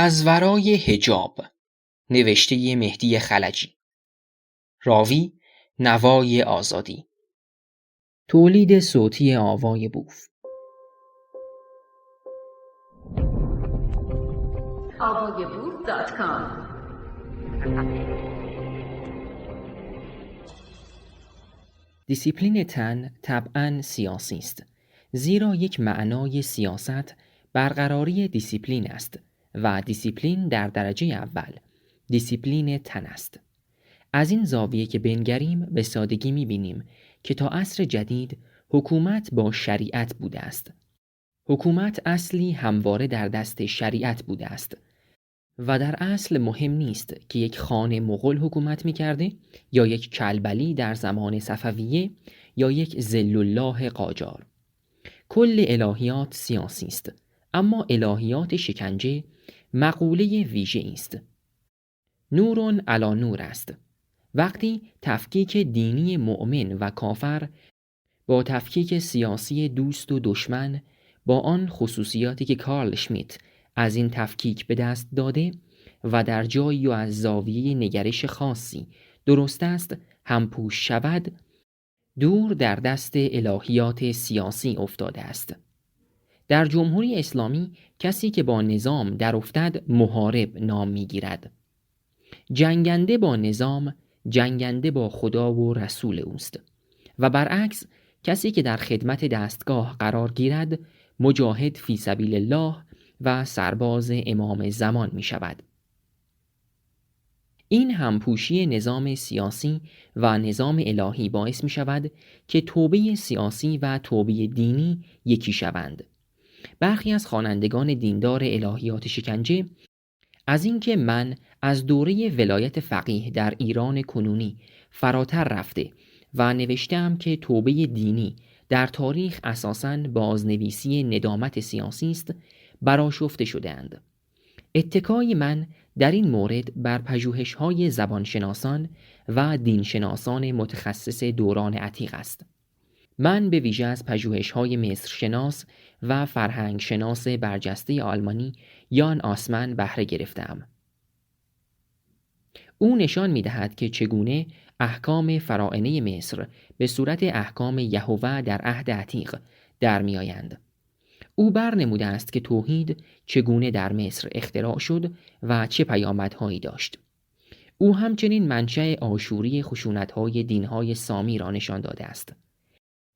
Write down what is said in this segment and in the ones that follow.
از ورای حجاب، نوشته مهدی خلجی. راوی نوای آزادی. تولید صوتی آوای بوف. avayaboof.com. دیسیپلین تن طبعاً سیاسی است، زیرا یک معنای سیاست برقراری دیسیپلین است و دیسیپلین در درجه اول دیسیپلین تن است. از این زاویه که بنگریم به سادگی می‌بینیم که تا عصر جدید حکومت با شریعت بوده است. حکومت اصلی همواره در دست شریعت بوده است و در اصل مهم نیست که یک خان مغول حکومت می‌کرده یا یک کلبلی در زمان صفویه یا یک ذل الله قاجار. کل الهیات سیاسی است، اما الهیات شکنجه مقوله ویژه است. نورون علی نور است. وقتی تفکیک دینی مؤمن و کافر با تفکیک سیاسی دوست و دشمن با آن خصوصیاتی که کارل شمیت از این تفکیک به دست داده و در جایی و از زاویه نگرش خاصی درست است همپوش شود، دور در دست الهیات سیاسی افتاده است. در جمهوری اسلامی کسی که با نظام در افتد محارب نام می‌گیرد. جنگنده با نظام جنگنده با خدا و رسول اوست و برعکس کسی که در خدمت دستگاه قرار گیرد مجاهد فی سبیل الله و سرباز امام زمان می شود. این همپوشی نظام سیاسی و نظام الهی باعث می شود که توبه سیاسی و توبه دینی یکی شوند. برخی از خوانندگان دیندار الهیات شکنجه از اینکه من از دوره ولایت فقیه در ایران کنونی فراتر رفته و نوشتم که توبه دینی در تاریخ اساساً بازنویسی ندامت سیاسی است، برآشفته شده‌اند. اتکای من در این مورد بر پژوهش‌های زبانشناسان و دینشناسان متخصص دوران عتیق است. من به ویژه از پژوهش‌های مصرشناس و فرهنگشناس برجسته آلمانی یان آسمن بهره گرفتم. او نشان می‌دهد که چگونه احکام فراعنه مصر به صورت احکام یهوه در عهد عتیق در می‌آیند. او برنموده است که توحید چگونه در مصر اختراع شد و چه پیامدهایی داشت. او همچنین منشأ آشوری خشونت‌های دین‌های سامی را نشان داده است.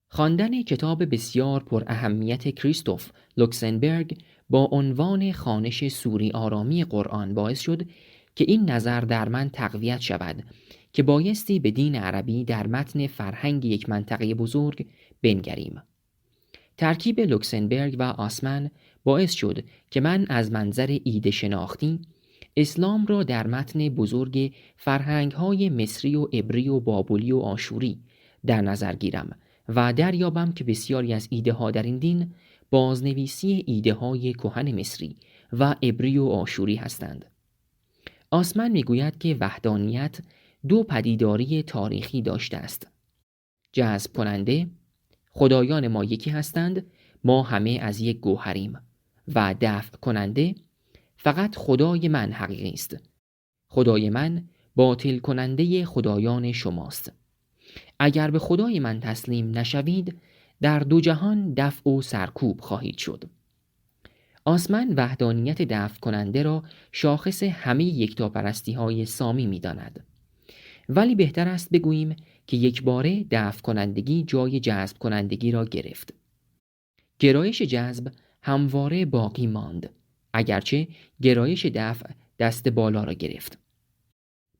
خواندن کتاب بسیار پر اهمیت کریستوف لوکسنبرگ با عنوان خوانش سوری آرامی قرآن باعث شد که این نظر در من تقویت شود که بایستی به دین عربی در متن فرهنگ یک منطقه بزرگ بنگریم. ترکیب لوکسنبرگ و آسمن باعث شد که من از منظر ایده شناختی اسلام را در متن بزرگ فرهنگ‌های مصری و عبری و بابلی و آشوری در نظر گیرم و دریابم که بسیاری از ایده ها در این دین بازنویسی ایده های کهن مصری و عبری و آشوری هستند. آسمن میگوید که وحدانیت دو پدیداری تاریخی داشته است. جذب کننده، خدایان ما یکی هستند، ما همه از یک گوهریم، و دفع کننده، فقط خدای من حقیقی است. خدای من باطل کننده خدایان شماست. اگر به خدای من تسلیم نشوید در دو جهان دفع و سرکوب خواهید شد. آسمن وحدانیت دفع کننده را شاخص همه یکتاپرستی های سامی می داند. ولی بهتر است بگوییم که یک باره دفع کنندگی جای جذب کنندگی را گرفت. گرایش جذب همواره باقی ماند، اگرچه گرایش دفع دست بالا را گرفت.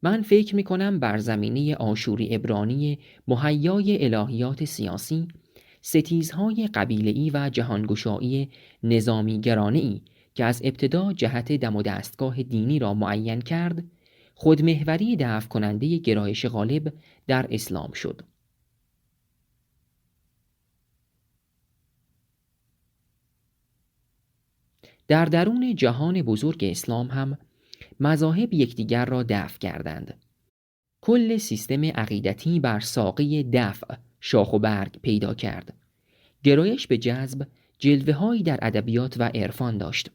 من فکر می کنم بر زمینه آشوری عبرانی مهیای الهیات سیاسی، ستیزهای قبیله‌ای و جهانگشایی نظامی گرانه‌ای که از ابتدا جهت دم و دستگاه دینی را معین کرد، خودمحوری دفع کننده گرایش غالب در اسلام شد. در درون جهان بزرگ اسلام هم مذاهب یکدیگر را دفع کردند. کل سیستم عقیدتی بر ساقه دفع شاخ و برگ پیدا کرد. گرایش به جذب جلوه‌هایی در ادبیات و عرفان داشت،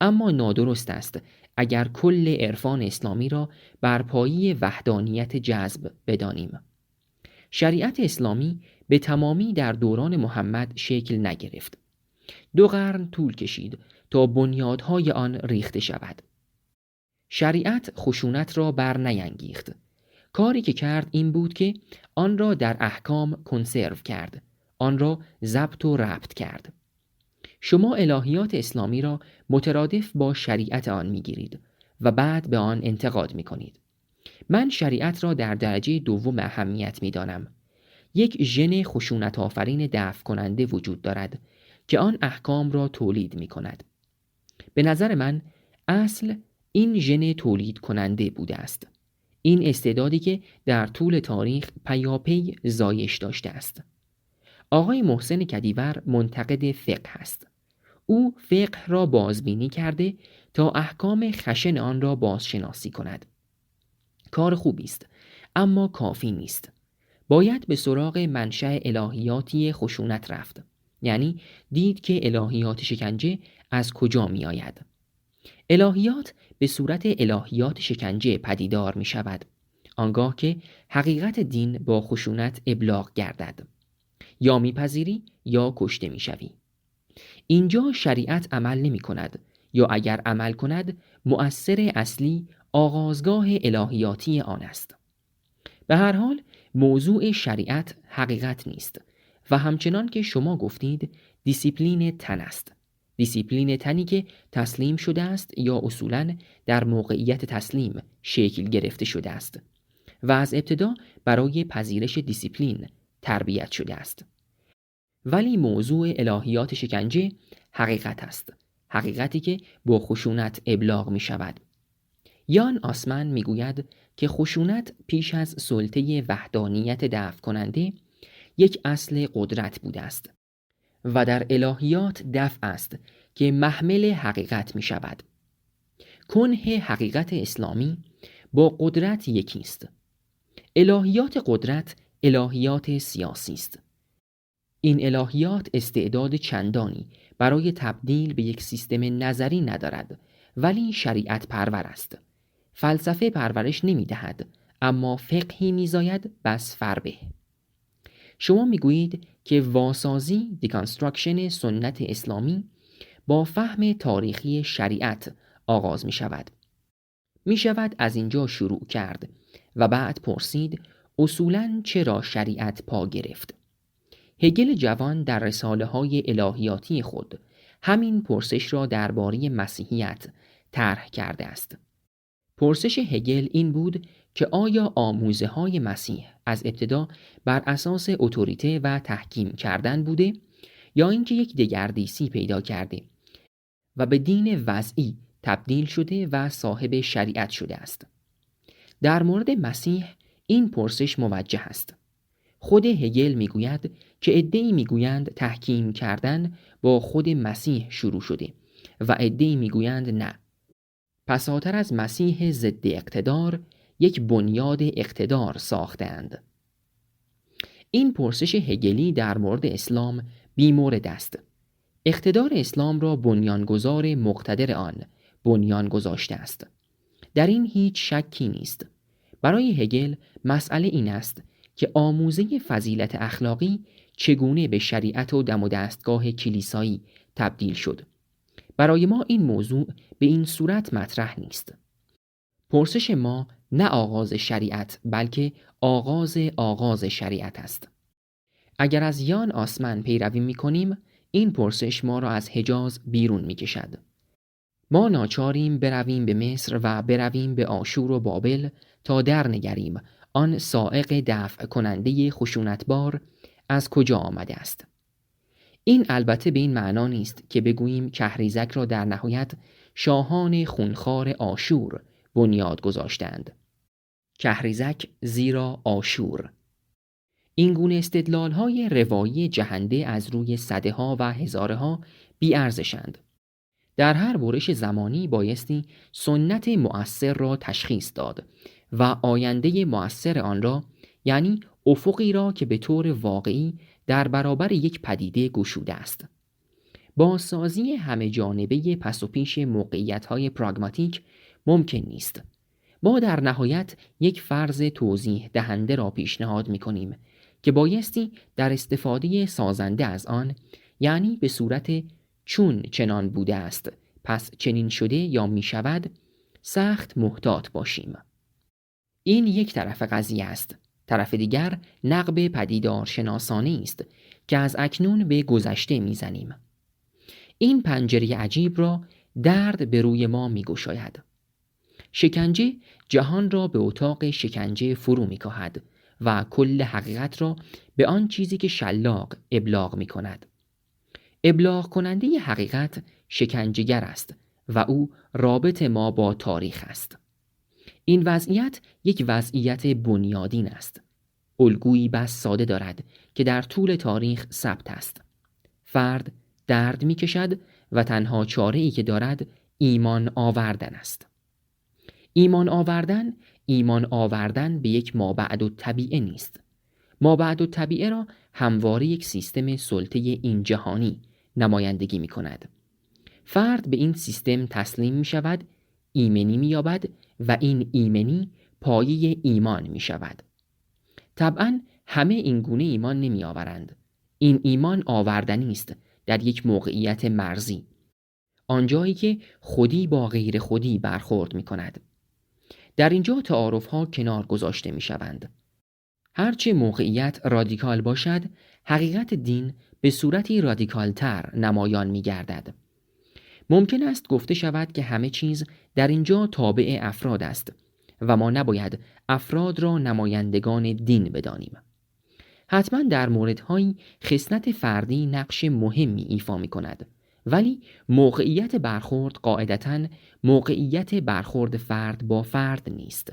اما نادرست است اگر کل عرفان اسلامی را بر پایه وحدانیت جذب بدانیم. شریعت اسلامی به تمامی در دوران محمد شکل نگرفت. 2 قرن طول کشید تا بنیادهای آن ریخته شود. شریعت خشونت را بر نینگیخت. کاری که کرد این بود که آن را در احکام کنسرو کرد، آن را ضبط و ربط کرد. شما الهیات اسلامی را مترادف با شریعت آن میگیرید و بعد به آن انتقاد میکنید. من شریعت را در درجه دوم اهمیت میدانم. یک ژن خشونت آفرین دفع کننده وجود دارد که آن احکام را تولید میکند. به نظر من اصل این ژن تولید کننده بوده است. این استعدادی که در طول تاریخ پیاپی زایش داشته است. آقای محسن کدیور منتقد فقه است. او فقه را بازبینی کرده تا احکام خشن آن را بازشناسی کند. کار خوبی است، اما کافی نیست. باید به سراغ منشأ الهیاتی خشونت رفت. یعنی دید که الهیات شکنجه از کجا می آید. الهیات به صورت الهیات شکنجه پدیدار می شود، آنگاه که حقیقت دین با خشونت ابلاغ گردد. یا میپذیری یا کشته میشوی. اینجا شریعت عمل نمی کند، یا اگر عمل کند مؤثر اصلی آغازگاه الهیاتی آن است. به هر حال موضوع شریعت حقیقت نیست و همچنان که شما گفتید دیسیپلین تن است. دیسیپلین تنی که تسلیم شده است یا اصولاً در موقعیت تسلیم شکل گرفته شده است و از ابتدا برای پذیرش دیسیپلین تربیت شده است. ولی موضوع الهیات شکنجه حقیقت است. حقیقتی که با خشونت ابلاغ می شود. یان آسمن می گوید که خشونت پیش از سلطه وحدانیت دفع کننده یک اصل قدرت بوده است و در الهیات دفع است که محمل حقیقت می شود. کنه حقیقت اسلامی با قدرت یکی است. الهیات قدرت الهیات سیاسی است. این الهیات استعداد چندانی برای تبدیل به یک سیستم نظری ندارد، ولی شریعت پرور است. فلسفه پرورش نمی دهد، اما فقهی می زاید بس فربه. شما می گویید که واسازی دیکانسترکشن سنت اسلامی با فهم تاریخی شریعت آغاز می شود. می شود از اینجا شروع کرد و بعد پرسید اصولاً چرا شریعت پا گرفت. هگل جوان در رساله‌های الهیاتی خود همین پرسش را درباره مسیحیت طرح کرده است. پرسش هگل این بود که آیا آموزه‌های مسیح از ابتدا بر اساس اتوریته و تحکیم کردن بوده یا اینکه یک دگردیسی پیدا کرده و به دین وضعی تبدیل شده و صاحب شریعت شده است. در مورد مسیح این پرسش موجه است. خود هگل میگوید که عده‌ای میگویند تحکیم کردن با خود مسیح شروع شده و عده‌ای میگویند نه. پساتر از مسیح ضد اقتدار یک بنیاد اقتدار ساختند. این پرسش هگلی در مورد اسلام بی‌مورد است. اقتدار اسلام را بنیانگذار مقتدر آن بنیان گذاشته است. در این هیچ شکی نیست. برای هگل مسئله این است که آموزه فضیلت اخلاقی چگونه به شریعت و دم و دستگاه کلیسایی تبدیل شد. برای ما این موضوع به این صورت مطرح نیست. پرسش ما نه آغاز شریعت بلکه آغاز شریعت است. اگر از یان آسمن پیروی می کنیم، این پرسش ما را از حجاز بیرون می کشد. ما ناچاریم برویم به مصر و برویم به آشور و بابل تا در نگریم آن سائق دفع کننده خشونتبار از کجا آمده است. این البته به این معنا نیست که بگوییم کهریزک را در نهایت شاهان خونخوار آشور بنیاد گذاشتند. کهریزک زیرا آشور. این گونه استدلال‌های روایی جهنده از روی صدها و هزارها بی‌ارزشند. در هر برش زمانی بایستی سنت مؤثر را تشخیص داد و آینده مؤثر آن را، یعنی افقی را که به طور واقعی در برابر یک پدیده گشوده است. با سازی همه جانبه پس و پیش موقعیت‌های پراگماتیک ممکن نیست. ما در نهایت یک فرض توضیح دهنده را پیشنهاد می کنیم که بایستی در استفاده سازنده از آن، یعنی به صورت چون چنان بوده است پس چنین شده یا می شود، سخت محتاط باشیم. این یک طرف قضیه است. طرف دیگر نقب پدیدار شناسانه است که از اکنون به گذشته می زنیم. این پنجره عجیب را درد به روی ما می گشاید. شکنجه جهان را به اتاق شکنجه فرو می کاهد و کل حقیقت را به آن چیزی که شلاق ابلاغ می کند. ابلاغ کننده ی حقیقت شکنجهگر است و او رابط ما با تاریخ است. این وضعیت یک وضعیت بنیادین است. الگویی بس ساده دارد که در طول تاریخ ثبت است. فرد درد می کشد و تنها چاره‌ای که دارد ایمان آوردن است. ایمان آوردن به یک مابعدالطبیعه نیست. مابعدالطبیعه را همواره یک سیستم سلطه این جهانی نمایندگی می کند. فرد به این سیستم تسلیم می شود، ایمنی می یابد و این ایمنی پایه ایمان می شود. طبعاً همه این گونه ایمان نمی آورند. این ایمان آوردنی است در یک موقعیت مرزی، آنجایی که خودی با غیر خودی برخورد می کند. در اینجا تعارف‌ها کنار گذاشته می شوند. هرچه موقعیت رادیکال باشد، حقیقت دین به صورتی رادیکالتر نمایان می گردد. ممکن است گفته شود که همه چیز در اینجا تابع افراد است و ما نباید افراد را نمایندگان دین بدانیم. حتما در موردهایی خصلت فردی نقش مهمی ایفا می کند، ولی موقعیت برخورد قاعدتاً موقعیت برخورد فرد با فرد نیست.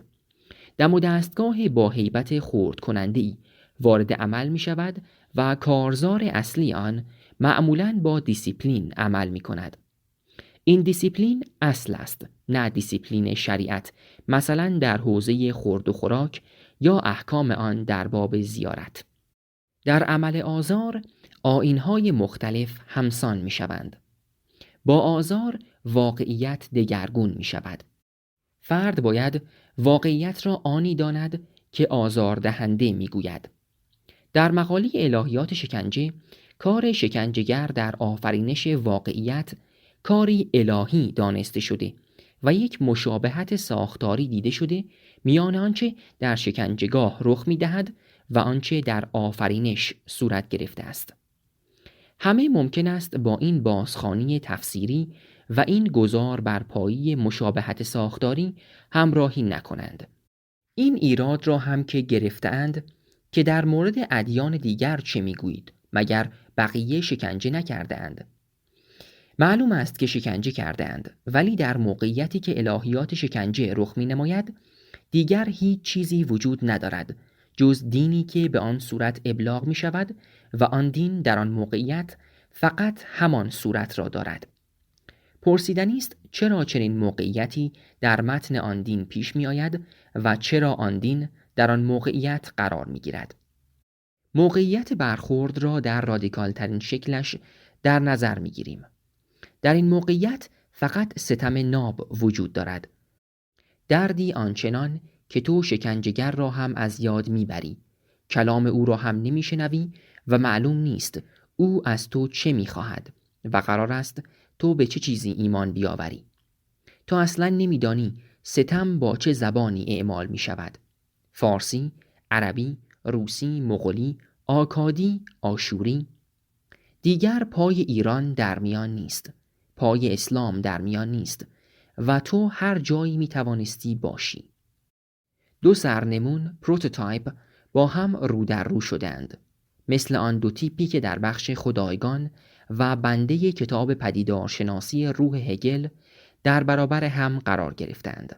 دم و دستگاه با هیبت خرد کننده‌ای وارد عمل می شود و کارزار اصلی آن معمولاً با دیسیپلین عمل می کند. این دیسیپلین اصل است، نه دیسیپلین شریعت، مثلا در حوزه خورد و خوراک یا احکام آن در باب زیارت. در عمل آزار آیین‌های مختلف همسان می شوند. با آزار واقعیت دگرگون می شود. فرد باید واقعیت را آنی داند که آزاردهنده می گوید. در مقاله الهیات شکنجه، کار شکنجهگر در آفرینش واقعیت کاری الهی دانسته شده و یک مشابهت ساختاری دیده شده میان آنچه در شکنجهگاه رخ می دهد و آنچه در آفرینش صورت گرفته است. همه ممکن است با این بازخوانی تفسیری و این گذار بر پایه مشابهت ساختاری همراهی نکنند. این ایراد را هم که گرفتند که در مورد ادیان دیگر چه میگویید، مگر بقیه شکنجه نکردند؟ معلوم است که شکنجه کردند، ولی در موقعیتی که الهیات شکنجه رخ می نماید دیگر هیچ چیزی وجود ندارد جز دینی که به آن صورت ابلاغ می شود و آن دین در آن موقعیت فقط همان صورت را دارد. پرسیدنی است چرا چنین موقعیتی در متن آن دین پیش می آید و چرا آن دین در آن موقعیت قرار می گیرد. موقعیت برخورد را در رادیکال ترین شکلش در نظر می گیریم. در این موقعیت فقط ستم ناب وجود دارد. دردی آنچنان که تو شکنجهگر را هم از یاد میبری، کلام او را هم نمیشنوی و معلوم نیست او از تو چه میخواهد و قرار است تو به چه چیزی ایمان بیاوری. تو اصلا نمیدانی ستم با چه زبانی اعمال میشود: فارسی، عربی، روسی، مغولی، آکادی، آشوری. دیگر پای ایران در میان نیست، پای اسلام در میان نیست و تو هر جایی می توانستی باشی. دو سرنمون پروتوتایپ با هم رو در رو شدند، مثل آن دو تیپی که در بخش خدایگان و بنده کتاب پدیدارشناسی روح هگل در برابر هم قرار گرفتند.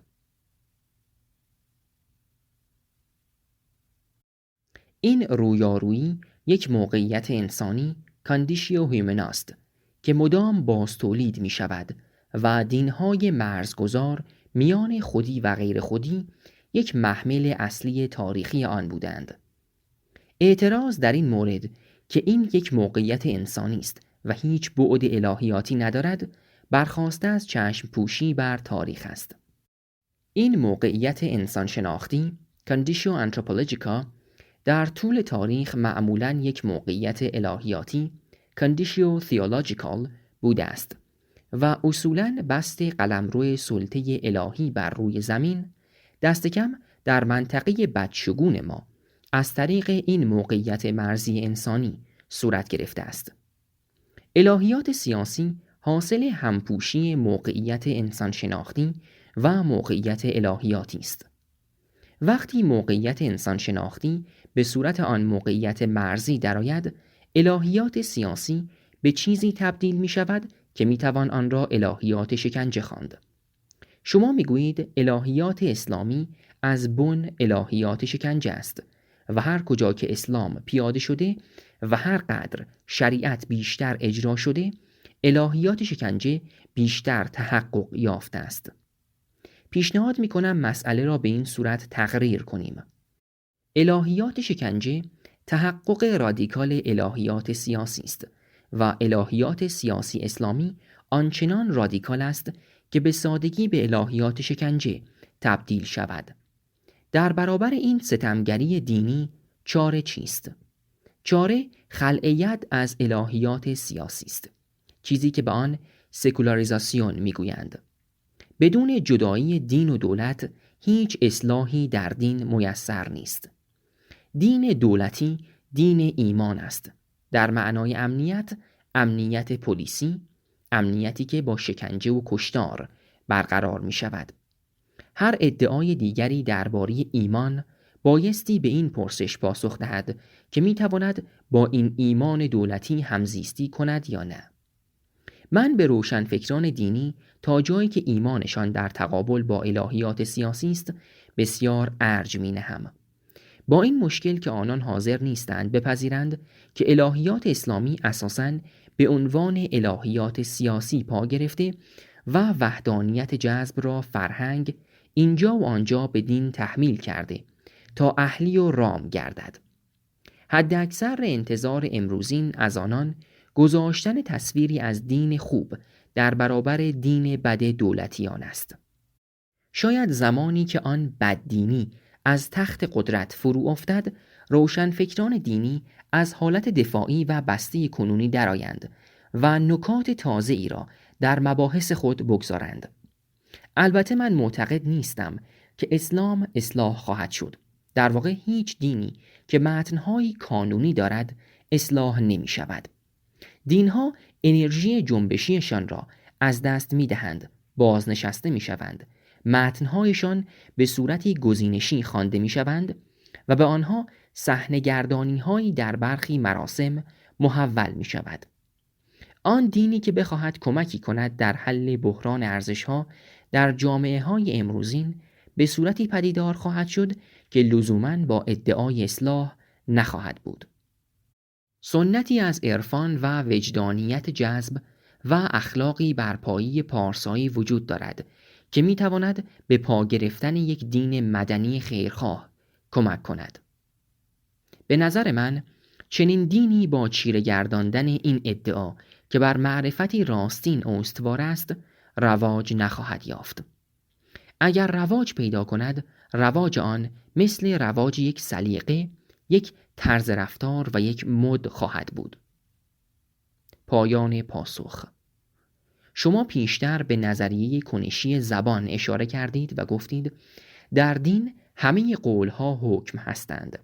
این رویارویی یک موقعیت انسانی کاندیشیو هیومناست که مدام باز تولید می شود و دینهای مرزگذار میان خودی و غیر خودی یک محمل اصلی تاریخی آن بودند. اعتراض در این مورد که این یک موقعیت انسانی است و هیچ بعد الهیاتی ندارد، برخاسته از چشم پوشی بر تاریخ است. این موقعیت انسان شناختی کاندیشیو آنتروپولوژیکا در طول تاریخ معمولاً یک موقعیت الهیاتی کاندیشیو تئولوژیکال بوده است و اصولاً بست قلمرو سلطه الهی بر روی زمین دست کم در منطقه بدشگون ما از طریق این موقعیت مرزی انسانی صورت گرفته است. الهیات سیاسی حاصل همپوشی موقعیت انسان شناختی و موقعیت الهیاتی است. وقتی موقعیت انسان شناختی به صورت آن موقعیت مرزی درآید، الهیات سیاسی به چیزی تبدیل می شود که می توان آن را الهیات شکنجه خواند. شما می گویید الهیات اسلامی از بن الهیات شکنجه است و هر کجا که اسلام پیاده شده و هر قدر شریعت بیشتر اجرا شده، الهیات شکنجه بیشتر تحقق یافته است. پیشنهاد می کنم مسئله را به این صورت تقریر کنیم. الهیات شکنجه تحقق رادیکال الهیات سیاسی است و الهیات سیاسی اسلامی آنچنان رادیکال است که به سادگی به الهیات شکنجه تبدیل شود. در برابر این ستمگری دینی چاره چیست؟ چاره خلع ید از الهیات سیاسی است، چیزی که به آن سکولاریزاسیون میگویند. بدون جدایی دین و دولت هیچ اصلاحی در دین میسر نیست. دین دولتی دین ایمان است. در معنای امنیت، امنیت پلیسی، امنیتی که با شکنجه و کشتار برقرار می شود. هر ادعای دیگری درباره ایمان بایستی به این پرسش پاسخ دهد که می تواند با این ایمان دولتی همزیستی کند یا نه. من به روشنفکران دینی تا جایی که ایمانشان در تقابل با الهیات سیاسی است بسیار ارج می نهم. با این مشکل که آنان حاضر نیستند بپذیرند که الهیات اسلامی اساساً به عنوان الهیات سیاسی پا گرفته و وحدانیت جذب را فرهنگ اینجا و آنجا به دین تحمیل کرده تا اهلی و رام گردد. حد اکثر انتظار امروزین از آنان گذاشتن تصویری از دین خوب در برابر دین بد دولتیان است. شاید زمانی که آن بددینی از تخت قدرت فرو افتد، روشنفکران دینی از حالت دفاعی و بسته کنونی درآیند و نکات تازه‌ای را در مباحث خود بگذارند. البته من معتقد نیستم که اسلام اصلاح خواهد شد. در واقع هیچ دینی که متن‌های کانونی دارد اصلاح نمی شود. دینها انرژی جنبشیشان را از دست می دهند، بازنشسته می شوند. متن‌هایشان به صورتی گزینشی خوانده می شوند و به آنها صحنه‌گردانی‌هایی در برخی مراسم محول می شود. آن دینی که بخواهد کمکی کند در حل بحران ارزش‌ها در جامعه‌های امروزین به صورتی پدیدار خواهد شد که لزوماً با ادعای اصلاح نخواهد بود. سنتی از عرفان و وجدانیت جذب و اخلاقی برپایی پارسایی وجود دارد که می‌تواند به پا گرفتن یک دین مدنی خیرخواه کمک کند. به نظر من چنین دینی با چیره گرداندن این ادعا که بر معرفتی راستین استوار است رواج نخواهد یافت. اگر رواج پیدا کند، رواج آن مثل رواج یک سلیقه، یک طرز رفتار و یک مد خواهد بود. پایان پاسخ. شما پیشتر به نظریه کنشی زبان اشاره کردید و گفتید در دین همه قولها حکم هستند.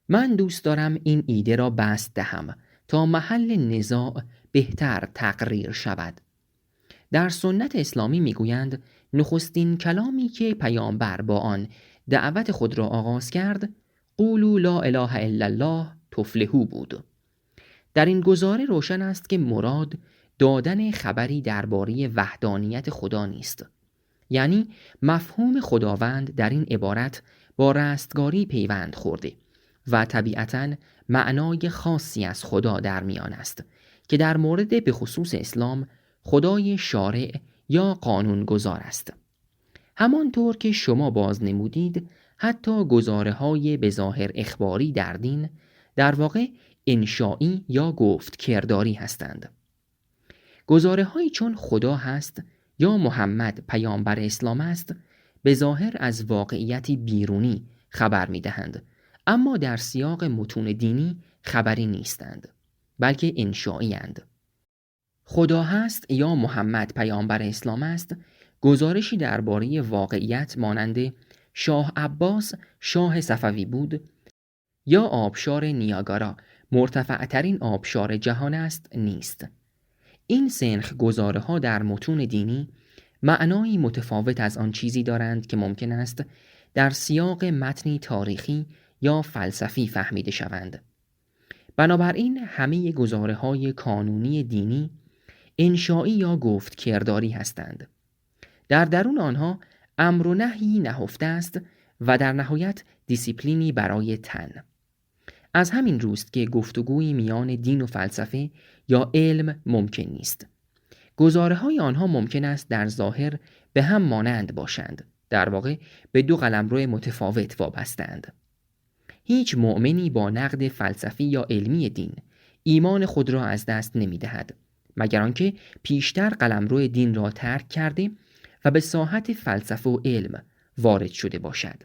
من دوست دارم این ایده را بسط دهم تا محل نزاع بهتر تقریر شود. در سنت اسلامی میگویند نخستین کلامی که پیامبر با آن دعوت خود را آغاز کرد قولوا لا اله الا الله تفلحوا بود. در این گزاره روشن است که مراد دادن خبری درباره وحدانیت خدا نیست. یعنی مفهوم خداوند در این عبارت با رستگاری پیوند خورده و طبیعتاً معنای خاصی از خدا در میان است که در مورد به خصوص اسلام خدای شارع یا قانونگذار است. همانطور که شما باز نمودید حتی گزاره‌های به ظاهر اخباری در دین در واقع انشائی یا گفت کرداری هستند. گزاره‌هایی چون خدا هست یا محمد پیامبر اسلام است به ظاهر از واقعیتی بیرونی خبر می‌دهند، اما در سیاق متون دینی خبری نیستند، بلکه انشایی اند. خدا هست یا محمد پیامبر اسلام است گزارشی درباره واقعیت مانند شاه عباس شاه صفوی بود یا آبشار نیاگارا مرتفع‌ترین آبشار جهان است نیست. این سنخ گزاره‌ها در متون دینی معنایی متفاوت از آن چیزی دارند که ممکن است در سیاق متنی تاریخی یا فلسفی فهمیده شوند. بنابراین همه گزاره‌های کانونی دینی انشایی یا گفت کرداری هستند. در درون آنها امر و نهی نهفته است و در نهایت دیسیپلینی برای تن. از همین روست که گفتگوی میان دین و فلسفه یا علم ممکن نیست. گزاره‌های آنها ممکن است در ظاهر به هم مانند باشند، در واقع به دو قلمرو متفاوت وابسته‌اند. هیچ مؤمنی با نقد فلسفی یا علمی دین ایمان خود را از دست نمی‌دهد، مگر آنکه پیشتر قلمرو دین را ترک کرده و به ساحت فلسفه و علم وارد شده باشد.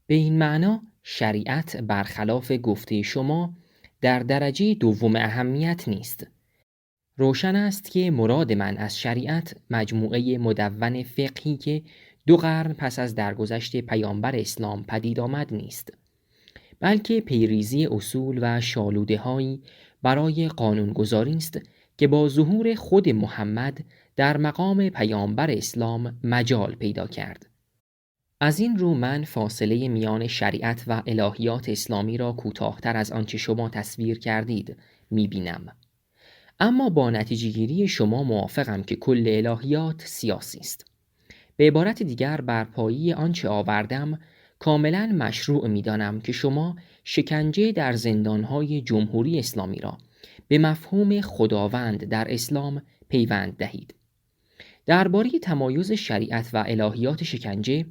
به این معنا شریعت برخلاف گفته شما در درجه دوم اهمیت نیست. روشن است که مراد من از شریعت مجموعه مدون فقهی که 2 قرن پس از درگذشت پیامبر اسلام پدید آمد نیست، بلکه پیریزی اصول و شالوده‌هایی برای قانونگذاری است که با ظهور خود محمد در مقام پیامبر اسلام مجال پیدا کرد. از این رو من فاصله میان شریعت و الهیات اسلامی را کوتاه‌تر از آنچه شما تصویر کردید می‌بینم. اما با نتیجه گیری شما موافقم که کل الهیات سیاسی است. به عبارت دیگر بر پایه آنچه آوردم کاملا مشروع می‌دانم که شما شکنجه در زندان‌های جمهوری اسلامی را به مفهوم خداوند در اسلام پیوند دهید. درباره تمایز شریعت و الهیات شکنجه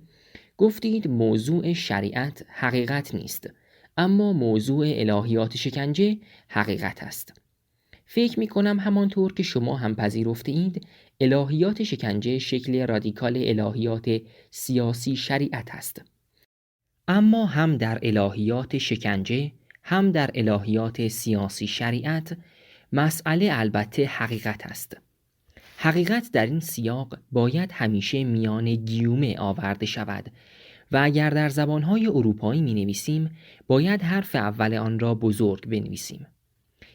گفتید موضوع شریعت حقیقت نیست، اما موضوع الهیات شکنجه حقیقت است. فکر می کنم همانطور که شما هم پذیرفته اید الهیات شکنجه شکل رادیکال الهیات سیاسی شریعت است. اما هم در الهیات شکنجه هم در الهیات سیاسی شریعت مسئله البته حقیقت است. حقیقت در این سیاق باید همیشه میان گیومه آورده شود و اگر در زبانهای اروپایی می نویسیم باید حرف اول آن را بزرگ بنویسیم.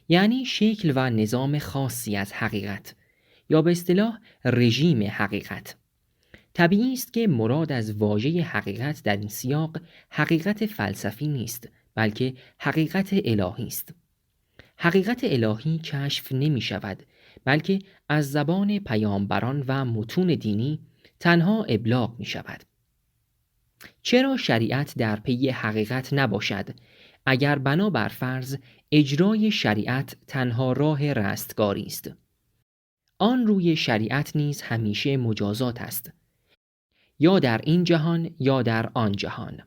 یعنی شکل و نظام خاصی از حقیقت یا به اصطلاح رژیم حقیقت. طبیعی است که مراد از واژه حقیقت در این سیاق حقیقت فلسفی نیست، بلکه حقیقت الهی است. حقیقت الهی کشف نمی شود، بلکه از زبان پیامبران و متون دینی تنها ابلاغ می شود. چرا شریعت در پی حقیقت نباشد اگر بنابر فرض اجرای شریعت تنها راه رستگاری است؟ آن روی شریعت نیز همیشه مجازات است، یا در این جهان یا در آن جهان.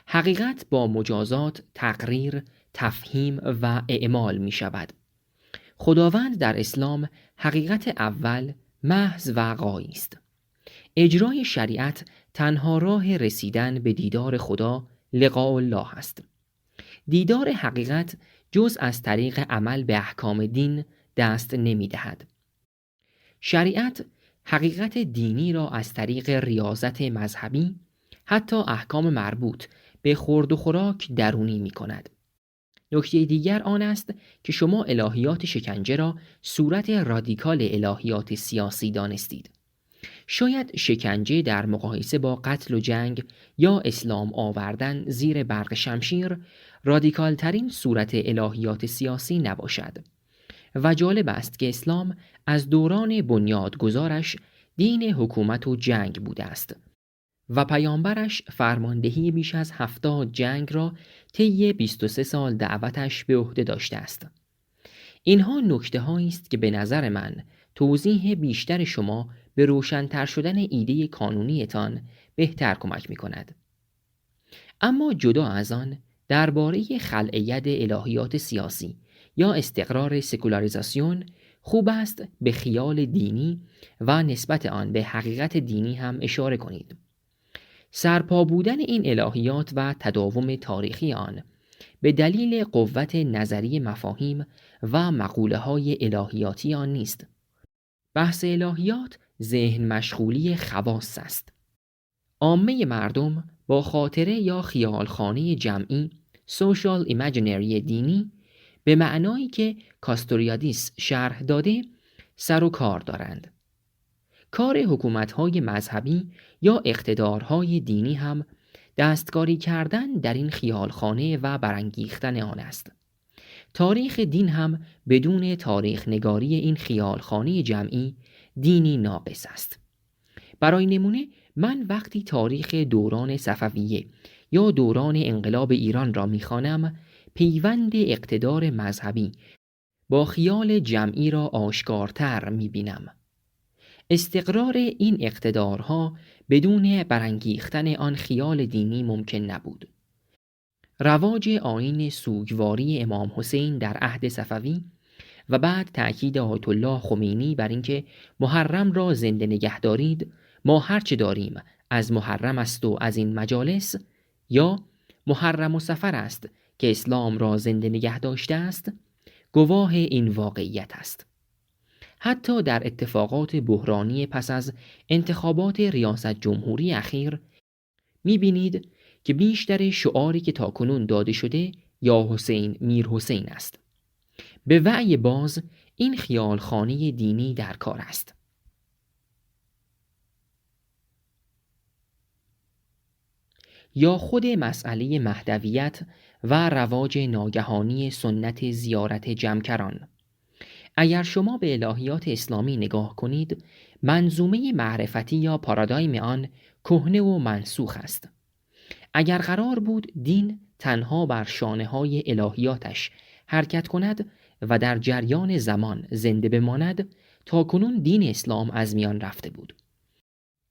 حقیقت با مجازات تقریر، تفهیم و اعمال می شود. خداوند در اسلام حقیقت اول محض و غایی است. اجرای شریعت تنها راه رسیدن به دیدار خدا لقاء الله است. دیدار حقیقت جز از طریق عمل به احکام دین دست نمی دهد. شریعت حقیقت دینی را از طریق ریاضت مذهبی حتی احکام مربوط به خورد و خوراک درونی می کند. نکته دیگر آن است که شما الهیات شکنجه را صورت رادیکال الهیات سیاسی دانستید. شاید شکنجه در مقایسه با قتل و جنگ یا اسلام آوردن زیر برق شمشیر رادیکال ترین صورت الهیات سیاسی نباشد. و جالب است که اسلام از دوران بنیادگذارش دین حکومت و جنگ بوده است و پیامبرش فرماندهی بیش از 70 جنگ را طی 23 سال دعوتش به عهده داشته است. اینها نکته هایی است که به نظر من توضیح بیشتر شما به روشن‌تر شدن ایده کانونیتان بهتر کمک می کند. اما جدا از آن درباره خلع ید الهیات سیاسی یا استقرار سکولاریزاسیون خوب است به خیال دینی و نسبت آن به حقیقت دینی هم اشاره کنید. سرپا بودن این الهیات و تداوم تاریخی آن به دلیل قوت نظری مفاهیم و مقوله های الهیاتی آن نیست. بحث الهیات ذهن مشغولی خواص است. عامه مردم با خاطره یا خیالخانه جمعی سوشال ایمیجینری دینی به معنایی که کاستوریادیس شرح داده سر و کار دارند. کار حکومت‌های مذهبی یا اقتدارهای دینی هم دستکاری کردن در این خیالخانه و برانگیختن آن است. تاریخ دین هم بدون تاریخ نگاری این خیالخانه جمعی دینی ناقص است. برای نمونه من وقتی تاریخ دوران صفویه یا دوران انقلاب ایران را می‌خوانم، پیوند اقتدار مذهبی با خیال جمعی را آشکارتر می‌بینم. استقرار این اقتدارها بدون برانگیختن آن خیال دینی ممکن نبود. رواج آیین سوگواری امام حسین در عهد صفوی و بعد تأکید آیت الله خمینی بر اینکه محرم را زنده نگه دارید، ما هرچه داریم از محرم است و از این مجالس، یا محرم و سفر است که اسلام را زنده نگه داشته است، گواه این واقعیت است. حتی در اتفاقات بحرانی پس از انتخابات ریاست جمهوری اخیر می‌بینید که بیشتر شعاری که تاکنون داده شده یا حسین میر حسین است. به وعی باز این خیالخانه دینی در کار است. یا خود مسئله مهدویت و رواج ناگهانی سنت زیارت جمکران. اگر شما به الهیات اسلامی نگاه کنید، منظومه معرفتی یا پارادایم آن کهنه و منسوخ است. اگر قرار بود دین تنها بر شانه‌های الهیاتش حرکت کند و در جریان زمان زنده بماند، تا کنون دین اسلام از میان رفته بود.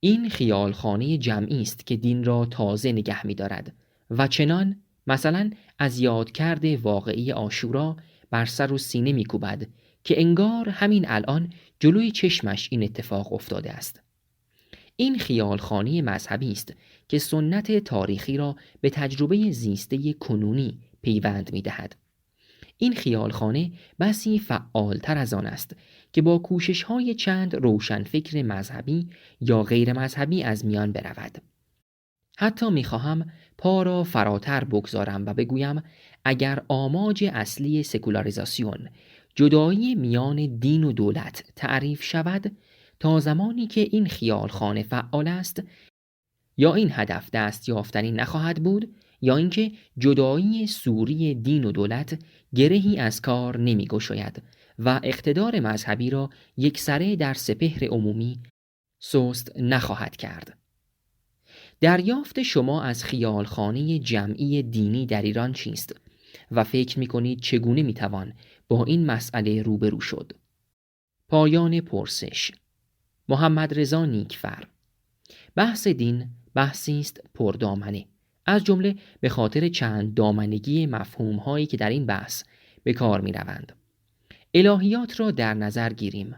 این خیالخانه جمعی است که دین را تازه نگه می‌دارد و چنان مثلا از یادکرد واقعی عاشورا بر سر و سینه می‌کوبد که انگار همین الان جلوی چشمش این اتفاق افتاده است. این خیالخانه مذهبی است که سنت تاریخی را به تجربه زیسته کنونی پیوند می‌دهد. این خیالخانه بسی فعالتر از آن است که با کوشش‌های چند روشنفکر مذهبی یا غیر مذهبی از میان برود. حتی می‌خواهم پا را فراتر بگذارم و بگویم اگر آماج اصلی سکولاریزاسیون جدایی میان دین و دولت تعریف شود، تا زمانی که این خیالخانه فعال است یا این هدف دست یافتنی نخواهد بود، یا اینکه جدایی سوری دین و دولت گرهی از کار نمی‌گشاید و اقتدار مذهبی را یکسره در سپهر عمومی سست نخواهد کرد. دریافت شما از خیالخانه جمعی دینی در ایران چیست و فکر می‌کنید چگونه می‌توان با این مسئله روبرو شد؟ پایان پرسش. محمد رضا نیکفر. بحث دین بحثی است پردامنه، از جمله به خاطر چند دامنگی مفهوم‌هایی که در این بحث به کار می‌روند. الهیات را در نظر گیریم.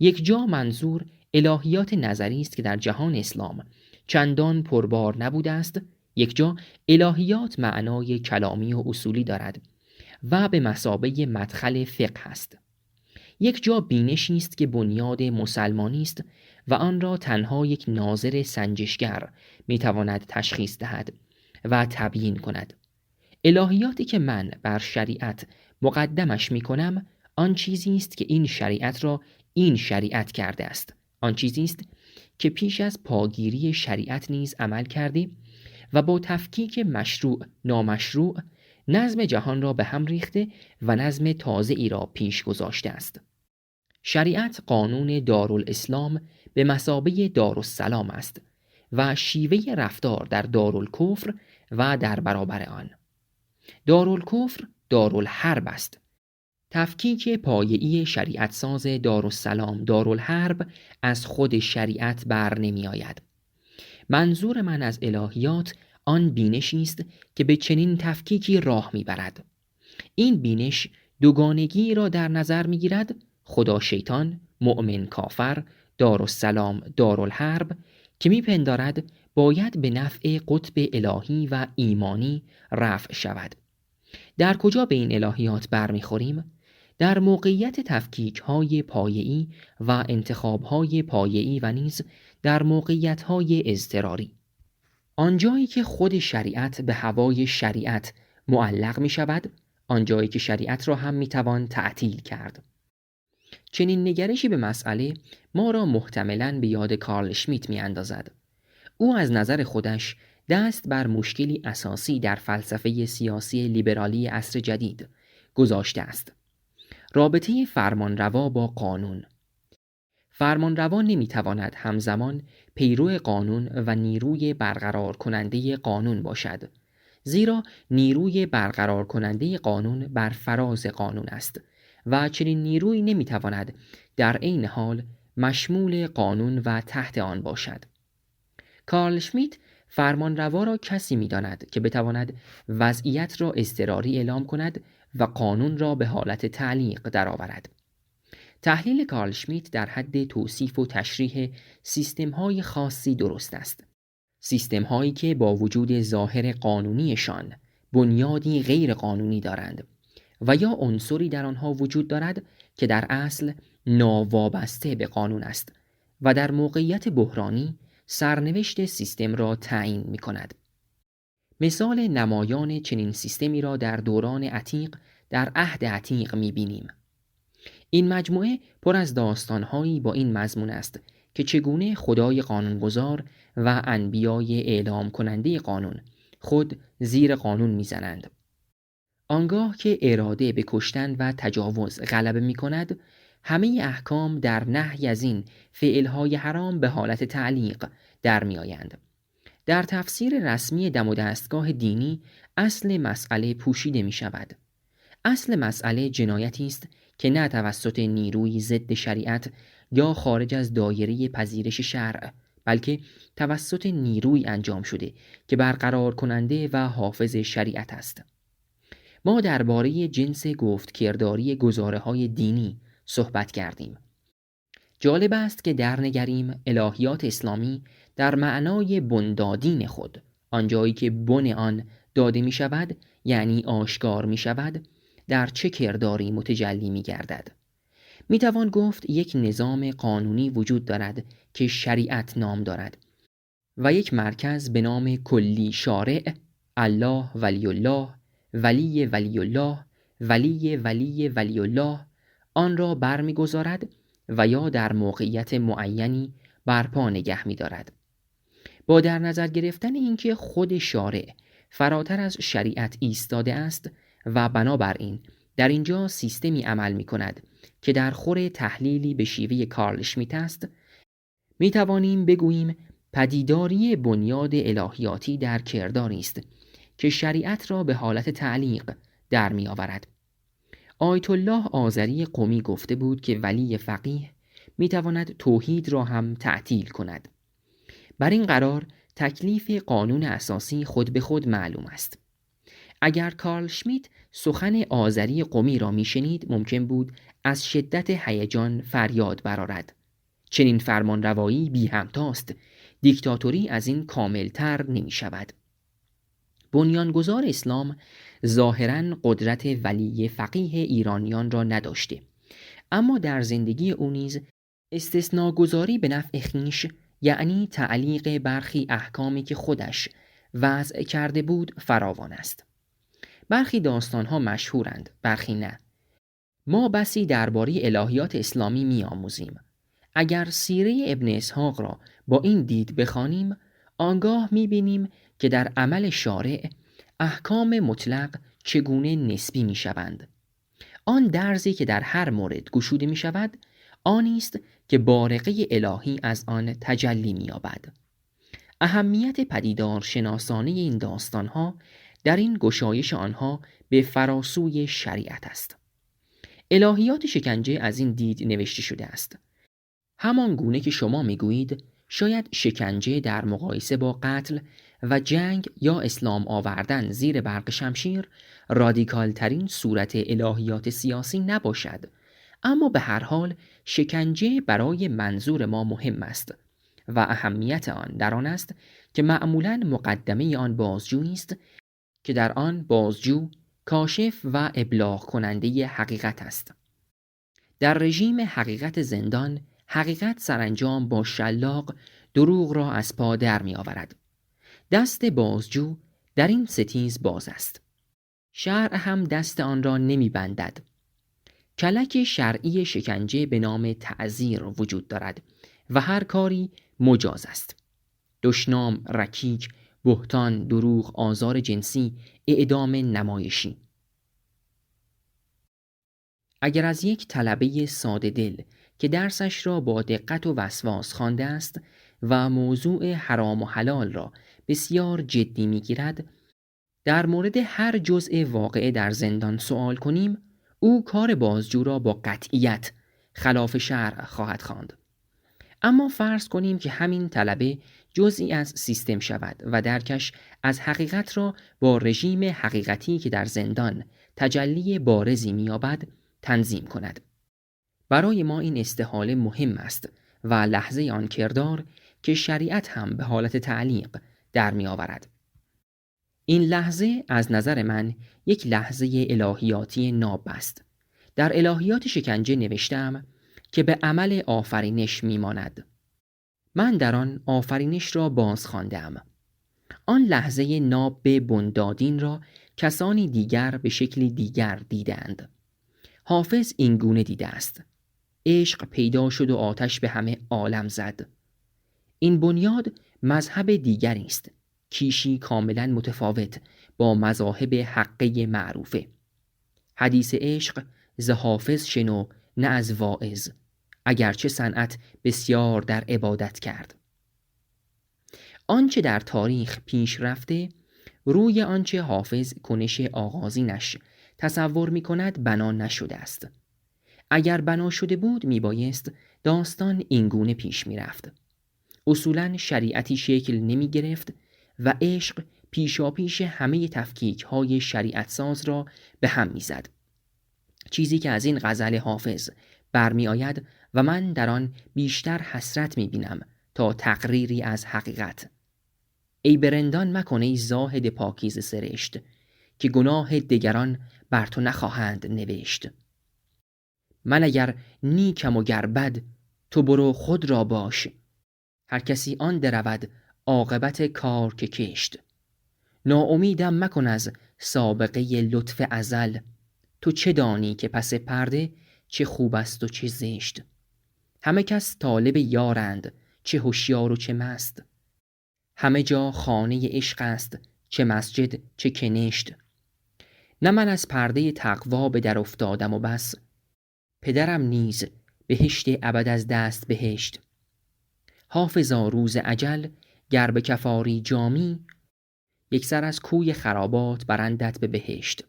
یک جا منظور الهیات نظری است که در جهان اسلام چندان پربار نبوده است، یک جا الهیات معنای کلامی و اصولی دارد و به مثابه مدخل فقه است. یک جا بینشی است که بنیاد مسلمانی است و آن را تنها یک ناظر سنجشگر میتواند تشخیص دهد و تبیین کند. الهیاتی که من بر شریعت مقدمش میکنم، آن چیزی است که این شریعت را این شریعت کرده است، آن چیزی است که پیش از پاگیری شریعت نیز عمل کرده و با تفکیک مشروع نامشروع نظم جهان را به هم ریخته و نظم تازه ای را پیش گذاشته است. شریعت قانون دارالاسلام به مثابه دارالسلام است و شیوه رفتار در دارالکفر و در برابر آن. دارالکفر دارالحرب است. تفکیک پایه‌ای شریعت ساز دارالسلام دارالحرب از خود شریعت بر نمی آید. منظور من از الهیات آن بینشی است که به چنین تفکیکی راه می برد. این بینش دوگانگی را در نظر می گیرد، خدا شیطان، مؤمن کافر، دارالسلام دارالحرب که میپندارد باید به نفع قطب الهی و ایمانی رفع شود. در کجا به این الهیات برمیخوریم؟ در موقعیت تفکیک‌های پایه‌ای و انتخاب‌های پایه‌ای و نیز در موقعیت‌های اضطراری. آنجایی که خود شریعت به هوای شریعت معلق می شود، آنجایی که شریعت را هم می توان تعطیل کرد. چنین نگرشی به مسئله ما را محتملاً به یاد کارل شمیت می اندازد. او از نظر خودش دست بر مشکلی اساسی در فلسفه سیاسی لیبرالی عصر جدید گذاشته است. رابطه فرمانروا با قانون. فرمانروا نمیتواند همزمان پیرو قانون و نیروی برقرار کننده قانون باشد، زیرا نیروی برقرار کننده قانون بر فراز قانون است و چنین نیرویی نمیتواند در عین حال مشمول قانون و تحت آن باشد. کارل شمیت فرمانروا را کسی می‌داند که بتواند وضعیت را اضطراری اعلام کند و قانون را به حالت تعلیق درآورد. تحلیل کارل شمیت در حد توصیف و تشریح سیستم‌های خاصی درست است. سیستم‌هایی که با وجود ظاهر قانونیشان بنیادی غیر قانونی دارند و یا عنصری در آنها وجود دارد که در اصل ناوابسته به قانون است و در موقعیت بحرانی سرنوشت سیستم را تعیین می‌کند. مثال نمایان چنین سیستمی را در دوران عتیق در عهد عتیق می‌بینیم. این مجموعه پر از داستان‌هایی با این مضمون است که چگونه خدای قانونگذار و انبیای اعلام کننده قانون خود زیر قانون می‌زنند. آنگاه که اراده به کشتن و تجاوز غلبه می‌کند، همه احکام در نهی از این فعل‌های حرام به حالت تعلیق در می‌آیند. در تفسیر رسمی دم و دستگاه دینی اصل مسئله پوشیده می‌شود. اصل مسئله جنایتی است که نه توسط نیروی ضد شریعت یا خارج از دایره پذیرش شرع، بلکه توسط نیروی انجام شده که برقرار کننده و حافظ شریعت است. ما درباره جنس گفت‌کرداری گزاره‌های دینی صحبت کردیم. جالب است که درنگریم الهیات اسلامی در معنای بنیادین خود، آنجایی که بن آن داده می شود یعنی آشکار می شود، در چه کرداری متجلی می گردد. می توان گفت یک نظام قانونی وجود دارد که شریعت نام دارد و یک مرکز به نام کلی شارع، الله ولی الله، ولی ولی الله، ولی ولی ولی الله آن را برمی‌گذارد و یا در موقعیت معینی برپا نگه می‌دارد. با در نظر گرفتن اینکه خود شارع فراتر از شریعت ایستاده است و بنابراین در اینجا سیستمی عمل می‌کند که در خور تحلیلی به شیوه کارل شمیت است، می‌توانیم بگوییم پدیداری بنیاد الهیاتی در کرداری است که شریعت را به حالت تعلیق در می‌آورد. آیت الله آذری قمی گفته بود که ولی فقیه می‌تواند توحید را هم تعطیل کند. بر این قرار تکلیف قانون اساسی خود به خود معلوم است. اگر کارل شمیت سخن آذری قمی را میشنید ممکن بود از شدت هیجان فریاد برآرد. چنین فرمانروایی بی همتاست، دیکتاتوری از این کاملتر نمی شود. بنیانگذار اسلام ظاهراً قدرت ولی فقیه ایرانیان را نداشته، اما در زندگی او نیز استثناگذاری به نفع خویش، یعنی تعلیق برخی احکامی که خودش وضع کرده بود فراوان است. برخی داستانها مشهورند، برخی نه. ما بسی درباره الهیات اسلامی می آموزیم. اگر سیره ابن اسحاق را با این دید بخوانیم، آنگاه می بینیم که در عمل شارع احکام مطلق چگونه نسبی می شوند. آن درزی که در هر مورد گشوده می شود، آنی است که بارقه الهی از آن تجلی می یابد. اهمیت پدیدار شناسانه این داستانها در این گشایش آنها به فراسوی شریعت است. الهیات شکنجه از این دید نوشته شده است. همان گونه که شما میگویید شاید شکنجه در مقایسه با قتل و جنگ یا اسلام آوردن زیر برق شمشیر رادیکال ترین صورت الهیات سیاسی نباشد، اما به هر حال شکنجه برای منظور ما مهم است و اهمیت آن در آن است که معمولاً مقدمه آن بازجویی است که در آن بازجو کاشف و ابلاغ کننده حقیقت است. در رژیم حقیقت زندان، حقیقت سرانجام با شلاق دروغ را از پا در می آورد. دست بازجو در این ستیز باز است. شرع هم دست آن را نمی بندد. کلک شرعی شکنجه به نام تعزیر وجود دارد و هر کاری مجاز است. دشنام، رکیک، بهتان، دروغ، آزار جنسی، اعدام نمایشی. اگر از یک طلبه ساده دل که درسش را با دقت و وسواس خوانده است و موضوع حرام و حلال را بسیار جدی می‌گیرد، در مورد هر جزء واقعه در زندان سوال کنیم، او کار بازجو را با قطعیت خلاف شرع خواهد خواند. اما فرض کنیم که همین طلبه جزئی از سیستم شود و درکش از حقیقت را با رژیم حقیقتی که در زندان تجلی بارزی می‌یابد تنظیم کند. برای ما این استحاله مهم است و لحظه آن کردار که شریعت هم به حالت تعلیق در می‌آورد. این لحظه از نظر من یک لحظه الهیاتی ناب است. در الهیات شکنجه نوشتم که به عمل آفرینش میماند. من در آن آفرینش را باز خواندم. آن لحظه ناب بندادین را کسانی دیگر به شکلی دیگر دیدند. حافظ این گونه دیده است: عشق پیدا شد و آتش به همه عالم زد. این بنیاد مذهب دیگری است، کیشی کاملا متفاوت با مذاهب حقه معروفه. حدیث عشق ز حافظ شنو نه از واعظ، اگرچه صنعت بسیار در عبادت کرد. آنچه در تاریخ پیش رفته، روی آنچه حافظ کنش آغازینش تصور می کند بنا نشده است. اگر بنا شده بود می بایست داستان اینگونه پیش می رفت. اصولاً شریعتی شکل نمی گرفت و عشق پیشاپیش همه تفکیک های شریعت ساز را به هم می زد. چیزی که از این غزل حافظ برمی آید و من در آن بیشتر حسرت می بینم تا تقریری از حقیقت. ای برندان مکن ای زاهد پاکیزه سرشت، که گناه دگران بر تو نخواهند نوشت. من اگر نیکم و گر بد، تو برو خود را باش. هر کسی آن درود عاقبت کار که کشت. ناامیدم مکن از سابقه لطف ازل، تو چه دانی که پس پرده چه خوب است و چه زشت. همه کس طالب یارند، چه هوشیار و چه مست. همه جا خانه عشق است، چه مسجد چه کنشت. نه من از پرده تقوا به در افتادم و بس، پدرم نیز بهشت ابد از دست بهشت. حافظا روز اجل گر به کفاری جامی، یک سر از کوی خرابات برندت به بهشت.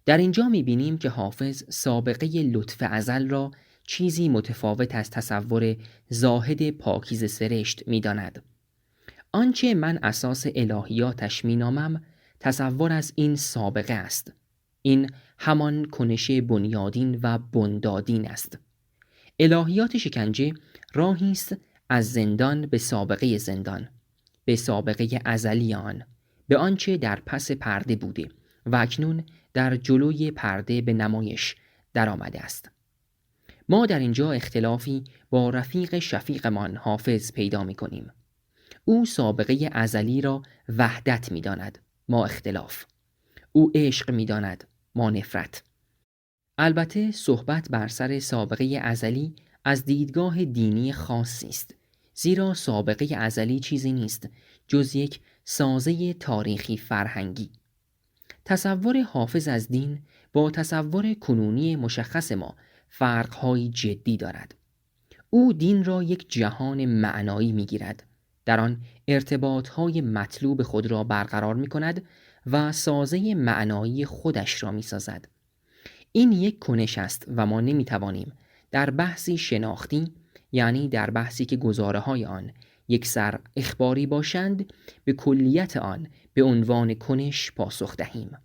در اینجا می‌بینیم که حافظ سابقه لطف ازل را چیزی متفاوت از تصور زاهد پاکیزه سرشت می‌داند. آنچه من اساس الهیاتش می‌نامم تصور از این سابقه است. این همان کنش بنیادین و بندادین است. الهیات شکنجه راهی است از زندان به سابقه زندان، به سابقه ازلی آن، به آنچه در پس پرده بوده و اکنون در جلوی پرده به نمایش در آمده است. ما در اینجا اختلافی با رفیق شفیقمان حافظ پیدا می کنیم. او سابقه ازلی را وحدت می داند، ما اختلاف. او عشق می داند، ما نفرت. البته صحبت بر سر سابقه ازلی از دیدگاه دینی خاصی است، زیرا سابقه ازلی چیزی نیست جز یک سازه تاریخی فرهنگی. تصور حافظ از دین با تصور کنونی مشخص ما فرق‌های جدی دارد. او دین را یک جهان معنایی می‌گیرد، در آن ارتباط‌های مطلوب خود را برقرار می‌کند و سازه معنایی خودش را می‌سازد. این یک کنش است و ما نمی‌توانیم در بحثی شناختی، یعنی در بحثی که گزاره‌های آن یک سر اخباری باشند، به کلیت آن به عنوان کنش پاسخ دهیم.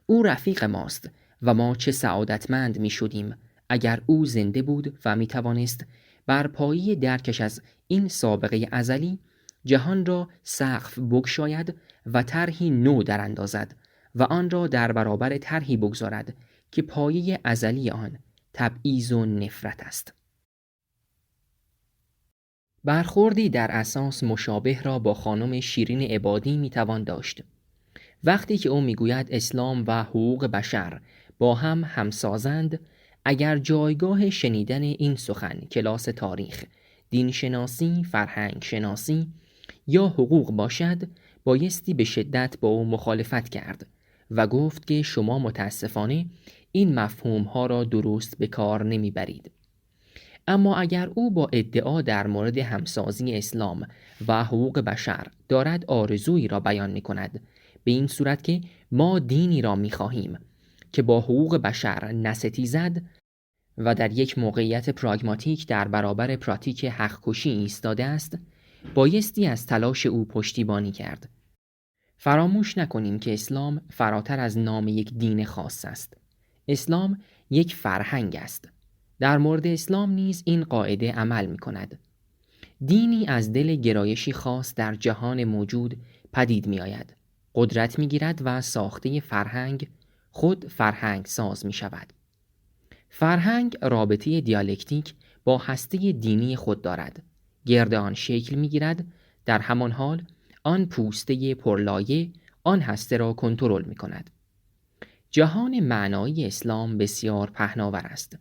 او رفیق ماست و ما چه سعادتمند می شدیم اگر او زنده بود و میتوانست بر پایه درکش از این سابقه ازلی جهان را سقف بگشاید و طرحی نو در اندازد و آن را در برابر طرحی بگذارد که پایه ازلی آن تبعیض و نفرت است. برخوردی در اساس مشابه را با خانم شیرین عبادی میتوان داشت. وقتی که او میگوید اسلام و حقوق بشر با هم همسازند، اگر جایگاه شنیدن این سخن کلاس تاریخ، دینشناسی، فرهنگ شناسی یا حقوق باشد، بایستی به شدت با او مخالفت کرد و گفت که شما متاسفانه این مفهومها را درست به کار نمیبرید. اما اگر او با ادعا در مورد همسازی اسلام و حقوق بشر دارد آرزویی را بیان می کند، به این صورت که ما دینی را می خواهیم که با حقوق بشر نستیزد و در یک موقعیت پراگماتیک در برابر پراتیک حق کشی ایستاده است، بایستی از تلاش او پشتیبانی کرد. فراموش نکنیم که اسلام فراتر از نام یک دین خاص است. اسلام یک فرهنگ است. در مورد اسلام نیز این قاعده عمل می کند. دینی از دل گرایشی خاص در جهان موجود پدید می آید، قدرت می گیرد و ساخته فرهنگ خود فرهنگ ساز می شود. فرهنگ رابطه دیالکتیک با هسته دینی خود دارد، گرد آن شکل می گیرد، در همان حال آن پوسته پرلایه آن هسته را کنترل می کند. جهان معنایی اسلام بسیار پهناور است.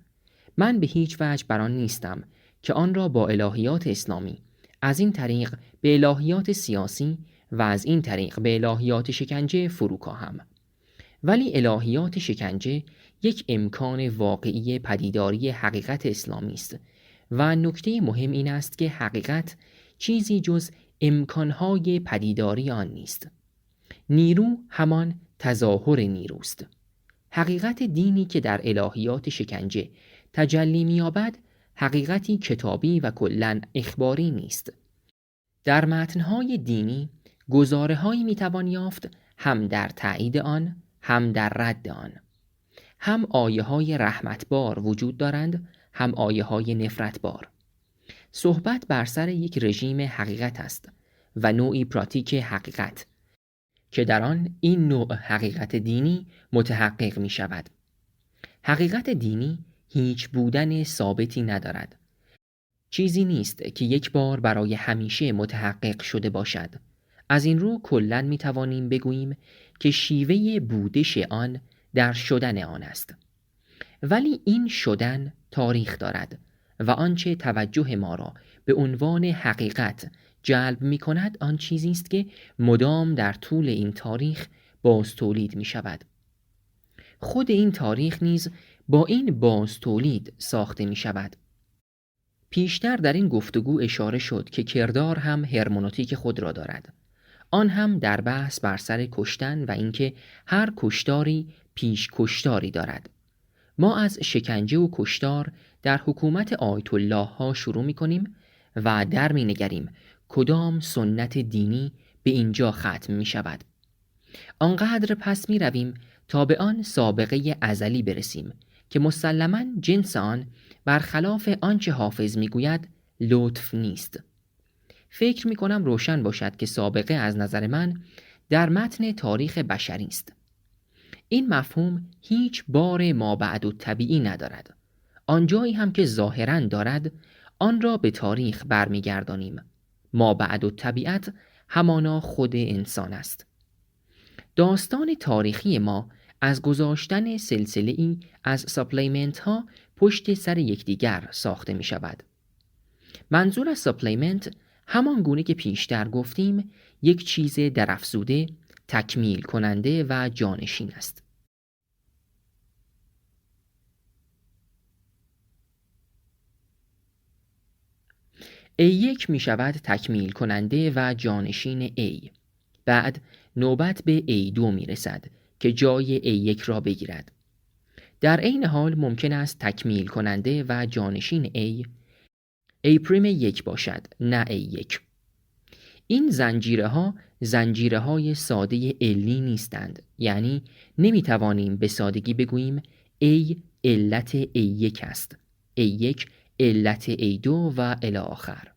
من به هیچ وجه بر آن نیستم که آن را با الهیات اسلامی از این طریق به الهیات سیاسی و از این طریق به الهیات شکنجه فرو کاهم. ولی الهیات شکنجه یک امکان واقعی پدیداری حقیقت اسلامی است و نکته مهم این است که حقیقت چیزی جز امکانهای پدیداری آن نیست. نیرو همان تظاهر نیروست. حقیقت دینی که در الهیات شکنجه تجلی می‌یابد حقیقتی کتابی و کلاً اخباری نیست. در متن‌های دینی گزاره‌هایی می‌توان یافت هم در تایید آن، هم در رد آن. هم آیه‌های رحمتبار وجود دارند، هم آیه‌های نفرتبار. صحبت بر سر یک رژیم حقیقت است و نوعی پراتیک حقیقت که در آن این نوع حقیقت دینی متحقق می شود. حقیقت دینی هیچ بودن ثابتی ندارد. چیزی نیست که یک بار برای همیشه متحقق شده باشد. از این رو کلاً می توانیم بگوییم که شیوه بودش آن در شدن آن است. ولی این شدن تاریخ دارد و آنچه توجه ما را به عنوان حقیقت جلب می کند آن چیزی است که مدام در طول این تاریخ باز تولید می شود. خود این تاریخ نیز با این باز تولید ساخته می شود. پیشتر در این گفتگو اشاره شد که کردار هم هرمنوتیک خود را دارد. آن هم در بحث بر سر کشتن و اینکه هر کشتاری پیش کشتاری دارد. ما از شکنجه و کشتار در حکومت آیت الله ها شروع می کنیم و در می نگریم کدام سنت دینی به اینجا ختم می شود. آنقدر پس می رویم تا به آن سابقه ازلی برسیم که مسلماً جنس آن برخلاف آنچه حافظ می گوید لطف نیست. فکر می کنم روشن باشد که سابقه از نظر من در متن تاریخ بشری است. این مفهوم هیچ بار مابعدالطبیعی ندارد. آنجایی هم که ظاهراً دارد آن را به تاریخ برمیگردانیم. مابعدالطبیعت همانا خود انسان است. داستان تاریخی ما از گذاشتن سلسله‌ای از ساپلیمنت ها پشت سر یکدیگر ساخته می شود. منظور از ساپلیمنت همان گونه که پیشتر گفتیم یک چیز درافزوده، تکمیل کننده و جانشین است. A1 می شود تکمیل کننده و جانشین A. بعد نوبت به A2 می رسد که جای A1 را بگیرد. در عین حال ممکن است تکمیل کننده و جانشین A' 1 باشد، نه A1. این زنجیره های ساده علی نیستند، یعنی نمی توانیم به سادگی بگوییم A علت A1 است. A1 علت A2 و الی آخر.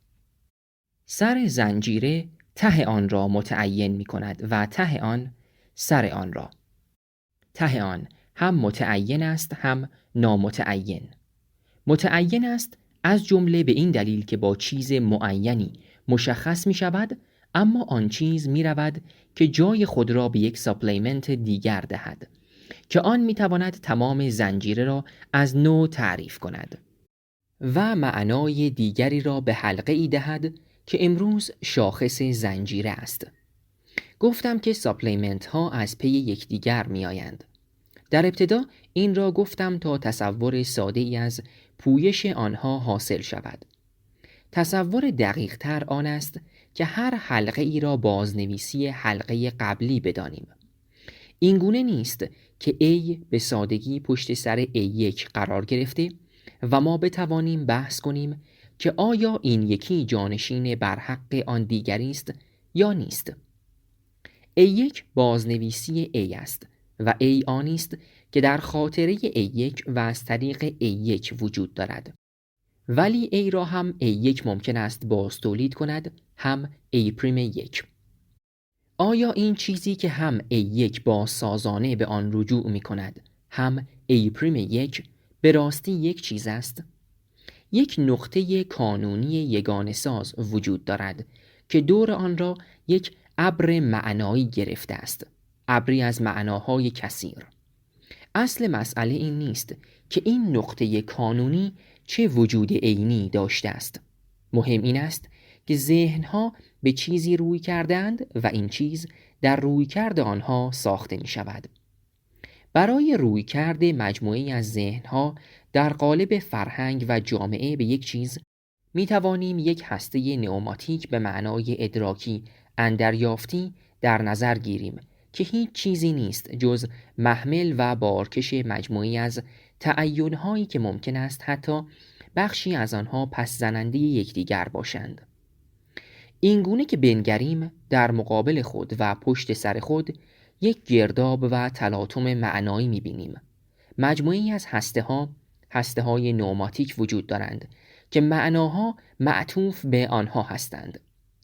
سر زنجیره ته آن را متعین می کند و ته آن سر آن را. ته آن هم متعین است هم نامتعین. متعین است از جمله به این دلیل که با چیز معینی مشخص می شود، اما آن چیز می رود که جای خود را به یک ساپلیمنت دیگر دهد که آن می تواند تمام زنجیره را از نو تعریف کند و معنای دیگری را به حلقه ای دهد که امروز شاخص زنجیره است. گفتم که ساپلیمنت ها از پی یکدیگر می آیند. در ابتدا این را گفتم تا تصور ساده ای از پویش آنها حاصل شود. تصور دقیق تر آن است که هر حلقه ای را بازنویسی حلقه قبلی بدانیم. این گونه نیست که A به سادگی پشت سر A1 قرار گرفته و ما بتوانیم بحث کنیم که آیا این یکی جانشین بر حق آن دیگری است یا نیست. A1 بازنویسی A است و A آنی است که در خاطره A1 و از طریق A1 وجود دارد. ولی A را هم A1 ممکن است باز تولید کند، هم A'1. آیا این چیزی که هم A1 بازسازانه به آن رجوع می کند، هم A'1 به راستی یک چیز است؟ یک نقطه کانونی یگانه ساز وجود دارد که دور آن را یک ابر معنایی گرفته است، ابری از معناهای کثیر. اصل مسئله این نیست که این نقطه کانونی چه وجود عینی داشته است. مهم این است که ذهنها به چیزی روی کردند و این چیز در رویکرد آنها ساخته می شود. برای رویکرد مجموعی از ذهنها در قالب فرهنگ و جامعه به یک چیز می توانیم یک هسته نئوماتیک به معنای ادراکی اندریافتی در نظر گیریم که هیچ چیزی نیست جز محمل و بارکش مجموعی از تعین‌هایی که ممکن است حتی بخشی از آنها پس زننده یکدیگر باشند. این گونه که بنگریم در مقابل خود و پشت سر خود یک گرداب و تلاطم معنایی می‌بینیم. مجموعی از هسته‌های نئوماتیک وجود دارند که معناها معطوف به آنها هستند.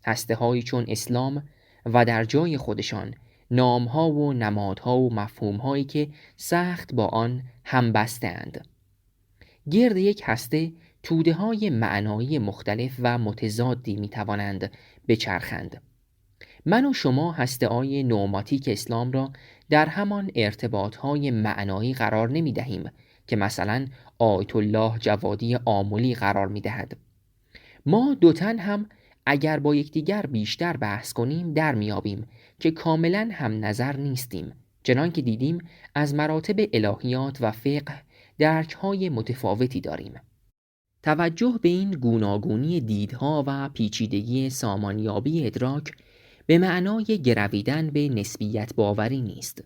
هسته‌هایی چون اسلام و در جای خودشان نام‌ها و نمادها و مفهوم‌هایی که سخت با آن هم بسته‌اند. گرد یک هسته توده‌های معنایی مختلف و متضادی می‌توانند بچرخند. من و شما هسته‌های نئوماتیک اسلام را در همان ارتباط‌های معنایی قرار نمی‌دهیم که مثلا آیت الله جوادی آملی قرار می‌دهد. ما دو تن هم اگر با یکدیگر بیشتر بحث کنیم در میابیم که کاملا هم نظر نیستیم، چنان که دیدیم از مراتب الهیات و فقه درک‌های متفاوتی داریم. توجه به این گوناگونی دیدها و پیچیدگی سامانیابی ادراک به معنای گرویدن به نسبیت باوری نیست.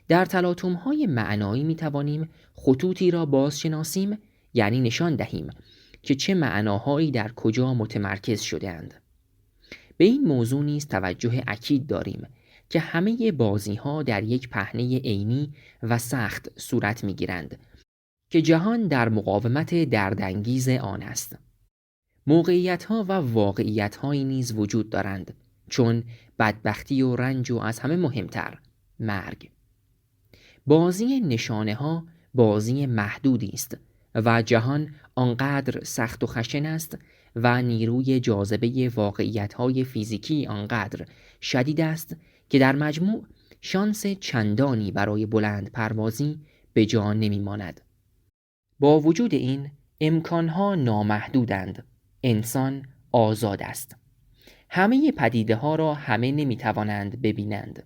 در تلاطم‌های معنایی می‌توانیم خطوطی را بازشناسیم، یعنی نشان دهیم که چه معناهایی در کجا متمرکز شده‌اند. به این موضوع نیز توجه اکید داریم که همه بازی‌ها در یک پهنه عینی و سخت صورت می‌گیرند که جهان در مقاومت دردانگیز آن است. موقعیت‌ها و واقعیت‌هایی نیز وجود دارند، چون بدبختی و رنج و از همه مهمتر مرگ. بازی نشانه‌ها بازی محدودی است و جهان آنقدر سخت و خشن است و نیروی جاذبه واقعیت‌های فیزیکی آنقدر شدید است که در مجموع شانس چندانی برای بلند پروازی به جا نمی‌ماند. با وجود این امکانها نامحدودند. انسان آزاد است. همه پدیده‌ها را همه نمی‌توانند ببینند.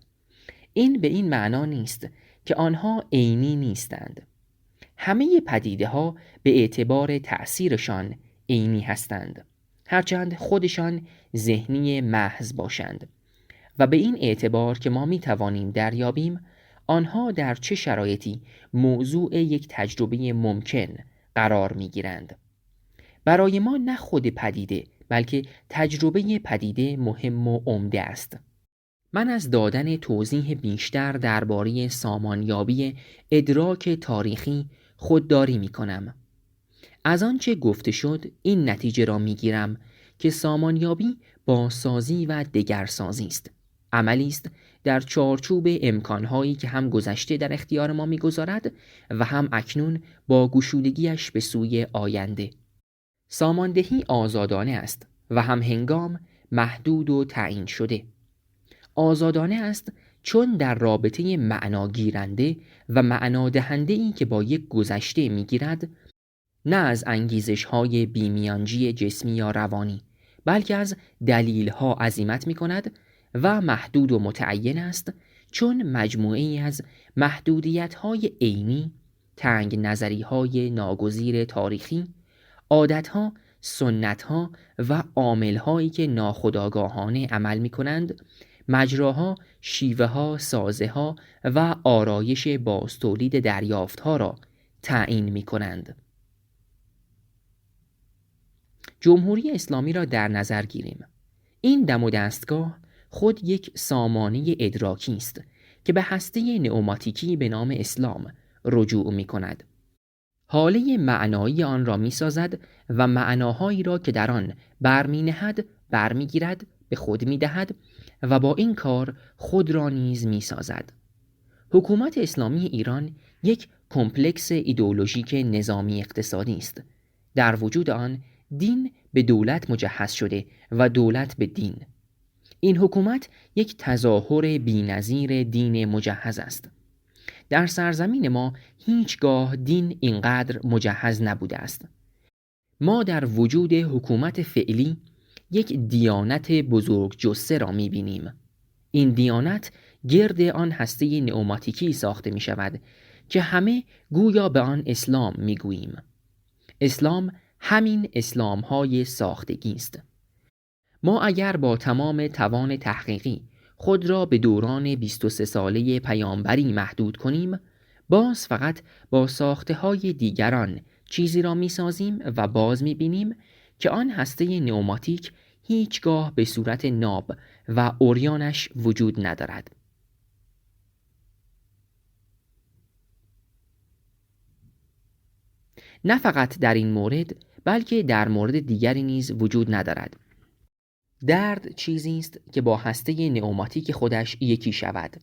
این به این معنا نیست که آنها عینی نیستند. همه پدیده‌ها به اعتبار تأثیرشان عینی هستند، هرچند خودشان ذهنی محض باشند، و به این اعتبار که ما می‌توانیم دریابیم آنها در چه شرایطی موضوع یک تجربه ممکن قرار می‌گیرند. برای ما نه خود پدیده بلکه تجربه پدیده مهم و عمده است. من از دادن توضیح بیشتر درباره سامانیابی ادراک تاریخی خودداری می کنم. از آنچه گفته شد این نتیجه را می گیرم که سامانیابی بازسازی و دگرسازی است. عملی است در چارچوب امکانهایی که هم گذشته در اختیار ما می‌گذارد و هم اکنون با گشودگیش به سوی آینده. ساماندهی آزادانه است و هم هنگام محدود و تعیین شده. آزادانه است چون در رابطه معناگیرنده و معنادهنده‌ای که با یک گذشته می‌گیرد، نه از انگیزش‌های بیمیانجی جسمی یا روانی، بلکه از دلیل‌ها عزیمت می‌کند و محدود و متعین است چون مجموعه‌ای از محدودیت‌های عینی، تنگ نظری‌های ناگزیر تاریخی، عادت‌ها، سنت‌ها و عامل‌هایی که ناخودآگاهانه عمل می‌کنند، مجراها، شیوه‌ها، سازه‌ها و آرایش بازتولید دریافت‌ها را تعیین می‌کنند. جمهوری اسلامی را در نظر گیریم. این دم و دستگاه خود یک سامانه ادراکی است که به هسته نئوماتیکی به نام اسلام رجوع می کند. حاله معنایی آن را می سازد و معناهایی را که در آن برمی نهد برمی گیرد، به خود می دهد و با این کار خود را نیز می سازد. حکومت اسلامی ایران یک کمپلکس ایدئولوژیک نظامی اقتصادی است. در وجود آن دین به دولت مجهز شده و دولت به دین. این حکومت یک تظاهر بی‌نظیر دین مجهز است. در سرزمین ما هیچگاه دین اینقدر مجهز نبوده است. ما در وجود حکومت فعلی یک دیانت بزرگ جثه را می‌بینیم. این دیانت گرد آن هسته نئوماتیکی ساخته می شود که همه گویا به آن اسلام می گوییم. اسلام همین اسلام‌های ساختگی است. ما اگر با تمام توان تحقیقی خود را به دوران 23 ساله پیامبری محدود کنیم، باز فقط با ساخته‌های دیگران چیزی را می سازیم و باز می بینیم که آن هسته نئوماتیک هیچگاه به صورت ناب و عریانش وجود ندارد. نه فقط در این مورد بلکه در مورد دیگری نیز وجود ندارد. درد چیزی است که با هسته نئوماتیک خودش یکی شود.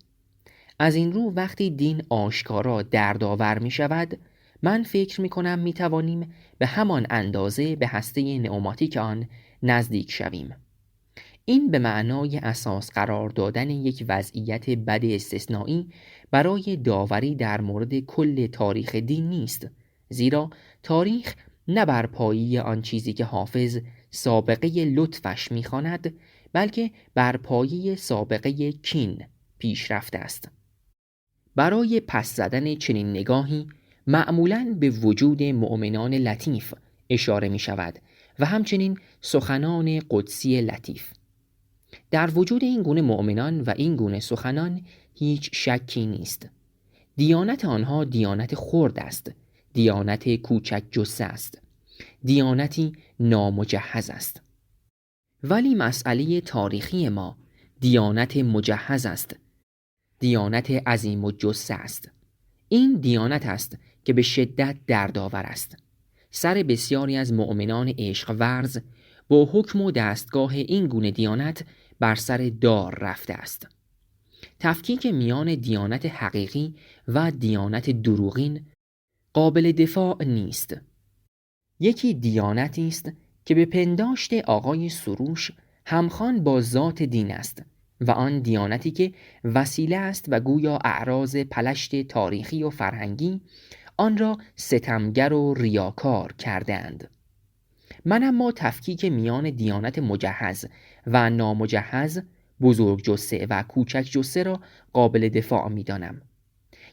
از این رو وقتی دین آشکارا دردآور می شود، من فکر می کنم می توانیم به همان اندازه به هسته نئوماتیک آن نزدیک شویم. این به معنای اساس قرار دادن یک وضعیت بد استثنایی برای داوری در مورد کل تاریخ دین نیست، زیرا تاریخ نه بر پایه آن چیزی که حافظ سابقه لطفش می‌خواند، بلکه بر پایه سابقه کین پیش رفته است. برای پس زدن چنین نگاهی معمولاً به وجود مؤمنان لطیف اشاره می شود و همچنین سخنان قدسی لطیف. در وجود این گونه مؤمنان و این گونه سخنان هیچ شکی نیست. دیانت آنها دیانت خرد است، دیانت کوچک جثه است، دیانتی نامجهز است. ولی مسئله تاریخی ما دیانت مجهز است، دیانت عظیم و جثه است. این دیانت است که به شدت دردآور است. سر بسیاری از مؤمنان عشق ورز با حکم و دستگاه این گونه دیانت بر سر دار رفته است. تفکیک میان دیانت حقیقی و دیانت دروغین قابل دفاع نیست. یکی دیانتی است که به پنداشت آقای سروش همخوان با ذات دین است و آن دیانتی که وسیله است و گویا اعراض پلشت تاریخی و فرهنگی آن را ستمگر و ریاکار کردند. من اما تفکیک میان دیانت مجهز و نامجهز، بزرگ جثه و کوچک جثه را قابل دفاع می دانم.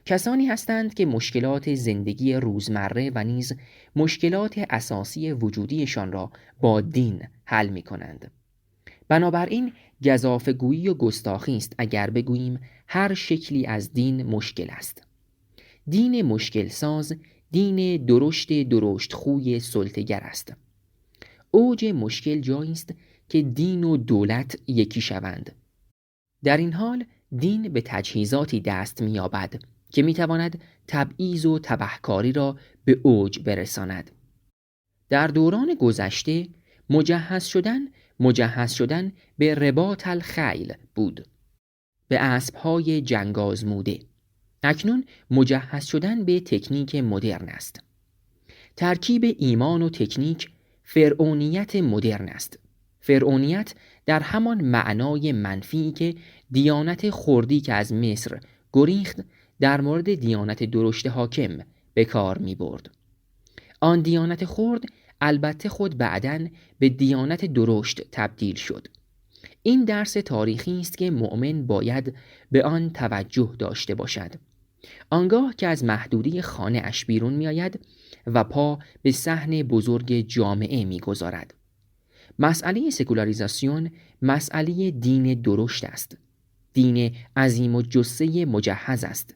کسانی هستند که مشکلات زندگی روزمره و نیز مشکلات اساسی وجودیشان را با دین حل می کنند. بنابراین گزافه‌گویی و گستاخی است اگر بگوییم هر شکلی از دین مشکل است. دین مشکل ساز، دین درشت خوی سلطه‌گر است. اوج مشکل جایی است که دین و دولت یکی شوند. در این حال دین به تجهیزاتی دست می‌یابد که میتواند تبعیض و تبهکاری را به اوج برساند. در دوران گذشته مجهز شدن به رباط الخیل بود، به اسب‌های جنگ آزموده. اکنون مجهز شدن به تکنیک مدرن است. ترکیب ایمان و تکنیک فرعونیت مدرن است. فرعونیت در همان معنای منفی که دیانت خردی که از مصر گریخت در مورد دیانت درشت حاکم به کار می برد. آن دیانت خرد البته خود بعداً به دیانت درشت تبدیل شد. این درس تاریخی است که مؤمن باید به آن توجه داشته باشد. آنگاه که از محدودی خانه اش بیرون می آید و پا به صحن بزرگ جامعه می گذارد. مسئله سکولاریزاسیون مسئله دین درشت است. دین عظیم و جثه مجهز است.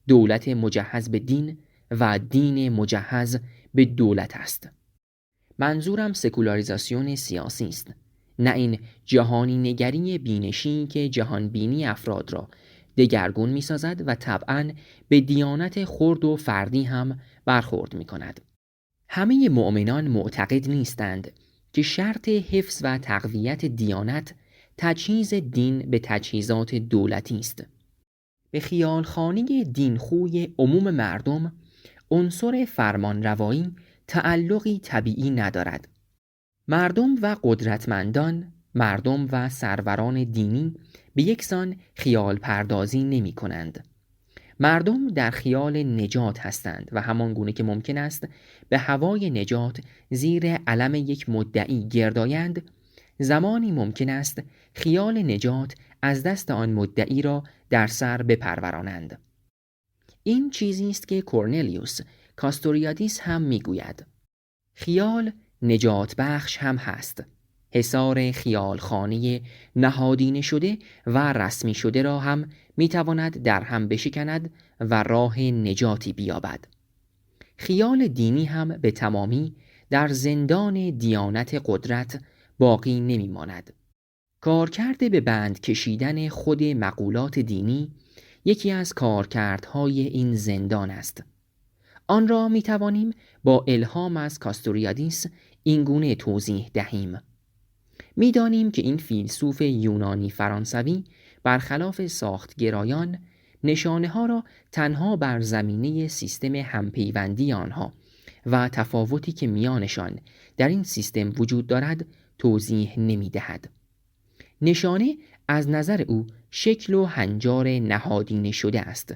دولت مجهز به دین و دین مجهز به دولت است. منظورم سکولاریزاسیون سیاسی است، نه این جهانی نگری بینشی که جهان بینی افراد را دگرگون می سازد و طبعاً به دیانت خرد و فردی هم برخورد می کند. همه مؤمنان معتقد نیستند که شرط حفظ و تقویت دیانت تجهیز دین به تجهیزات دولتی است. به خیالخوانی دینخوی عموم مردم عنصر فرمانروایی تعلقی طبیعی ندارد. مردم و قدرتمندان، مردم و سروران دینی به یکسان خیال پردازی نمی کنند. مردم در خیال نجات هستند و همان گونه که ممکن است به هوای نجات زیر علم یک مدعی گردآیند، زمانی ممکن است خیال نجات از دست آن مدعی را در سر بپرورانند. این چیزی است که کورنلیوس کاستوریادیس هم میگوید. خیال نجات بخش هم هست. حصار خیالخانه نهادینه شده و رسمی شده را هم میتواند در هم بشکند و راه نجاتی بیابد. خیال دینی هم به تمامی در زندان دیانت قدرت باقی نمیماند. کارکرد به بند کشیدن خود مقولات دینی یکی از کارکردهای این زندان است. آن را می توانیم با الهام از کاستوریادیس اینگونه توضیح دهیم. می دانیم که این فیلسوف یونانی فرانسوی برخلاف ساختگرایان نشانه ها را تنها بر زمینه سیستم همپیوندی آنها و تفاوتی که میانشان در این سیستم وجود دارد توضیح نمی دهد. نشانه از نظر او شکل و هنجار نهادینه شده است،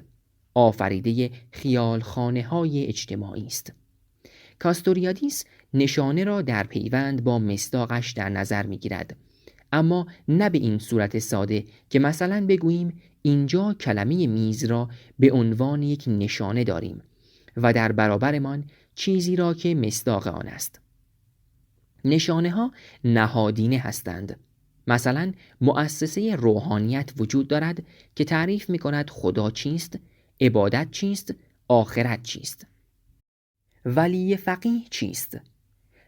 آفریده خیالخانه های اجتماعی است. کاستوریادیس نشانه را در پیوند با مصداقش در نظر می گیرد، اما نه به این صورت ساده که مثلا بگوییم اینجا کلمه میز را به عنوان یک نشانه داریم و در برابرمان چیزی را که مصداق آن است. نشانه ها نهادینه هستند. مثلا مؤسسه روحانیت وجود دارد که تعریف می کند خدا چیست، عبادت چیست، آخرت چیست. ولی فقیه چیست؟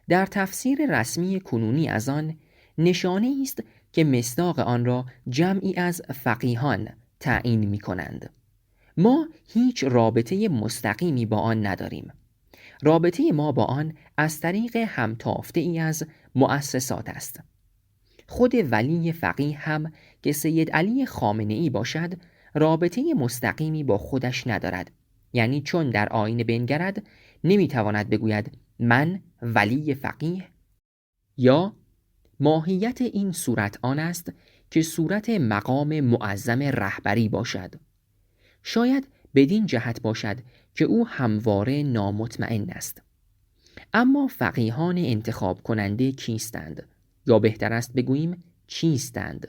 در تفسیر رسمی کنونی از آن نشانه است که مصداق آن را جمعی از فقیهان تعیین می کنند. ما هیچ رابطه مستقیمی با آن نداریم. رابطه ما با آن از طریق همتافته ای از مؤسسات است. خود ولی فقیه هم که سید علی خامنه ای باشد رابطه مستقیمی با خودش ندارد. یعنی چون در آینه بنگرد نمیتواند بگوید من ولی فقیه. یا ماهیت این صورت آن است که صورت مقام معظم رهبری باشد. شاید بدین جهت باشد که او همواره نامطمئن است. اما فقیهان انتخاب کننده کیستند؟ یا بهتر است بگوییم چیستند؟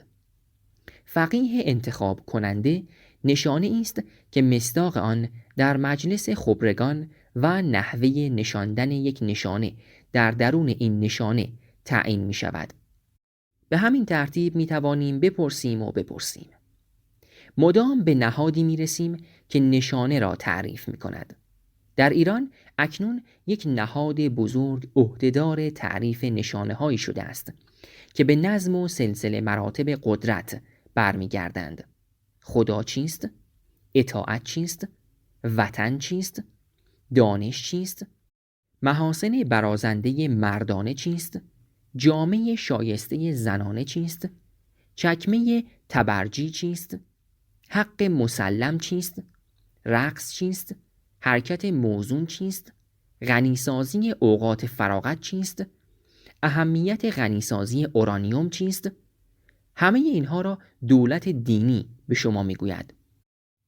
فقیه انتخاب کننده نشانه است که مصداق آن در مجلس خبرگان و نحوه نشاندن یک نشانه در درون این نشانه تعیین می شود. به همین ترتیب می توانیم بپرسیم. مدام به نهادی می رسیم که نشانه را تعریف می کند. در ایران اکنون یک نهاد بزرگ عهدهدار تعریف نشانه هایی شده است که به نظم و سلسله مراتب قدرت برمیگردند. خدا چیست؟ اطاعت چیست؟ وطن چیست؟ دانش چیست؟ محاسن برازنده مردانه چیست؟ جامه شایسته زنانه چیست؟ چکمه تبرجی چیست؟ حق مسلم چیست؟ رقص چیست؟ حرکت موزون چیست؟ غنیسازی اوقات فراغت چیست؟ اهمیت غنیسازی اورانیوم چیست؟ همه اینها را دولت دینی به شما میگوید.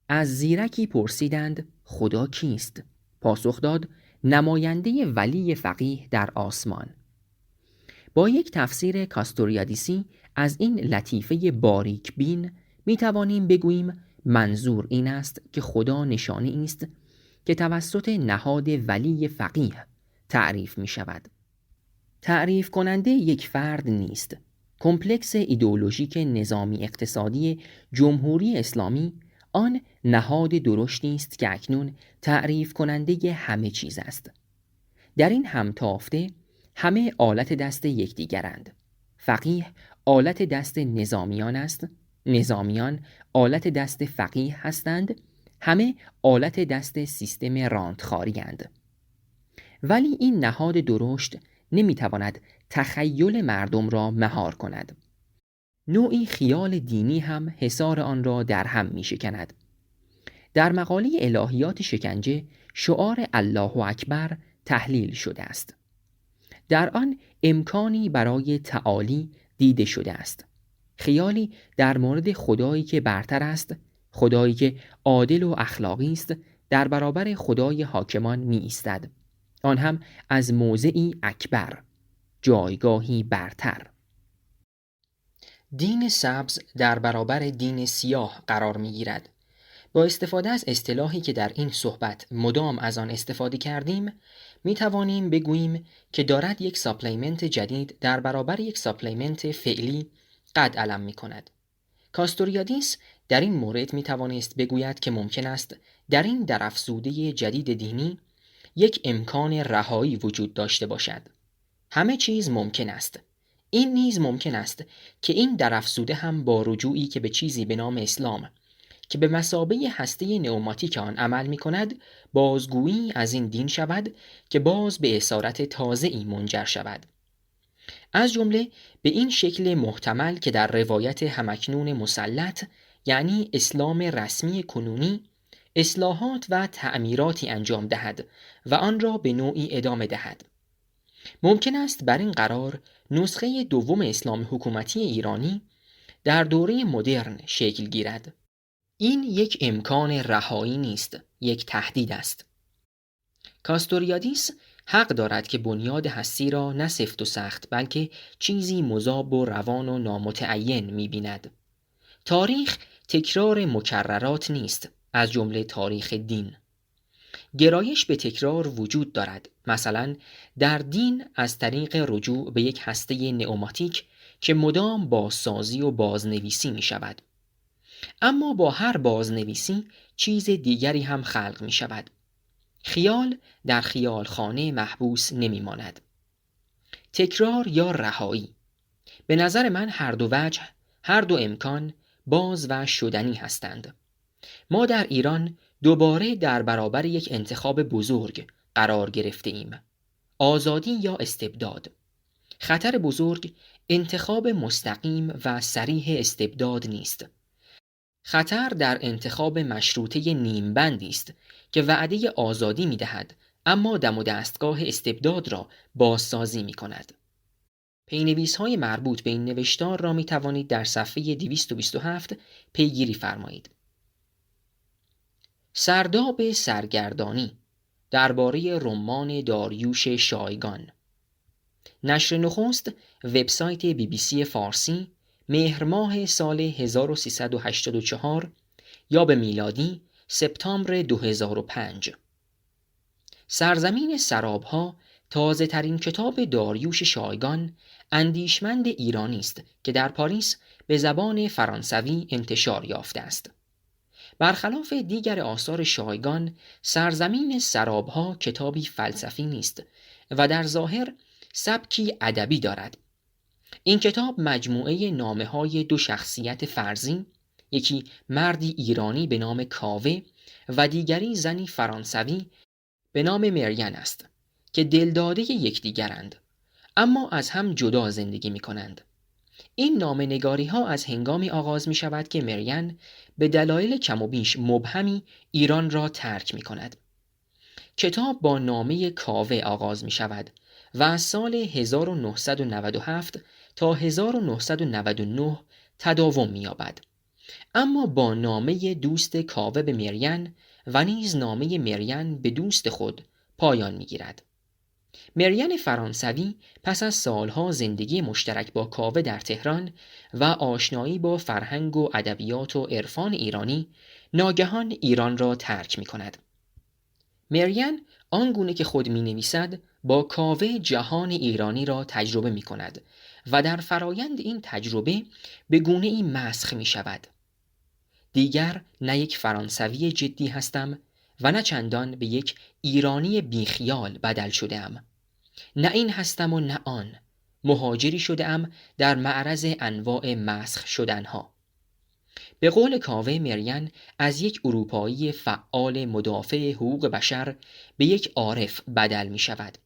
از زیرکی پرسیدند خدا کیست؟ پاسخ داد نماینده ولی فقیه در آسمان. با یک تفسیر کاستوریادیسی از این لطیفه باریک بین می توانیم بگوییم منظور این است که خدا نشانی است که توسط نهاد ولی فقیه تعریف می شود. تعریف کننده یک فرد نیست. کمپلکس ایدئولوژیک نظامی اقتصادی جمهوری اسلامی آن نهاد درشتی است که اکنون تعریف کننده همه چیز است. در این همتافته همه آلت دست یکدیگرند. فقیه آلت دست نظامیان است، نظامیان آلت دست فقیه هستند، همه آلت دست سیستم رانتخاری‌اند. ولی این نهاد درشت نمیتواند تخیل مردم را مهار کند. نوعی خیال دینی هم حصار آن را در هم میشکند. در مقاله الهیات شکنجه شعار الله اکبر تحلیل شده است. در آن امکانی برای تعالی دیده شده است. خیالی در مورد خدایی که برتر است، خدایی که عادل و اخلاقی است، در برابر خدای حاکمان می ایستد. آن هم از موضعی اکبر، جایگاهی برتر. دین سبز در برابر دین سیاه قرار می گیرد. با استفاده از اصطلاحی که در این صحبت مدام از آن استفاده کردیم، می توانیم بگوییم که دارد یک ساپلیمنت جدید در برابر یک ساپلیمنت فعلی قد علم می کند. کاستوریادیس در این مورد می توانست بگوید که ممکن است در این درافزوده جدید دینی یک امکان رهایی وجود داشته باشد. همه چیز ممکن است. این نیز ممکن است که این درافزوده هم با رجوعی که به چیزی به نام اسلام که به مثابه هسته نئوماتیک آن عمل می کند، بازگویی از این دین شود که باز به اسارت تازه‌ای منجر شود. از جمله به این شکل محتمل که در روایت همکنون مسلط، یعنی اسلام رسمی کنونی، اصلاحات و تعمیراتی انجام دهد و آن را به نوعی ادامه دهد. ممکن است بر این قرار نسخه دوم اسلام حکومتی ایرانی در دوره مدرن شکل گیرد. این یک امکان رهایی نیست، یک تهدید است. کاستوریادیس حق دارد که بنیاد هستی را نه سفت و سخت بلکه چیزی مذاب و روان و نامتعین می‌بیند. تاریخ تکرار مکررات نیست، از جمله تاریخ دین. گرایش به تکرار وجود دارد، مثلا در دین از طریق رجوع به یک هسته نئوماتیک که مدام بازسازی و بازنویسی می شود. اما با هر بازنویسی چیز دیگری هم خلق می شود. خیال در خیالخانه محبوس نمی ماند. تکرار یا رهایی، به نظر من هر دو وجه، هر دو امکان باز و شدنی هستند. ما در ایران دوباره در برابر یک انتخاب بزرگ قرار گرفته ایم. آزادی یا استبداد. خطر بزرگ انتخاب مستقیم و صریح استبداد نیست. خطر در انتخاب مشروطه نیمبندی است که وعده آزادی می دهد اما دم و دستگاه استبداد را بازسازی می کند. پینویس‌های مربوط به این نوشتار را می توانید در صفحه 227 پیگیری فرمایید. سرداب سرگردانی درباره رمان داریوش شایگان. نشر نخست وبسایت BBC فارسی، مهر ماه سال 1384 یا به میلادی سپتامبر 2005. سرزمین سرابها تازه ترین کتاب داریوش شایگان، اندیشمند ایرانی است که در پاریس به زبان فرانسوی انتشار یافته است. برخلاف دیگر آثار شایگان، سرزمین سرابها کتابی فلسفی نیست و در ظاهر سبکی ادبی دارد. این کتاب مجموعه نامه‌های دو شخصیت فرضی، یکی مردی ایرانی به نام کاوه و دیگری زنی فرانسوی به نام مرین است که دلداده یکدیگرند، اما از هم جدا زندگی می کنند. این نامه‌نگاری ها از هنگامی آغاز می شود که مرین به دلایل کم و بیش مبهمی ایران را ترک می کند. کتاب با نامه کاوه آغاز می شود و از سال 1997 تا 1999 تداوم می یابد. اما با نامه دوست کاوه به مرین و نیز نامه مرین به دوست خود پایان می گیرد. مرین فرانسوی پس از سالها زندگی مشترک با کاوه در تهران و آشنایی با فرهنگ و ادبیات و عرفان ایرانی ناگهان ایران را ترک می کند. مرین آنگونه که خود می نویسد با کاوه جهان ایرانی را تجربه می کند و در فرایند این تجربه به گونه ای مسخ می شود. دیگر نه یک فرانسوی جدی هستم و نه چندان به یک ایرانی بیخیال بدل شده‌ام. نه این هستم و نه آن، مهاجری شده‌ام در معرض انواع مسخ شدنها. به قول کاوه، مرین از یک اروپایی فعال مدافع حقوق بشر به یک عارف بدل می شود.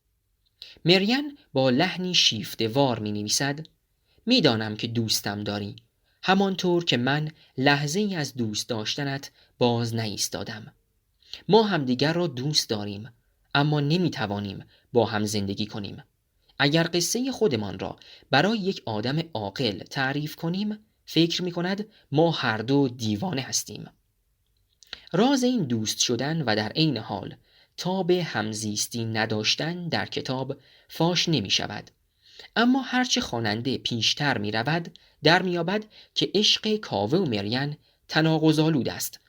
مرین با لحنی شیفته‌وار می نویسد: می دانم که دوستم داری، همانطور که من لحظه ای از دوست داشتنت باز نایستادم. ما همدیگر را دوست داریم، اما نمی توانیم با هم زندگی کنیم. اگر قصه خودمان را برای یک آدم عاقل تعریف کنیم، فکر می کند ما هر دو دیوانه هستیم. راز این دوست شدن و در عین حال تاب همزیستی نداشتن در کتاب فاش نمی شود. اما هرچه خواننده پیشتر می رود در می یابد که عشق کاوه و مرین تناقض‌آلود است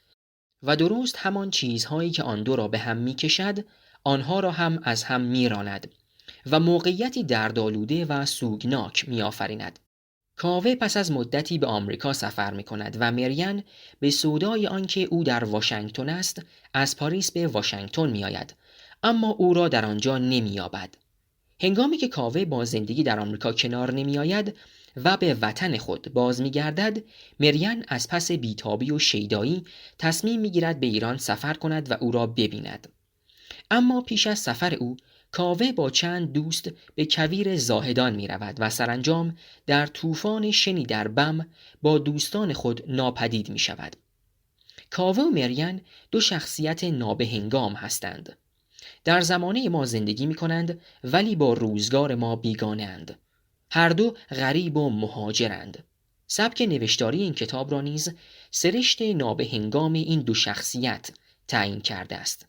و درست همان چیزهایی که آن دو را به هم می کشد آنها را هم از هم می راند و موقعیتی دردآلوده و سوگناک می آفریند. کاوه پس از مدتی به آمریکا سفر می کند و مرین به سودای آنکه او در واشنگتن است از پاریس به واشنگتن می آید، اما او را در آنجا نمی یابد. هنگامی که کاوه با زندگی در آمریکا کنار نمی آید و به وطن خود باز می گردد، مرین از پس بیتابی و شیدایی تصمیم می گیرد به ایران سفر کند و او را ببیند. اما پیش از سفر او کاوه با چند دوست به کویر زاهدان می رود و سرانجام در طوفان شنی در بم با دوستان خود ناپدید می شود. کاوه و مرین دو شخصیت نابهنگام هستند. در زمانه ما زندگی می کنند ولی با روزگار ما بیگانه اند. هر دو غریب و مهاجرند. سبک نوشتاری این کتاب را نیز سرشت نابهنگام این دو شخصیت تعیین کرده است.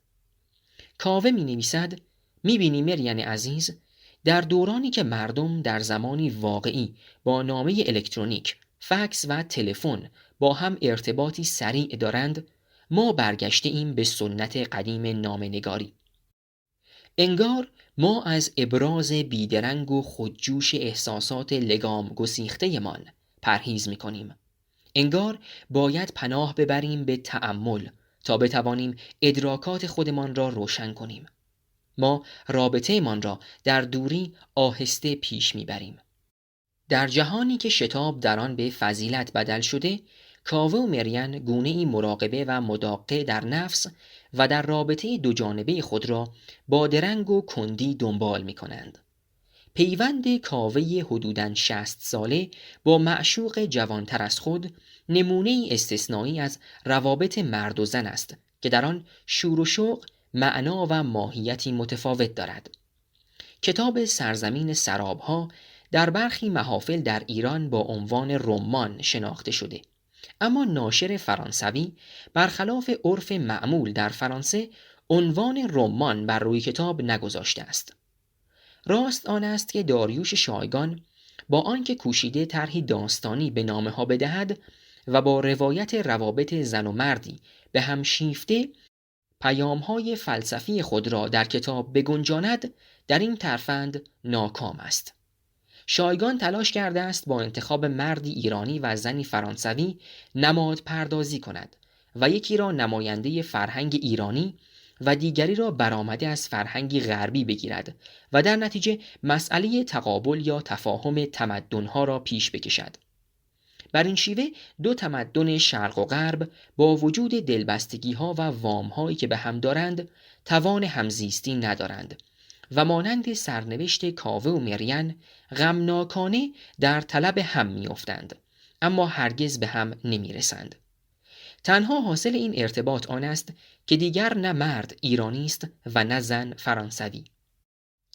کاوه می نویسد: می بینی مرین عزیز، در دورانی که مردم در زمانی واقعی با نامه الکترونیک، فکس و تلفن با هم ارتباطی سریع دارند، ما برگشته ایم به سنت قدیم نامه‌نگاری. انگار ما از ابراز بیدرنگ و خودجوش احساسات لگام گسیخته من پرهیز می کنیم. انگار باید پناه ببریم به تأمل تا بتوانیم ادراکات خودمان را روشن کنیم. ما رابطه من را در دوری آهسته پیش می بریم. در جهانی که شتاب در آن به فضیلت بدل شده، کاوه و مرین گونه‌ای مراقبه و مداقه در نفس و در رابطه دو جانبه خود را با درنگ و کندی دنبال می کنند. پیوند کاوه حدوداً 60 ساله با معشوق جوانتر از خود نمونه استثنایی از روابط مرد و زن است که در آن شور و شوق معنا و ماهیتی متفاوت دارد. کتاب سرزمین سرابها در برخی محافل در ایران با عنوان رمان شناخته شده، اما ناشر فرانسوی برخلاف عرف معمول در فرانسه عنوان رمان بر روی کتاب نگذاشته است. راست آن است که داریوش شایگان با آنکه کوشیده طرحی داستانی به نامه ها بدهد و با روایت روابط زن و مردی به هم شیفته پیام‌های فلسفی خود را در کتاب بگنجاند، در این ترفند ناکام است. شایگان تلاش کرده است با انتخاب مردی ایرانی و زنی فرانسوی نماد پردازی کند و یکی را نماینده فرهنگ ایرانی و دیگری را برآمده از فرهنگی غربی بگیرد و در نتیجه مسئله تقابل یا تفاهم تمدن‌ها را پیش بکشد. بر این شیوه دو تمدن شرق و غرب با وجود دلبستگی‌ها و وام‌هایی که به هم دارند توان همزیستی ندارند و مانند سرنوشت کاوه و مرین غمناکانه در طلب هم می‌افتند، اما هرگز به هم نمی‌رسند. تنها حاصل این ارتباط آن است که دیگر نه مرد ایرانی است و نه زن فرانسوی.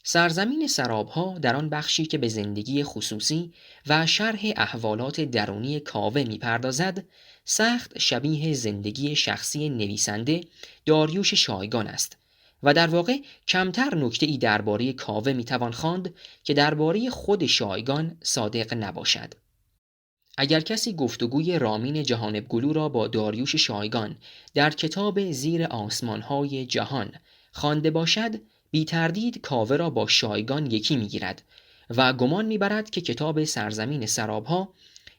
سرزمین سرابها در آن بخشی که به زندگی خصوصی و شرح احوالات درونی کاوه می‌پردازد، سخت شبیه زندگی شخصی نویسنده داریوش شایگان است و در واقع کمتر نکته‌ای درباره کاوه می‌توان خواند که درباره خود شایگان صادق نباشد. اگر کسی گفتگوی رامین جهانبگلو را با داریوش شایگان در کتاب زیر آسمان‌های جهان خوانده باشد، بی تردید کاوه را با شایگان یکی می‌گیرد و گمان می‌برد که کتاب سرزمین سرابها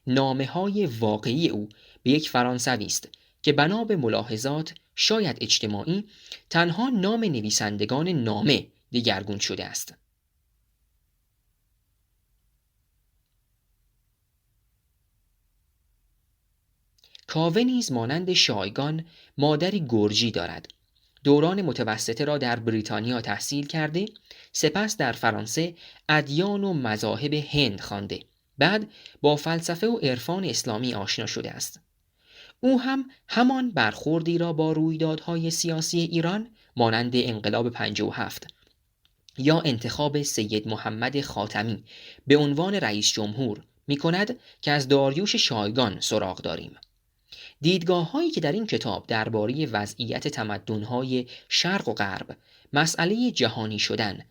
نامه‌های واقعی او به یک فرانسوی است که بنا به ملاحظات شاید اجتماعی تنها نام نویسندگان نامه دگرگون شده است. کاوه نیز مانند شایگان مادری گرجی دارد. دوران متوسطه را در بریتانیا تحصیل کرده، سپس در فرانسه ادیان و مذاهب هند خوانده. بعد با فلسفه و عرفان اسلامی آشنا شده است. او هم همان برخوردی را با رویدادهای سیاسی ایران مانند انقلاب 57 یا انتخاب سید محمد خاتمی به عنوان رئیس جمهور می کند که از داریوش شایگان سراغ داریم. دیدگاه‌هایی که در این کتاب درباره وضعیت تمدن‌های شرق و غرب، مسئله جهانی شدن،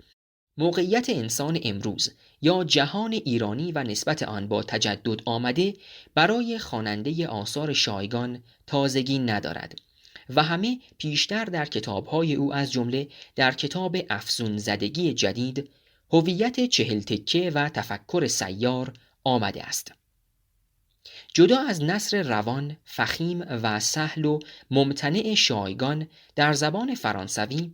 موقعیت انسان امروز یا جهان ایرانی و نسبت آن با تجدد آمده برای خواننده آثار شایگان تازگی ندارد و همه پیشتر در کتاب‌های او از جمله در کتاب افسون زدگی جدید، هویت 40 تکه و تفکر سیار آمده است. جدا از نثر روان، فخیم و سهل و ممتنع شایگان در زبان فرانسوی،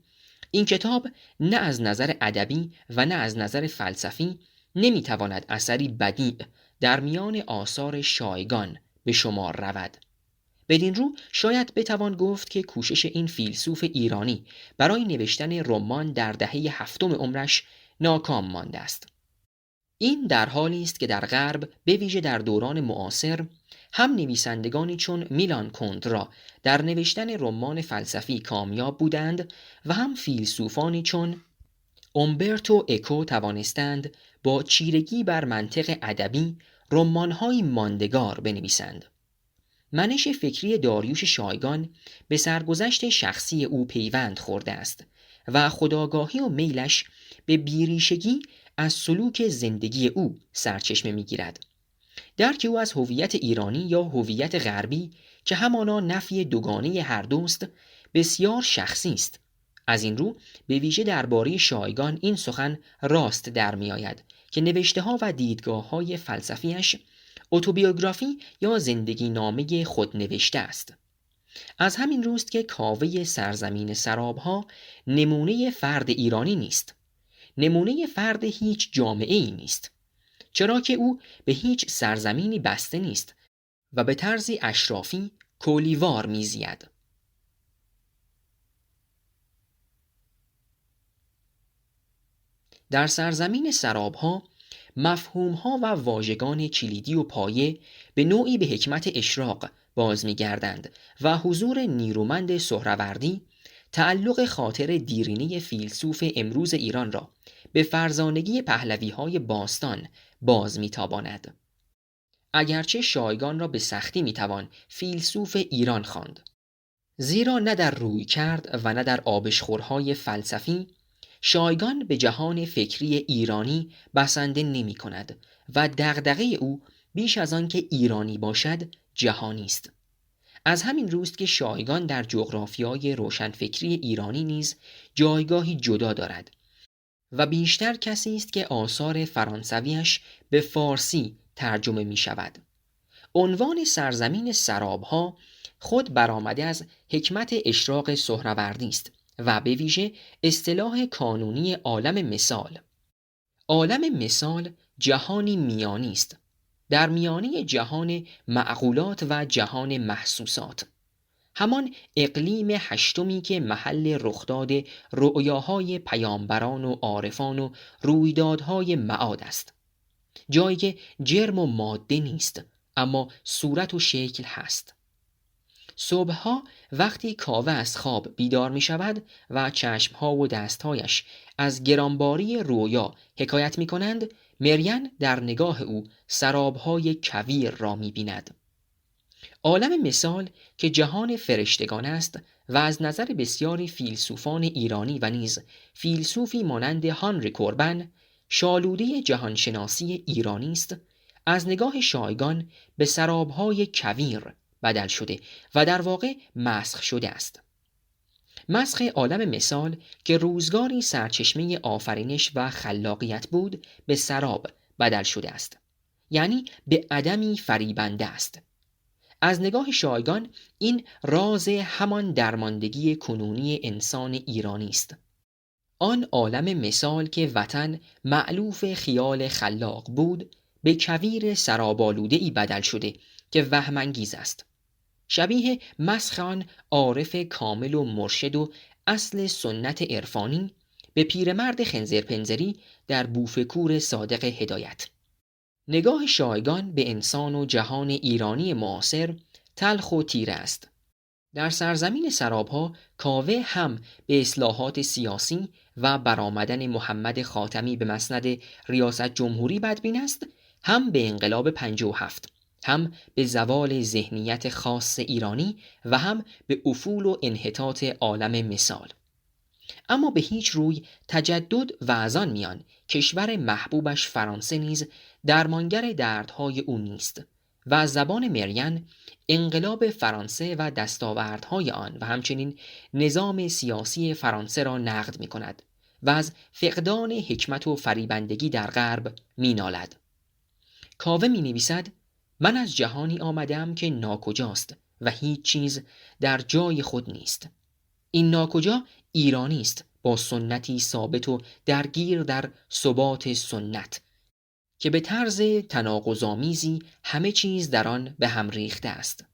این کتاب نه از نظر ادبی و نه از نظر فلسفی نمیتواند اثری بدیع در میان آثار شایگان به شمار رود. بدین رو شاید بتوان گفت که کوشش این فیلسوف ایرانی برای نوشتن رمان در دهه 7 عمرش ناکام مانده است. این در حالی است که در غرب به ویژه در دوران معاصر هم نویسندگانی چون میلان کندرا در نوشتن رمان فلسفی کامیاب بودند و هم فیلسوفانی چون اومبرتو اکو توانستند با چیرگی بر منطق ادبی رمان‌های ماندگار بنویسند. منش فکری داریوش شایگان به سرگذشت شخصی او پیوند خورده است و خودآگاهی و میلش به بیریشگی از سلوک زندگی او سرچشمه می‌گیرد. درک او از هویت ایرانی یا هویت غربی که همانا نفی دوگانه هر دوست بسیار شخصی است. از این رو به ویژه درباره شایگان این سخن راست در می‌آید که نوشته‌ها و دیدگاه‌های فلسفیش اتوبیوگرافی یا زندگی نامه خود نوشته است. از همین روست که کاوه سرزمین سرابها نمونه فرد ایرانی نیست، نمونه فرد هیچ جامعه‌ای نیست، چرا که او به هیچ سرزمینی بسته نیست و به طرزی اشرافی کولیوار می‌زید. در سرزمین سرابها مفهوم‌ها و واژگان کلیدی و پایه به نوعی به حکمت اشراق باز می‌گردند و حضور نیرومند سهروردی تعلق خاطر دیرینه فیلسوف امروز ایران را به فرزانگی پهلوی‌های باستان باز می‌تاباند. اگرچه شایگان را به سختی می‌توان فیلسوف ایران خواند، زیرا نه در روی کرد و نه در آبشخورهای فلسفی شایگان به جهان فکری ایرانی بسنده نمی کند و دغدغه او بیش از آن که ایرانی باشد جهانی است. از همین روست که شایگان در جغرافیای روشنفکری ایرانی نیز جایگاهی جدا دارد و بیشتر کسی است که آثار فرانسویش به فارسی ترجمه می شود. عنوان سرزمین سرابها خود برآمده از حکمت اشراق سهروردی است و به ویژه اصطلاح کانونی عالم مثال. عالم مثال جهانی میانی است. در میانه جهان معقولات و جهان محسوسات، همان اقلیم هشتمی که محل رخداد رؤیاهای پیامبران و عارفان و رویدادهای معاد است، جایی که جرم و ماده نیست اما صورت و شکل هست. صبحها وقتی کاوه از خواب بیدار می شود و چشمها و دستهایش از گرانباری رویا حکایت می کنند، مریان در نگاه او سرابهای کویر را می بیند. عالم مثال که جهان فرشتگان است و از نظر بسیاری فیلسوفان ایرانی و نیز فیلسوفی مانند هانری کوربن شالوده جهانشناسی ایرانی است، از نگاه شایگان به سرابهای کویر بدل شده و در واقع مسخ شده است. مسخ عالم مثال که روزگاری سرچشمه آفرینش و خلاقیت بود به سراب بدل شده است، یعنی به عدمی فریبنده است. از نگاه شایگان این راز همان درماندگی کنونی انسان ایرانی است. آن عالم مثال که وطن مألوف خیال خلاق بود به کویر سراب‌آلوده‌ای بدل شده که وهم‌انگیز است. شبیه مسخ آن عارف کامل و مرشد و اصل سنت عرفانی به پیرمرد خنزرپنزری در بوفکور صادق هدایت. نگاه شایگان به انسان و جهان ایرانی معاصر تلخ و تیره است. در سرزمین سرابها کاوه هم به اصلاحات سیاسی و برآمدن محمد خاتمی به مسند ریاست جمهوری بدبین است، هم به انقلاب 57، هم به زوال ذهنیت خاص ایرانی و هم به افول و انحطاط عالم مثال. اما به هیچ روی تجدد و از آن میان کشور محبوبش فرانسه نیز درمانگر دردهای او نیست و از زبان مریان انقلاب فرانسه و دستاوردهای آن و همچنین نظام سیاسی فرانسه را نقد می کند و از فقدان حکمت و فریبندگی در غرب می نالد. کاوه می نویسد: من از جهانی آمدم که ناکجاست و هیچ چیز در جای خود نیست. این ناکجا ایرانی است با سنتی ثابت و درگیر در ثبات سنت که به طرز تناقض‌آمیزی همه چیز در آن به هم ریخته است.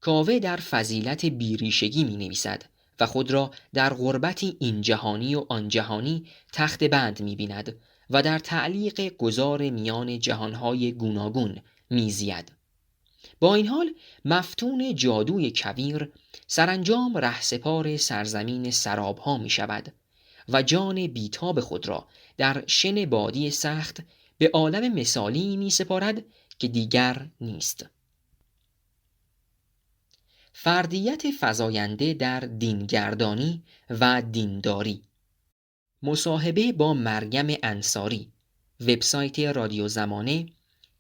کاوه در فضیلت بیریشگی می نویسد و خود را در غربتی این جهانی و آن جهانی تخت بند می بیند و در تعلیق گذار میان جهانهای گوناگون می زید. با این حال مفتون جادوی کویر سرانجام رهسپار سرزمین سرابها می شود و جان بیتاب خود را در شن بادی سخت به عالم مثالی می سپارد که دیگر نیست. فردیت فزاینده در دینگردانی و دینداری. مصاحبه با مریم انصاری، وبسایت رادیو زمانه،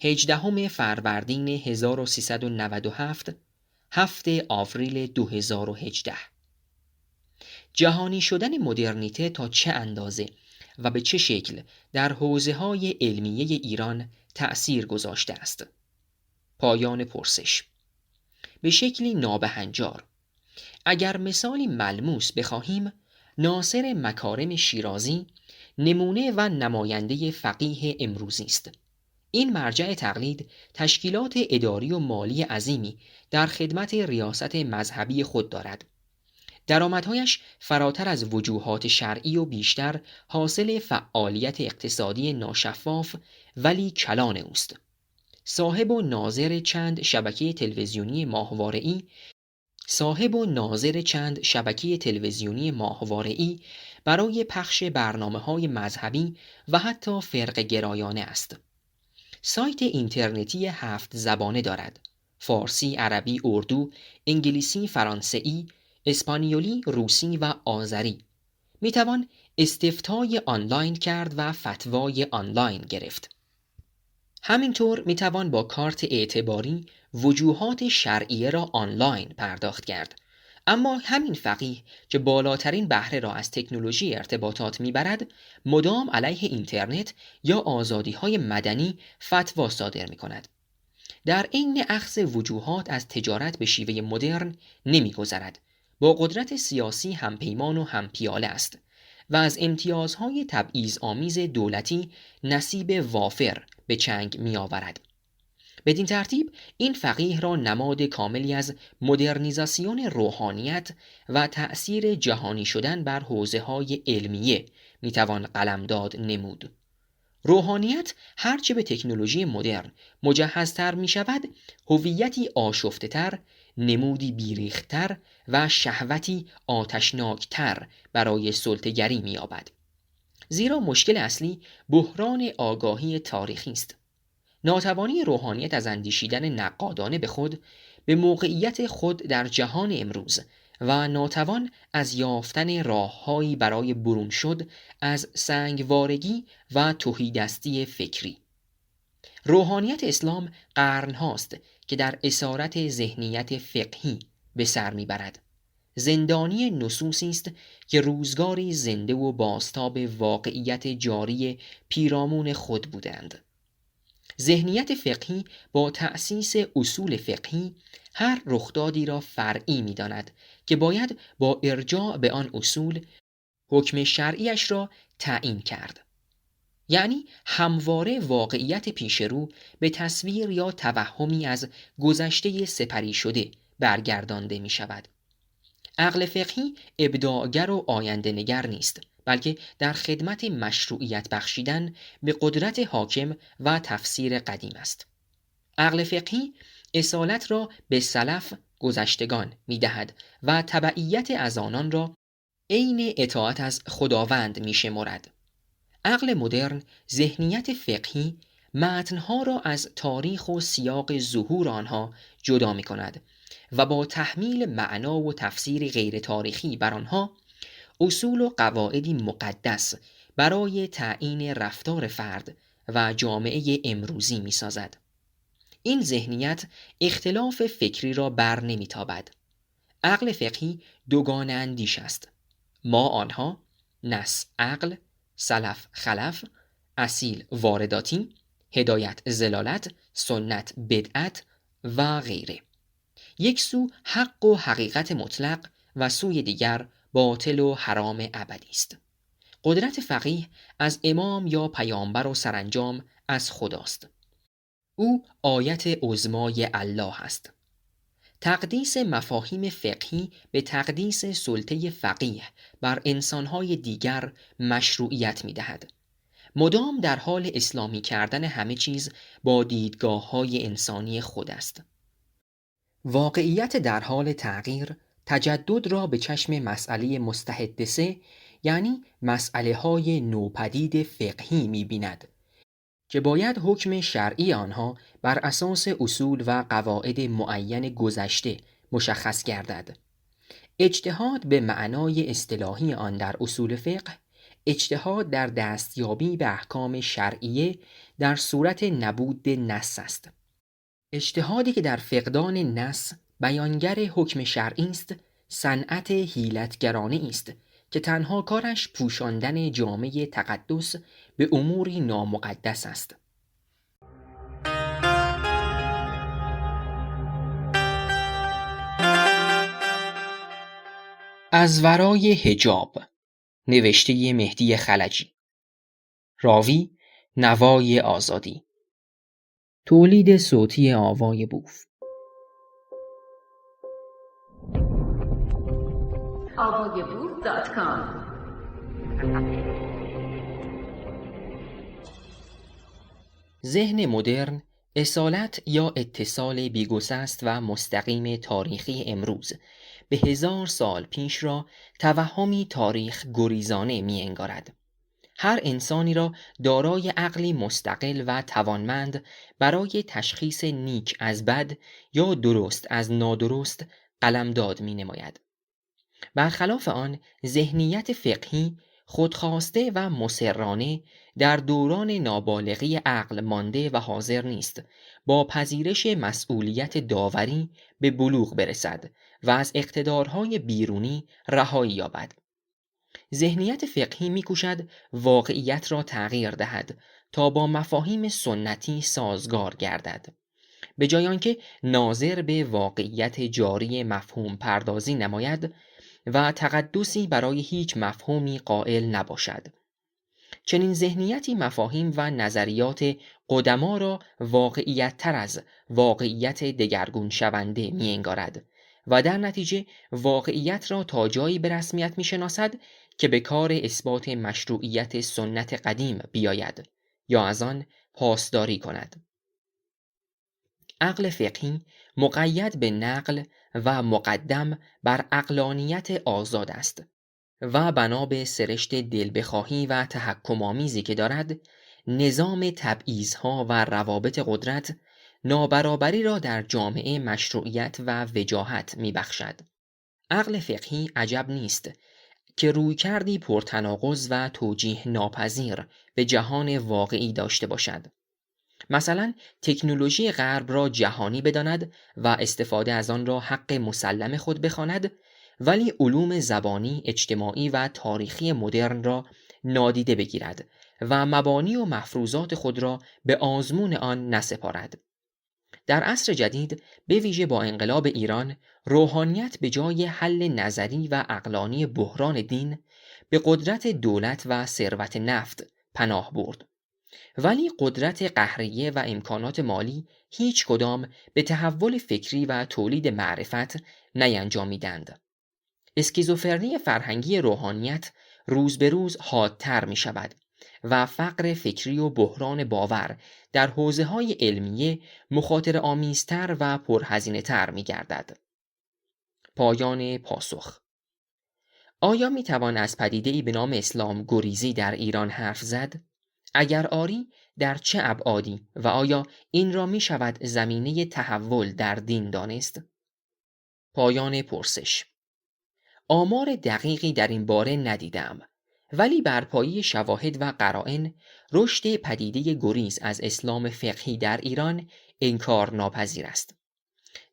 18 فروردین 1397، 7 آوریل 2018. جهانی شدن مدرنیته تا چه اندازه و به چه شکل در حوزه‌های علمیه ایران تأثیر گذاشته است؟ پایان پرسش. به شکلی نابهنجار. اگر مثالی ملموس بخواهیم، ناصر مکارم شیرازی نمونه و نماینده فقیه امروزی است. این مرجع تقلید تشکیلات اداری و مالی عظیمی در خدمت ریاست مذهبی خود دارد. درآمدهایش فراتر از وجوهات شرعی و بیشتر حاصل فعالیت اقتصادی ناشفاف ولی کلان اوست. صاحب و ناظر چند شبکه تلویزیونی ماهواره‌ای برای پخش برنامه‌های مذهبی و حتی فرقه گرایانه است. سایت اینترنتی 7 زبانه دارد: فارسی، عربی، اردو، انگلیسی، فرانسوی، اسپانیولی، روسی و آذری. میتوان استفتای آنلاین کرد و فتوای آنلاین گرفت. همینطور میتوان با کارت اعتباری وجوهات شرعیه را آنلاین پرداخت کرد. اما همین فقیه که بالاترین بهره را از تکنولوژی ارتباطات میبرد، مدام علیه اینترنت یا آزادی‌های مدنی فتوا صادر میکند. در عین اخذ وجوهات از تجارت به شیوه مدرن نمیگذرد. با قدرت سیاسی همپیمان و همپیاله است و از امتیازهای تبعیض‌آمیز دولتی نصیب وافر به چنگ می‌آورد. بدین ترتیب این فقیه را نماد کاملی از مدرنیزاسیون روحانیت و تأثیر جهانی شدن بر حوزه‌های علمیه میتوان قلمداد نمود. روحانیت هرچه به تکنولوژی مدرن مجهزتر می شود، هویتی آشفته‌تر، نمودی بیریختر و شهوتی آتشناکتر برای سلطه‌گری می یابد. زیرا مشکل اصلی بحران آگاهی تاریخی است. ناتوانی روحانیت از اندیشیدن نقادانه به خود، به موقعیت خود در جهان امروز و ناتوان از یافتن راههایی برای برون شد از سنگوارگی و تهیدستی فکری. روحانیت اسلام قرنهاست که در اسارت ذهنیت فقهی به سر میبرد. زندانی نصوصی است که روزگاری زنده و بازتاب واقعیت جاری پیرامون خود بودند. ذهنیت فقهی با تأسیس اصول فقهی هر رخدادی را فرعی می‌داند که باید با ارجاع به آن اصول حکم شرعیش را تعیین کرد. یعنی همواره واقعیت پیشرو به تصویر یا توهمی از گذشته سپری شده برگردانده می شود. عقل فقهی ابداعگر و آینده نگر نیست، بلکه در خدمت مشروعیت بخشیدن به قدرت حاکم و تفسیر قدیم است. عقل فقهی اصالت را به سلف گذشتگان می دهد و تبعیت از آنان را عین اطاعت از خداوند می شمرد. عقل مدرن ذهنیت فقهی متنها را از تاریخ و سیاق ظهور آنها جدا می کند و با تحمیل معنا و تفسیر غیر تاریخی بر آنها اصول و قواعدی مقدس برای تعیین رفتار فرد و جامعه امروزی می سازد. این ذهنیت اختلاف فکری را بر نمی تابد. عقل فقهی دوگانه اندیش است. ما آنها، نص عقل، سلف خلف، اصیل وارداتی، هدایت زلالت، سنت بدعت و غیره. یک سو حق و حقیقت مطلق و سوی دیگر باطل و حرام ابدی است. قدرت فقیه از امام یا پیامبر و سرانجام از خداست. او آیت عظمای الله است. تقدیس مفاهیم فقهی به تقدیس سلطه فقیه بر انسانهای دیگر مشروعیت می دهد. مدام در حال اسلامی کردن همه چیز با دیدگاه‌های انسانی خود است. واقعیت در حال تغییر تجدد را به چشم مسئله مستحدثه، یعنی مسئله های نوپدید فقهی می بیند که باید حکم شرعی آنها بر اساس اصول و قواعد معین گذشته مشخص گردد. اجتهاد به معنای اصطلاحی آن در اصول فقه، اجتهاد در دستیابی به احکام شرعیه در صورت نبود نص است. اجتهادی که در فقدان نص بیانگر حکم شرعی است، صنعت حیلتگرانه است که تنها کارش پوشاندن جامه تقدس به اموری نامقدس است. از ورای حجاب، نوشته مهدی خلجی. راوی نوای آزادی. تولید صوتی آوای بوف. avayaboof.com. ذهن مدرن اصالت یا اتصال بیگسست و مستقیم تاریخی امروز به 1000 سال پیش را توهمی تاریخ گریزانه می انگارد. هر انسانی را دارای عقلی مستقل و توانمند برای تشخیص نیک از بد یا درست از نادرست قلمداد می نماید. برخلاف آن، ذهنیت فقهی خودخواسته و مصرانه در دوران نابالغی عقل مانده و حاضر نیست با پذیرش مسئولیت داوری به بلوغ برسد و از اقتدارهای بیرونی رهایی یابد. ذهنیت فقهی می‌کوشد واقعیت را تغییر دهد تا با مفاهیم سنتی سازگار گردد، به جای آنکه ناظر به واقعیت جاری مفهوم پردازی نماید و تقدسی برای هیچ مفهومی قائل نباشد. چنین ذهنیتی مفاهیم و نظریات قدما را واقعیت تر از واقعیت دگرگون شونده می انگارد و در نتیجه واقعیت را تا جایی به رسمیت می شناسد که به کار اثبات مشروعیت سنت قدیم بیاید یا از آن پاسداری کند. عقل فقهی مقید به نقل و مقدم بر عقلانیت آزاد است و بنا به سرشت دلبخواهی و تحکم‌آمیزی که دارد، نظام تبعیض‌ها و روابط قدرت نابرابری را در جامعه مشروعیت و وجاهت می‌بخشد. عقل فقهی عجب نیست که رویکردی پرتناقض و توجیه ناپذیر به جهان واقعی داشته باشد. مثلا تکنولوژی غرب را جهانی بداند و استفاده از آن را حق مسلم خود بخواند، ولی علوم زبانی، اجتماعی و تاریخی مدرن را نادیده بگیرد و مبانی و مفروضات خود را به آزمون آن نسپارد. در عصر جدید به ویژه با انقلاب ایران، روحانیت به جای حل نظری و عقلانی بحران دین به قدرت دولت و ثروت نفت پناه برد. ولی قدرت قهریه و امکانات مالی هیچ کدام به تحول فکری و تولید معرفت نینجامیدند. اسکیزوفرنی فرهنگی روحانیت روز به روز حادتر می شود و فقر فکری و بحران باور در حوزه‌های علمیه مخاطره آمیزتر و پرهزینه تر می گردد. پایان پاسخ. آیا می توان از پدیده‌ای به نام اسلام گریزی در ایران حرف زد؟ اگر آری، در چه ابعادی و آیا این را می شود زمینه تحول در دین دانست؟ پایان پرسش. آمار دقیقی در این باره ندیدم، ولی بر پایه شواهد و قرائن رشد پدیده گریز از اسلام فقهی در ایران انکار ناپذیر است.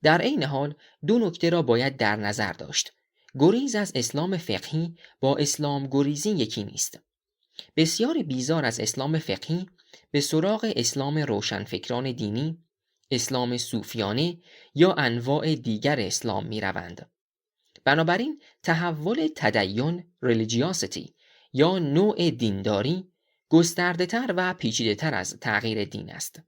در عین حال دو نکته را باید در نظر داشت. گریز از اسلام فقهی با اسلام گریزی یکی نیست. بسیار بیزار از اسلام فقهی به سراغ اسلام روشنفکران دینی، اسلام صوفیانه یا انواع دیگر اسلام می روند. بنابراین تحول تدین ریلیجیاسیتی یا نوع دینداری گسترده تر و پیچیده تر از تغییر دین است.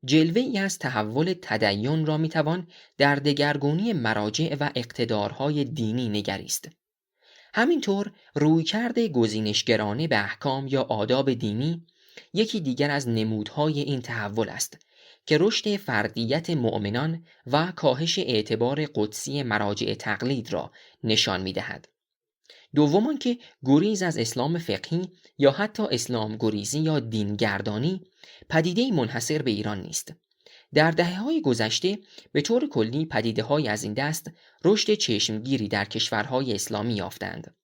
جلوه ای از تحول تدین را می توان در دگرگونی مراجع و اقتدارهای دینی نگریست. همینطور رویکرد گزینشگرانه به احکام یا آداب دینی یکی دیگر از نمودهای این تحول است که رشد فردیت مؤمنان و کاهش اعتبار قدسی مراجع تقلید را نشان می‌دهد. دوم که گریز از اسلام فقهی یا حتی اسلام گریزی یا دینگردانی پدیده‌ای منحصر به ایران نیست. در دهه‌های گذشته به طور کلی پدیده‌های از این دست رشد چشمگیری در کشورهای اسلامی یافتند.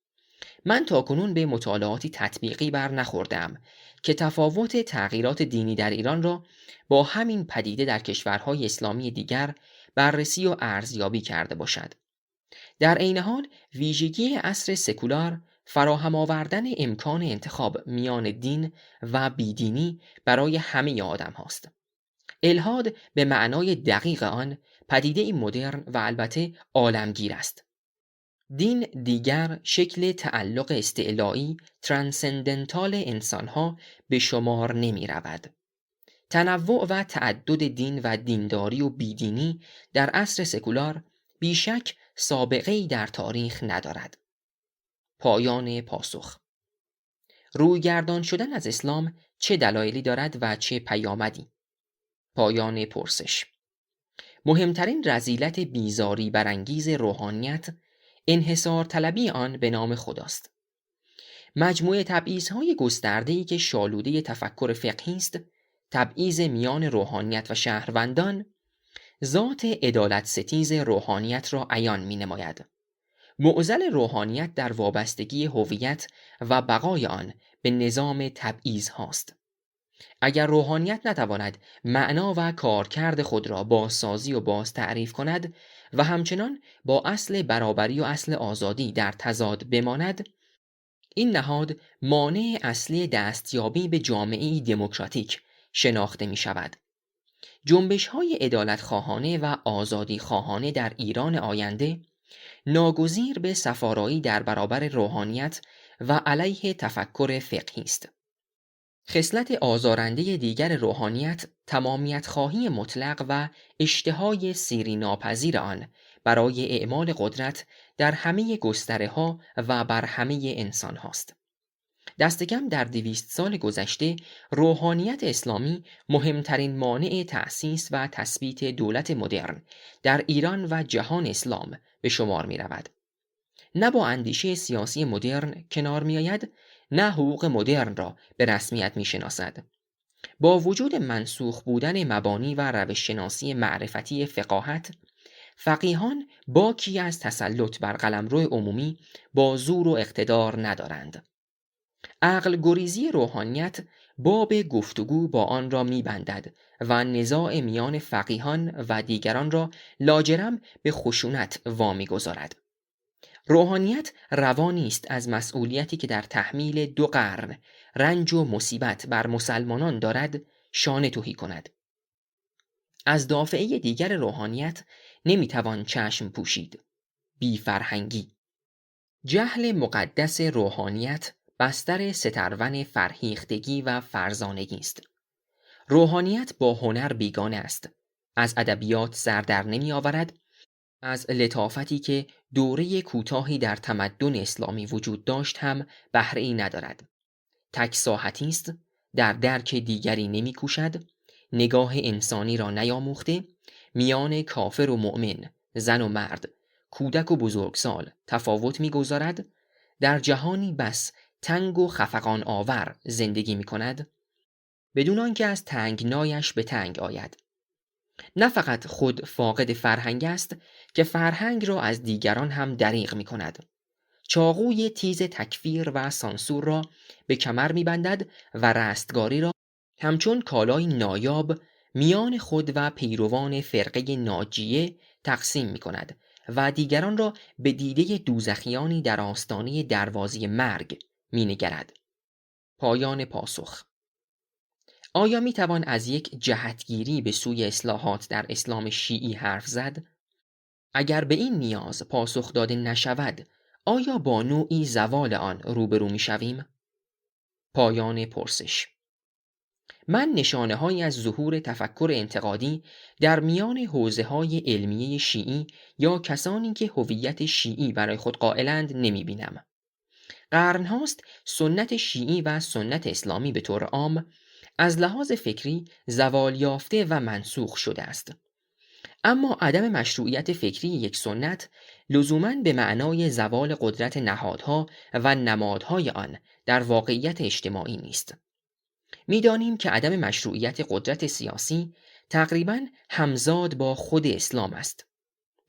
من تاکنون به مطالعاتی تطبیقی بر نخوردم که تفاوت تغییرات دینی در ایران را با همین پدیده در کشورهای اسلامی دیگر بررسی و ارزیابی کرده باشد. در عین حال ویژگی عصر سکولار فراهم آوردن امکان انتخاب میان دین و بیدینی برای همه آدم هاست. الحاد به معنای دقیق آن پدیده‌ای مدرن و البته عالمگیر است. دین دیگر شکل تعلق استعلایی ترانسندنتال انسانها به شمار نمی رود. تنوع و تعدد دین و دینداری و بیدینی در عصر سکولار بیشک سابقه‌ای در تاریخ ندارد. پایان پاسخ. رویگردان شدن از اسلام چه دلایلی دارد و چه پیامدی؟ پایان پرسش. مهمترین رذیلت بیزاری برانگیز روحانیت انحصار طلبی آن به نام خداست. مجموعه تبعیض‌های گسترده‌ای که شالوده تفکر فقهی است، تبعیض میان روحانیت و شهروندان، ذات عدالت ستیز روحانیت را عیان می‌نماید. معضل روحانیت در وابستگی هویت و بقای آن به نظام تبعیض هاست. اگر روحانیت نتواند معنا و کارکرد خود را بازسازی و باز تعریف کند و همچنان با اصل برابری و اصل آزادی در تضاد بماند، این نهاد مانع اصلی دستیابی به جامعه‌ای دموکراتیک شناخته می شود. جنبش‌های عدالت‌خواهانه و آزادی‌خواهانه در ایران آینده ناگزیر به صفارایی در برابر روحانیت و علیه تفکر فقهی است. خصلت آزارنده دیگر روحانیت تمامیت خواهی مطلق و اشتهای سیری ناپذیر آن برای اعمال قدرت در همه گستره‌ها و بر همه انسان هاست. دست کم در 200 سال گذشته روحانیت اسلامی مهمترین مانع تأسیس و تثبیت دولت مدرن در ایران و جهان اسلام به شمار می رود. نه با اندیشه سیاسی مدرن کنار می آید، نه حقوق مدرن را به رسمیت می شناسد. با وجود منسوخ بودن مبانی و روش شناسی معرفتی فقاهت، فقیهان باکی از تسلط بر قلمرو عمومی با زور و اقتدار ندارند. عقل گریزی روحانیت باب گفتگو با آن را می‌بندد و نزاع میان فقیهان و دیگران را لاجرم به خشونت وامی‌گذارد. روحانیت روا نیست از مسئولیتی که در تحمیل 2 قرن رنج و مصیبت بر مسلمانان دارد شانه تهی کند. از دافعه دیگر روحانیت نمیتوان چشم پوشید: بی فرهنگی. جهل مقدس روحانیت بستر سترون فرهیختگی و فرزانگی است. روحانیت با هنر بیگانه است. از ادبیات سر در نمی آورد، از لطافتی که دوره کوتاهی در تمدن اسلامی وجود داشت هم بهره‌ای ندارد. تک ساحتی است، در درک دیگری نمی کوشد، نگاه انسانی را نیاموخته، میان کافر و مؤمن، زن و مرد، کودک و بزرگسال تفاوت می‌گذارد، در جهانی بس تنگ و خفقان آور زندگی می کند، بدون آنکه از تنگنایش به تنگ آید. نه فقط خود فاقد فرهنگ است که فرهنگ را از دیگران هم دریغ می کند. چاقوی تیز تکفیر و سانسور را به کمر می بندد و رستگاری را همچون کالای نایاب میان خود و پیروان فرقه ناجیه تقسیم می کند و دیگران را به دیده دوزخیانی در آستانه دروازه مرگ می نگرد. پایان پاسخ. آیا می توان از یک جهتگیری به سوی اصلاحات در اسلام شیعی حرف زد؟ اگر به این نیاز پاسخ داده نشود، آیا با نوعی زوال آن روبرو می شویم؟ پایان پرسش. من نشانه‌هایی از ظهور تفکر انتقادی در میان حوزه‌های علمیه شیعی یا کسانی که هویت شیعی برای خود قائلند نمی‌بینم. قرن‌هاست سنت شیعی و سنت اسلامی به طور عام از لحاظ فکری زوال یافته و منسوخ شده است. اما عدم مشروعیت فکری یک سنت لزوماً به معنای زوال قدرت نهادها و نمادهای آن در واقعیت اجتماعی نیست. می‌دانیم که عدم مشروعیت قدرت سیاسی تقریباً همزاد با خود اسلام است.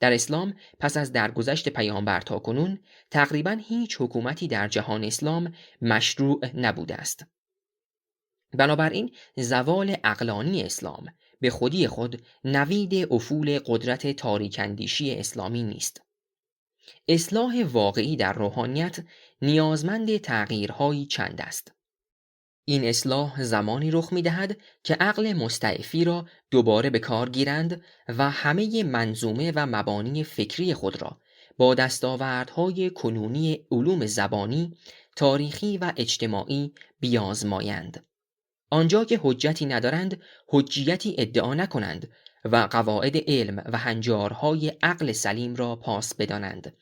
در اسلام پس از درگذشت پیامبر تاکنون تقریباً هیچ حکومتی در جهان اسلام مشروع نبوده است. بنابراین زوال عقلانی اسلام به خودی خود نوید افول قدرت تاریک‌اندیشی اسلامی نیست. اصلاح واقعی در روحانیت نیازمند تغییرهایی چند است. این اصلاح زمانی رخ می‌دهد که عقل مستعفی را دوباره به کار گیرند و همه منظومه و مبانی فکری خود را با دستاوردهای کنونی علوم زبانی، تاریخی و اجتماعی بیازمایند. آنجا که حجتی ندارند، حجیتی ادعا نکنند و قواعد علم و هنجارهای عقل سلیم را پاس بدانند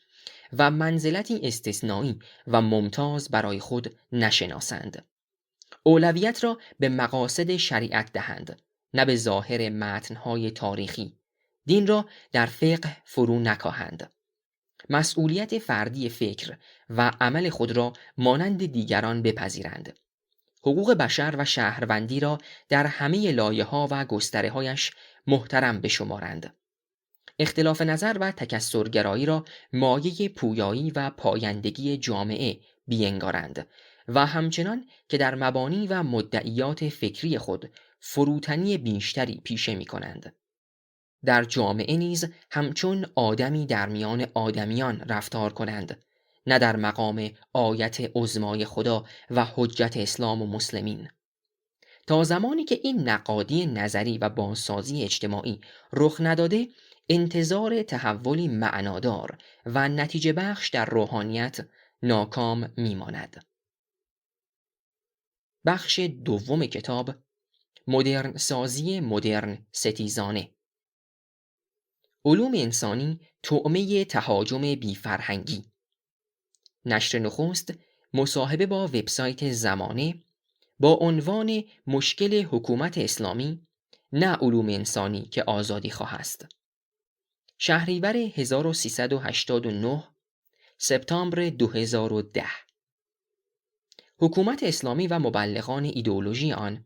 و منزلتی استثنایی و ممتاز برای خود نشناسند. اولویت را به مقاصد شریعت دهند، نه به ظاهر متن‌های تاریخی. دین را در فقه فرو نکاهند. مسئولیت فردی فکر و عمل خود را مانند دیگران بپذیرند. حقوق بشر و شهروندی را در همه لایه‌ها و گستره‌هایش محترم بشمارند. اختلاف نظر و تکثرگرایی را مایه پویایی و پایندگی جامعه بینگارند و همچنان که در مبانی و مدعیات فکری خود فروتنی بیشتری پیشه می کنند. در جامعه نیز همچون آدمی در میان آدمیان رفتار کنند، نه در مقام آیت عظمای خدا و حجت اسلام و مسلمین. تا زمانی که این نقادی نظری و بازسازی اجتماعی رخ نداده، انتظار تحولی معنادار و نتیجه بخش در روحانیت ناکام میماند. بخش دوم کتاب، مدرن سازی مدرن ستیزانه. علوم انسانی طعمه تهاجم بی‌فرهنگی. نشر نخست، مصاحبه با وبسایت زمانه با عنوان مشکل حکومت اسلامی، نه علوم انسانی که آزادی خواه است. شهریور 1389، سپتامبر 2010. حکومت اسلامی و مبلغان ایدئولوژی آن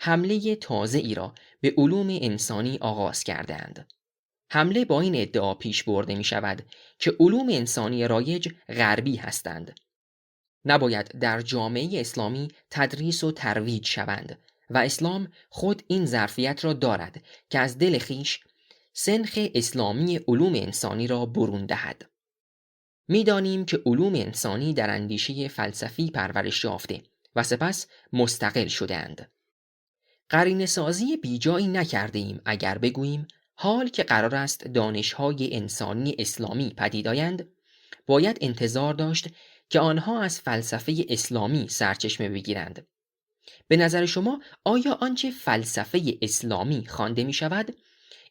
حمله تازه‌ای را به علوم انسانی آغاز کردند. حمله با این ادعا پیش برده می شود که علوم انسانی رایج غربی هستند. نباید در جامعه اسلامی تدریس و ترویج شوند و اسلام خود این ظرفیت را دارد که از دل خویش سنخ اسلامی علوم انسانی را برون دهد. می‌دانیم که علوم انسانی در اندیشه فلسفی پرورش یافته و سپس مستقل شده‌اند. قرینه‌سازی بیجایی نکرده ایم اگر بگوییم حال که قرار است دانش‌های انسانی اسلامی پدید آیند، باید انتظار داشت که آنها از فلسفه اسلامی سرچشمه بگیرند. به نظر شما آیا آنچه فلسفه اسلامی خوانده می شود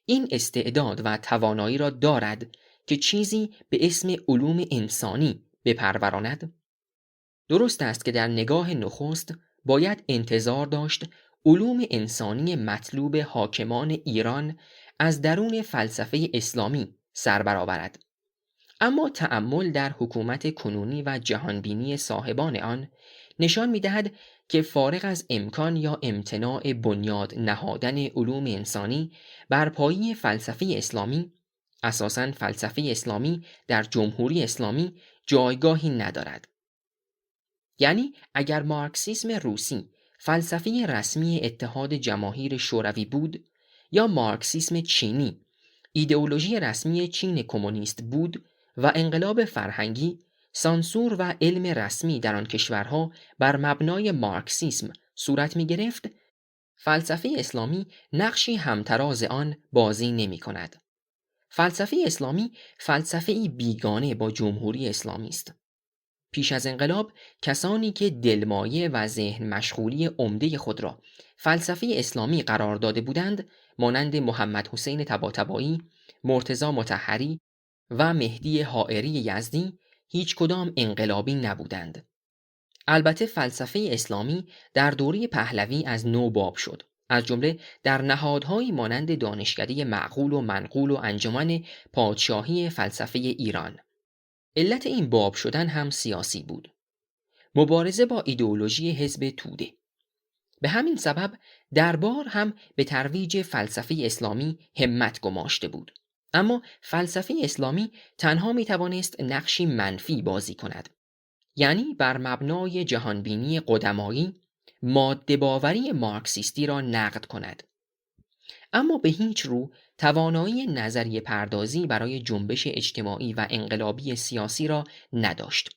این استعداد و توانایی را دارد که چیزی به اسم علوم انسانی بپروراند؟ درست است که در نگاه نخست باید انتظار داشت علوم انسانی مطلوب حاکمان ایران از درون فلسفه اسلامی سر برآورد. اما تأمل در حکومت کنونی و جهانبینی صاحبان آن نشان می‌دهد که فارغ از امکان یا امتناع بنیاد نهادن علوم انسانی بر پایه فلسفه اسلامی، اساساً فلسفه اسلامی در جمهوری اسلامی جایگاهی ندارد. یعنی اگر مارکسیسم روسی فلسفه رسمی اتحاد جماهیر شوروی بود یا مارکسیسم چینی ایدئولوژی رسمی چین کمونیست بود و انقلاب فرهنگی، سانسور و علم رسمی در آن کشورها بر مبنای مارکسیسم صورت می گرفت، فلسفه اسلامی نقشی همتراز آن بازی نمی کند. فلسفه اسلامی فلسفه‌ای بیگانه با جمهوری اسلامی است. پیش از انقلاب کسانی که دلمایه و ذهن مشغولی عمده خود را فلسفه اسلامی قرار داده بودند، مانند محمد حسین طباطبایی، مرتضی مطهری و مهدی حائری یزدی، هیچ کدام انقلابی نبودند. البته فلسفه اسلامی در دوره پهلوی از نو باب شد، از جمله در نهادهایی مانند دانشکده معقول و منقول و انجمن پادشاهی فلسفه ایران. علت این باب شدن هم سیاسی بود. مبارزه با ایدئولوژی حزب توده. به همین سبب دربار هم به ترویج فلسفه اسلامی همت گماشته بود. اما فلسفه اسلامی تنها می توانست نقشی منفی بازی کند. یعنی بر مبنای جهانبینی قدمایی ماده باوری مارکسیستی را نقد کند. اما به هیچ رو توانایی نظریه پردازی برای جنبش اجتماعی و انقلابی سیاسی را نداشت.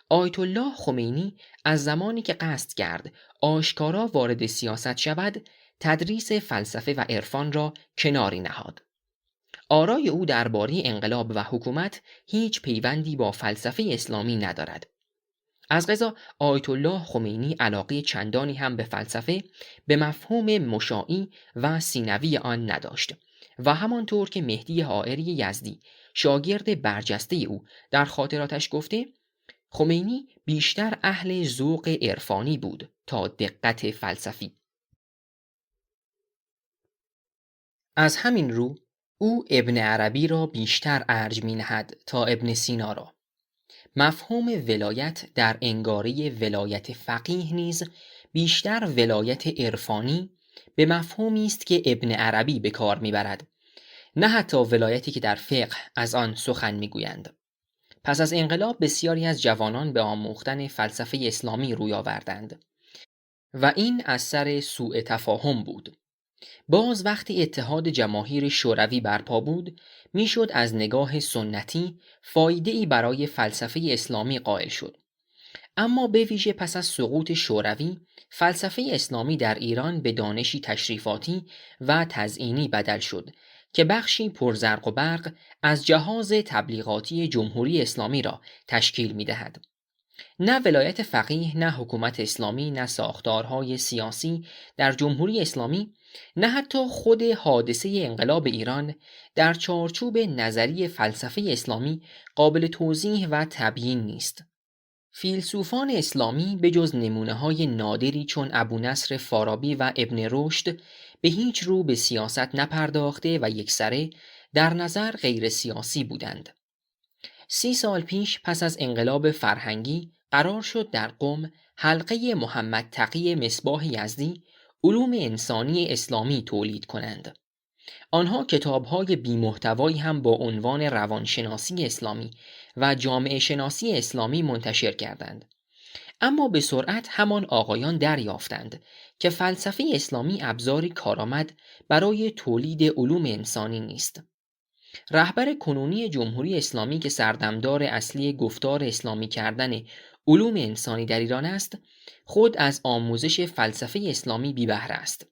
آیت الله خمینی از زمانی که قصد کرد آشکارا وارد سیاست شود، تدریس فلسفه و عرفان را کناری نهاد. آرای او درباره انقلاب و حکومت هیچ پیوندی با فلسفه اسلامی ندارد. از قضا آیت الله خمینی علاقه چندانی هم به فلسفه به مفهوم مشاعی و سینوی آن نداشت و همانطور که مهدی حائری یزدی شاگرد برجسته او در خاطراتش گفته، خمینی بیشتر اهل ذوق عرفانی بود تا دقت فلسفی. از همین رو او ابن عربی را بیشتر ارج می نهد تا ابن سینا را. مفهوم ولایت در انگاره ولایت فقیه نیز بیشتر ولایت عرفانی به مفهومی است که ابن عربی به کار میبرد، نه حتی ولایتی که در فقه از آن سخن میگویند. پس از انقلاب بسیاری از جوانان به آموختن فلسفه اسلامی روی آوردند و این از سر سوء تفاهم بود. باز وقتی اتحاد جماهیر شوروی برپا بود، میشد از نگاه سنتی فایده‌ای برای فلسفه اسلامی قائل شد. اما به ویژه پس از سقوط شوروی، فلسفه اسلامی در ایران به دانشی تشریفاتی و تزئینی بدل شد که بخشی پرزرق و برق از جهاز تبلیغاتی جمهوری اسلامی را تشکیل می‌دهد. نه ولایت فقیه، نه حکومت اسلامی، نه ساختارهای سیاسی در جمهوری اسلامی، نه حتی خود حادثه انقلاب ایران در چارچوب نظری فلسفه اسلامی قابل توضیح و تبیین نیست. فیلسوفان اسلامی به جز نمونه‌های نادری چون ابونصر فارابی و ابن رشد به هیچ رو به سیاست نپرداخته و یکسره در نظر غیر سیاسی بودند. 30 سال پیش پس از انقلاب فرهنگی قرار شد در قم حلقه محمد تقی مصباح یزدی علوم انسانی اسلامی تولید کنند. آنها کتاب‌های بی‌محتوایی هم با عنوان روانشناسی اسلامی و جامعه شناسی اسلامی منتشر کردند. اما به سرعت همان آقایان دریافتند که فلسفه اسلامی ابزاری کارآمد برای تولید علوم انسانی نیست. رهبر کنونی جمهوری اسلامی که سردمدار اصلی گفتار اسلامی کردن علوم انسانی در ایران است، خود از آموزش فلسفه اسلامی بی بهره است.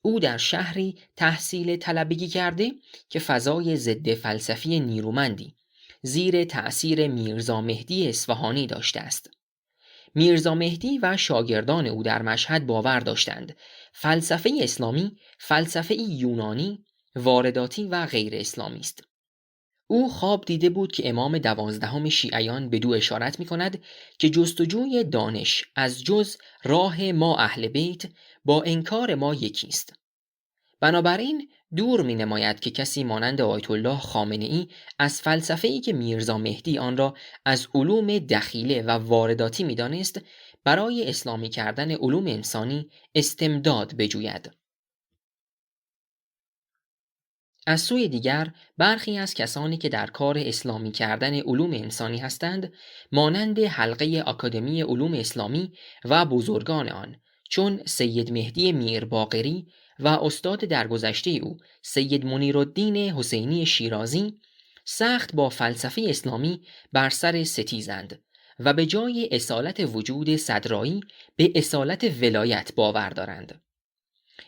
او در شهری تحصیل طلبگی کرده که فضای ضد فلسفی نیرومندی زیر تأثیر میرزا مهدی اصفهانی داشته است. میرزا مهدی و شاگردان او در مشهد باور داشتند فلسفه اسلامی فلسفه یونانی، وارداتی و غیر اسلامی است. او خواب دیده بود که امام 12 شیعیان بدو اشارت می کند که جستجوی دانش از جز راه ما اهل بیت با انکار ما یکی است. بنابراین دور می نماید که کسی مانند آیت الله خامنه ای از فلسفه‌ای که میرزا مهدی آن را از علوم دخیله و وارداتی می دانست برای اسلامی کردن علوم انسانی استمداد بجوید. از سوی دیگر برخی از کسانی که در کار اسلامی کردن علوم انسانی هستند مانند حلقه آکادمی علوم اسلامی و بزرگان آن چون سید مهدی میرباقری و استاد درگذشته او سید منیرالدین حسینی شیرازی سخت با فلسفه اسلامی بر سر ستیزند و به جای اصالت وجود صدرایی به اصالت ولایت باور دارند.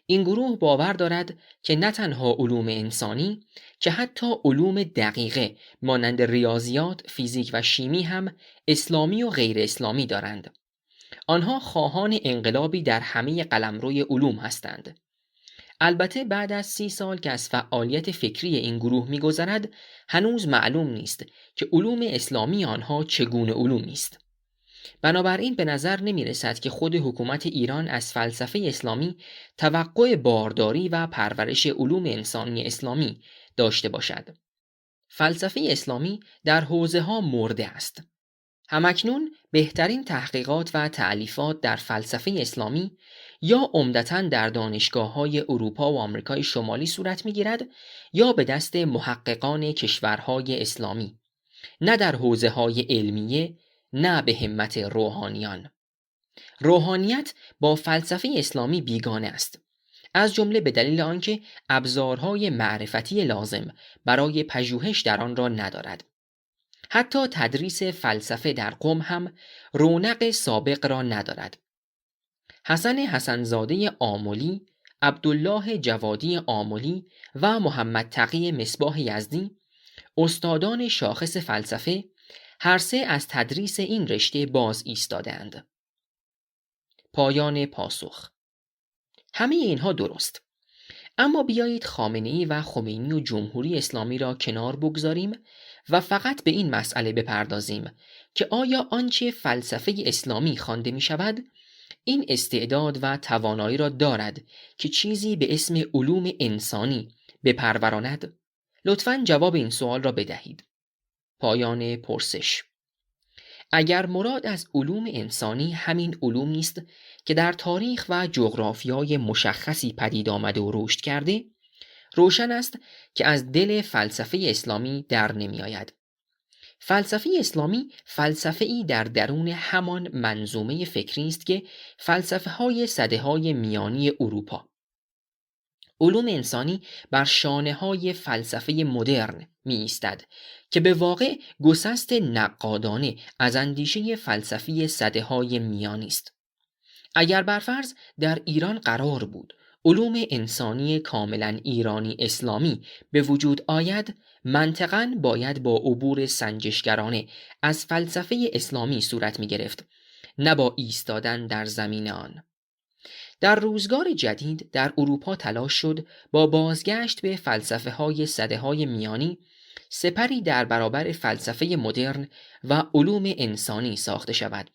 این گروه باور دارد که نه تنها علوم انسانی که حتی علوم دقیقه مانند ریاضیات، فیزیک و شیمی هم اسلامی و غیر اسلامی دارند. آنها خواهان انقلابی در همه قلمروی علوم هستند. البته بعد از 30 سال که از فعالیت فکری این گروه می‌گذرد، هنوز معلوم نیست که علوم اسلامی آنها چگونه علومی است. بنابراین به نظر نمی رسد که خود حکومت ایران از فلسفه اسلامی توقع بارداری و پرورش علوم انسانی اسلامی داشته باشد. فلسفه اسلامی در حوزه ها مرده است. همکنون بهترین تحقیقات و تألیفات در فلسفه اسلامی یا عمدتاً در دانشگاه‌های اروپا و آمریکای شمالی صورت می‌گیرد یا به دست محققان کشورهای اسلامی، نه در حوزه‌های علمیه، نه به همت روحانیان. روحانیت با فلسفه اسلامی بیگانه است، از جمله به دلیل آنکه ابزارهای معرفتی لازم برای پژوهش در آن را ندارد. حتی تدریس فلسفه در قم هم رونق سابق را ندارد. حسن حسنزاده آملی، عبدالله جوادی آملی و محمد تقی مصباح یزدی، استادان شاخص فلسفه، هر سه از تدریس این رشته باز ایستادند. پایان پاسخ. همه اینها درست. اما بیایید خامنه‌ای و خمینی و جمهوری اسلامی را کنار بگذاریم و فقط به این مسئله بپردازیم که آیا آنچه فلسفه اسلامی خوانده می شود این استعداد و توانایی را دارد که چیزی به اسم علوم انسانی بپروراند؟ لطفاً جواب این سوال را بدهید. پایان پرسش. اگر مراد از علوم انسانی همین علومی است که در تاریخ و جغرافیای مشخصی پدید آمده و رشد کرده، روشن است که از دل فلسفه اسلامی در نمی آید. فلسفه اسلامی فلسفه‌ای در درون همان منظومه فکری است که فلسفه‌های سده‌های میانی اروپا. علوم انسانی بر شانه‌های فلسفه مدرن می ایستد که به واقع گسست نقادانه از اندیشه فلسفی سده‌های میانی است. اگر بر فرض در ایران قرار بود علوم انسانی کاملا ایرانی اسلامی به وجود آید، منطقاً باید با عبور سنجشگرانه از فلسفه اسلامی صورت می گرفت، نه با ایستادن در زمین آن. در روزگار جدید در اروپا تلاش شد با بازگشت به فلسفه های سده های میانی سپری در برابر فلسفه مدرن و علوم انسانی ساخته شود.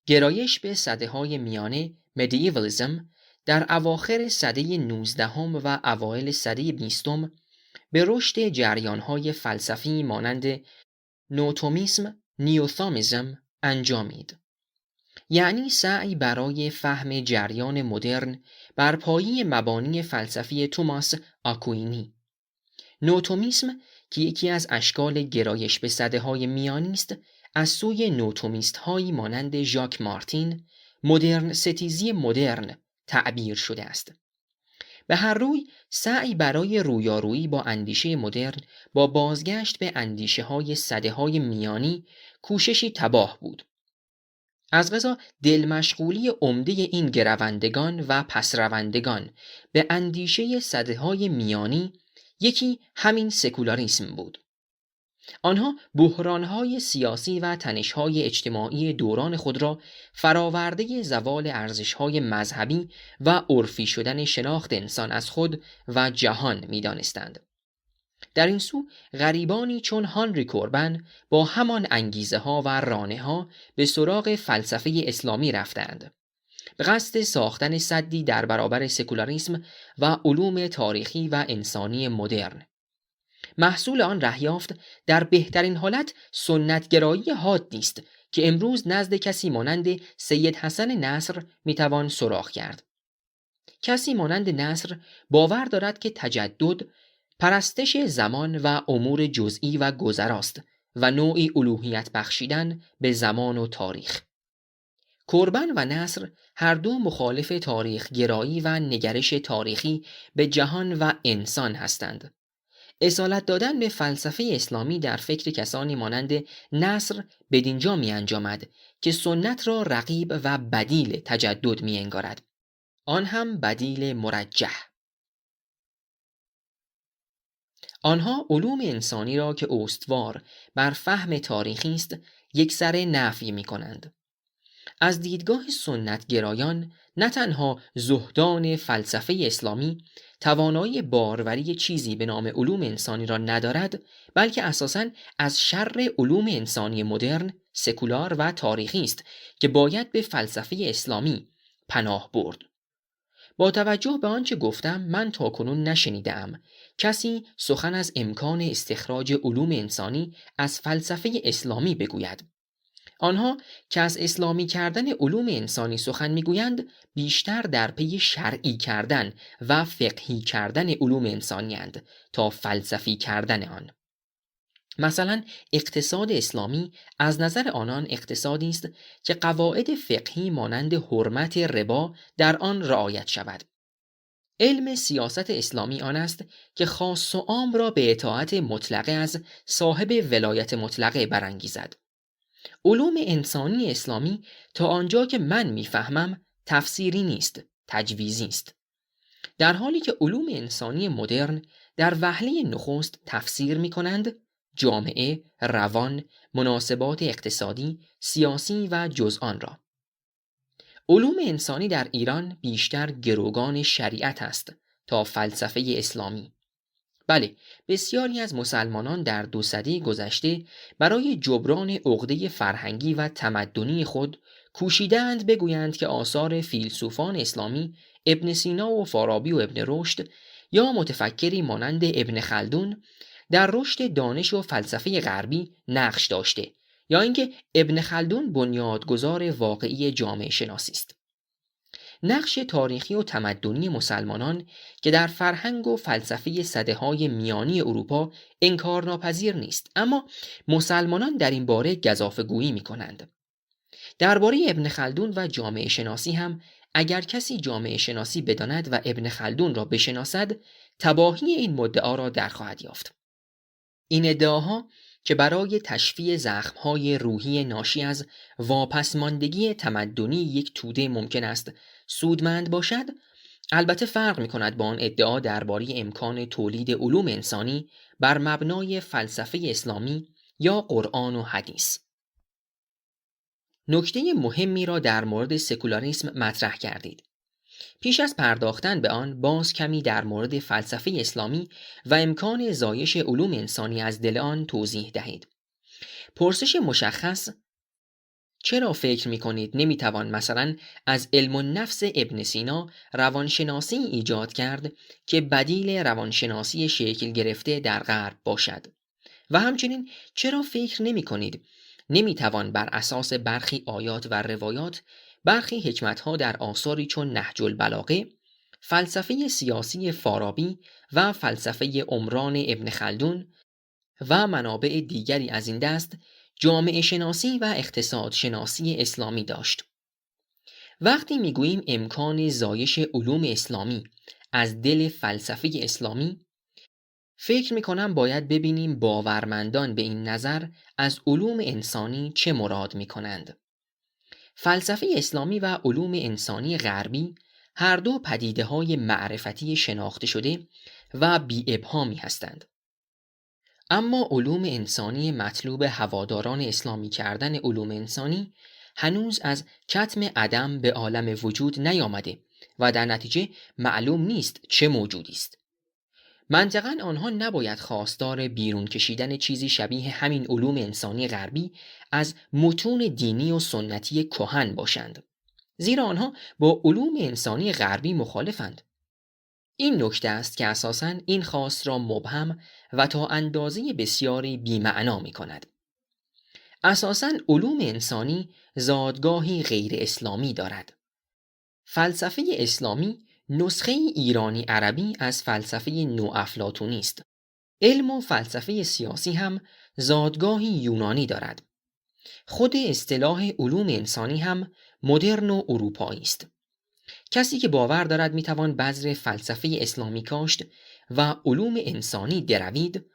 گرایش به سده های میانه مدیویالیسم در اواخر سده 19 و اوایل سده 20 به رشد جریان‌های فلسفی مانند نوتومیسم، نیوتومیسم انجامید. یعنی سعی برای فهم جریان مدرن بر پایه مبانی فلسفی توماس آکوینی. نوتومیسم که یکی از اشکال گرایش به سده‌های میانی است، از سوی نوتومیست‌هایی مانند ژاک مارتین، مدرن ستیزی مدرن تعبیر شده است. به هر روی سعی برای رویارویی با اندیشه مدرن با بازگشت به اندیشه‌های سده‌های میانی کوششی تباه بود. از قضا دلمشغولی عمده این گروندگان و پسروندگان به اندیشه سده‌های میانی یکی همین سکولاریسم بود. آنها بحران‌های سیاسی و تنش‌های اجتماعی دوران خود را فراورده زوال ارزش‌های مذهبی و عرفی شدن شناخت انسان از خود و جهان می‌دانستند. در این سو غریبانی چون هانری کوربن با همان انگیزه‌ها و رانه‌ها به سراغ فلسفه اسلامی رفتند، به قصد ساختن سدی در برابر سکولاریسم و علوم تاریخی و انسانی مدرن. محصول آن رهیافت در بهترین حالت سنتگرایی حادی است که امروز نزد کسی مانند سید حسن نصر میتوان سراغ کرد. کسی مانند نصر باور دارد که تجدد پرستش زمان و امور جزئی و گذراست و نوعی الوهیت بخشیدن به زمان و تاریخ. کوربن و نصر هر دو مخالف تاریخ گرایی و نگرش تاریخی به جهان و انسان هستند. اصالت دادن به فلسفه اسلامی در فکر کسانی مانند نصر بدینجا می انجامد که سنت را رقیب و بدیل تجدد می انگارد، آن هم بدیل مرجح. آنها علوم انسانی را که استوار بر فهم تاریخی است یکسره نفی می کنند. از دیدگاه سنت گرایان نه تنها زهدان فلسفه اسلامی توانایی باروری چیزی به نام علوم انسانی را ندارد، بلکه اساساً از شر علوم انسانی مدرن، سکولار و تاریخی است که باید به فلسفه اسلامی پناه برد. با توجه به آنچه گفتم، من تاکنون نشنیدم کسی سخن از امکان استخراج علوم انسانی از فلسفه اسلامی بگوید. آنها که از اسلامی کردن علوم انسانی سخن میگویند بیشتر در پی شرعی کردن و فقهی کردن علوم انسانی اند تا فلسفی کردن آن. مثلا اقتصاد اسلامی از نظر آنان اقتصادی است که قواعد فقهی مانند حرمت ربا در آن رعایت شود. علم سیاست اسلامی آن است که خاص و عام را به اطاعت مطلقه از صاحب ولایت مطلقه برانگیزد. علوم انسانی اسلامی تا آنجا که من میفهمم تفسیری نیست، تجویزی است، در حالی که علوم انسانی مدرن در وهله نخست تفسیر می کنند جامعه، روان، مناسبات اقتصادی، سیاسی و جز آن را. علوم انسانی در ایران بیشتر گروگان شریعت است تا فلسفه اسلامی. بله، بسیاری از مسلمانان در 2 سده گذشته برای جبران عقده فرهنگی و تمدنی خود کوشیدند بگویند که آثار فیلسوفان اسلامی ابن سینا و فارابی و ابن رشد یا متفکری مانند ابن خلدون در رشد دانش و فلسفه غربی نقش داشته، یا اینکه ابن خلدون بنیادگذار واقعی جامعه شناسی است. نقش تاریخی و تمدنی مسلمانان که در فرهنگ و فلسفه سده‌های میانی اروپا انکارناپذیر نیست، اما مسلمانان در این باره گزافه‌گویی می‌کنند. درباره ابن خلدون و جامعه شناسی هم اگر کسی جامعه شناسی بداند و ابن خلدون را بشناسد، تباهی این مدعا را درخواهد یافت. این ادعاها که برای تشفیع زخم‌های روحی ناشی از واپسماندگی تمدنی یک توده ممکن است سودمند باشد، البته فرق می‌کند با آن ادعا درباره امکان تولید علوم انسانی بر مبنای فلسفه اسلامی یا قرآن و حدیث. نکته مهمی را در مورد سکولاریسم مطرح کردید. پیش از پرداختن به آن باز کمی در مورد فلسفه اسلامی و امکان زایش علوم انسانی از دل آن توضیح دهید. پرسش مشخص: چرا فکر می‌کنید نمی‌توان مثلا از علم النفس ابن سینا روانشناسی ایجاد کرد که بدیل روانشناسی شکل گرفته در غرب باشد؟ و همچنین چرا فکر نمی‌کنید نمی‌توان بر اساس برخی آیات و روایات، برخی حکمت‌ها در آثاری چون نهج البلاغه، فلسفه سیاسی فارابی و فلسفه عمران ابن خلدون و منابع دیگری از این دست جامعه شناسی و اقتصاد شناسی اسلامی داشت؟ وقتی میگوییم امکان زایش علوم اسلامی از دل فلسفه اسلامی، فکر میکنم باید ببینیم باورمندان به این نظر از علوم انسانی چه مراد میکنند. فلسفه اسلامی و علوم انسانی غربی هر دو پدیده‌های معرفتی شناخته شده و بی ابهامی هستند. اما علوم انسانی مطلوب هواداران اسلامی کردن علوم انسانی هنوز از کتم عدم به عالم وجود نیامده و در نتیجه معلوم نیست چه موجودی است. منطقاً آنها نباید خواستار بیرون کشیدن چیزی شبیه همین علوم انسانی غربی از متون دینی و سنتی کهن باشند، زیرا آنها با علوم انسانی غربی مخالفند. این نکته است که اساساً این خواست را مبهم و تا اندازه بسیاری بی‌معنا می‌کند. اساساً علوم انسانی زادگاهی غیر اسلامی دارد. فلسفه اسلامی نسخه ایرانی عربی از فلسفه نوافلاطونی است. علم و فلسفه سیاسی هم زادگاهی یونانی دارد. خود اصطلاح علوم انسانی هم مدرن و اروپایی است. کسی که باور دارد میتوان بذر فلسفه اسلامی کاشت و علوم انسانی دروید،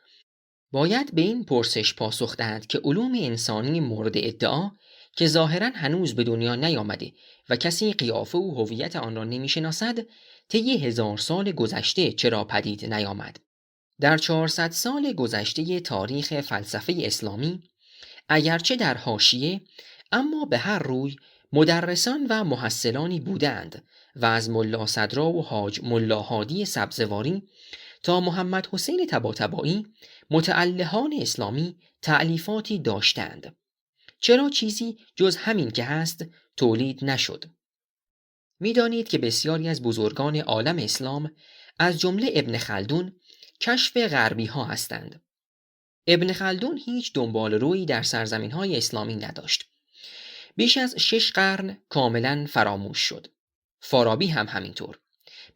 باید به این پرسش پاسخ دهد که علوم انسانی مورد ادعا که ظاهراً هنوز به دنیا نیامده و کسی قیافه و هویت آن را نمیشناسد، طی 1000 سال گذشته چرا پدید نیامد؟ در 400 سال گذشته تاریخ فلسفه اسلامی، اگرچه در حاشیه، اما به هر روی مدرسان و محصلانی بودند و از ملا صدرا و حاج ملا هادی سبزواری تا محمد حسین طباطبایی متألهان اسلامی تألیفاتی داشتند. چرا چیزی جز همین که هست تولید نشد؟ می‌دانید که بسیاری از بزرگان عالم اسلام از جمله ابن خلدون کشف غربی ها هستند. ابن خلدون هیچ دنبال رویی در سرزمین‌های اسلامی نداشت. بیش از 6 قرن کاملا فراموش شد. فارابی هم همینطور.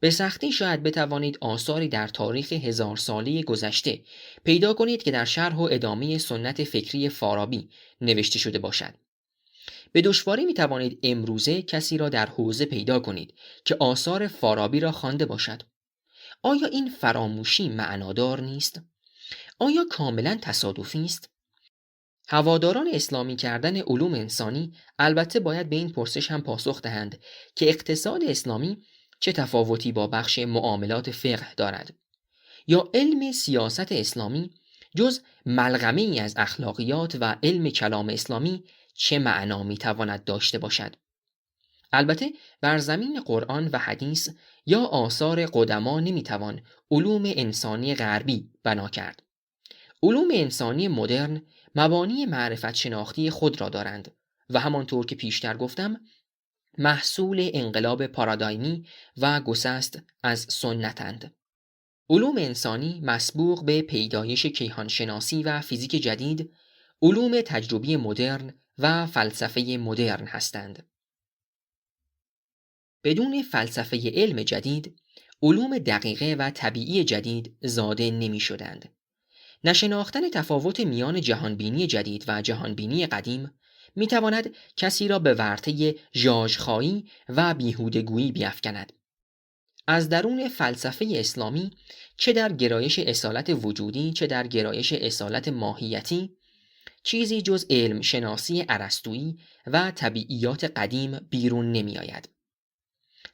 به سختی شاید بتوانید آثاری در تاریخ 1000 ساله گذشته پیدا کنید که در شرح و ادامه سنت فکری فارابی نوشته شده باشد. به دشواری میتوانید امروزه کسی را در حوزه پیدا کنید که آثار فارابی را خوانده باشد. آیا این فراموشی معنادار نیست؟ آیا کاملا تصادفی است؟ هواداران اسلامی کردن علوم انسانی البته باید به این پرسش هم پاسخ دهند که اقتصاد اسلامی چه تفاوتی با بخش معاملات فقه دارد، یا علم سیاست اسلامی جز ملغمه ای از اخلاقیات و علم کلام اسلامی چه معنا میتواند داشته باشد. البته بر زمین قرآن و حدیث یا آثار قدما نمیتوان علوم انسانی غربی بنا کرد. علوم انسانی مدرن مبانی معرفت شناختی خود را دارند و همانطور که پیشتر گفتم محصول انقلاب پارادایمی و گسست از سنتند. علوم انسانی مسبوق به پیدایش کیهانشناسی و فیزیک جدید، علوم تجربی مدرن و فلسفه مدرن هستند. بدون فلسفه علم جدید، علوم دقیقه و طبیعی جدید زاده نمی شدند. نشناختن تفاوت میان جهانبینی جدید و جهانبینی قدیم می تواند کسی را به ورطه ژاژخایی و بیهودگویی بیفکند. از درون فلسفه اسلامی، چه در گرایش اصالت وجودی چه در گرایش اصالت ماهیتی، چیزی جز علم شناسی ارسطویی و طبیعیات قدیم بیرون نمی آید.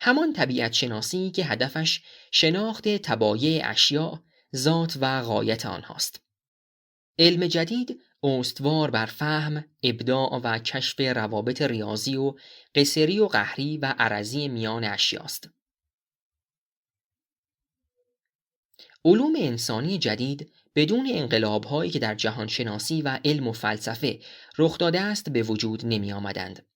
همان طبیعت شناسی که هدفش شناخت طبایع اشیاء، ذات و غایت آنهاست. علم جدید استوار بر فهم، ابداع و کشف روابط ریاضی و قصری و قهری و عرضی میان اشیاست. علوم انسانی جدید بدون انقلاب‌هایی که در جهانشناسی و علم و فلسفه رخ داده است به وجود نمی آمدند.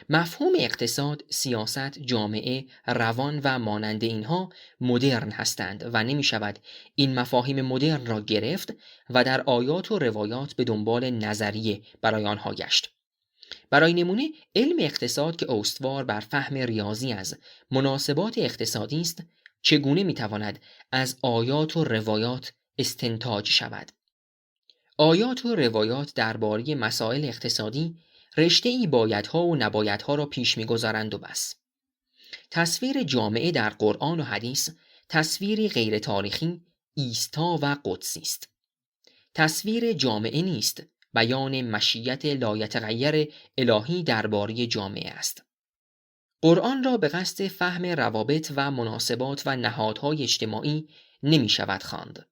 مفهوم اقتصاد، سیاست، جامعه، روان و مانند اینها مدرن هستند و نمی شود این مفاهیم مدرن را گرفت و در آیات و روایات به دنبال نظریه برای آنها گشت. برای نمونه علم اقتصاد که استوار بر فهم ریاضی از مناسبات اقتصادی است، چگونه می تواند از آیات و روایات استنتاج شود؟ آیات و روایات درباره مسائل اقتصادی رشته‌ای بایدها و نبایدها را پیش می‌گذارند و بس. تصویر جامعه در قرآن و حدیث تصویری غیر تاریخی، ایستا و قدسی است. تصویر جامعه نیست، بیان مشیت لایتغیر الهی درباره جامعه است. قرآن را به قصد فهم روابط و مناسبات و نهادهای اجتماعی نمی شود خواند.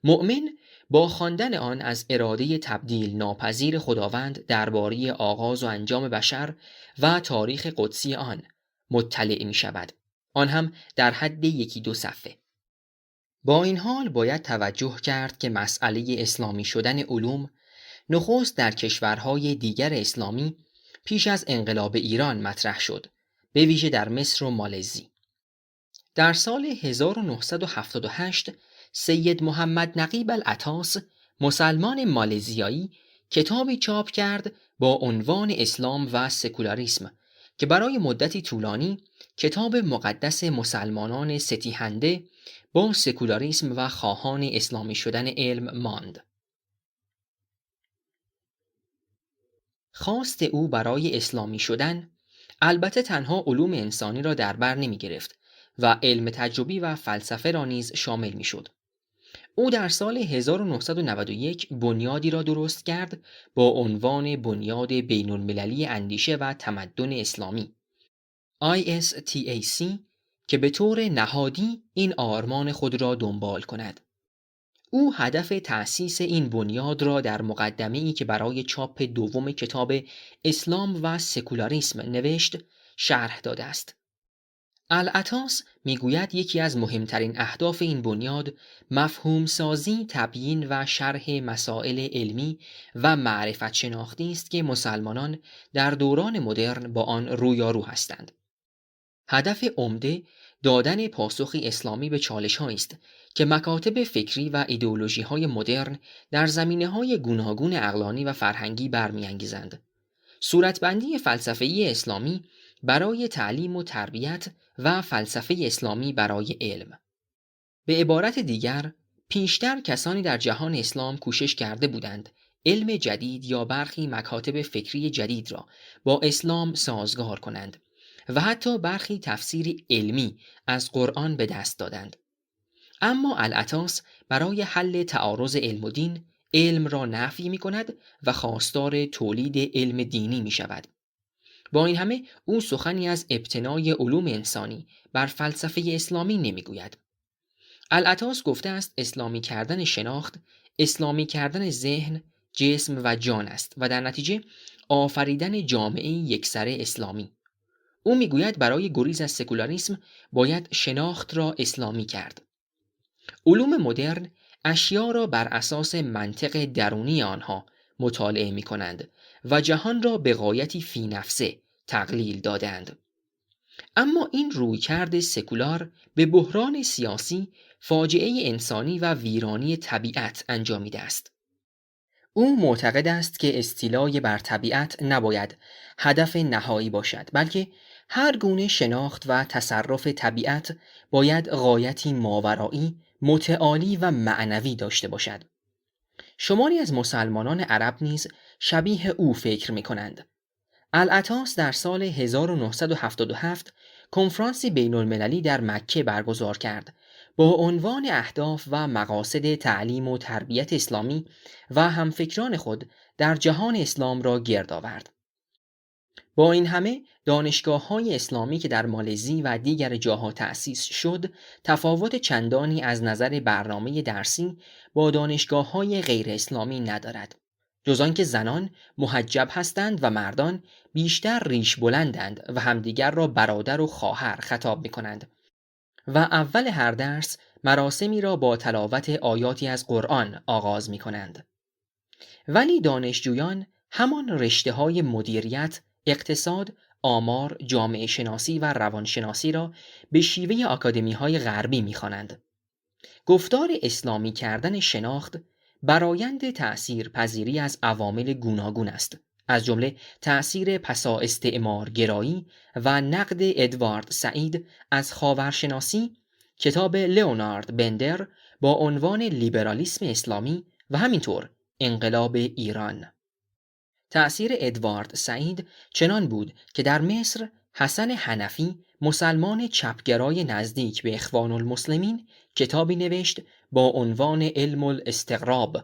مؤمن با خواندن آن از اراده تبدیل ناپذیر خداوند درباره آغاز و انجام بشر و تاریخ قدسی آن مطلع می شود، آن هم در حد 1-2 صفحه. با این حال باید توجه کرد که مسئله اسلامی شدن علوم نخست در کشورهای دیگر اسلامی پیش از انقلاب ایران مطرح شد، به ویژه در مصر و مالزی. در سال 1978 سید محمد نقیب العطاس، مسلمان مالزیایی، کتابی چاپ کرد با عنوان اسلام و سکولاریسم که برای مدتی طولانی کتاب مقدس مسلمانان ستیهنده با سکولاریسم و خواهان اسلامی شدن علم ماند. خواست او برای اسلامی شدن البته تنها علوم انسانی را در بر نمی گرفت و علم تجربی و فلسفه را نیز شامل می شد. او در سال 1991 بنیادی را درست کرد با عنوان بنیاد بین المللی اندیشه و تمدن اسلامی ISTAC که به طور نهادی این آرمان خود را دنبال کند. او هدف تأسیس این بنیاد را در مقدمه‌ای که برای چاپ دوم کتاب اسلام و سکولاریسم نوشت شرح داده است. العطاس میگوید یکی از مهمترین اهداف این بنیاد مفهوم سازی، تبیین و شرح مسائل علمی و معرفت شناختی است که مسلمانان در دوران مدرن با آن رویارو هستند. هدف عمده دادن پاسخی اسلامی به چالش‌هایی است که مکاتب فکری و ایدئولوژی‌های مدرن در زمینه‌های گوناگون عقلانی و فرهنگی برمی‌انگیزند. صورتبندی فلسفه‌ای اسلامی برای تعلیم و تربیت و فلسفه اسلامی برای علم. به عبارت دیگر، پیشتر کسانی در جهان اسلام کوشش کرده بودند علم جدید یا برخی مکاتب فکری جدید را با اسلام سازگار کنند و حتی برخی تفسیری علمی از قرآن به دست دادند. اما العطاس برای حل تعارض علم و دین علم را نفی می کند و خواستار تولید علم دینی می شود. با این همه او سخنی از ابتنای علوم انسانی بر فلسفه اسلامی نمی گوید. العطاس گفته است اسلامی کردن شناخت، اسلامی کردن ذهن، جسم و جان است و در نتیجه آفریدن جامعه یکسره اسلامی. او میگوید برای گریز از سکولاریسم باید شناخت را اسلامی کرد. علوم مدرن اشیا را بر اساس منطق درونی آنها مطالعه می کنند و جهان را به غایتی فی نفسه تقلیل دادند. اما این رویکرد سکولار به بحران سیاسی، فاجعه انسانی و ویرانی طبیعت انجامیده است. او معتقد است که استیلای بر طبیعت نباید هدف نهایی باشد، بلکه هر گونه شناخت و تصرف طبیعت باید غایتی ماورایی، متعالی و معنوی داشته باشد. شماری از مسلمانان عرب نیز شبیه او فکر می کنند. العطاس در سال 1977 کنفرانسی بین المللی در مکه برگزار کرد با عنوان اهداف و مقاصد تعلیم و تربیت اسلامی و همفکران خود در جهان اسلام را گرد آورد. با این همه دانشگاه‌های اسلامی که در مالزی و دیگر جاها تأسیس شد تفاوت چندانی از نظر برنامه درسی با دانشگاه‌های غیر اسلامی ندارد، جز آنکه زنان محجب هستند و مردان بیشتر ریش بلندند و همدیگر را برادر و خواهر خطاب می‌کنند و اول هر درس مراسمی را با تلاوت آیاتی از قرآن آغاز می‌کنند. ولی دانشجویان همان رشته‌های مدیریت، اقتصاد، آمار، جامعه شناسی و روانشناسی را به شیوه آکادمی‌های غربی می‌خوانند. گفتار اسلامی کردن شناخت برآیند تأثیر پذیری از عوامل گوناگون است، از جمله تأثیر پسا استعمار گرایی و نقد ادوارد سعید از خاورشناسی، کتاب لئونارد بندر با عنوان لیبرالیسم اسلامی و همینطور انقلاب ایران. تأثیر ادوارد سعید چنان بود که در مصر حسن حنفی، مسلمان چپگرای نزدیک به اخوان المسلمین، کتابی نوشت با عنوان علم الاستقراب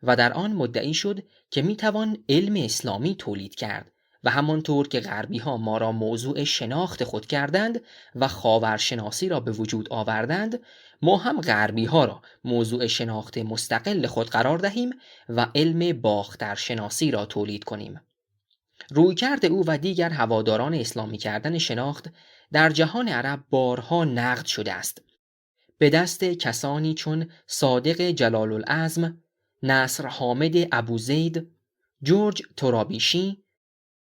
و در آن مدعی شد که میتوان علم اسلامی تولید کرد و همانطور که غربی ها ما را موضوع شناخت خود کردند و خاورشناسی را به وجود آوردند، ما هم غربی ها را موضوع شناخت مستقل خود قرار دهیم و علم باخترشناسی را تولید کنیم. رویکرد او و دیگر هواداران اسلامی کردن شناخت در جهان عرب بارها نقد شده است، به دست کسانی چون صادق جلال العظم، نصر حامد ابوزید، جورج ترابیشی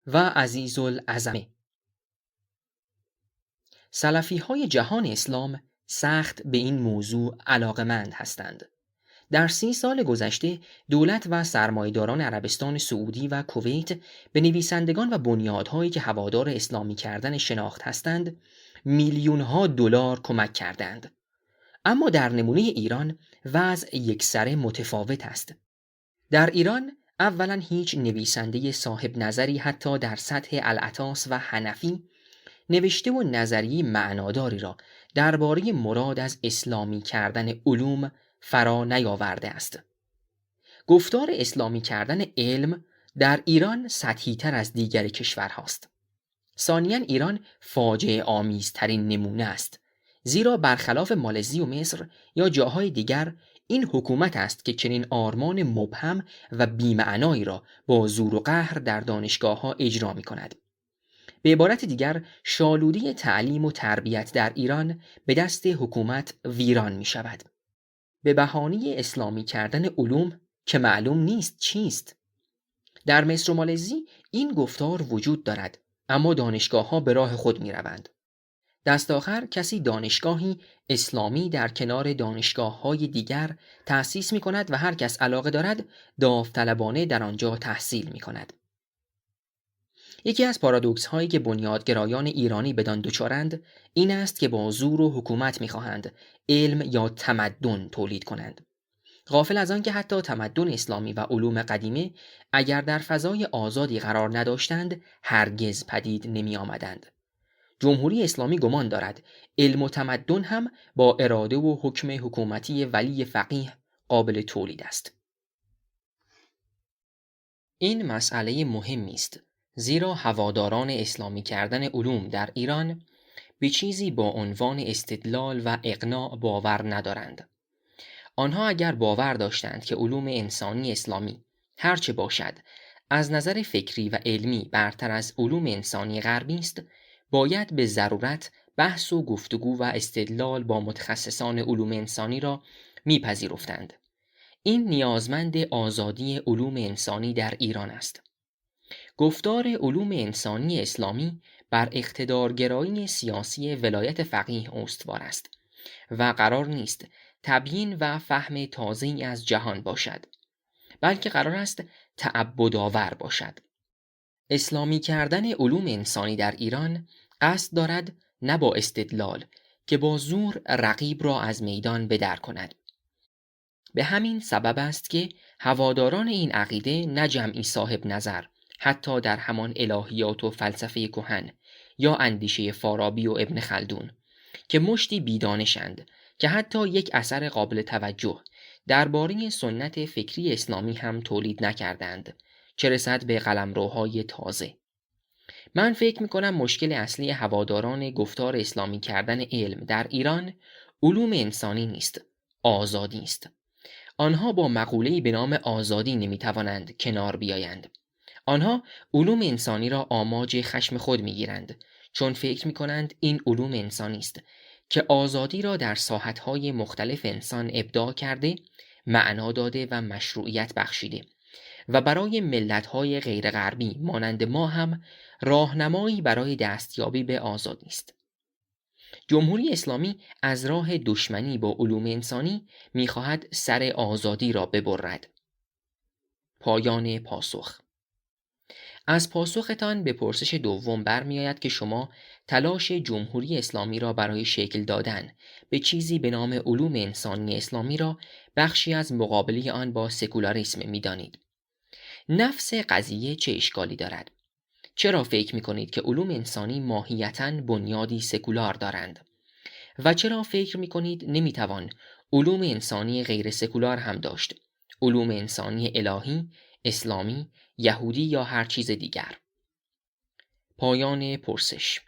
و عزیز العظمه. سلفی های جهان اسلام سخت به این موضوع علاقمند هستند. در 30 سال گذشته دولت و سرمایه‌داران عربستان سعودی و کویت به نویسندگان و بنیادهایی که هوادار اسلامی کردن شناخت هستند میلیون‌ها دلار کمک کردند. اما در نمونه ایران وضع یکسره متفاوت است. در ایران اولا هیچ نویسنده صاحب نظری حتی در سطح العطاس و حنفی نوشته و نظریه معناداری را درباره مراد از اسلامی کردن علوم فرا نیاورده است. گفتار اسلامی کردن علم در ایران سطحی تر از دیگر کشورهاست. ثانیاً ایران فاجعه آمیزترین نمونه است، زیرا برخلاف مالزی و مصر یا جاهای دیگر این حکومت است که چنین آرمان مبهم و بی‌معنایی را با زور و قهر در دانشگاه‌ها اجرا می‌کند. به عبارت دیگر شالودی تعلیم و تربیت در ایران به دست حکومت ویران می‌شود. به بهانه اسلامی کردن علوم که معلوم نیست چیست. در مصر و مالزی این گفتار وجود دارد، اما دانشگاه‌ها به راه خود می‌روند. دست آخر کسی دانشگاهی اسلامی در کنار دانشگاه‌های دیگر تأسیس می‌کند و هر کس علاقه دارد داوطلبانه در آنجا تحصیل می‌کند. یکی از پارادوکس هایی که بنیادگرایان ایرانی بدان دچارند این است که با زور و حکومت می‌خواهند علم یا تمدن تولید کنند، غافل از آن که حتی تمدن اسلامی و علوم قدیمه اگر در فضای آزادی قرار نداشتند هرگز پدید نمی آمدند. جمهوری اسلامی گمان دارد علم و تمدن هم با اراده و حکم حکومتی ولی فقیه قابل تولید است. این مسئله مهمی است، زیرا هواداران اسلامی کردن علوم در ایران به چیزی با عنوان استدلال و اقناع باور ندارند. آنها اگر باور داشتند که علوم انسانی اسلامی هرچه باشد از نظر فکری و علمی برتر از علوم انسانی غربی است، باید به ضرورت بحث و گفتگو و استدلال با متخصصان علوم انسانی را میپذیرفتند. این نیازمند آزادی علوم انسانی در ایران است. گفتار علوم انسانی اسلامی بر اقتدارگرایی سیاسی ولایت فقیه استوار است و قرار نیست تبیین و فهم تازه‌ای از جهان باشد، بلکه قرار است تعبدآور باشد. اسلامی کردن علوم انسانی در ایران قصد دارد نه با استدلال که با زور رقیب را از میدان بدر کند. به همین سبب است که هواداران این عقیده نه جمعی صاحب نظر حتی در همان الهیات و فلسفه کهن یا اندیشه فارابی و ابن خلدون که مشتی بیدانشند که حتی یک اثر قابل توجه درباره سنت فکری اسلامی هم تولید نکردند، چه رسد به قلمروهای تازه. من فکر میکنم مشکل اصلی هواداران گفتار اسلامی کردن علم در ایران علوم انسانی نیست، آزادی است. آنها با مقوله‌ای به نام آزادی نمیتوانند کنار بیایند. آنها علوم انسانی را آماج خشم خود میگیرند، چون فکر میکنند این علوم انسانی است که آزادی را در ساحت‌های مختلف انسان ابداع کرده، معنا داده و مشروعیت بخشیده و برای ملت‌های غیر غربی مانند ما هم راهنمایی برای دستیابی به آزادی است. جمهوری اسلامی از راه دشمنی با علوم انسانی می‌خواهد سر آزادی را ببرد. پایان پاسخ. از پاسختان به پرسش دوم برمی‌آید که شما تلاش جمهوری اسلامی را برای شکل دادن به چیزی به نام علوم انسانی اسلامی را بخشی از مقابله آن با سکولاریسم می‌دانید. نفس قضیه چه اشکالی دارد؟ چرا فکر می‌کنید که علوم انسانی ماهیتاً بنیادی سکولار دارند؟ و چرا فکر می‌کنید نمی‌توان علوم انسانی غیر سکولار هم داشت؟ علوم انسانی الهی، اسلامی، یهودی یا هر چیز دیگر؟ پایان پرسش.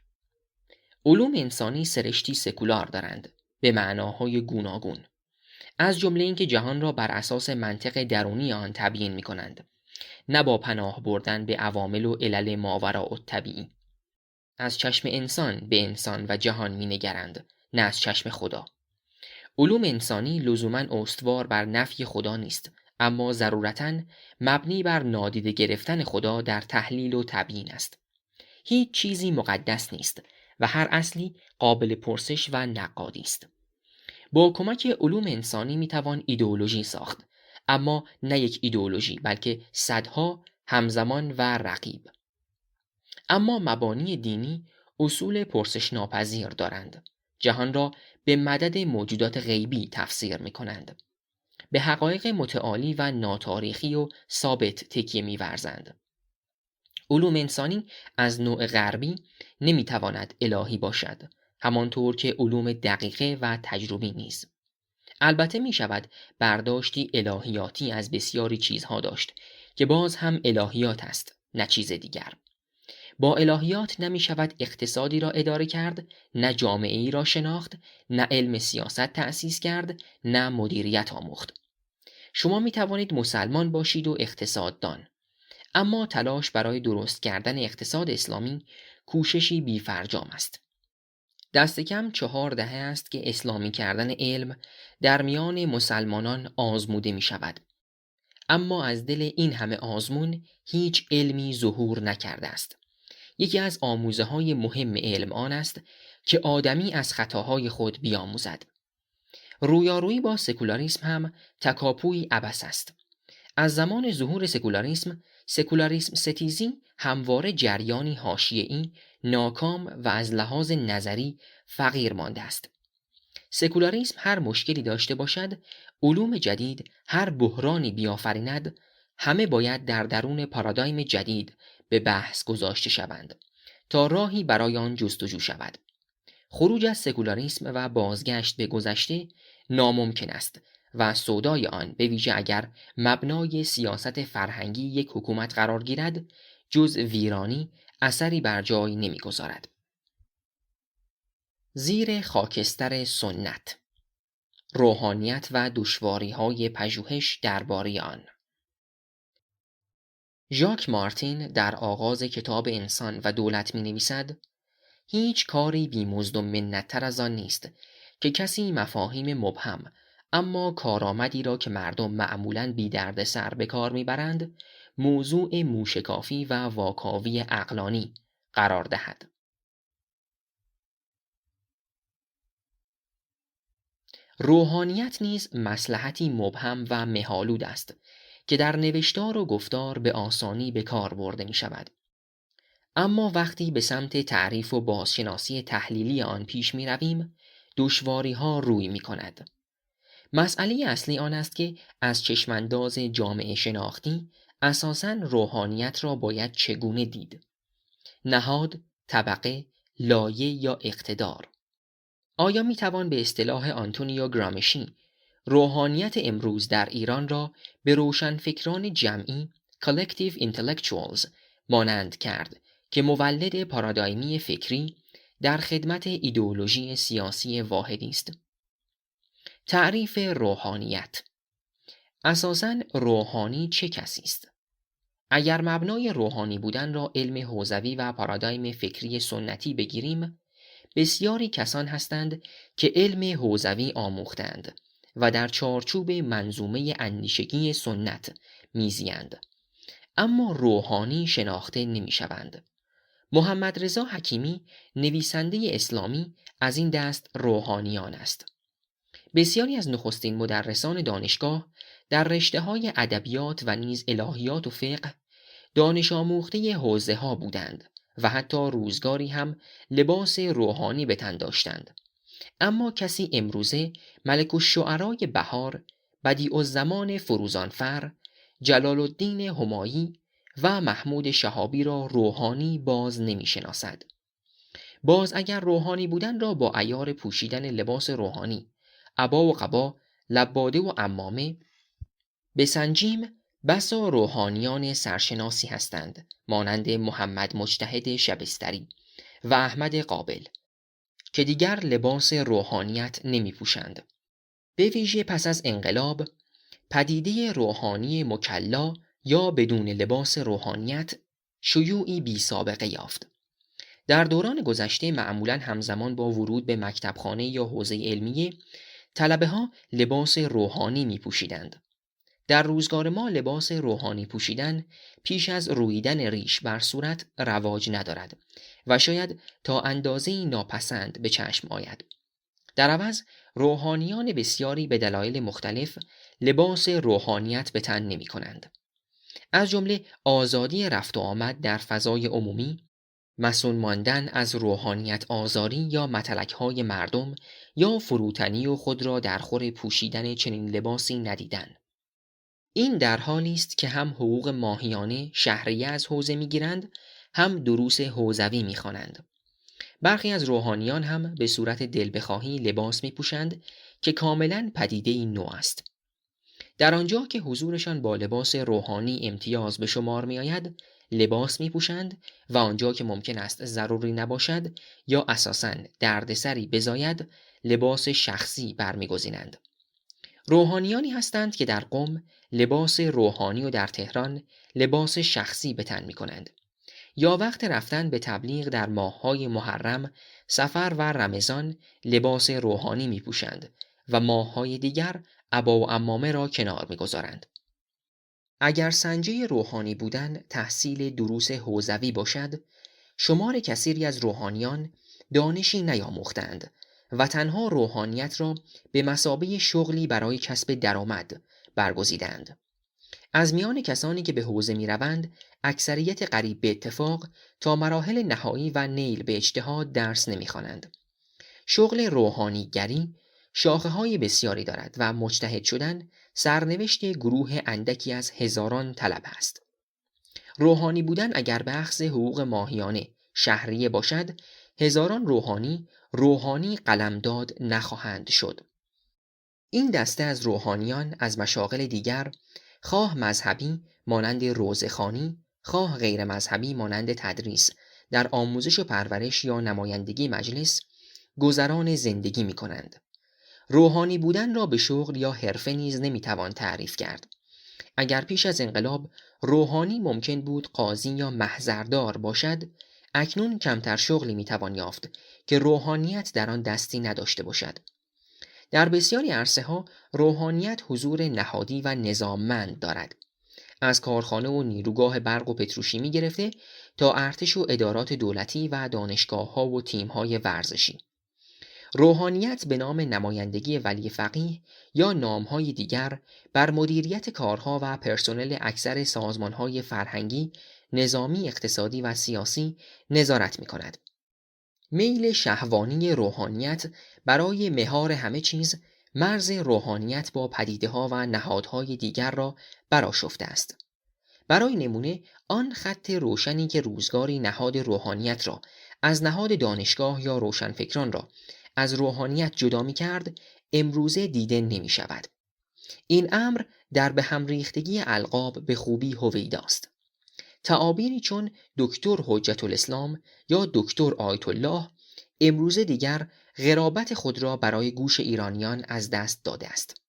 علوم انسانی سرشتی سکولار دارند به معناهای گوناگون، از جمله اینکه جهان را بر اساس منطق درونی آن تبیین می‌کنند، نه با پناه بردن به عوامل و علل ماوراء الطبیعی. از چشم انسان به انسان و جهان می‌نگرند، نه از چشم خدا. علوم انسانی لزوماً استوار بر نفی خدا نیست، اما ضرورتاً مبنی بر نادیده گرفتن خدا در تحلیل و تبیین است. هیچ چیزی مقدس نیست و هر اصلی قابل پرسش و نقادی است. با کمک علوم انسانی میتوان ایدئولوژی ساخت، اما نه یک ایدئولوژی بلکه صدها همزمان و رقیب. اما مبانی دینی اصول پرسش ناپذیر دارند. جهان را به مدد موجودات غیبی تفسیر می کنند. به حقایق متعالی و ناتاریخی و ثابت تکیه می ورزند. علوم انسانی از نوع غربی نمی تواند الهی باشد، همانطور که علوم دقیقه و تجربی نیز. البته می شود برداشتی الهیاتی از بسیاری چیزها داشت که باز هم الهیات است، نه چیز دیگر. با الهیات نمی شود اقتصادی را اداره کرد، نه جامعه‌ای را شناخت، نه علم سیاست تأسیس کرد، نه مدیریت آموخت. شما می توانید مسلمان باشید و اقتصاددان، اما تلاش برای درست کردن اقتصاد اسلامی کوششی بی‌فرجام است. دست کم 4 دهه است که اسلامی کردن علم در میان مسلمانان آزموده می شود. اما از دل این همه آزمون هیچ علمی ظهور نکرده است. یکی از آموزه‌های مهم علم آن است که آدمی از خطاهای خود بیاموزد. رویارویی با سکولاریسم هم تکاپویی عبث است. از زمان ظهور سکولاریسم ستیزی همواره جریانی حاشیه‌ای، ناکام و از لحاظ نظری فقیر مانده است. سکولاریسم هر مشکلی داشته باشد، علوم جدید هر بحرانی بیافریند، همه باید در درون پارادایم جدید به بحث گذاشته شوند تا راهی برای آن جستجو شود. خروج از سکولاریسم و بازگشت به گذشته ناممکن است و سودای آن، به ویژه اگر مبنای سیاست فرهنگی یک حکومت قرار گیرد، جز ویرانی اثری بر جای نمیگذارد. زیر خاکستر سنت، روحانیت و دشواری‌های پژوهش درباره آن. ژاک مارتین در آغاز کتاب انسان و دولت می نویسد: هیچ کاری بی‌مزد و منت‌تر از آن نیست که کسی مفاهیم مبهم اما کارآمدی را که مردم معمولاً بی درد سر به کار میبرند موضوع موشکافی و واکاوی عقلانی قرار دهد. روحانیت نیز مصلحتی مبهم و مه‌آلود است که در نوشتار و گفتار به آسانی به کار برده می شود. اما وقتی به سمت تعریف و بازشناسی تحلیلی آن پیش می رویم، دشواری ها روی می کند. مسئله اصلی آن است که از چشمانداز جامعه شناختی اساساً روحانیت را باید چگونه دید؟ نهاد، طبقه، لایه یا اقتدار؟ آیا می توان به اصطلاح آنتونیو گرامشی روحانیت امروز در ایران را به روشنفکران جمعی collective intellectuals مانند کرد که مولد پارادایمی فکری در خدمت ایدئولوژی سیاسی واحدی است. تعریف روحانیت. اساساً روحانی چه کسی است؟ اگر مبنای روحانی بودن را علم حوزوی و پارادایم فکری سنتی بگیریم، بسیاری کسان هستند که علم حوزوی آموختند و در چارچوب منظومه اندیشگی سنت میزیند، اما روحانی شناخته نمیشوند. محمد رضا حکیمی، نویسنده اسلامی، از این دست روحانیان است. بسیاری از نخستین مدرسان دانشگاه در رشته‌های ادبیات و نیز الهیات و فقه دانش آموخته حوزه ها بودند و حتی روزگاری هم لباس روحانی به تن داشتند. اما کسی امروزه ملک الشعرای بهار، بدیع‌الزمان فروزانفر، جلال الدین همایی و محمود شهابی را روحانی باز نمی شناسد. باز اگر روحانی بودن را با عیار پوشیدن لباس روحانی، عبا و قبا، لباده و عمامه بسنجیم، بسا روحانیان سرشناسی هستند مانند محمد مجتهد شبستری و احمد قابل که دیگر لباس روحانیت نمی پوشند. به ویژه پس از انقلاب، پدیده روحانی مکلا یا بدون لباس روحانیت شیوعی بی سابقه یافت. در دوران گذشته معمولاً همزمان با ورود به مکتبخانه یا حوزه علمیه، طلبه ها لباس روحانی می پوشیدند. در روزگار ما لباس روحانی پوشیدن پیش از رویدن ریش بر صورت رواج ندارد و شاید تا اندازه‌ای ناپسند به چشم آید. در عوض روحانیان بسیاری به دلایل مختلف لباس روحانیت به تن نمی کنند. از جمله آزادی رفت و آمد در فضای عمومی، مسئول ماندن از روحانیت آزاری یا متلک‌های مردم یا فروتنی و خود را در خور پوشیدن چنین لباسی ندیدن. این در حالی است که هم حقوق ماهیانه شهریه از حوزه می‌گیرند، هم دروس حوزوی می‌خوانند. برخی از روحانیان هم به صورت دل بخواهی لباس می‌پوشند که کاملاً پدیده‌ای نو است. در آنجا که حضورشان با لباس روحانی امتیاز به شمار می‌آید، لباس می‌پوشند و آنجا که ممکن است ضروری نباشد یا اساساً دردسری بزاید، لباس شخصی برمی‌گزینند. روحانیانی هستند که در قم لباس روحانی و در تهران لباس شخصی به تن می‌کنند، یا وقت رفتن به تبلیغ در ماه‌های محرم، صفر و رمضان لباس روحانی می‌پوشند و ماه‌های دیگر عبا و عمامه را کنار می‌گذارند. اگر سنجه روحانی بودن تحصیل دروس حوزوی باشد، شمار کثیری از روحانیان دانشی نیاموختند و تنها روحانیت را به مثابه شغلی برای کسب درآمد برگزیدند. از میان کسانی که به حوزه می‌روند، اکثریت قریب به اتفاق تا مراحل نهایی و نیل به اجتهاد درس نمی‌خوانند. شغل روحانیگری شاخه‌های بسیاری دارد و مجتهد شدن سرنوشت گروه اندکی از هزاران طلب است. روحانی بودن اگر به اخذ حقوق ماهیانه شهریه باشد، هزاران روحانی قلمداد نخواهند شد. این دسته از روحانیان از مشاغل دیگر، خواه مذهبی مانند روضه‌خوانی، خواه غیر مذهبی مانند تدریس، در آموزش و پرورش یا نمایندگی مجلس گذران زندگی می کنند. روحانی بودن را به شغل یا حرفه نیز نمیتوان تعریف کرد. اگر پیش از انقلاب روحانی ممکن بود قاضی یا محضردار باشد، اکنون کمتر شغلی میتوان یافت که روحانیت در آن دستی نداشته باشد. در بسیاری عرصه‌ها روحانیت حضور نهادی و نظاممند دارد. از کارخانه و نیروگاه برق و پتروشیمی گرفته تا ارتش و ادارات دولتی و دانشگاه‌ها و تیم‌های ورزشی. روحانیت به نام نمایندگی ولی فقیه یا نام‌های دیگر بر مدیریت کارها و پرسنل اکثر سازمان‌های فرهنگی، نظامی، اقتصادی و سیاسی نظارت می‌کند. میل شهوانی روحانیت برای مهار همه چیز مرز روحانیت با پدیده‌ها و نهادهای دیگر را برآشفته است. برای نمونه آن خط روشنی که روزگاری نهاد روحانیت را از نهاد دانشگاه یا روشنفکران را از روحانیت جدا می کرد، امروزه دیده نمی شود. این امر در به هم ریختگی القاب به خوبی هویداست. تعابیری چون دکتر حجت الاسلام یا دکتر آیت الله امروزه دیگر غرابت خود را برای گوش ایرانیان از دست داده است.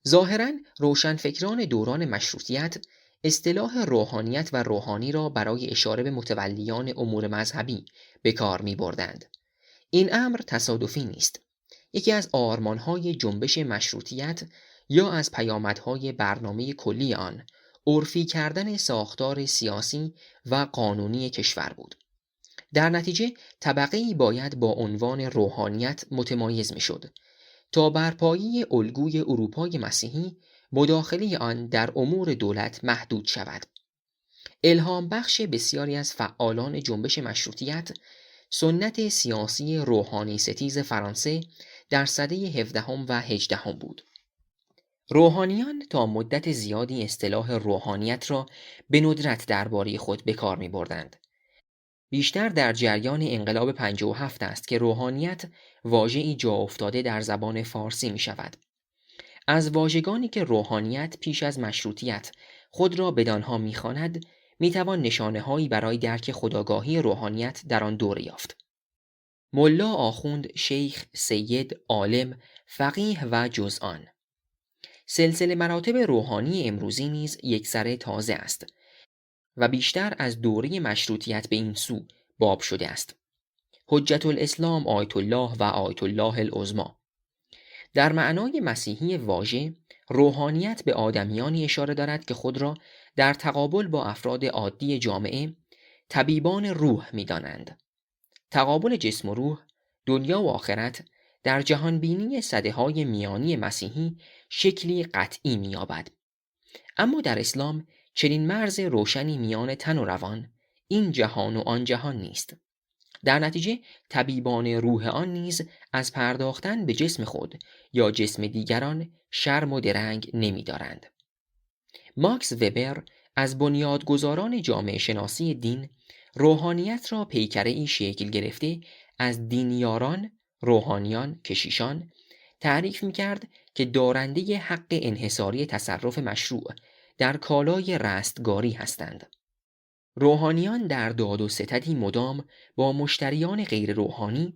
ظاهراً روشنفکران دوران مشروطیت اصطلاح روحانیت و روحانی را برای اشاره به متولیان امور مذهبی به کار می بردند. این امر تصادفی نیست. یکی از آرمانهای جنبش مشروطیت یا از پیامدهای برنامه کلی آن عرفی کردن ساختار سیاسی و قانونی کشور بود. در نتیجه طبقه‌ای باید با عنوان روحانیت متمایز می‌شد تا بر پایه الگوی اروپای مسیحی مداخله آن در امور دولت محدود شود. الهام بخش بسیاری از فعالان جنبش مشروطیت سنت سیاسی روحانی ستیز فرانسه در سده 17 و 18 بود. روحانیان تا مدت زیادی اصطلاح روحانیت را به ندرت درباره خود به کار می بردند. بیشتر در جریان انقلاب 57 است که روحانیت واژه‌ای جا افتاده در زبان فارسی می شود. از واژگانی که روحانیت پیش از مشروطیت خود را بدانها می خواند می توان نشانه هایی برای درک خودآگاهی روحانیت در آن دوره یافت. ملا، آخوند، شیخ، سید، عالم، فقیه و جز آن. سلسله مراتب روحانی امروزی نیز یکسره تازه است و بیشتر از دوره مشروطیت به این سو باب شده است. حجت الاسلام آیت الله و آیت الله العظمی. در معنای مسیحی واژه روحانیت به آدمیانی اشاره دارد که خود را در تقابل با افراد عادی جامعه طبیبان روح می دانند. تقابل جسم و روح، دنیا و آخرت در جهانبینی سده‌های میانی مسیحی شکلی قطعی می‌یابد. اما در اسلام چنین مرز روشنی میان تن و روان، این جهان و آن جهان نیست. در نتیجه طبیبان روح آن نیز از پرداختن به جسم خود یا جسم دیگران شرم و درنگ نمی‌دارند. ماکس وبر از بنیادگذاران جامعه شناسی دین روحانیت را پیکره‌ای شکل گرفته از دینیاران، روحانیان، کشیشان تعریف می‌کرد که دارنده حق انحصاری تصرف مشروع در کالای رستگاری هستند. روحانیان در داد و ستدی مدام با مشتریان غیر روحانی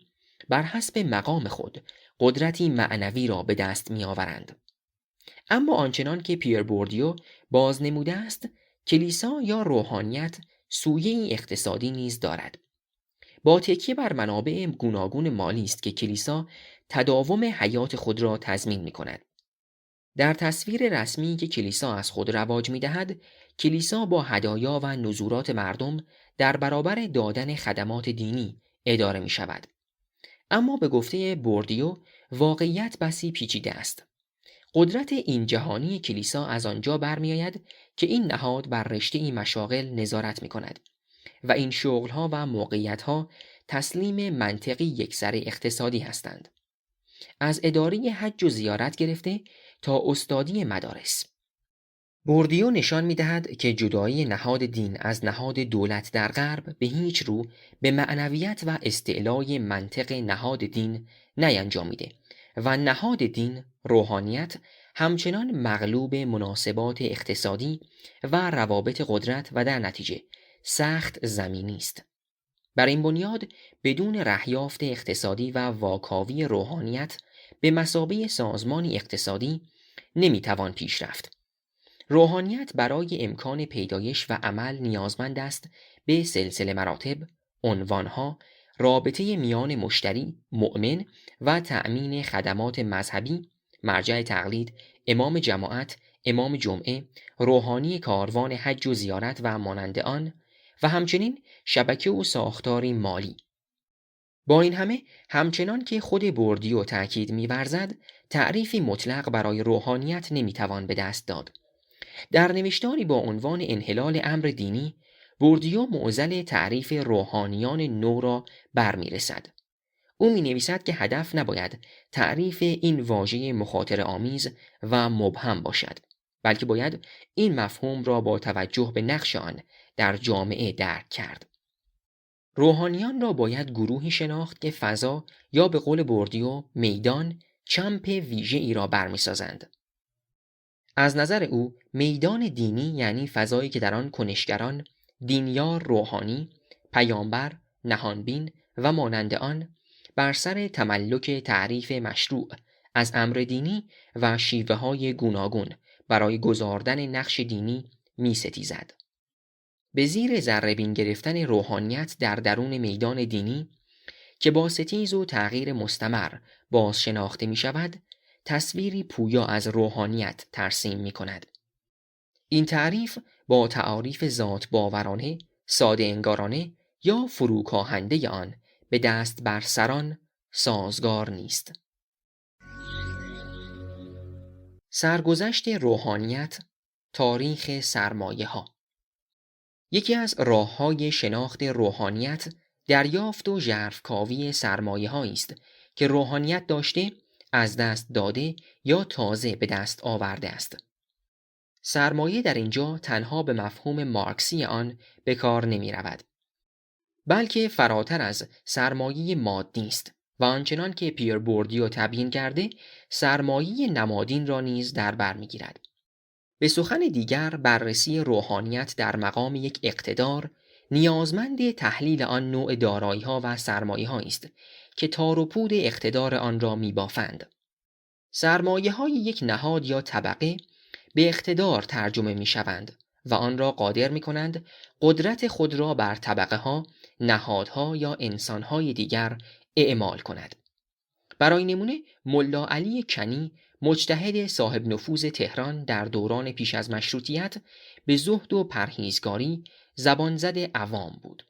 بر حسب مقام خود قدرتی معنوی را به دست می‌آورند. اما آنچنان که پیر بوردیو باز نموده است، کلیسا یا روحانیت سویه‌ای اقتصادی نیز دارد. با تکیه بر منابع گوناگون مالی است که کلیسا تداوم حیات خود را تضمین می‌کند. در تصویر رسمی که کلیسا از خود رواج می‌دهد، کلیسا با هدایا و نذورات مردم در برابر دادن خدمات دینی اداره می‌شود. اما به گفته بوردیو واقعیت بسی پیچیده است. قدرت این جهانی کلیسا از آنجا برمی‌آید که این نهاد بر رشته‌ای مشاغل نظارت می‌کند و این شغل‌ها و موقعیت‌ها تسلیم منطقی یکسره اقتصادی هستند. از اداره حج و زیارت گرفته تا استادی مدارس. بوردیو نشان می‌دهد که جدایی نهاد دین از نهاد دولت در غرب به هیچ رو به معنویت و استعلای منطق نهاد دین نینجامیده و نهاد دین، روحانیت، همچنان مغلوب مناسبات اقتصادی و روابط قدرت و در نتیجه سخت زمینی است. بر این بنیاد بدون رهیافت اقتصادی و واکاوی روحانیت به مثابه سازمانی اقتصادی نمیتوان پیش رفت. روحانیت برای امکان پیدایش و عمل نیازمند است به سلسله مراتب، عنوانها، رابطه میان مشتری، مؤمن و تأمین خدمات مذهبی، مرجع تقلید، امام جماعت، امام جمعه، روحانی کاروان حج و زیارت و مانند آن و همچنین شبکه و ساختاری مالی. با این همه همچنان که خود بوردیو تأکید می‌ورزد، تعریفی مطلق برای روحانیت نمی‌توان به دست داد. در نوشتاری با عنوان انحلال امر دینی، بوردیو معضل تعریف روحانیان نو را برمی‌رسد. او می‌نویسد که هدف نباید تعریف این واژه مخاطره آمیز و مبهم باشد، بلکه باید این مفهوم را با توجه به نقش آن در جامعه درک کرد. روحانیان را باید گروهی شناخت که فضا یا به قول بوردیو میدان چمپ ویژه‌ای را برمی‌سازند. از نظر او میدان دینی یعنی فضایی که در آن کنشگران، دینیار روحانی، پیامبر، نهانبین و مانند آن بر سر تملک تعریف مشروع از امر دینی و شیوه های گوناگون برای گزاردن نقش دینی می ستیزد. به زیر ذره‌بین گرفتن روحانیت در درون میدان دینی که با ستیز و تغییر مستمر باز شناخته می شود، تصویری پویا از روحانیت ترسیم می کند. این تعریف با تعاریف ذات باورانه، ساده انگارانه یا فروکاهنده آن به دست بر سران سازگار نیست. سرگذشت روحانیت، تاریخ سرمایه ها. یکی از راه‌های شناخت روحانیت دریافت و ژرفکاوی سرمایه هایی است که روحانیت داشته، از دست داده یا تازه به دست آورده است. سرمایه در اینجا تنها به مفهوم مارکسی آن به کار نمی رود، بلکه فراتر از سرمایه مادی است و آنچنان که پیر بوردیو تبیین کرده سرمایه نمادین را نیز در بر می گیرد. به سخن دیگر، بررسی روحانیت در مقام یک اقتدار نیازمند تحلیل آن نوع دارایی‌ها و سرمایه‌هایی است که تار و پود اقتدار آن را می‌بافند. سرمایه‌های یک نهاد یا طبقه به اقتدار ترجمه می‌شوند و آن را قادر می‌کنند قدرت خود را بر طبقه‌ها، نهادها یا انسان‌های دیگر اعمال کند. برای نمونه ملا علی کنی، مجتهد صاحب نفوذ تهران در دوران پیش از مشروطیت، به زهد و پرهیزگاری زبانزد عوام بود.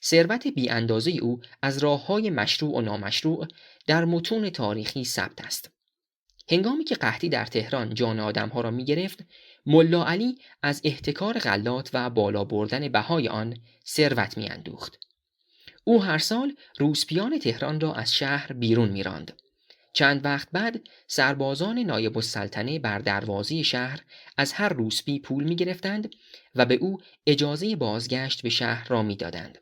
ثروت بی اندازه او از راه‌های مشروع و نامشروع در متون تاریخی ثبت است. هنگامی که قحطی در تهران جان آدم‌ها را می‌گرفت، ملا علی از احتکار غلات و بالا بردن بهای آن ثروت می‌اندوخت. او هر سال روسپیان تهران را از شهر بیرون می‌راند. چند وقت بعد سربازان نایب السلطنه بر دروازه شهر از هر روسپی پول می‌گرفتند و به او اجازه بازگشت به شهر را می‌دادند.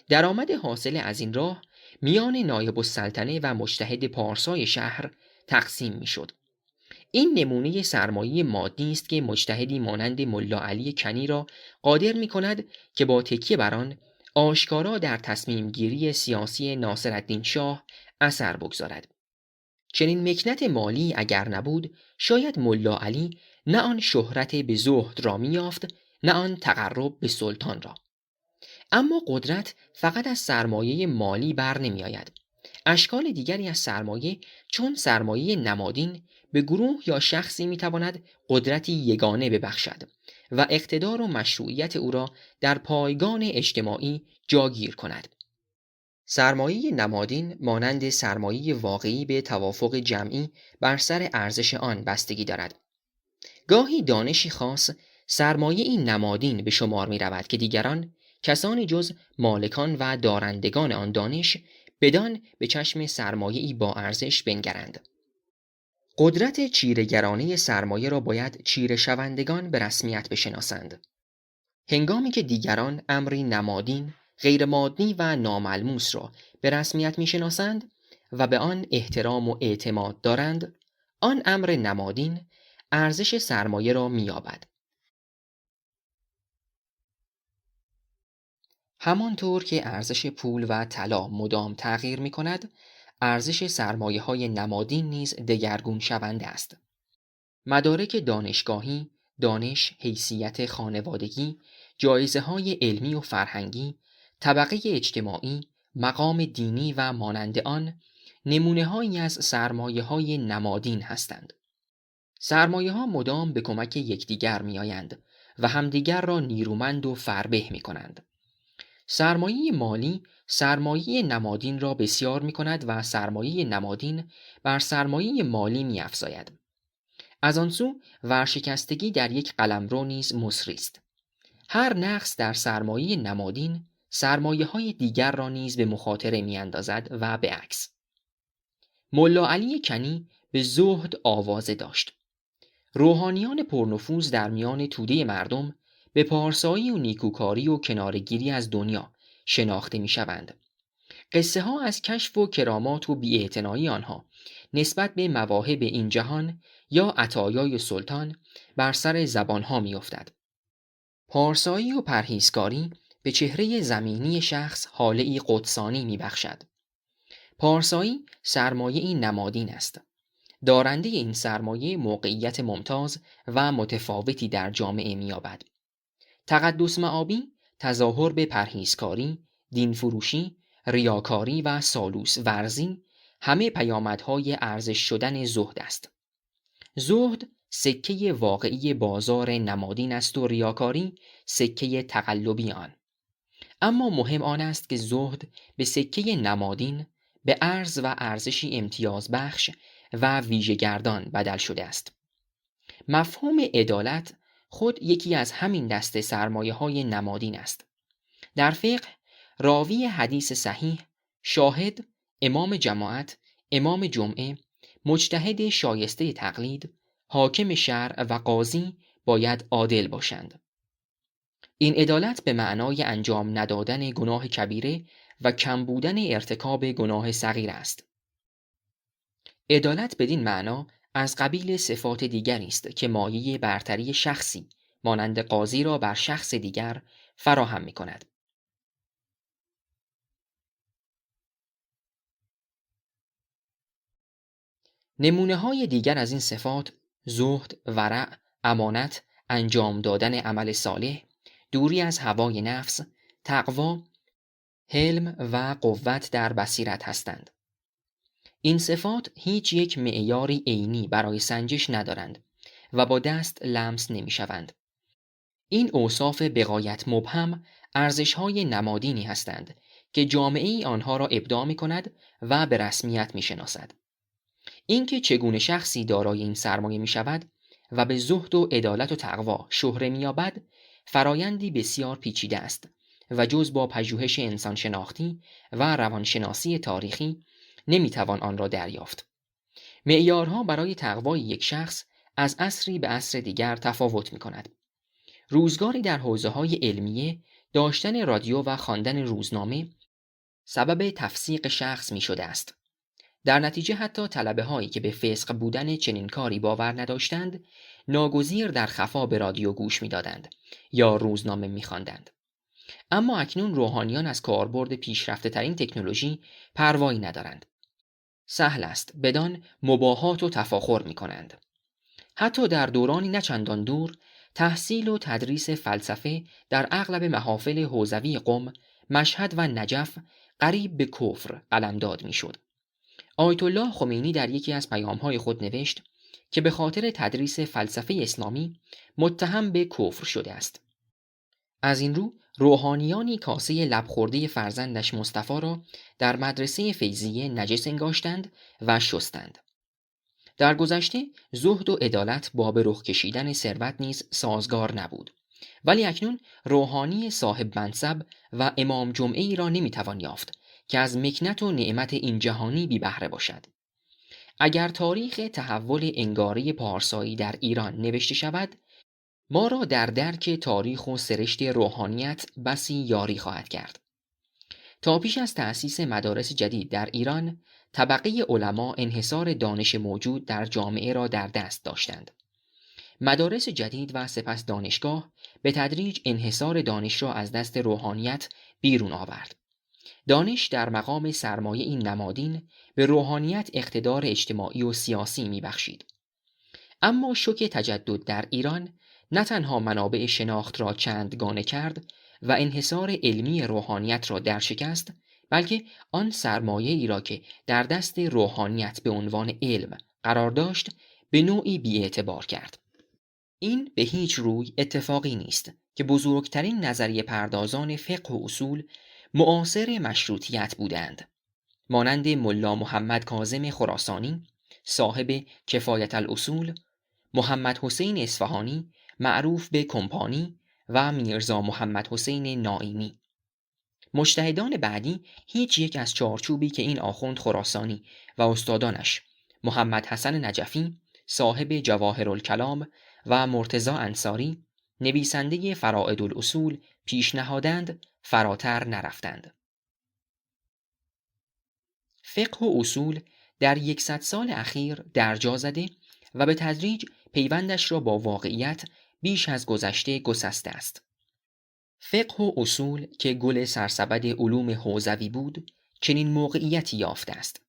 درآمد حاصل از این راه میان نایب السلطنه و مجتهد پارسای شهر تقسیم می‌شد. این نمونه سرمایه مادی است که مجتهدی مانند ملا علی کنی را قادر می‌کند که با تکیه بر آن آشکارا در تصمیم گیری سیاسی ناصرالدین شاه اثر بگذارد. چنین مکنت مالی اگر نبود، شاید ملا علی نه آن شهرت به زهد را می‌یافت، نه آن تقرب به سلطان را. اما قدرت فقط از سرمایه مالی بر نمی آید. اشکال دیگری از سرمایه، چون سرمایه نمادین، به گروه یا شخصی می تواند قدرتی یگانه ببخشد و اقتدار و مشروعیت او را در پایگان اجتماعی جاگیر کند. سرمایه نمادین مانند سرمایه واقعی به توافق جمعی بر سر ارزش آن بستگی دارد. گاهی دانشی خاص سرمایه این نمادین به شمار می رود که دیگران، کسانی جز مالکان و دارندگان آن دانش، بدان به چشم سرمایه‌ای با ارزش بنگرند. قدرت چیره‌گرانه سرمایه را باید چیره شوندگان به رسمیت بشناسند. هنگامی که دیگران امری نمادین، غیر مادی و ناملموس را به رسمیت میشناسند و به آن احترام و اعتماد دارند، آن امر نمادین ارزش سرمایه را می‌یابد. همانطور که ارزش پول و طلا مدام تغییر می‌کند، ارزش سرمایه‌های نمادین نیز دگرگون شونده است. مدارک دانشگاهی، دانش، حیثیت خانوادگی، جایزه‌های علمی و فرهنگی، طبقه اجتماعی، مقام دینی و مانند آن نمونه‌هایی از سرمایه‌های نمادین هستند. سرمایه‌ها مدام به کمک یکدیگر می‌آیند و همدیگر را نیرومند و فربه می‌کنند. سرمایه مالی سرمایه نمادین را بسیار می‌کند و سرمایه نمادین بر سرمایه مالی می‌افزاید. از آن سو ورشکستگی در یک قلمرو نیز مصری است. هر نقص در سرمایه نمادین سرمایه‌های دیگر را نیز به مخاطره می‌اندازد و به عکس. ملا علی کنی به زهد آوازه داشت. روحانیان پرنفوذ در میان توده مردم به پارسایی و نیکوکاری و کنارگیری از دنیا شناخته می‌شوند. قصه ها از کشف و کرامات و بی‌اعتنایی آنها نسبت به مواهب این جهان یا عطایای سلطان بر سر زبانها می‌افتد. پارسایی و پرهیزکاری به چهره زمینی شخص حاله‌ای قدسانی می‌بخشد. پارسایی سرمایه‌ای نمادین است. دارنده این سرمایه موقعیت ممتاز و متفاوتی در جامعه می‌یابد. تقدس معابی تظاهر به پرهیزکاری، دینفروشی، ریاکاری و سالوس ورزی همه پیامدهای ارزش شدن زهد است. زهد سکه واقعی بازار نمادین است و ریاکاری سکه تقلبی آن. اما مهم آن است که زهد به سکه نمادین به ارز و ارزشی امتیاز بخش و ویژه‌گردان بدل شده است. مفهوم عدالت خود یکی از همین دسته سرمایه‌های نمادین است. در فقه راوی حدیث صحیح، شاهد، امام جماعت، امام جمعه، مجتهد شایسته تقلید، حاکم شرع و قاضی باید عادل باشند. این عدالت به معنای انجام ندادن گناه کبیره و کم بودن ارتکاب گناه صغیر است. عدالت بدین معنا از قبیل صفات دیگری است که مایه برتری شخصی مانند قاضی را بر شخص دیگر فراهم می کند. نمونه های دیگر از این صفات زهد، ورع، امانت، انجام دادن عمل صالح، دوری از هوای نفس، تقوا، حلم و قوت در بصیرت هستند. این صفات هیچ یک معیاری عینی برای سنجش ندارند و با دست لمس نمی شوند. این اوصاف بغایت مبهم ارزش‌های نمادینی هستند که جامعه آنها را ابداع می کند و به رسمیت می شناسد. اینکه چگونه شخصی دارای این سرمایه می شود و به زهد و عدالت و تقوا شهره می یابد فرایندی بسیار پیچیده است و جز با پژوهش انسان شناختی و روانشناسی تاریخی نمی توان آن را دریافت. معیارها برای تقوای یک شخص از عصری به عصر دیگر تفاوت می کند. روزگاری در حوزه‌های علمیه داشتن رادیو و خواندن روزنامه سبب تفسیق شخص می شده است. در نتیجه حتی طلبه هایی که به فسق بودن چنین کاری باور نداشتند ناگزیر در خفا به رادیو گوش می دادند یا روزنامه می خواندند. اما اکنون روحانیان از کاربرد پیشرفته ترین تکنولوژی پروایی ندارند. سهل است بدان مباهات و تفاخر می کنند. حتی در دورانی نچندان دور تحصیل و تدریس فلسفه در اغلب محافل حوزوی قم، مشهد و نجف قریب به کفر قلمداد می شد. آیت الله خمینی در یکی از پیام‌های خود نوشت که به خاطر تدریس فلسفه اسلامی متهم به کفر شده است. از این رو روحانیانی کاسه لب خورده فرزندش مصطفی را در مدرسه فیضیه نجس انگاشتند و شستند. در گذشته زهد و عدالت با به رخ کشیدن ثروت نیز سازگار نبود، ولی اکنون روحانی صاحب منصب و امام جمعه‌ای را نمیتوان یافت که از مکنت و نعمت این جهانی بی بهره باشد. اگر تاریخ تحول انگاری پارسایی در ایران نوشته شود، ما را در درک تاریخ و سرشت روحانیت بسی یاری خواهد کرد. تا پیش از تأسیس مدارس جدید در ایران، طبقه علما انحصار دانش موجود در جامعه را در دست داشتند. مدارس جدید و سپس دانشگاه به تدریج انحصار دانش را از دست روحانیت بیرون آورد. دانش در مقام سرمایه این نمادین به روحانیت اقتدار اجتماعی و سیاسی می‌بخشید. اما شوک تجدد در ایران نه تنها منابع شناخت را چندگانه کرد و انحصار علمی روحانیت را درشکست، بلکه آن سرمایه ای را که در دست روحانیت به عنوان علم قرار داشت به نوعی بی‌اعتبار کرد. این به هیچ روی اتفاقی نیست که بزرگترین نظریه پردازان فقه و اصول معاصر مشروطیت بودند، مانند ملا محمد کاظم خراسانی صاحب کفایت الاصول، محمد حسین اصفهانی معروف به کمپانی و میرزا محمد حسین نائینی. مجتهدان بعدی هیچ یک از چارچوبی که این آخوند خراسانی و استادانش محمد حسن نجفی صاحب جواهرالکلام و مرتضی انصاری نویسنده فرائد الاصول پیشنهادند فراتر نرفتند. فقه و اصول در 100 سال اخیر درجا زده و به تدریج پیوندش را با واقعیت بیش از گذشته گسسته است. فقه و اصول که گل سرسبد علوم حوزوی بود، چنین موقعیتی یافته است.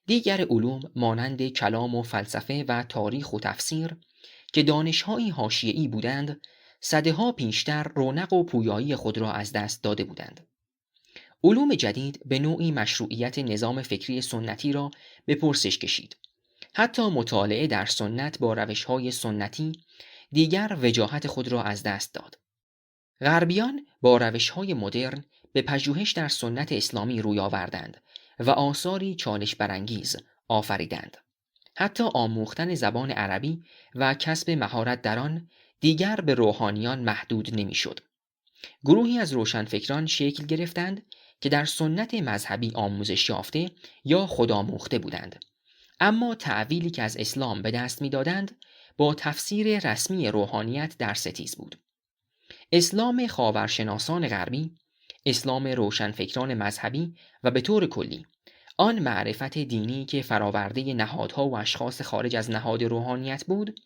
دیگر علوم مانند کلام و فلسفه و تاریخ و تفسیر که دانش‌های حاشیه‌ای بودند، سده‌ها پیشتر رونق و پویایی خود را از دست داده بودند. علوم جدید به نوعی مشروعیت نظام فکری سنتی را به پرسش کشید. حتی مطالعه در سنت با روش‌های سنتی دیگر وجاهت خود را از دست داد. غربیان با روش‌های مدرن به پژوهش در سنت اسلامی روی آوردند و آثاری چالش برانگیز آفریدند. حتی آموختن زبان عربی و کسب مهارت در آن دیگر به روحانیان محدود نمی‌شد. گروهی از روشنفکران شکل گرفتند که در سنت مذهبی آموزش یافته یا خودآموخته بودند، اما تعویلی که از اسلام به دست می‌دادند با تفسیر رسمی روحانیت در ستیز بود. اسلام خاورشناسان غربی، اسلام روشنفکران مذهبی و به طور کلی آن معرفت دینی که فراورده نهادها و اشخاص خارج از نهاد روحانیت بود،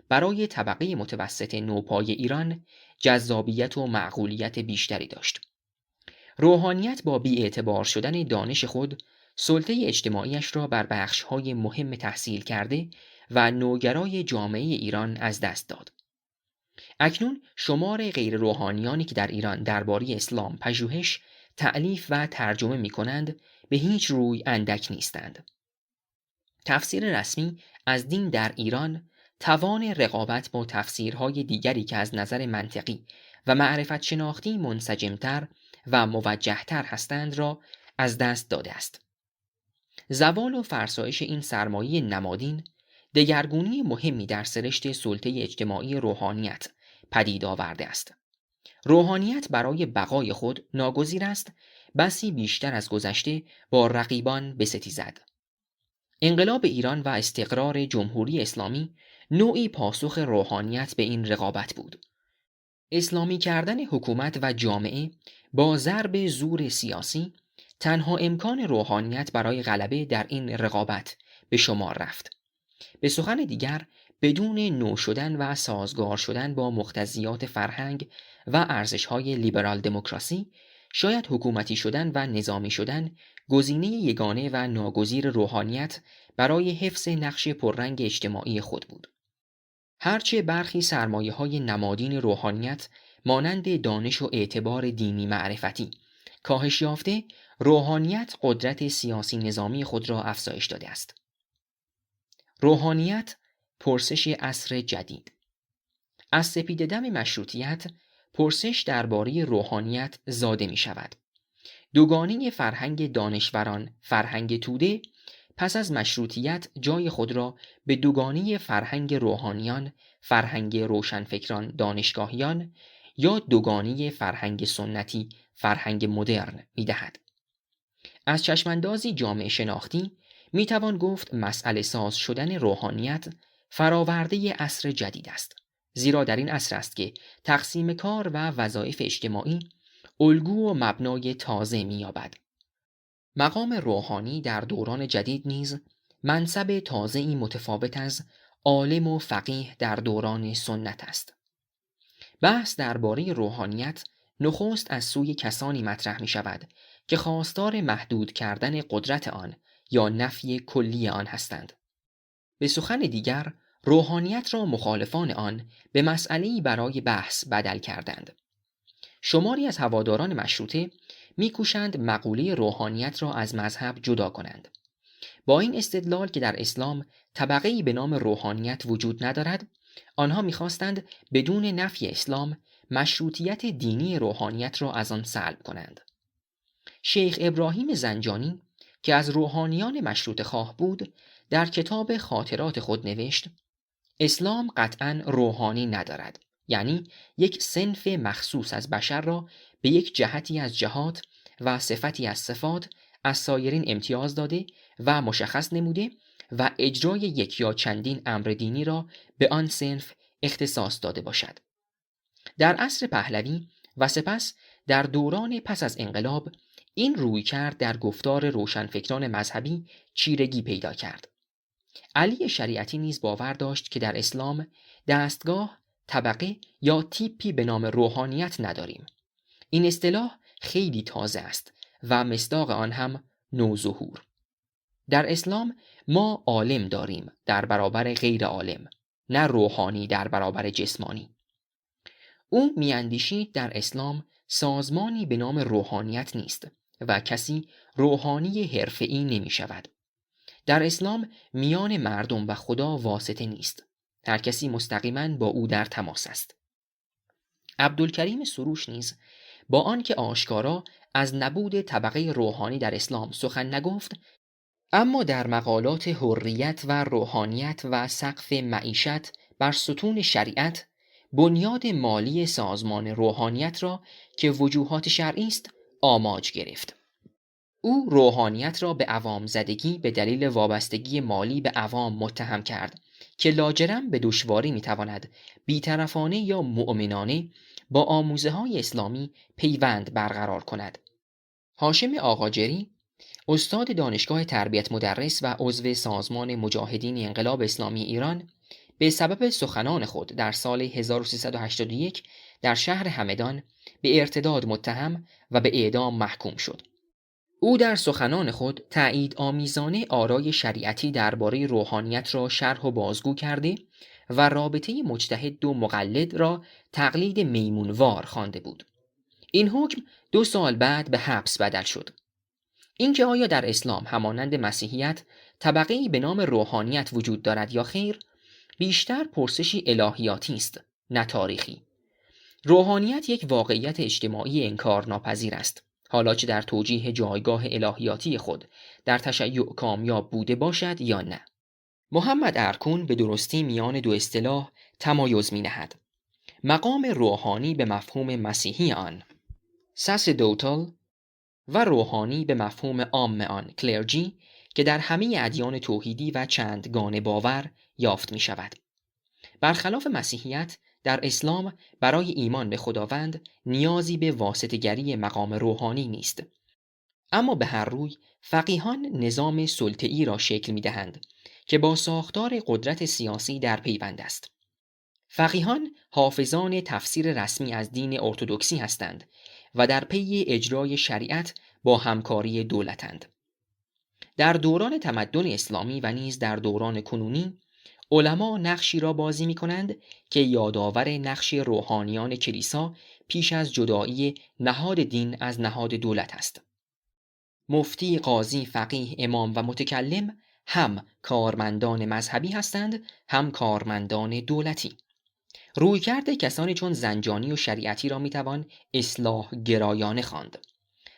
برای طبقه متوسط نوپای ایران جذابیت و معقولیت بیشتری داشت. روحانیت با بی‌اعتبار شدن دانش خود، سلطه اجتماعیش را بر بخش‌های مهم تحصیل کرده و نوگرای جامعه ایران از دست داد. اکنون شمار غیر روحانیانی که در ایران درباره اسلام پژوهش، تألیف و ترجمه می‌کنند به هیچ روی اندک نیستند. تفسیر رسمی از دین در ایران توان رقابت با تفسیرهای دیگری که از نظر منطقی و معرفت شناختی منسجمتر و موجهتر هستند را از دست داده است. زوال و فرسایش این سرمایه نمادین دگرگونی مهمی در سرشت سلطه اجتماعی روحانیت پدید آورده است. روحانیت برای بقای خود ناگزیر است بسی بیشتر از گذشته با رقیبان بستیزد. انقلاب ایران و استقرار جمهوری اسلامی نوعی پاسخ روحانیت به این رقابت بود. اسلامی کردن حکومت و جامعه با ضرب زور سیاسی تنها امکان روحانیت برای غلبه در این رقابت به شمار رفت. به سخن دیگر، بدون نو شدن و سازگار شدن با مقتضیات فرهنگ و ارزش‌های لیبرال دموکراسی، شاید حکومتی شدن و نظامی شدن گزینه یگانه و ناگزیر روحانیت برای حفظ نقش پررنگ اجتماعی خود بود. هرچه برخی سرمایه‌های نمادین روحانیت مانند دانش و اعتبار دینی معرفتی کاهش یافته، روحانیت قدرت سیاسی نظامی خود را افزایش داده است. روحانیت پرسش عصر جدید. از سپید دم مشروطیت پرسش درباره روحانیت زاده می شود. دوگانه فرهنگ دانشوران، فرهنگ توده، پس از مشروطیت جای خود را به دوگانه فرهنگ روحانیان، فرهنگ روشنفکران، دانشگاهیان یا دوگانه فرهنگ سنتی، فرهنگ مدرن می دهد. از چشماندازی جامعه شناختی می توان گفت مسئله ساز شدن روحانیت فراورده عصر جدید است، زیرا در این عصر است که تقسیم کار و وظایف اجتماعی الگو و مبنای تازه می‌یابد. مقام روحانی در دوران جدید نیز منصب تازه‌ای متفاوت از عالم و فقیه در دوران سنت است. بحث درباره روحانیت نخست از سوی کسانی مطرح می شود که خواستار محدود کردن قدرت آن یا نفی کلی آن هستند. به سخن دیگر، روحانیت را مخالفان آن به مسئله‌ای برای بحث بدل کردند. شماری از هواداران مشروطه می‌کوشند مقوله روحانیت را از مذهب جدا کنند. با این استدلال که در اسلام طبقه‌ای به نام روحانیت وجود ندارد، آنها می‌خواستند بدون نفی اسلام مشروطیت دینی روحانیت را از آن سلب کنند. شیخ ابراهیم زنجانی که از روحانیان مشروطه خواه بود، در کتاب خاطرات خود نوشت: اسلام قطعاً روحانی ندارد، یعنی یک صنف مخصوص از بشر را به یک جهتی از جهات و صفتی از صفات از سایرین امتیاز داده و مشخص نموده و اجرای یک یا چندین امر دینی را به آن صنف اختصاص داده باشد. در عصر پهلوی و سپس در دوران پس از انقلاب، این رویکرد در گفتار روشنفکران مذهبی چیرگی پیدا کرد. علی شریعتی نیز باور داشت که در اسلام دستگاه، طبقه یا تیپی به نام روحانیت نداریم. این اصطلاح خیلی تازه است و مصداق آن هم نوظهور. در اسلام ما عالم داریم در برابر غیر عالم، نه روحانی در برابر جسمانی. او میاندیشید در اسلام سازمانی به نام روحانیت نیست و کسی روحانی حرفه‌ای نمی شود. در اسلام میان مردم و خدا واسطه نیست. هر کسی مستقیما با او در تماس است. عبدالکریم سروش نیز با آنکه آشکارا از نبود طبقه روحانی در اسلام سخن نگفت، اما در مقالات حریت و روحانیت و سقف معیشت بر ستون شریعت بنیاد مالی سازمان روحانیت را که وجوهات شرعی است آماج گرفت. او روحانیت را به عوام زدگی به دلیل وابستگی مالی به عوام متهم کرد که لاجرم به دشواری میتواند بیطرفانه یا مؤمنانه با آموزه‌های اسلامی پیوند برقرار کند. هاشم آقاجری، استاد دانشگاه تربیت مدرس و عضو سازمان مجاهدین انقلاب اسلامی ایران، به سبب سخنان خود در سال 1381 در شهر همدان به ارتداد متهم و به اعدام محکوم شد. او در سخنان خود تأیید آمیزانه آرای شریعتی درباره روحانیت را شرح و بازگو کرده و رابطه مجتهد و مقلد را تقلید میمونوار خوانده بود. این حکم 2 سال بعد به حبس بدل شد. اینکه آیا در اسلام همانند مسیحیت طبقه‌ای به نام روحانیت وجود دارد یا خیر، بیشتر پرسشی الهیاتی است، نه تاریخی. روحانیت یک واقعیت اجتماعی انکارناپذیر است، حالا چه در توجیه جایگاه الهیاتی خود در تشیع کامیاب بوده باشد یا نه. محمد ارکون به درستی میان 2 اصطلاح تمایز می نهد. مقام روحانی به مفهوم مسیحی آن ساسردوتال و روحانی به مفهوم عام آن کلرجی که در همه ادیان توحیدی و چندگانه باور یافت می شود. برخلاف مسیحیت، در اسلام برای ایمان به خداوند نیازی به واسطه‌گری مقام روحانی نیست. اما به هر روی فقیهان نظام سلطه‌ای را شکل می‌دهند که با ساختار قدرت سیاسی در پیوند است. فقیهان حافظان تفسیر رسمی از دین ارتدوکسی هستند و در پی اجرای شریعت با همکاری دولتند. در دوران تمدن اسلامی و نیز در دوران کنونی علما نقشی را بازی می کنند که یادآور نقش روحانیان کلیسا پیش از جدایی نهاد دین از نهاد دولت است. مفتی، قاضی، فقیه، امام و متکلم هم کارمندان مذهبی هستند، هم کارمندان دولتی. رویکرد کسانی چون زنجانی و شریعتی را می توان اصلاح گرایانه خواند.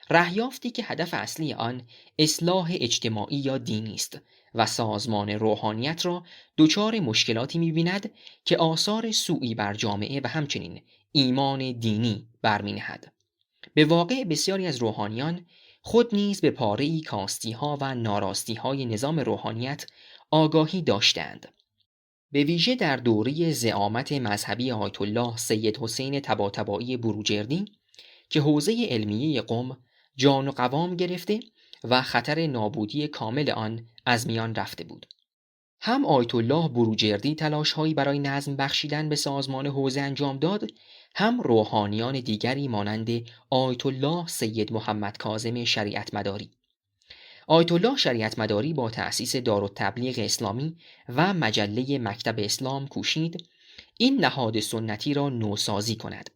رهیافتی که هدف اصلی آن اصلاح اجتماعی یا دینی است و سازمان روحانیت را دچار مشکلاتی می‌بیند که آثار سوئی بر جامعه و همچنین ایمان دینی برمی‌نهد. به واقع بسیاری از روحانیان خود نیز به پاره‌ای کاستی‌ها و ناراستی‌های نظام روحانیت آگاهی داشتند. به ویژه در دوره زعامت مذهبی آیت الله سید حسین طباطبایی بروجردی که حوزه علمیه قم جان و قوام گرفته و خطر نابودی کامل آن از میان رفته بود. هم آیت الله بروجردی تلاش‌هایی برای نظم بخشیدن به سازمان حوزه انجام داد، هم روحانیان دیگری مانند آیت الله سید محمد کاظم شریعت مداری. آیت الله شریعت مداری با تأسیس دارالتبلیغ اسلامی و مجله مکتب اسلام کوشید این نهاد سنتی را نوسازی کند.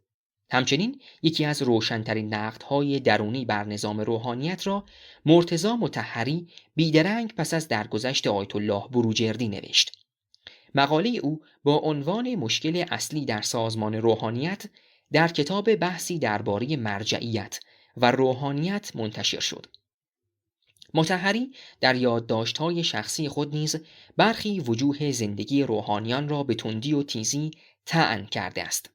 همچنین یکی از روشن‌ترین نقدهای درونی بر نظام روحانیت را مرتضی مطهری بیدرنگ پس از درگذشت آیت الله بروجردی نوشت. مقاله او با عنوان مشکل اصلی در سازمان روحانیت در کتاب بحثی درباره مرجعیت و روحانیت منتشر شد. مطهری در یادداشت‌های شخصی خود نیز برخی وجوه زندگی روحانیان را به تندی و تیزی طعن کرده است.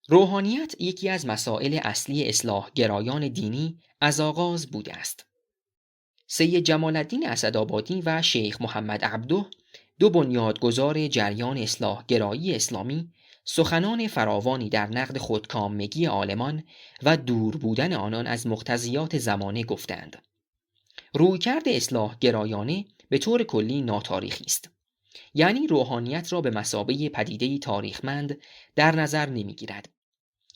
روحانیت یکی از مسائل اصلی اصلاح گرایان دینی از آغاز بوده است. سید جمال الدین اسدآبادی و شیخ محمد عبده، 2 بنیادگذار جریان اصلاح گرایی اسلامی، سخنان فراوانی در نقد خودکامگی عالمان و دور بودن آنان از مقتضیات زمانه گفتند. رویکرد اصلاح گرایانه به طور کلی ناتاریخی است. یعنی روحانیت را به مثابه پدیده‌ای تاریخمند در نظر نمی‌گیرد.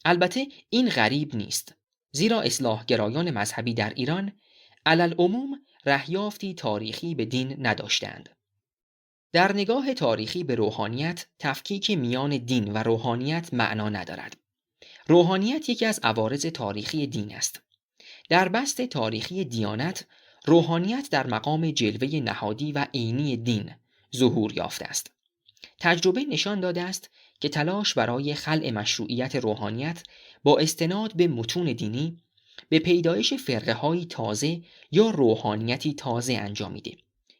البته این غریب نیست، زیرا اصلاح گرایان مذهبی در ایران علالعموم رهیافتی تاریخی به دین نداشتند. در نگاه تاریخی به روحانیت تفکیک میان دین و روحانیت معنا ندارد. روحانیت یکی از عوارض تاریخی دین است. در بسط تاریخی دیانت، روحانیت در مقام جلوه نهادی و عینی دین ظهور یافته است. تجربه نشان داده است که تلاش برای خلع مشروعیت روحانیت با استناد به متون دینی به پیدایش فرقه‌های تازه یا روحانیتی تازه انجامیده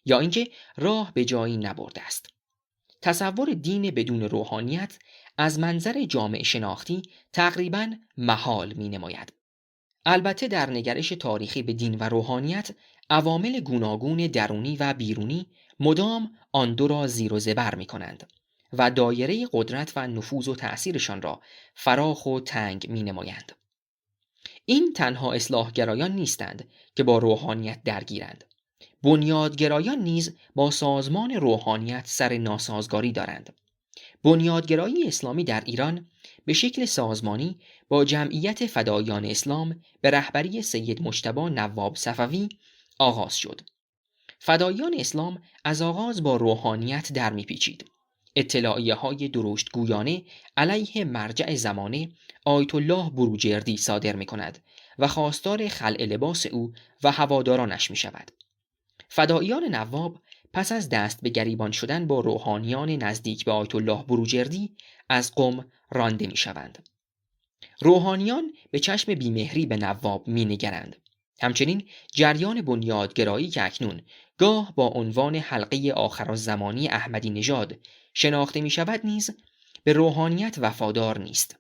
یا اینکه راه به جایی نبرده است. تصور دین بدون روحانیت از منظر جامعه شناختی تقریباً محال می‌نماید. البته در نگرش تاریخی به دین و روحانیت عوامل گوناگون درونی و بیرونی مدام آن دو را زیر و زبر می‌کنند و دایره قدرت و نفوذ و تأثیرشان را فراخ و تنگ می‌نمایند. این تنها اصلاحگرایان نیستند که با روحانیت درگیرند. بنیادگرایان نیز با سازمان روحانیت سر ناسازگاری دارند. بنیادگرایی اسلامی در ایران به شکل سازمانی با جمعیت فدایان اسلام به رهبری سید مجتبی نواب صفوی آغاز شد. فدایان اسلام از آغاز با روحانیت در می‌پیچید. اطلاعیه‌های درشتگویانه علیه مرجع زمانه آیت الله بروجردی صادر می‌کند و خواستار خلع لباس او و هوادارانش می‌شود. فدایان نواب پس از دست به گریبان شدن با روحانیان نزدیک به آیت الله بروجردی از قم رانده می‌شوند. روحانیان به چشم بیمهری به نواب می‌نگرند. همچنین جریان بنیادگرایی که اکنون گاه با عنوان حلقه آخرالزمانی احمدی نژاد شناخته می‌شود نیز به روحانیت وفادار نیست.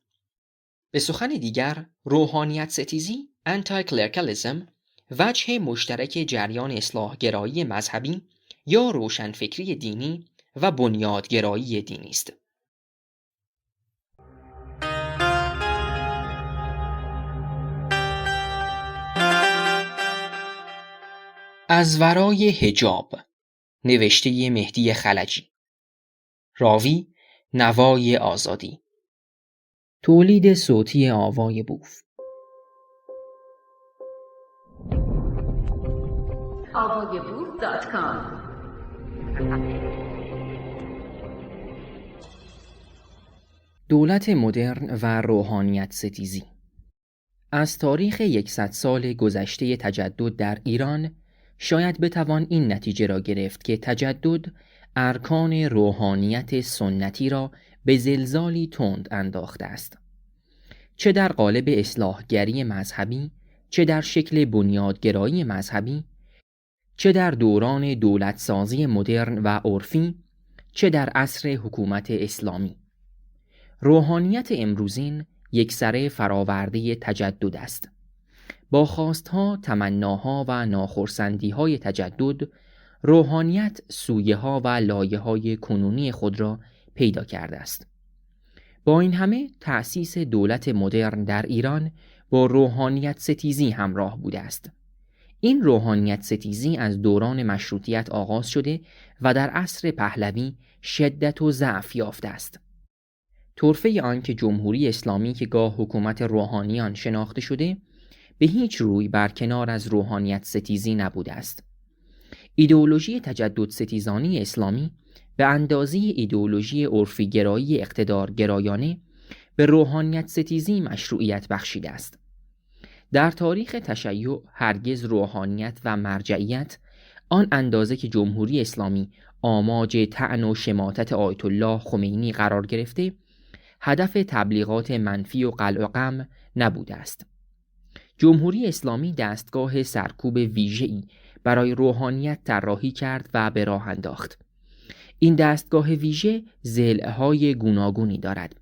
به سخن دیگر، روحانیت ستیزی (anti-clericalism) وجه مشترک جریان اصلاحگرایی مذهبی یا روشنفکری دینی و بنیادگرایی دینی است. از ورای حجاب، نوشته مهدی خلجی. راوی نوای آزادی. تولید صوتی آوای بوف. avayaboof.com. دولت مدرن و روحانیت ستیزی. از تاریخ 100 سال گذشته تجدد در ایران شاید بتوان این نتیجه را گرفت که تجدد ارکان روحانیت سنتی را به زلزالی تند انداخته است. چه در قالب اصلاحگری مذهبی، چه در شکل بنیادگرایی مذهبی، چه در دوران دولتسازی مدرن و عرفی، چه در عصر حکومت اسلامی. روحانیت امروزین یکسره فراورده تجدد است. با خواستها، تمناها و ناخرسندی‌های تجدد، روحانیت سویه‌ها و لایه‌های کنونی خود را پیدا کرده است. با این همه تأسیس دولت مدرن در ایران با روحانیت ستیزی همراه بوده است. این روحانیت ستیزی از دوران مشروطیت آغاز شده و در عصر پهلوی شدت و ضعف یافته است. طرفه آن که جمهوری اسلامی که گاه حکومت روحانیان شناخته شده به هیچ روی برکنار از روحانیت ستیزی نبوده است. ایدئولوژی تجدد ستیزانی اسلامی به اندازه ایدئولوژی عرفی گرایی اقتدار گرایانه به روحانیت ستیزی مشروعیت بخشیده است. در تاریخ تشیع هرگز روحانیت و مرجعیت آن اندازه که جمهوری اسلامی آماج طعن و شماتت آیت الله خمینی قرار گرفته هدف تبلیغات منفی و قلع و قم نبوده است. جمهوری اسلامی دستگاه سرکوب ویژه‌ای برای روحانیت طراحی کرد و به راه انداخت. این دستگاه ویژه ضلع‌های گوناگونی دارد.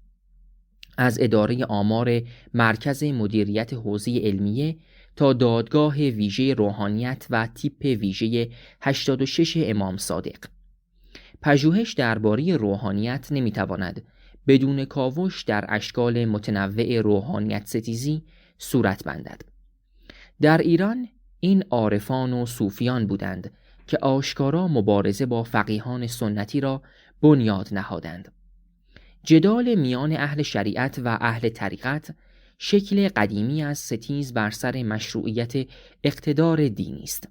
از اداره آمار مرکز مدیریت حوزه علمیه تا دادگاه ویژه روحانیت و تیپ ویژه 86 امام صادق. پژوهش درباره روحانیت نمیتواند بدون کاوش در اشکال متنوع روحانیت ستیزی صورت بندد. در ایران این عارفان و صوفیان بودند که آشکارا مبارزه با فقیهان سنتی را بنیاد نهادند. جدال میان اهل شریعت و اهل طریقت شکل قدیمی از ستیز بر سر مشروعیت اقتدار دینی است.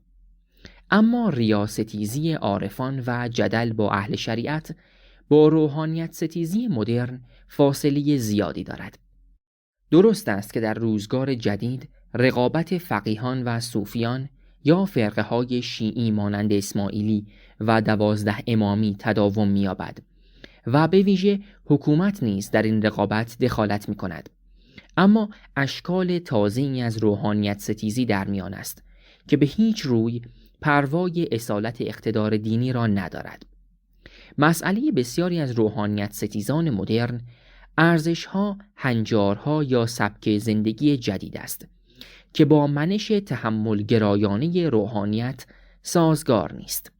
اما ریاستیزی عارفان و جدل با اهل شریعت با روحانیت ستیزی مدرن فاصله زیادی دارد. درست است که در روزگار جدید رقابت فقیهان و صوفیان یا فرقه های شیعی مانند اسماعیلی و 12 امامی تداوم می‌یابد و به ویژه حکومت نیز در این رقابت دخالت می‌کند. اما اشکال تازه‌ای از روحانیت ستیزی در میان است که به هیچ روی پروای اصالت اقتدار دینی را ندارد. مسئله بسیاری از روحانیت ستیزان مدرن ارزش‌ها، هنجارها یا سبک زندگی جدید است که با منش تحمل گرایانه روحانیت سازگار نیست.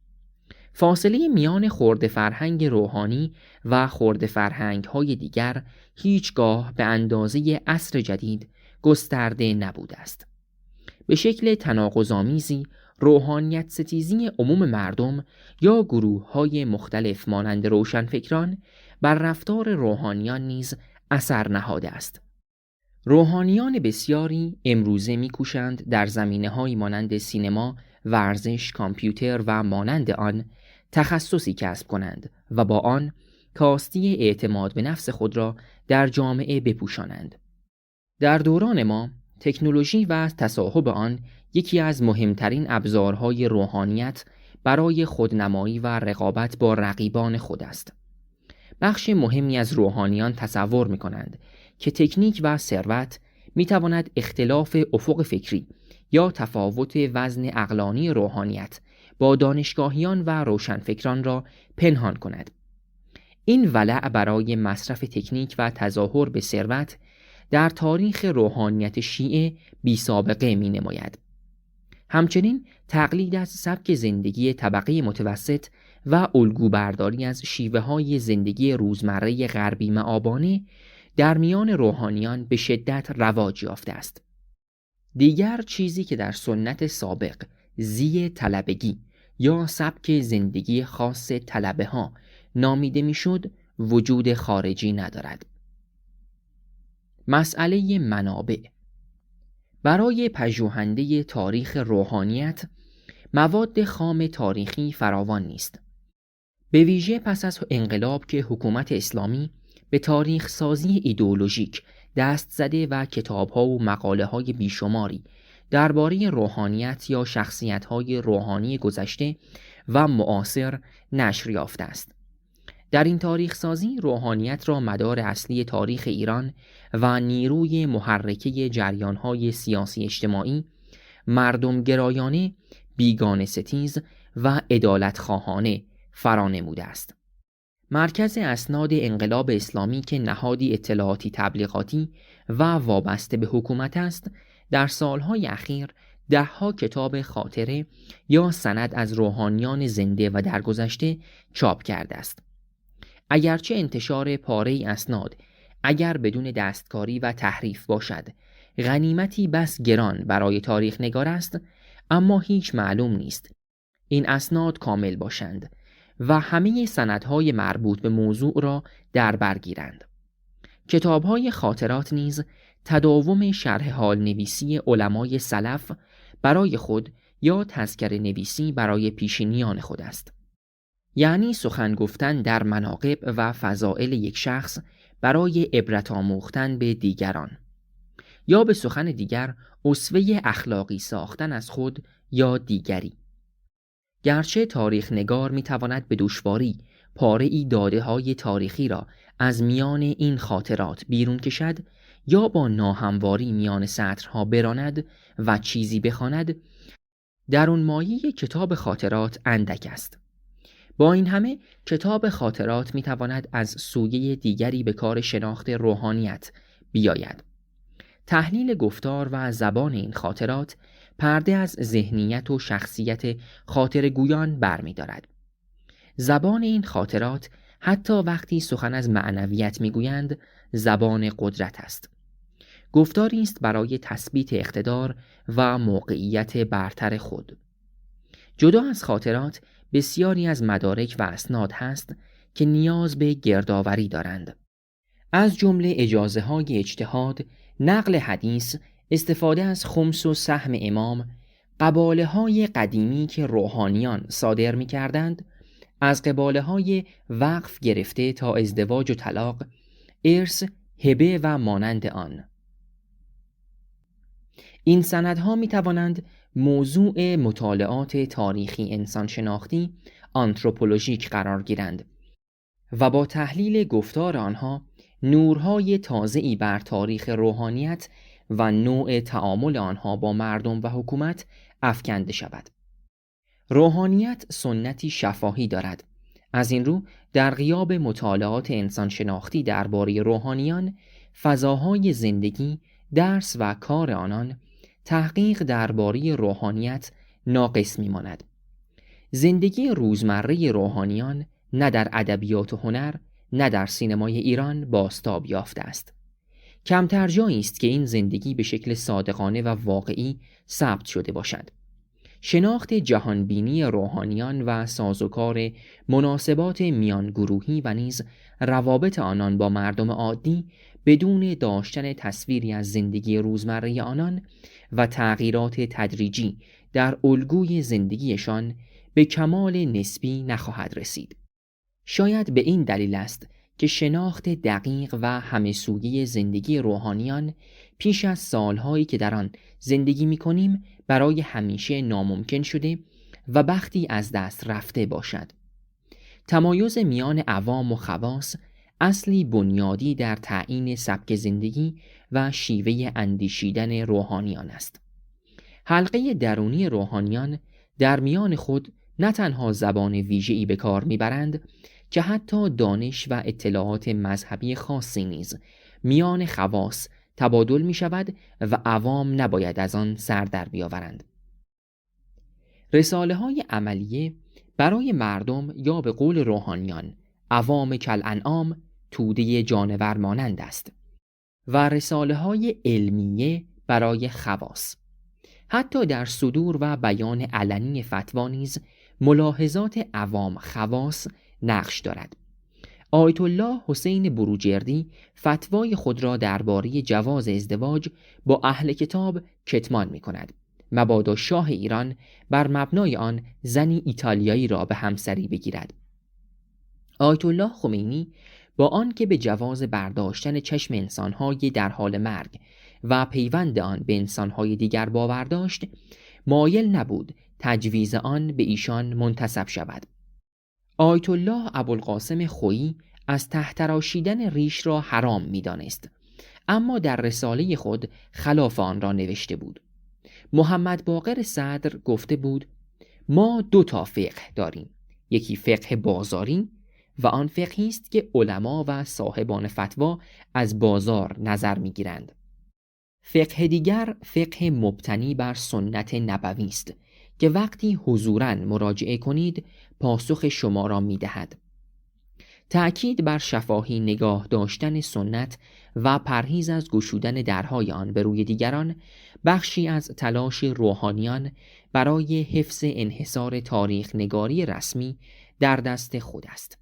فاصله میان خرد فرهنگ روحانی و خرد فرهنگ‌های دیگر هیچگاه به اندازه عصر جدید گسترده نبوده است. به شکل تناقض‌آمیزی روحانیت ستیزی عموم مردم یا گروه‌های مختلف مانند روشنفکران بر رفتار روحانیان نیز اثر نهاده است. روحانیان بسیاری امروزه می‌کوشند در زمینه‌هایی مانند سینما، ورزش، کامپیوتر و مانند آن تخصصی کسب کنند و با آن کاستی اعتماد به نفس خود را در جامعه بپوشانند. در دوران ما تکنولوژی و تصاحب آن یکی از مهمترین ابزارهای روحانیت برای خودنمایی و رقابت با رقیبان خود است. بخش مهمی از روحانیان تصور می‌کنند که تکنیک و ثروت می‌تواند اختلاف افق فکری یا تفاوت وزن عقلانی روحانیت با دانشگاهیان و روشنفکران را پنهان کند. این ولع برای مصرف تکنیک و تظاهر به ثروت در تاریخ روحانیت شیعه بی سابقه می نماید. همچنین تقلید از سبک زندگی طبقه متوسط و الگو برداری از شیوه های زندگی روزمره غربی مآبانه در میان روحانیان به شدت رواج یافته است. دیگر چیزی که در سنت سابق زی طلبگی یا سبک زندگی خاص طلبه ها نامیده میشد وجود خارجی ندارد. مسئله منابع. برای پژوهنده تاریخ روحانیت مواد خام تاریخی فراوان نیست. به ویژه پس از انقلاب که حکومت اسلامی به تاریخ سازی ایدئولوژیک دست زده و کتاب‌ها و مقاله‌های بیشماری درباره روحانیت یا شخصیت‌های روحانی گذشته و معاصر نشر یافته است. در این تاریخ سازی روحانیت را مدار اصلی تاریخ ایران و نیروی محرکه جریان‌های سیاسی اجتماعی، مردم گرایانه، بیگانه ستیز و عدالت خواهانه فرانموده است. مرکز اسناد انقلاب اسلامی که نهادی اطلاعاتی تبلیغاتی و وابسته به حکومت است، در سالهای اخیر ده‌ها کتاب خاطره یا سند از روحانیان زنده و درگذشته چاپ کرده است. اگرچه انتشار پاره اسناد اگر بدون دستکاری و تحریف باشد غنیمتی بس گران برای تاریخ نگار است، اما هیچ معلوم نیست این اسناد کامل باشند و همه سندهای مربوط به موضوع را در بر گیرند. کتاب‌های خاطرات نیز تداوم شرح حال نویسی علمای سلف برای خود یا تذکره نویسی برای پیشینیان خود است. یعنی سخن گفتن در مناقب و فضائل یک شخص برای عبرت آموختن به دیگران، یا به سخن دیگر اسوه اخلاقی ساختن از خود یا دیگری. گرچه تاریخ نگار می تواند به دشواری پاره‌ای داده های تاریخی را از میان این خاطرات بیرون کشد یا با ناهمواری میان سطرها براند و چیزی بخواند، درون مایه کتاب خاطرات اندک است. با این همه کتاب خاطرات می تواند از سویه دیگری به کار شناخت روحانیت بیاید. تحلیل گفتار و زبان این خاطرات پرده از ذهنیت و شخصیت خاطرگویان برمی دارد. زبان این خاطرات حتی وقتی سخن از معنویت میگویند زبان قدرت است. گفتاری است برای تثبیت اقتدار و موقعیت برتر خود. جدا از خاطرات، بسیاری از مدارک و اسناد هست که نیاز به گردآوری دارند. از جمله اجازه های اجتهاد، نقل حدیث، استفاده از خمس و سهم امام، قباله های قدیمی که روحانیان صادر می کردند، از قباله های وقف گرفته تا ازدواج و طلاق، ارث، هبه و مانند آن. این سندها می توانند موضوع مطالعات تاریخی انسان شناختی آنتروپولوژیک قرار گیرند و با تحلیل گفتار آنها نورهای تازه‌ای بر تاریخ روحانیت و نوع تعامل آنها با مردم و حکومت افکنده شود. روحانیت سنتی شفاهی دارد. از این رو در غیاب مطالعات انسان شناختی درباره روحانیان، فضاهای زندگی، درس و کار آنان، تحقیق درباره روحانیت ناقص می‌ماند. زندگی روزمره روحانیان نه در ادبیات و هنر، نه در سینمای ایران بازتاب یافته است. کمتر جایی است که این زندگی به شکل صادقانه و واقعی ثبت شده باشد. شناخت جهانبینی روحانیان و سازوکار مناسبات میان گروهی و نیز روابط آنان با مردم عادی بدون داشتن تصویری از زندگی روزمره آنان و تغییرات تدریجی در الگوی زندگیشان به کمال نسبی نخواهد رسید. شاید به این دلیل است که شناخت دقیق و همه‌سویه زندگی روحانیان پیش از سالهایی که در آن زندگی می‌کنیم برای همیشه ناممکن شده و بختی از دست رفته باشد. تمایز میان عوام و خواص اصلی بنیادی در تعیین سبک زندگی و شیوه اندیشیدن روحانیان است. حلقه درونی روحانیان در میان خود نه تنها زبان ویژه‌ای به کار می‌برند که حتی دانش و اطلاعات مذهبی خاصی نیز میان خواص تبادل می شود و عوام نباید از آن سر در بیاورند. رساله های عملیه برای مردم یا به قول روحانیان عوام کالانعام توده جانور مانند است و رساله های علمیه برای خواص. حتی در صدور و بیان علنی فتوا نیز ملاحظات عوام خواص نقش دارد. آیت الله حسین بروجردی فتوای خود را درباره جواز ازدواج با اهل کتاب کتمان می کند، مبادا شاه ایران بر مبنای آن زنی ایتالیایی را به همسری بگیرد. آیت الله خمینی با آن که به جواز برداشتن چشم انسانهای در حال مرگ و پیوند آن به انسانهای دیگر باور داشت، مایل نبود تجویز آن به ایشان منتسب شود. آیت الله ابوالقاسم خویی از تحتراشیدن ریش را حرام می‌دانست، اما در رساله خود خلاف آن را نوشته بود. محمد باقر صدر گفته بود: ما 2 فقه داریم، یکی فقه بازاری و آن فقهی است که علما و صاحبان فتوا از بازار نظر می‌گیرند. فقه دیگر فقه مبتنی بر سنت نبوی است که وقتی حضوراً مراجعه کنید پاسخ شما را می‌دهد. تأکید بر شفاهی نگاه داشتن سنت و پرهیز از گشودن درهای آن به روی دیگران بخشی از تلاش روحانیان برای حفظ انحصار تاریخ نگاری رسمی در دست خود است.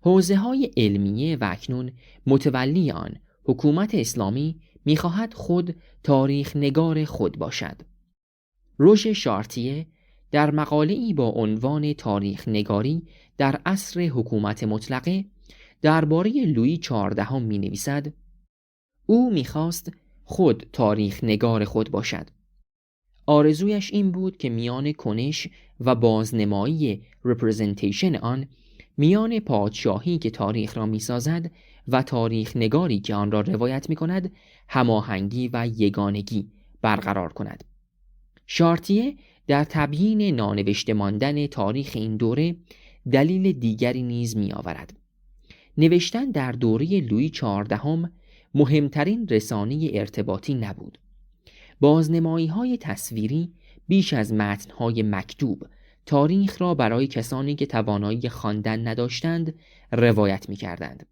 حوزه‌های علمیه و اکنون متولی آن حکومت اسلامی می‌خواهد خود تاریخ نگار خود باشد. روژ شارتیه در مقاله‌ای با عنوان تاریخ نگاری در عصر حکومت مطلقه درباره لویی 14 می‌نویسد: او می‌خواست خود تاریخ نگار خود باشد. آرزویش این بود که میان کنش و بازنمایی representation آن، میان پادشاهی که تاریخ را می‌سازد و تاریخ نگاری که آن را روایت می‌کند هماهنگی و یگانگی برقرار کند. شارتیه در تبیین نانوشته ماندن تاریخ این دوره دلیل دیگری نیز می آورد. نوشتن در دوره لویی 14 مهمترین رسانه ارتباطی نبود. بازنمایی‌های تصویری بیش از متن‌های مکتوب تاریخ را برای کسانی که توانایی خواندن نداشتند روایت می‌کردند.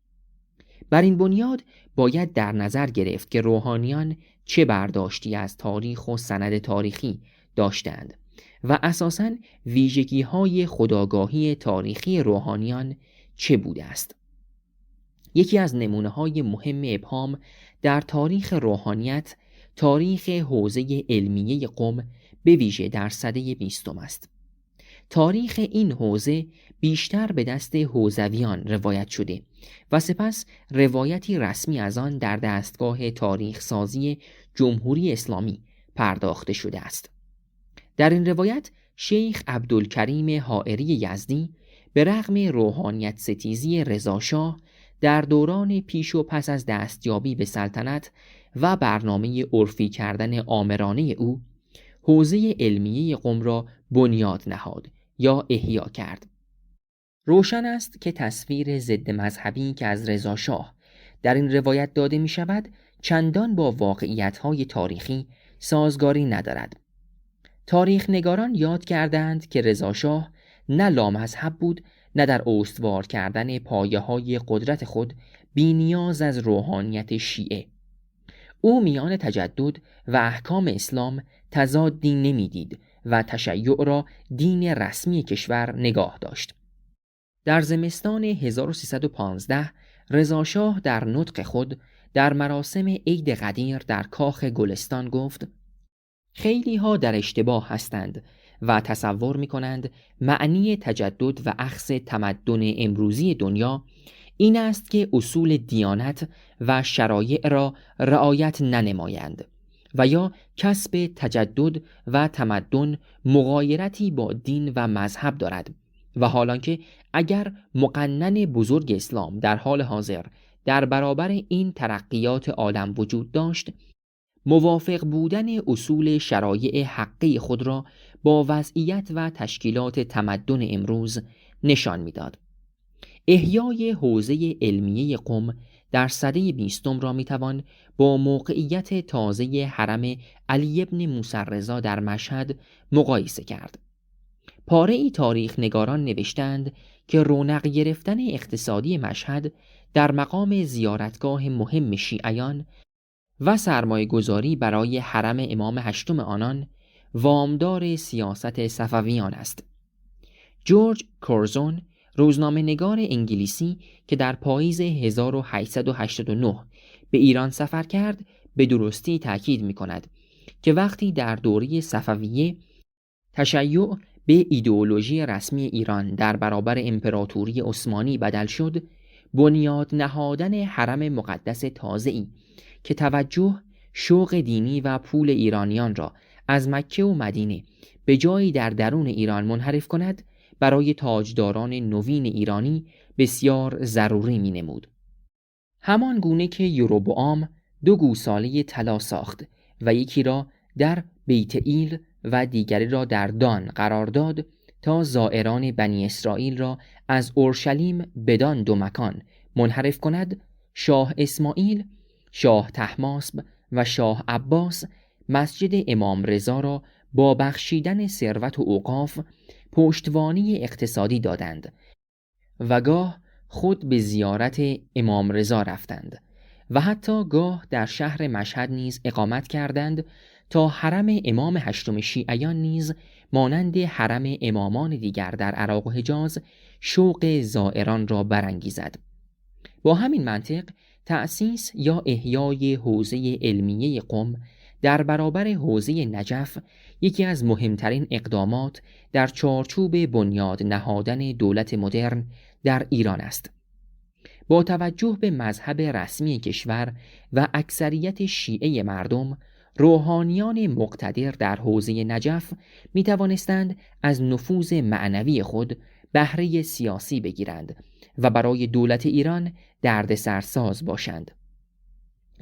بر این بنیاد باید در نظر گرفت که روحانیان چه برداشتی از تاریخ و سند تاریخی داشتند و اساساً ویژگی‌های خودآگاهی تاریخی روحانیان چه بوده است. یکی از نمونه‌های مهم ابهام در تاریخ روحانیت تاریخ حوزه علمیه قم به ویژه در سده 20 است. تاریخ این حوزه بیشتر به دست حوزویان روایت شده و سپس روایتی رسمی از آن در دستگاه تاریخ سازی جمهوری اسلامی پرداخته شده است. در این روایت شیخ عبدالکریم حائری یزدی به رغم روحانیت ستیزی رضاشاه در دوران پیش و پس از دستیابی به سلطنت و برنامه عرفی کردن آمرانه او، حوزه علمیه قم را بنیاد نهاد یا احیا کرد. روشن است که تصویر ضد مذهبی که از رضاشاه در این روایت داده می شود چندان با واقعیت‌های تاریخی سازگاری ندارد. تاریخ نگاران یاد کردند که رضاشاه نه لامذهب بود، نه در استوار کردن پایه‌های قدرت خود بی نیاز از روحانیت شیعه. او میان تجدد و احکام اسلام تضادی نمیدید و تشیع را دین رسمی کشور نگاه داشت. در زمستان 1315 رضاشاه در نطق خود در مراسم عید قدیر در کاخ گلستان گفت: خیلی ها در اشتباه هستند و تصور می کنند معنی تجدد و اخذ تمدن امروزی دنیا این است که اصول دیانت و شرایع را رعایت ننمایند و یا کسب تجدد و تمدن مغایرتی با دین و مذهب دارد و حالانکه اگر مقنن بزرگ اسلام در حال حاضر در برابر این ترقیات عالم وجود داشت، موافق بودن اصول شرایع حقی خود را با وضعیت و تشکیلات تمدن امروز نشان می‌داد. احیای حوزه علمیه قم در سده 20 را میتوان با موقعیت تازه حرم علی ابن موسی رضا در مشهد مقایسه کرد. پاره‌ای تاریخ نگاران نوشتند که رونق گرفتن اقتصادی مشهد در مقام زیارتگاه مهم شیعیان و سرمایه گذاری برای حرم امام هشتم آنان وامدار سیاست صفویان است. جورج کورزون، روزنامه نگار انگلیسی که در پاییز 1889 به ایران سفر کرد، به درستی تأکید می کند که وقتی در دوره صفویه تشیع به ایدئولوژی رسمی ایران در برابر امپراتوری عثمانی بدل شد، بنیاد نهادن حرم مقدس تازه‌ای که توجه، شوق دینی و پول ایرانیان را از مکه و مدینه به جایی در درون ایران منحرف کند، برای تاجداران نوین ایرانی بسیار ضروری می نمود. همان گونه که یروبعام 2 گوساله طلا ساخت و یکی را در بیت ایل و دیگری را در دان قرار داد تا زائران بنی اسرائیل را از اورشلیم بدان 2 مکان منحرف کند، شاه اسماعیل، شاه طهماسب و شاه عباس مسجد امام رضا را با بخشیدن ثروت و اوقاف پشتوانی اقتصادی دادند و گاه خود به زیارت امام رضا رفتند و حتی گاه در شهر مشهد نیز اقامت کردند تا حرم امام هشتم شیعیان نیز مانند حرم امامان دیگر در عراق و حجاز شوق زائران را برانگیزد. با همین منطق تأسیس یا احیای حوزه علمیه قم در برابر حوزه نجف یکی از مهمترین اقدامات در چارچوب بنیاد نهادن دولت مدرن در ایران است. با توجه به مذهب رسمی کشور و اکثریت شیعه مردم، روحانیان مقتدر در حوزه نجف می توانستند از نفوذ معنوی خود بهره سیاسی بگیرند و برای دولت ایران دردسرساز باشند.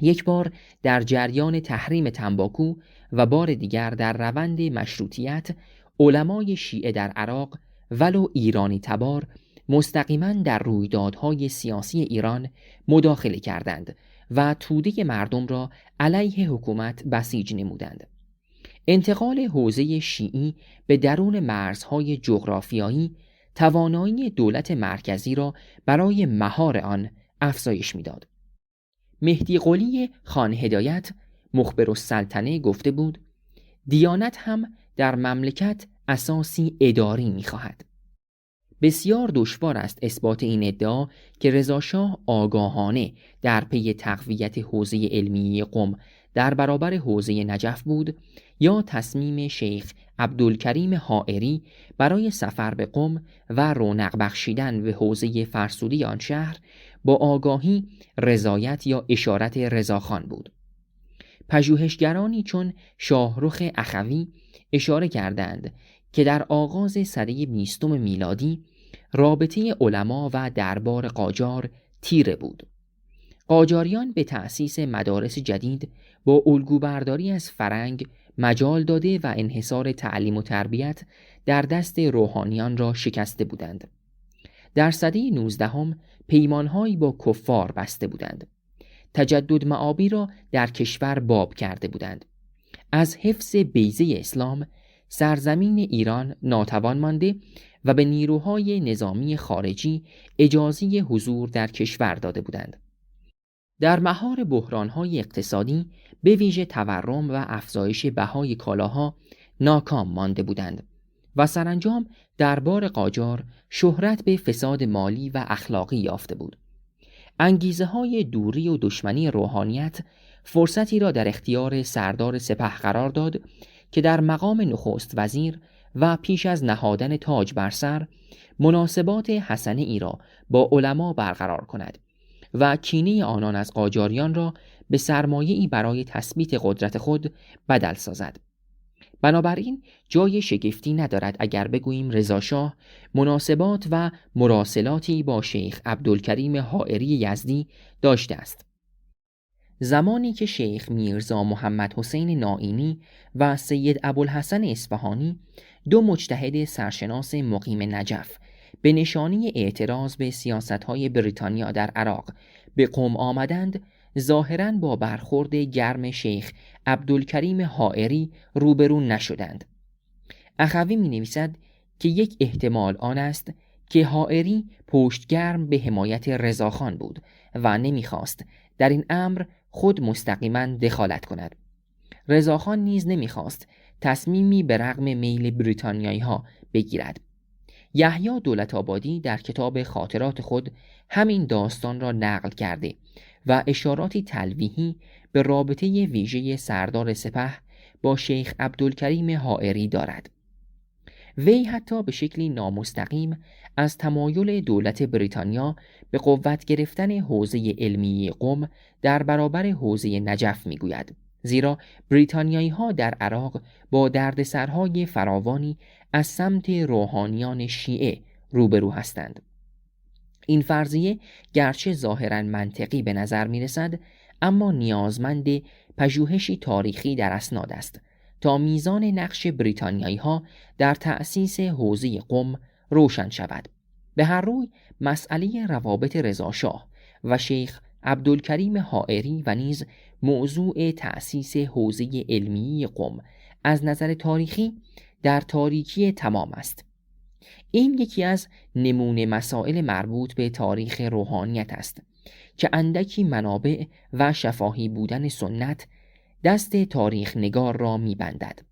یک بار در جریان تحریم تنباکو و بار دیگر در روند مشروطیت، علمای شیعه در عراق ولو ایرانی تبار مستقیما در رویدادهای سیاسی ایران مداخله کردند و توده مردم را علیه حکومت بسیج نمودند. انتقال حوزه شیعی به درون مرزهای جغرافیایی توانایی دولت مرکزی را برای مهار آن افزایش می‌داد. مهدی قلی خان هدایت مخبر السلطنه گفته بود دیانت هم در مملکت اساسی اداری می‌خواهد. بسیار دشوار است اثبات این ادعا که رضاشاه آگاهانه در پی تقویت حوزه علمی قم در برابر حوزه نجف بود یا تصمیم شیخ عبدالکریم حائری برای سفر به قم و رونق بخشیدن به حوزه فرسودی آن شهر با آگاهی رضایت یا اشارت رضاخان بود. پژوهشگرانی چون شاهرخ اخوی اشاره کردند که در آغاز سده 20 میلادی رابطه علما و دربار قاجار تیره بود. قاجاریان به تأسیس مدارس جدید با الگوبرداری از فرنگ مجال داده و انحصار تعلیم و تربیت در دست روحانیان را شکسته بودند. در سده 19 پیمانهایی با کفار بسته بودند. تجدد معابی را در کشور باب کرده بودند. از حفظ بیضه اسلام سرزمین ایران ناتوان مانده و به نیروهای نظامی خارجی اجازه حضور در کشور داده بودند. در مهار بحرانهای اقتصادی به ویژه تورم و افزایش بهای کالاها ناکام مانده بودند و سرانجام دربار قاجار شهرت به فساد مالی و اخلاقی یافته بود. انگیزه‌های دوری و دشمنی روحانیت فرصتی را در اختیار سردار سپه قرار داد که در مقام نخست وزیر و پیش از نهادن تاج بر سر مناسبات حسنه ای را با علما برقرار کند و کینه آنان از قاجاریان را به سرمایه‌ای برای تثبیت قدرت خود بدل سازد. بنابراین جای شگفتی ندارد اگر بگوییم رضاشاه مناسبات و مراسلاتی با شیخ عبدالکریم حائری یزدی داشته است. زمانی که شیخ میرزا محمد حسین نائینی و سید ابوالحسن اصفهانی 2 مجتهد سرشناس مقیم نجف به نشانی اعتراض به سیاست‌های بریتانیا در عراق به قم آمدند، ظاهراً با برخورد گرم شیخ عبدالکریم حائری روبرو نشدند. اخوی می‌نویسد که یک احتمال آن است که حائری پشتگرم به حمایت رضاخان بود و نمی‌خواست در این امر خود مستقیما دخالت کند. رضاخان نیز نمی‌خواست تصمیمی به رغم میل بریتانیایی‌ها بگیرد. یحیی دولت‌آبادی در کتاب خاطرات خود همین داستان را نقل کرده و اشاراتی تلویحی به رابطه ویژه سردار سپه با شیخ عبدالکریم حائری دارد. وی حتی به شکلی نامستقیم از تمایل دولت بریتانیا به قوت گرفتن حوزه علمی قم در برابر حوزه نجف میگوید، زیرا بریتانیایی‌ها در عراق با دردسرهای فراوانی از سمت روحانیان شیعه روبرو هستند. این فرضیه گرچه ظاهراً منطقی به نظر میرسد، اما نیازمند پژوهشی تاریخی در اسناد است تا میزان نقش بریتانیایی‌ها در تأسیس حوزه قم روشن شود. به هر روی مسئله روابط رضاشاه و شیخ عبدالکریم حائری و نیز موضوع تأسیس حوزه علمی قم از نظر تاریخی در تاریکی تمام است. این یکی از نمونه مسائل مربوط به تاریخ روحانیت است که اندکی منابع و شفاهی بودن سنت دست تاریخ نگار را می‌بندد.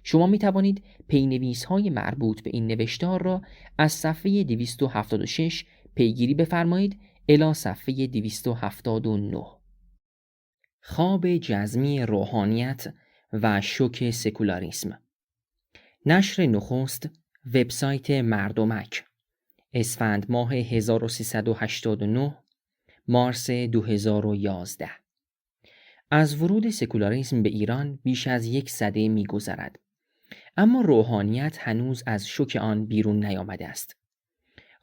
شما می توانید پینویس‌های مربوط به این نوشتار را از صفحه 276 پیگیری بفرمایید الی صفحه 279. خواب جزمی روحانیت و شوک سکولاریسم. نشر نخست، وبسایت مردمک، اسفند ماه 1389، مارس 2011. از ورود سکولاریسم به ایران بیش از 1 سده می‌گذرد، اما روحانیت هنوز از شوک آن بیرون نیامده است.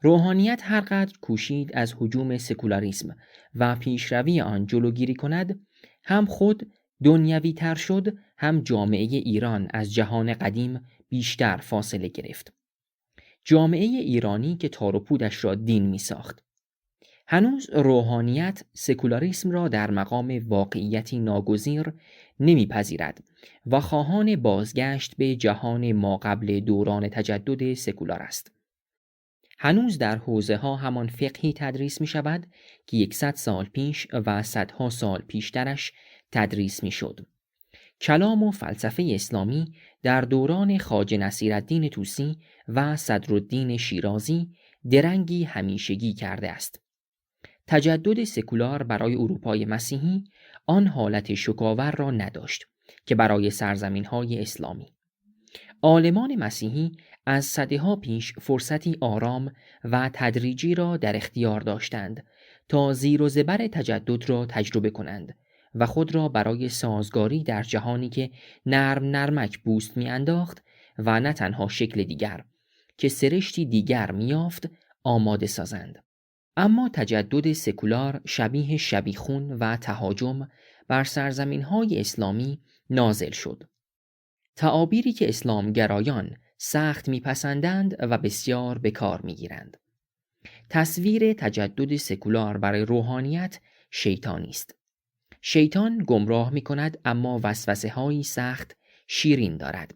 روحانیت هر قدر کوشید از هجوم سکولاریسم و پیشروی آن جلوگیری کند، هم خود دنیوی تر شد، هم جامعه ایران از جهان قدیم بیشتر فاصله گرفت. جامعه ایرانی که تار و پودش را دین می ساخت. هنوز روحانیت سکولاریسم را در مقام واقعیتی ناگزیر نمیپذیرد و خواهان بازگشت به جهان ما قبل دوران تجدد سکولار است. هنوز در حوزه ها همان فقهی تدریس می شود که 100 سال پیش و صدها سال پیشترش تدریس می شد. کلام و فلسفه اسلامی در دوران خواجه نصیرالدین طوسی و صدرالدین شیرازی درنگی همیشگی کرده است. تجدد سکولار برای اروپای مسیحی آن حالت شکاور را نداشت که برای سرزمین‌های اسلامی. عالمان مسیحی از سده‌ها پیش فرصتی آرام و تدریجی را در اختیار داشتند تا زیر و زبر تجدد را تجربه کنند و خود را برای سازگاری در جهانی که نرمک بوست می‌انداخت و نه تنها شکل دیگر که سرشتی دیگر می‌یافت آماده سازند. اما تجدد سکولار شبیه شبیخون و تهاجم بر سرزمین‌های اسلامی نازل شد. تعابیری که اسلامگرایان سخت میپسندند و بسیار به کار میگیرند. تصویر تجدد سکولار برای روحانیت شیطانی است. شیطان گمراه میکند اما وسوسه‌هایی سخت شیرین دارد.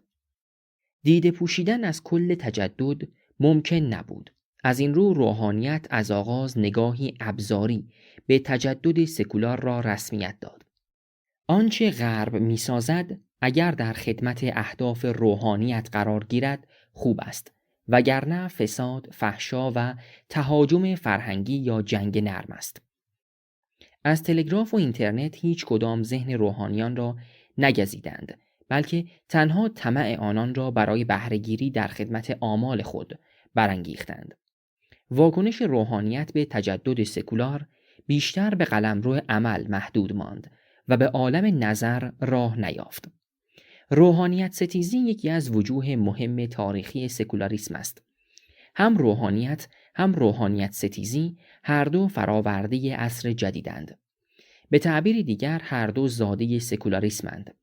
دیده پوشیدن از کل تجدد ممکن نبود. از این رو روحانیت از آغاز نگاهی ابزاری به تجدد سکولار را رسمیت داد. آنچه غرب میسازد اگر در خدمت اهداف روحانیت قرار گیرد خوب است، وگرنه فساد، فحشا و تهاجم فرهنگی یا جنگ نرم است. از تلگراف و اینترنت هیچ کدام ذهن روحانیان را نگزیدند، بلکه تنها طمع آنان را برای بهره‌گیری در خدمت آمال خود برانگیختند. واکنش روحانیت به تجدد سکولار بیشتر به قلمرو عمل محدود ماند و به عالم نظر راه نیافت. روحانیت ستیزی یکی از وجوه مهم تاریخی سکولاریسم است. هم روحانیت ستیزی هر دو فراورده عصر جدیدند. به تعبیر دیگر هر دو زاده سکولاریسمند.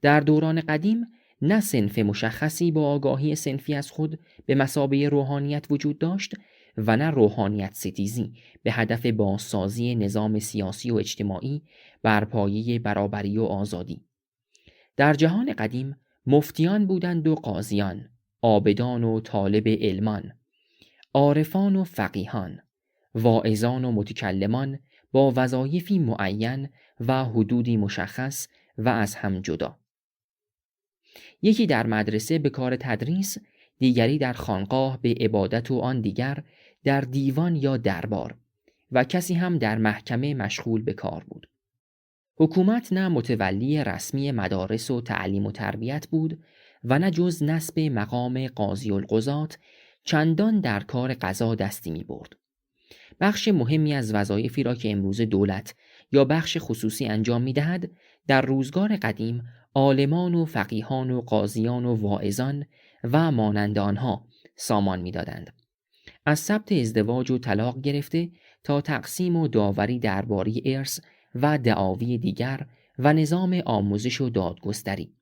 در دوران قدیم نه صنف مشخصی با آگاهی صنفی از خود به مثابه روحانیت وجود داشت و نه روحانیت ستیزی به هدف بازسازی نظام سیاسی و اجتماعی بر پایه برابری و آزادی. در جهان قدیم مفتیان بودند و قاضیان، عابدان و طالب علمان، عارفان و فقیهان، واعظان و متکلمان با وظایفی معین و حدودی مشخص و از هم جدا. یکی در مدرسه به کار تدریس، دیگری در خانقاه به عبادت و آن دیگر در دیوان یا دربار و کسی هم در محکمه مشغول به کار بود. حکومت نه متولی رسمی مدارس و تعلیم و تربیت بود و نه جز نصب مقام قاضی القضات چندان در کار قضا دستی می برد. بخش مهمی از وظایفی را که امروز دولت یا بخش خصوصی انجام می دهد، در روزگار قدیم عالمان و فقیهان و قاضیان و واعظان و مانند آنها سامان می دادند. از ثبت ازدواج و طلاق گرفته تا تقسیم و داوری درباره ارث و دعاوی دیگر و نظام آموزش و دادگستری.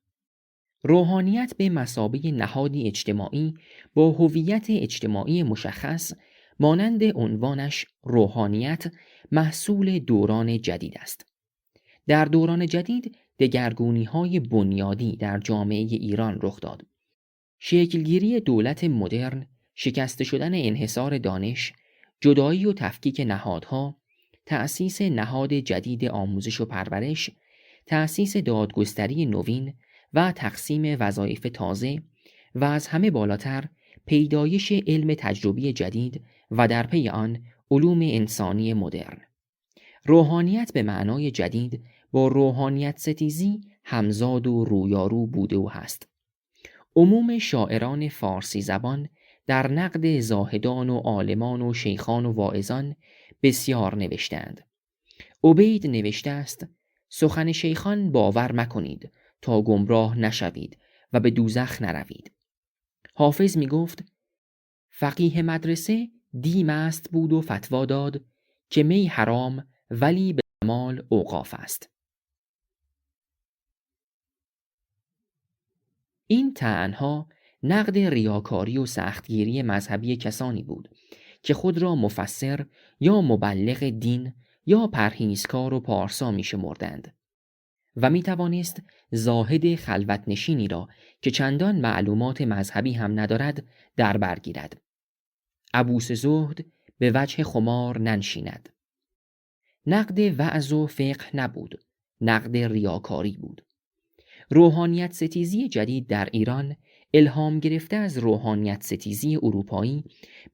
روحانیت به مثابه نهادی اجتماعی با هویت اجتماعی مشخص مانند عنوانش روحانیت محصول دوران جدید است. در دوران جدید دگرگونی‌های بنیادی در جامعه ایران رخ داد. شکلگیری دولت مدرن، شکسته شدن انحصار دانش، جدایی و تفکیک نهادها، تأسیس نهاد جدید آموزش و پرورش، تأسیس دادگستری نوین و تقسیم وظایف تازه و از همه بالاتر پیدایش علم تجربی جدید و در پی آن علوم انسانی مدرن. روحانیت به معنای جدید با روحانیت ستیزی همزاد و رویارو بوده و هست. عموم شاعران فارسی زبان در نقد زاهدان و عالمان و شیخان و واعظان بسیار نوشتند. عبید نوشته است: سخن شیخان باور مکنید تا گمراه نشوید و به دوزخ نروید. حافظ می گفت: فقیه مدرسه دی مست بود و فتوا داد که می حرام ولی به مال اوقاف است. این طعنها نقد ریاکاری و سختگیری مذهبی کسانی بود که خود را مفسر یا مبلغ دین یا پرهیزکار و پارسا می شمردند و می توانست زاهد خلوت نشینی را که چندان معلومات مذهبی هم ندارد در بر گیرد. عبوس زهد به وجه خمار ننشیند. نقد وعظ و فقه نبود، نقد ریاکاری بود. روحانیت ستیزی جدید در ایران الهام گرفته از روحانیت ستیزی اروپایی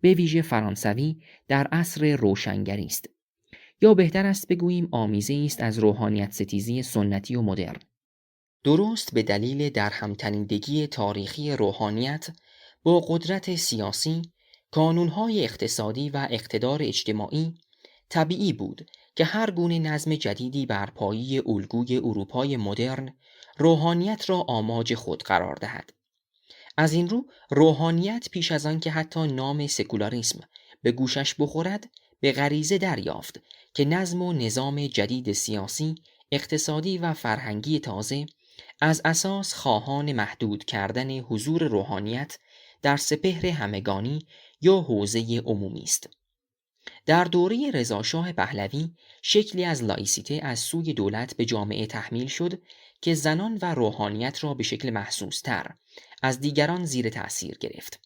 به ویژه فرانسوی در عصر روشنگری است، یا بهتر است بگوییم آمیزه است از روحانیت ستیزی سنتی و مدرن. درست به دلیل درهم‌تنیدگی تاریخی روحانیت با قدرت سیاسی، کانونهای اقتصادی و اقتدار اجتماعی، طبیعی بود که هر گونه نظم جدیدی بر پایه الگوی اروپای مدرن روحانیت را آماج خود قرار دهد. از این رو روحانیت پیش از آن که حتی نام سکولاریسم به گوشش بخورد به غریزه دریافت که نظم و نظام جدید سیاسی، اقتصادی و فرهنگی تازه از اساس خواهان محدود کردن حضور روحانیت در سپهر همگانی یا حوزه عمومی است. در دوره رضاشاه پهلوی شکلی از لایسیته از سوی دولت به جامعه تحمیل شد که زنان و روحانیت را به شکل محسوس‌تر از دیگران زیر تأثیر گرفت.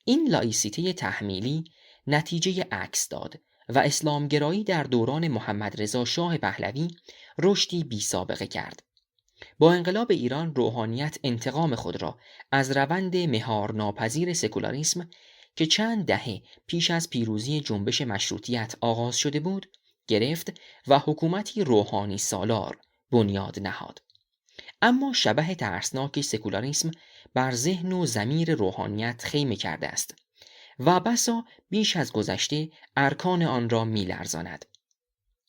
این لایسیته تحمیلی نتیجه عکس داد و اسلامگرایی در دوران محمد رضا شاه پهلوی رشدی بی سابقه کرد. با انقلاب ایران روحانیت انتقام خود را از روند مهارناپذیر سکولاریسم که چند دهه پیش از پیروزی جنبش مشروطیت آغاز شده بود گرفت و حکومتی روحانی سالار بنیاد نهاد. اما شبح ترسناک سکولاریسم بر ذهن و ضمیر روحانیت خیمه کرده است و بسا بیش از گذشته ارکان آن را می‌لرزاند.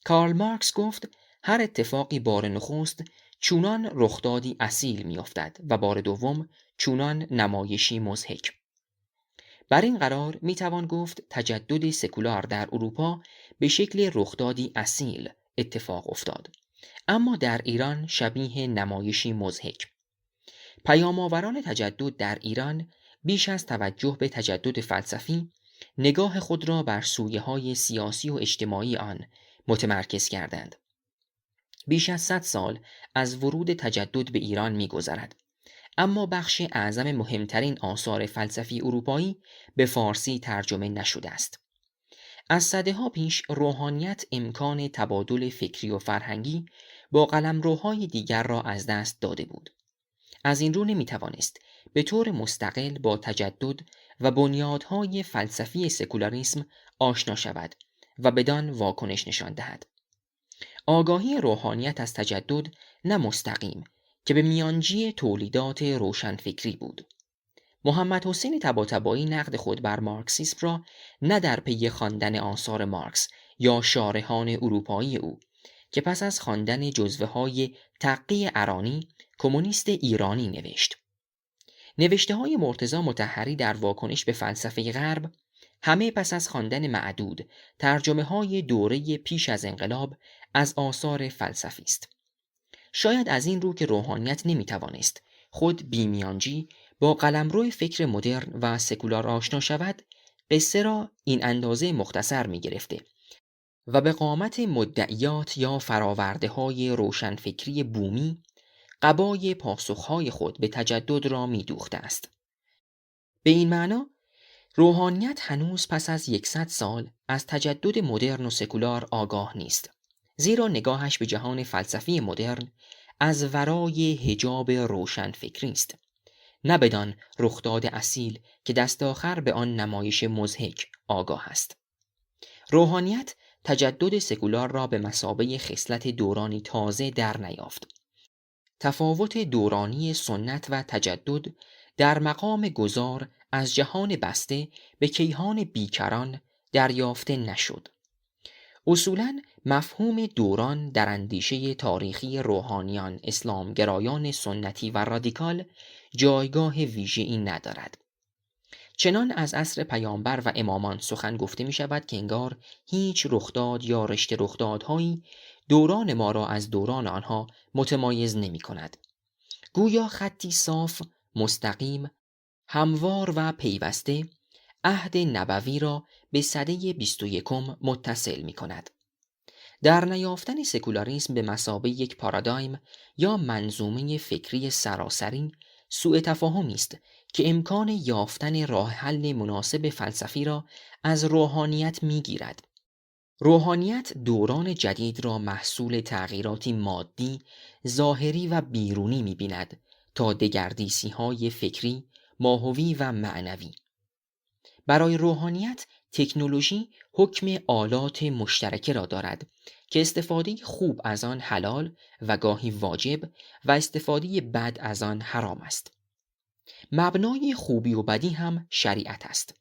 کارل مارکس گفت هر اتفاقی بار نخست چونان رخدادی اصیل می‌افتد و بار دوم چونان نمایشی مضحک. بر این قرار میتوان گفت تجدد سکولار در اروپا به شکل رخدادی اصیل اتفاق افتاد، اما در ایران شبیه نمایشی مضحک. پیام‌آوران تجدد در ایران بیش از توجه به تجدد فلسفی نگاه خود را بر سویه‌های سیاسی و اجتماعی آن متمرکز کردند. بیش از 100 سال از ورود تجدد به ایران می‌گذرد، اما بخش اعظم مهمترین آثار فلسفی اروپایی به فارسی ترجمه نشده است. از سده‌ها پیش روحانیت امکان تبادل فکری و فرهنگی با قلمروهای دیگر را از دست داده بود. از این رو نمی‌توانست به طور مستقل با تجدد و بنیادهای فلسفی سکولاریسم آشنا شود و بدان واکنش نشان دهد. آگاهی روحانیت از تجدد نه مستقیم که به میانجی تولیدات روشنفکری بود. محمد حسین طباطبایی نقد خود بر مارکسیسم را نه در پی خواندن آثار مارکس یا شارحان اروپایی او که پس از خواندن جزوه‌های تقی ارانی کمونیست ایرانی نوشت. نوشته‌های مرتضی مطهری در واکنش به فلسفه غرب همه پس از خواندن معدود ترجمه‌های دوره پیش از انقلاب از آثار فلسفی است. شاید از این رو که روحانیت نمیتوانست خود بیمیانجی با قلمرو فکر مدرن و سکولار آشنا شود، قصه را این اندازه مختصر میگرفته و به قامت مدعیات یا فراورده‌های روشنفکری بومی قبای پاسخهای خود به تجدد را میدوخته است. به این معنا روحانیت هنوز پس از 100 سال از تجدد مدرن و سکولار آگاه نیست، زیرا نگاهش به جهان فلسفی مدرن از ورای حجاب روشن فکری است، نه بدان رخداد اصیل که دست آخر به آن نمایش مضحک آگاه است. روحانیت تجدد سکولار را به مثابه خصلت دورانی تازه در نیافت. تفاوت دورانی سنت و تجدد در مقام گذار از جهان بسته به کیهان بیکران دریافته نشد. اصولاً مفهوم دوران در اندیشه تاریخی روحانیان، اسلامگرایان سنتی و رادیکال جایگاه ویژه‌ای ندارد. چنان از عصر پیامبر و امامان سخن گفته می شود که انگار هیچ رخداد یا رشته رخدادهایی دوران ما را از دوران آنها متمایز نمی کند. گویا خطی صاف، مستقیم، هموار و پیوسته عهد نبوی را به سده 21 متصل می کند. در نیافتن سکولاریسم به مثابه یک پارادایم یا منظومه فکری سراسری، سوء تفاهمی است که امکان یافتن راه حل مناسب فلسفی را از روحانیت می‌گیرد. روحانیت دوران جدید را محصول تغییراتی مادی، ظاهری و بیرونی می‌بیند تا دگردیسی‌های فکری، ماهوی و معنوی. برای روحانیت تکنولوژی حکم آلات مشترکه را دارد که استفاده خوب از آن حلال و گاهی واجب و استفاده بد از آن حرام است. مبنای خوبی و بدی هم شریعت است.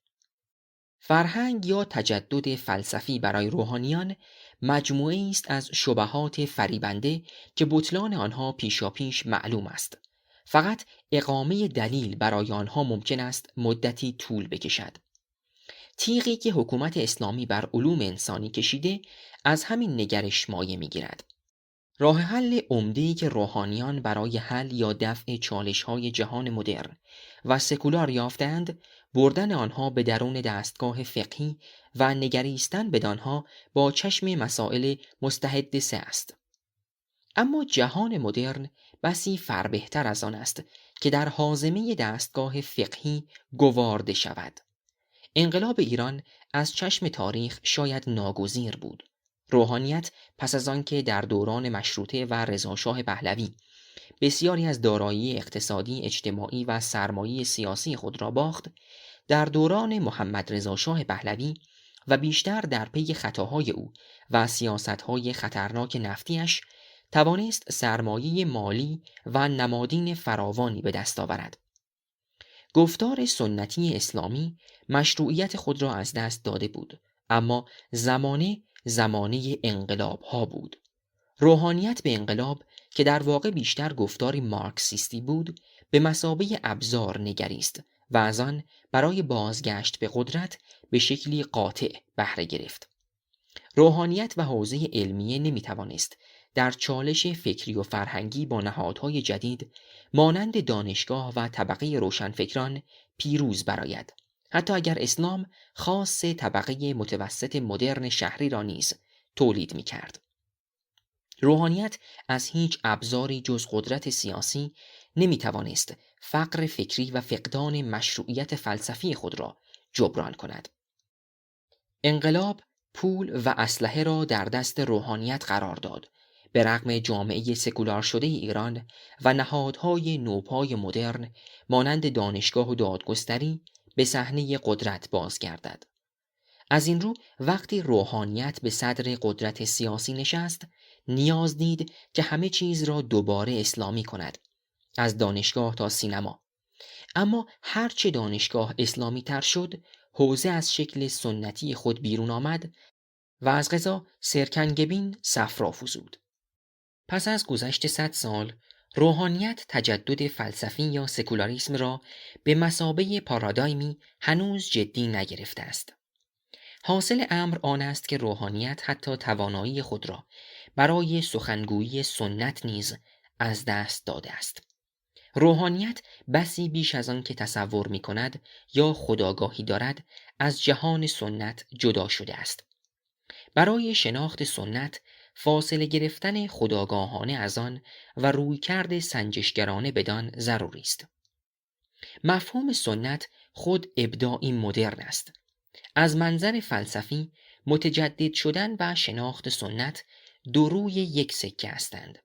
فرهنگ یا تجدد فلسفی برای روحانیان مجموعه است از شبهات فریبنده که بطلان آنها پیشاپیش معلوم است. فقط اقامه دلیل برای آنها ممکن است مدتی طول بکشد. تیغی که حکومت اسلامی بر علوم انسانی کشیده از همین نگرش مایه می‌گیرد. راه حل عمده‌ای که روحانیان برای حل یا دفع چالش‌های جهان مدرن و سکولار یافتند، بردن آنها به درون دستگاه فقهی و نگریستن بدانها با چشم مسائل مستحد سه است. اما جهان مدرن بسی فربهتر از آن است که در حازمه دستگاه فقهی گوارده شود. انقلاب ایران از چشم تاریخ شاید ناگزیر بود. روحانیت پس از آنکه در دوران مشروطه و رضاشاه پهلوی بسیاری از دارایی اقتصادی، اجتماعی و سرمایه سیاسی خود را باخت، در دوران محمد رضاشاه پهلوی و بیشتر در پی خطاهای او و سیاستهای خطرناک نفتیش توانست سرمایه مالی و نمادین فراوانی به دست آورد. گفتار سنتی اسلامی مشروعیت خود را از دست داده بود، اما زمانه انقلاب ها بود. روحانیت به انقلاب که در واقع بیشتر گفتاری مارکسیستی بود، به مثابه ابزار نگریست و از آن برای بازگشت به قدرت به شکلی قاطع بهره گرفت. روحانیت و حوزه علمیه نمیتوانست در چالش فکری و فرهنگی با نهادهای جدید مانند دانشگاه و طبقه روشنفکران پیروز برآید، حتی اگر اسلام خاص طبقه متوسط مدرن شهری را نیز تولید می‌کرد. روحانیت از هیچ ابزاری جز قدرت سیاسی نمی‌توانست فقر فکری و فقدان مشروعیت فلسفی خود را جبران کند. انقلاب پول و اسلحه را در دست روحانیت قرار داد، به رغم جامعه سکولار شده ایران و نهادهای نوپای مدرن مانند دانشگاه و دادگستری به صحنه قدرت بازگردد. از این رو وقتی روحانیت به صدر قدرت سیاسی نشست، نیاز دید که همه چیز را دوباره اسلامی کند، از دانشگاه تا سینما. اما هرچه دانشگاه اسلامی تر شد، حوزه از شکل سنتی خود بیرون آمد و از قضا سرکنگبین صفرا فزود. پس از گذشت 100 سال، روحانیت تجدد فلسفی یا سکولاریسم را به مثابه پارادایمی هنوز جدی نگرفته است. حاصل امر آن است که روحانیت حتی توانایی خود را برای سخنگویی سنت نیز از دست داده است. روحانیت بسی بیش از آن که تصور می کند یا خودآگاهی دارد از جهان سنت جدا شده است. برای شناخت سنت فاصله گرفتن خودآگاهانه از آن و رویکرد سنجشگرانه بدان ضروری است. مفهوم سنت خود ابداعی مدرن است. از منظر فلسفی متجدد شدن و شناخت سنت دو روی یک سکه هستند.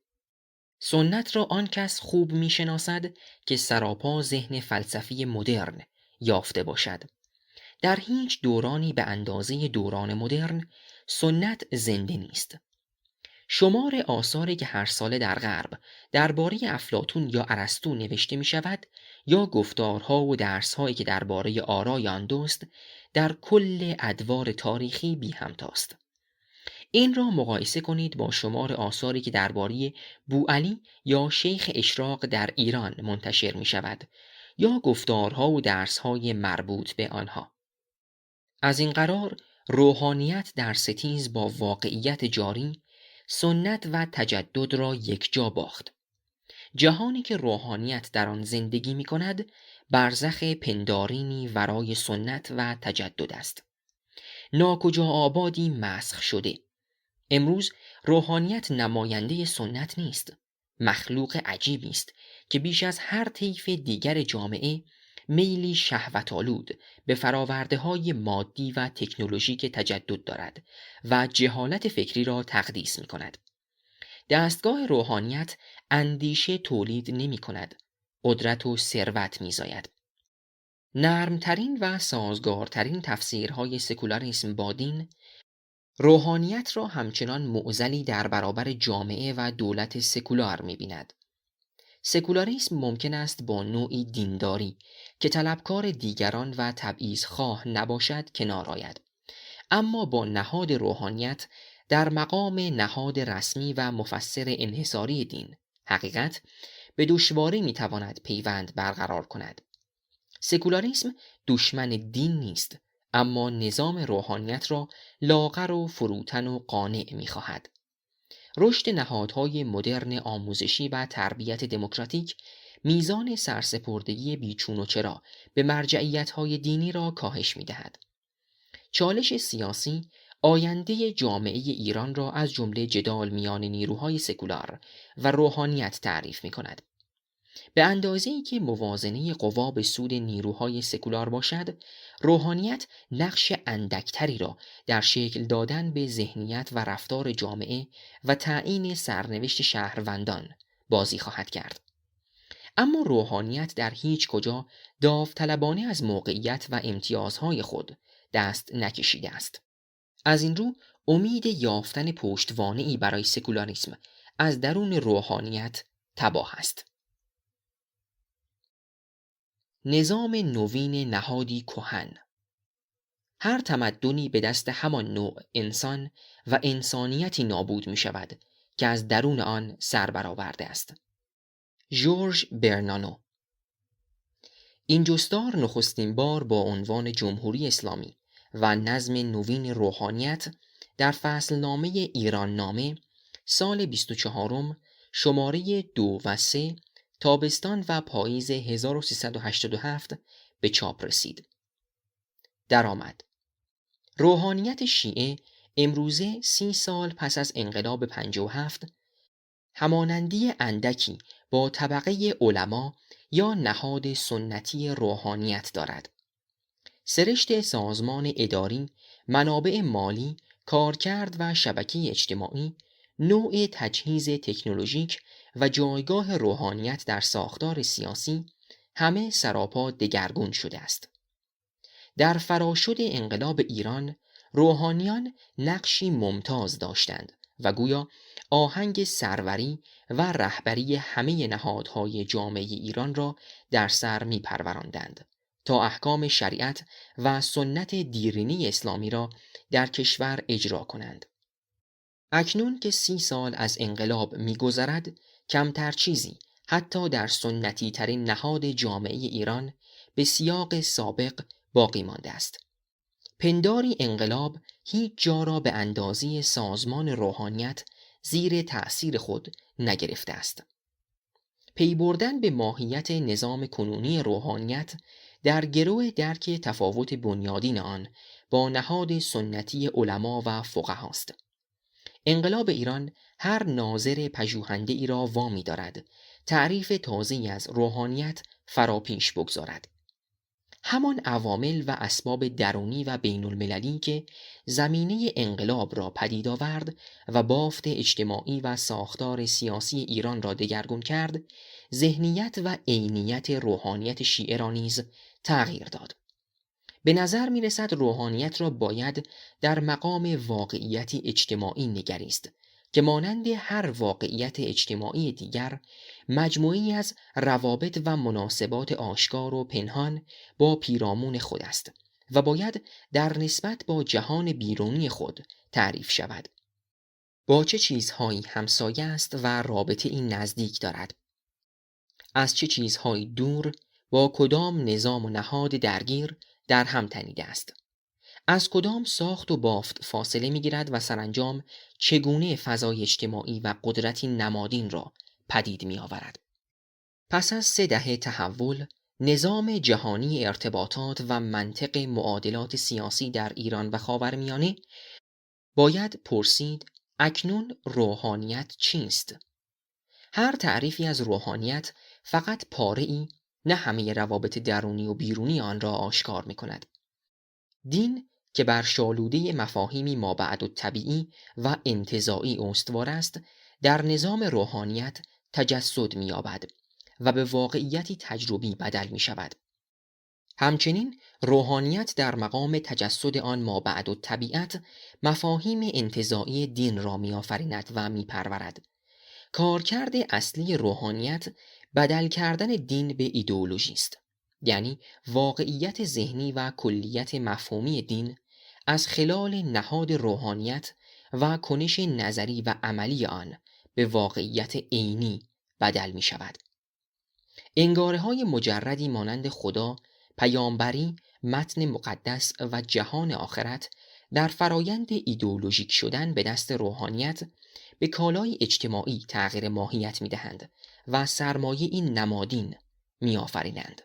سنت را آن کس خوب می شناسد که سراپا ذهن فلسفی مدرن یافته باشد. در هیچ دورانی به اندازه دوران مدرن سنت زنده نیست. شمار آثاری که هر ساله در غرب درباره افلاطون یا ارسطو نوشته می شود یا گفتارها و درسهایی که درباره آرای آن دوست در کل ادوار تاریخی بی همتاست. این را مقایسه کنید با شمار آثاری که درباره بوعلی یا شیخ اشراق در ایران منتشر می شود یا گفتارها و درسهای مربوط به آنها. از این قرار روحانیت در ستیز با واقعیت جاری سنت و تجدد را یک جا باخت. جهانی که روحانیت در آن زندگی می کند برزخ پندارینی ورای سنت و تجدد است. ناکجا آبادی مسخ شده. امروز روحانیت نماینده سنت نیست. مخلوق عجیبی است که بیش از هر طیف دیگر جامعه میلی شهوت‌آلود به فراورده‌های مادی و تکنولوژیک تجدد دارد و جهالت فکری را تقدیس می‌کند. دستگاه روحانیت اندیشه تولید نمی‌کند، قدرت و ثروت می‌زاید. نرمترین و سازگارترین تفسیرهای سکولاریسم با دین، روحانیت را همچنان معضلی در برابر جامعه و دولت سکولار می‌بیند. سکولاریسم ممکن است با نوعی دینداری که طلبکار دیگران و تبعیض‌خواه نباشد کنار آید، اما با نهاد روحانیت در مقام نهاد رسمی و مفسر انحصاری دین، حقیقت، به دشواری می‌تواند پیوند برقرار کند. سکولاریسم دشمن دین نیست، اما نظام روحانیت را لاغر و فروتن و قانع می‌خواهد. رشد نهادهای مدرن آموزشی و تربیت دموکراتیک میزان سرسپردگی بیچون و چرا به مرجعیت‌های دینی را کاهش می‌دهد. چالش سیاسی آینده جامعه ایران را از جمله جدال میان نیروهای سکولار و روحانیت تعریف می‌کند. به اندازه‌ای که موازنه قوا به سود نیروهای سکولار باشد، روحانیت نقش اندکتری را در شکل دادن به ذهنیت و رفتار جامعه و تعیین سرنوشت شهروندان بازی خواهد کرد. اما روحانیت در هیچ کجا داوطلبانه از موقعیت و امتیازهای خود دست نکشیده است. از این رو امید یافتن پشتوانه‌ای برای سکولاریسم از درون روحانیت تباه است. نظام نوین نهادی کهن. هر تمدنی به دست همان نوع انسان و انسانیتی نابود می شود که از درون آن سر برآورده است. ژورژ برنانو. این جستار نخستین بار با عنوان جمهوری اسلامی و نظم نوین روحانیت در فصلنامه ایران نامه سال 24 شماره 2 و 3 تابستان و پاییز 1387 به چاپ رسید. درآمد. روحانیت شیعه امروزه 30 سال پس از انقلاب 57 همانندی اندکی با طبقه علما یا نهاد سنتی روحانیت دارد. سرشت سازمان اداری، منابع مالی، کارکرد و شبکه اجتماعی، نوع تجهیز تکنولوژیک و جایگاه روحانیت در ساختار سیاسی همه سراپا دگرگون شده است. در فراشد انقلاب ایران روحانیان نقشی ممتاز داشتند و گویا آهنگ سروری و رهبری همه نهادهای جامعه ایران را در سر می پروراندند تا احکام شریعت و سنت دیرینی اسلامی را در کشور اجرا کنند. اکنون که 30 سال از انقلاب می‌گذرد، کمتر چیزی حتی در سنتی ترین نهاد جامعه ایران به سیاق سابق باقی مانده است. پنداری انقلاب هیچ جا را به اندازه سازمان روحانیت زیر تأثیر خود نگرفته است. پی بردن به ماهیت نظام کنونی روحانیت در گرو درک تفاوت بنیادین آن با نهاد سنتی علما و فقهاست. انقلاب ایران هر ناظر پژوهنده ای را وامی دارد تعریف تازه‌ای از روحانیت فراپیش بگذارد. همان عوامل و اسباب درونی و بین المللی که زمینه انقلاب را پدید آورد و بافت اجتماعی و ساختار سیاسی ایران را دگرگون کرد، ذهنیت و عینیت روحانیت شیعه را نیز تغییر داد. به نظر می رسد روحانیت را باید در مقام واقعیتی اجتماعی نگریست که مانند هر واقعیت اجتماعی دیگر مجموعی از روابط و مناسبات آشکار و پنهان با پیرامون خود است و باید در نسبت با جهان بیرونی خود تعریف شود. با چه چیزهایی همسایه است و رابطه این نزدیک دارد؟ از چه چیزهایی دور با کدام نظام و نهاد درگیر در هم تنیده است؟ از کدام ساخت و بافت فاصله می‌گیرد و سرانجام چگونه فضای اجتماعی و قدرتی نمادین را پدید می‌آورد؟ پس از 3 دهه تحول نظام جهانی ارتباطات و منطق معادلات سیاسی در ایران و خاورمیانه، باید پرسید اکنون روحانیت چیست؟ هر تعریفی از روحانیت فقط پاره‌ای، نه همه روابط درونی و بیرونی آن را آشکار می کند. دین که بر شالوده مفاهیمی مابعد الطبیعی و انتزاعی استوار است، در نظام روحانیت تجسد می‌یابد و به واقعیتی تجربی بدل می شود. همچنین روحانیت در مقام تجسد آن مابعد الطبیعت مفاهیم انتزاعی دین را می‌آفریند و می‌پرورد. کارکرد اصلی روحانیت بدل کردن دین به ایدئولوژی است، یعنی واقعیت ذهنی و کلیت مفهومی دین از خلال نهاد روحانیت و کنش نظری و عملی آن به واقعیت عینی بدل می شود. انگاره‌های مجردی مانند خدا، پیامبری، متن مقدس و جهان آخرت در فرایند ایدئولوژیک شدن به دست روحانیت به کالای اجتماعی تغییر ماهیت می دهند و سرمایه این نمادین می آفرینند.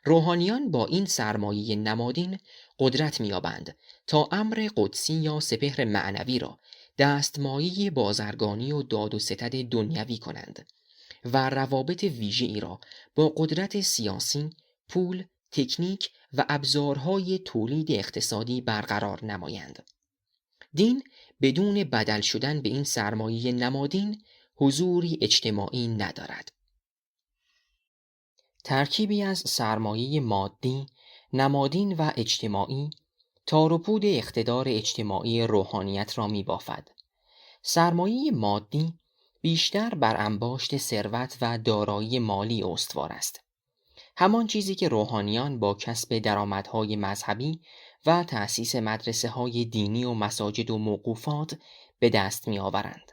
روحانیان با این سرمایه نمادین قدرت می یابند تا امر قدسی یا سپهر معنوی را دستمایه بازرگانی و داد و ستد دنیوی کنند و روابط ویژه‌ای را با قدرت سیاسی، پول، تکنیک و ابزارهای تولید اقتصادی برقرار نمایند. دین بدون بدل شدن به این سرمایه نمادین حضوری اجتماعی ندارد. ترکیبی از سرمایه مادی، نمادین و اجتماعی تار و پود اقتدار اجتماعی روحانیت را می بافد. سرمایه مادی بیشتر بر انباشت ثروت و دارایی مالی استوار است. همان چیزی که روحانیان با کسب درآمدهای مذهبی و تأسیس مدرسه‌های دینی و مساجد و موقوفات به دست می‌آورند.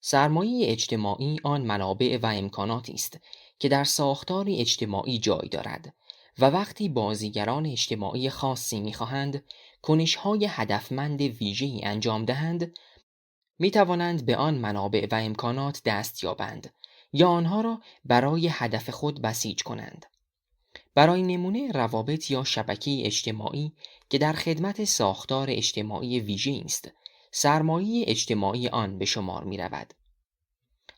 سرمایه اجتماعی آن منابع و امکاناتی است که در ساختار اجتماعی جای دارد و وقتی بازیگران اجتماعی خاصی می‌خواهند کنش‌های هدفمند ویژه‌ای انجام دهند، می‌توانند به آن منابع و امکانات دست یابند یا آنها را برای هدف خود بسیج کنند. برای نمونه روابط یا شبکه اجتماعی که در خدمت ساختار اجتماعی ویژه‌ای است، سرمایه اجتماعی آن به شمار می رود.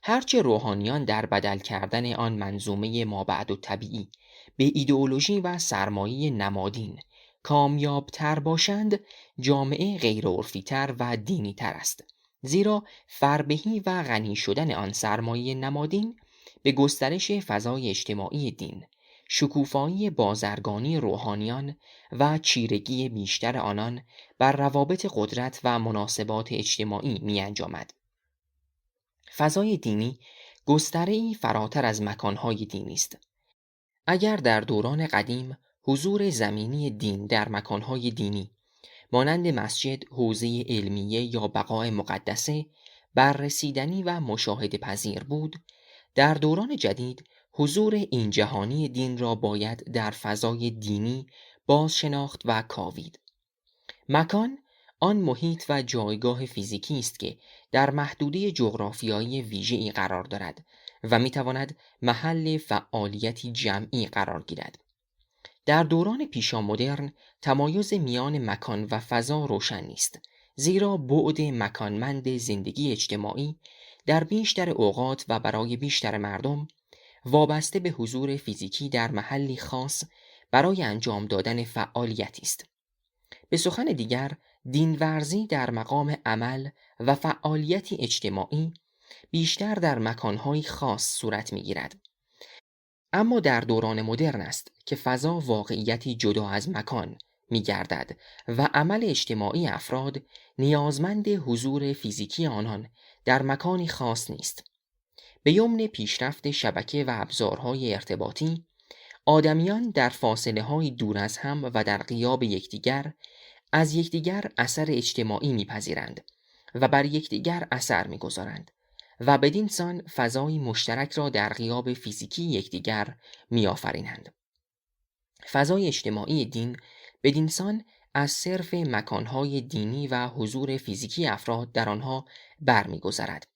هرچه روحانیان در بدل کردن آن منظومه مابعد الطبیعی به ایدئولوژی و سرمایه نمادین کامیابتر باشند، جامعه غیر عرفی‌تر و دینی‌تر است، زیرا فربهی و غنی شدن آن سرمایه نمادین به گسترش فضای اجتماعی دین، شکوفایی بازرگانی روحانیان و چیرگی بیشتر آنان بر روابط قدرت و مناسبات اجتماعی می انجامد. فضای دینی گستره‌ای فراتر از مکانهای دینی است. اگر در دوران قدیم حضور زمینی دین در مکانهای دینی مانند مسجد، حوزه علمیه یا بقاع مقدسه بررسیدنی و مشاهده پذیر بود، در دوران جدید حضور این جهانی دین را باید در فضای دینی بازشناخت و کاوید. مکان آن محیط و جایگاه فیزیکی است که در محدوده جغرافیایی ویژه‌ای قرار دارد و می‌تواند محل فعالیتی جمعی قرار گیرد. در دوران پیشامدرن تمایز میان مکان و فضا روشن نیست، زیرا بعد مکانمند زندگی اجتماعی در بیشتر اوقات و برای بیشتر مردم وابسته به حضور فیزیکی در محلی خاص برای انجام دادن فعالیتی است. به سخن دیگر، دینورزی در مقام عمل و فعالیتی اجتماعی بیشتر در مکانهای خاص صورت می‌گیرد. اما در دوران مدرن است که فضا واقعیتی جدا از مکان می‌گردد و عمل اجتماعی افراد نیازمند حضور فیزیکی آنان در مکانی خاص نیست. به یمن پیشرفت شبکه و ابزارهای ارتباطی، آدمیان در فاصله‌های دور از هم و در غیاب یکدیگر از یکدیگر اثر اجتماعی می‌پذیرند و بر یکدیگر اثر می‌گذارند و بدین سان فضای مشترک را در غیاب فیزیکی یکدیگر می‌آفرینند. فضای اجتماعی دین بدین سان از صرف مکانهای دینی و حضور فیزیکی افراد در آنها برمی‌گذرد.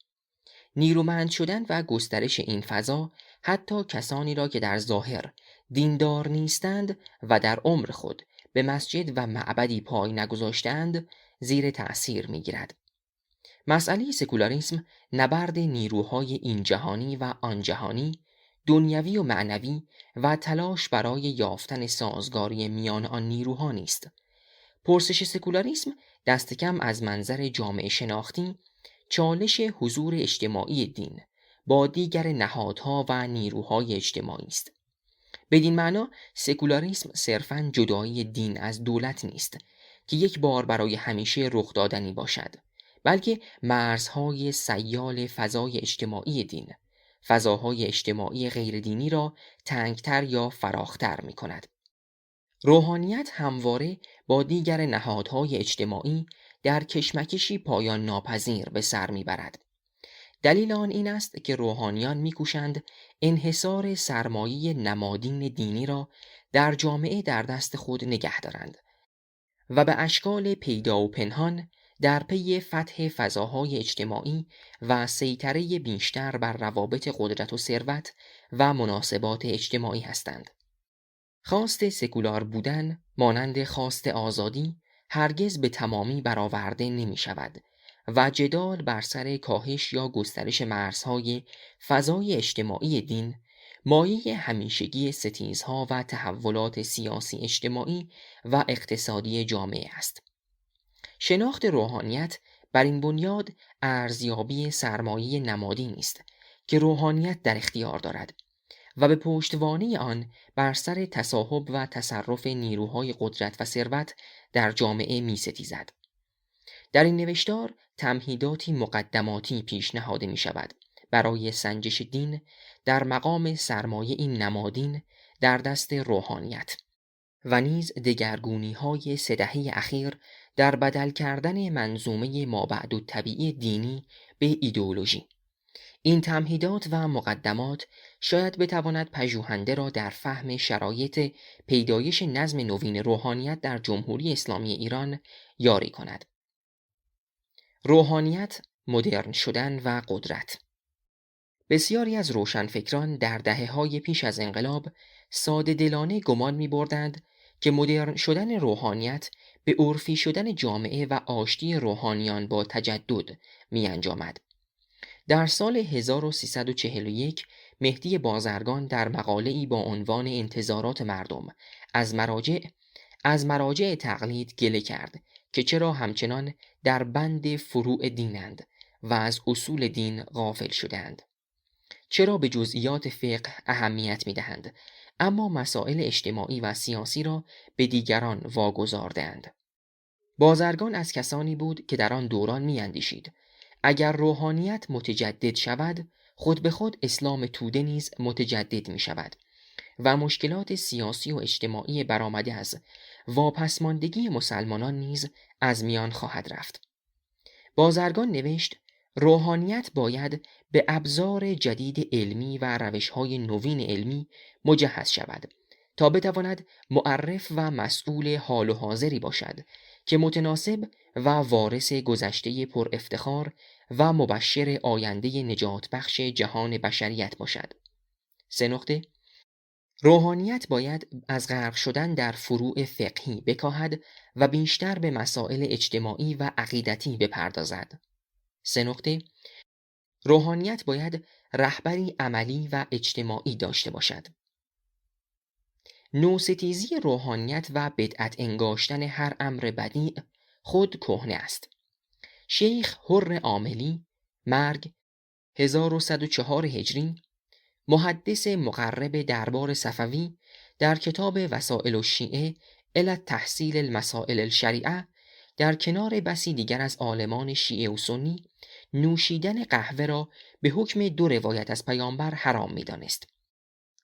نیرومند شدن و گسترش این فضا حتی کسانی را که در ظاهر دیندار نیستند و در عمر خود به مسجد و معبدی پای نگذاشتند زیر تأثیر می‌گیرد. مسئله سکولاریسم نبرد نیروهای این جهانی و آن جهانی، دنیوی و معنوی و تلاش برای یافتن سازگاری میان آن نیروها نیست. پرسش سکولاریسم دست کم از منظر جامعه شناختی چالش حضور اجتماعی دین با دیگر نهادها و نیروهای اجتماعی است. بدین معنا سکولاریسم صرفاً جدایی دین از دولت نیست که یک بار برای همیشه رخ دادنی باشد، بلکه مرزهای سیال فضای اجتماعی دین، فضاهای اجتماعی غیر دینی را تنگتر یا فراختر می کند. روحانیت همواره با دیگر نهادهای اجتماعی در کشمکشی پایان ناپذیر به سر میبرد. دلیل آن این است که روحانیان میکوشند انحصار سرمایه نمادین دینی را در جامعه در دست خود نگه دارند و به اشکال پیدا و پنهان در پی فتح فضاهای اجتماعی و سیطره بیشتر بر روابط قدرت و ثروت و مناسبات اجتماعی هستند. خواست سکولار بودن مانند خواست آزادی هرگز به تمامی برآورده نمی شود و جدال بر سر کاهش یا گسترش مرزهای فضای اجتماعی دین مایه همیشگی ستیزها و تحولات سیاسی اجتماعی و اقتصادی جامعه است. شناخت روحانیت بر این بنیاد ارزیابی سرمایه نمادین است که روحانیت در اختیار دارد و به پشتوانه آن بر سر تصاحب و تصرف نیروهای قدرت و ثروت در جامعه می ستیزد. در این نوشتار تمهیداتی مقدماتی پیشنهاده می شود برای سنجش دین در مقام سرمایه این نمادین در دست روحانیت و نیز دگرگونی‌های 3 دهه اخیر در بدل کردن منظومه مابعدالطبیعی دینی به ایدئولوژی. این تمهیدات و مقدمات شاید بتواند پژوهنده را در فهم شرایط پیدایش نظم نوین روحانیت در جمهوری اسلامی ایران یاری کند. روحانیت، مدرن شدن و قدرت. بسیاری از روشنفکران در دهه‌های پیش از انقلاب ساده دلانه گمان می بردند که مدرن شدن روحانیت به عرفی شدن جامعه و آشتی روحانیان با تجدد می انجامد. در سال 1341 مهدی بازرگان در مقاله‌ای با عنوان انتظارات مردم از مراجع تقلید گله کرد که چرا همچنان در بند فروع دینند و از اصول دین غافل شدند. چرا به جزئیات فقه اهمیت می‌دهند اما مسائل اجتماعی و سیاسی را به دیگران واگذارده‌اند. بازرگان از کسانی بود که در آن دوران می‌اندیشید اگر روحانیت متجدد شود خود به خود اسلام توده نیز متجدد می شود و مشکلات سیاسی و اجتماعی برآمده از واپسماندگی مسلمانان نیز از میان خواهد رفت. بازرگان نوشت روحانیت باید به ابزار جدید علمی و روش‌های نوین علمی مجهز شود تا بتواند معرف و مسئول حال و حاضری باشد که متناسب و وارث گذشته پر افتخار و مبشر آینده نجات بخش جهان بشریت باشد. 3. روحانیت باید از غرق شدن در فروع فقهی بکاهد و بیشتر به مسائل اجتماعی و عقیدتی بپردازد. 3. روحانیت باید رهبری عملی و اجتماعی داشته باشد. نوستیزی روحانیت و بدعت انگاشتن هر امر بدیع خود کهنه است. شیخ حر عاملی، مرگ 1104 هجری، محدث مقرب دربار صفوی، در کتاب وسائل الشیعه الی تحصیل المسائل الشریعه در کنار بسی دیگر از عالمان شیعه و سنی نوشیدن قهوه را به حکم 2 روایت از پیامبر حرام می‌دانست.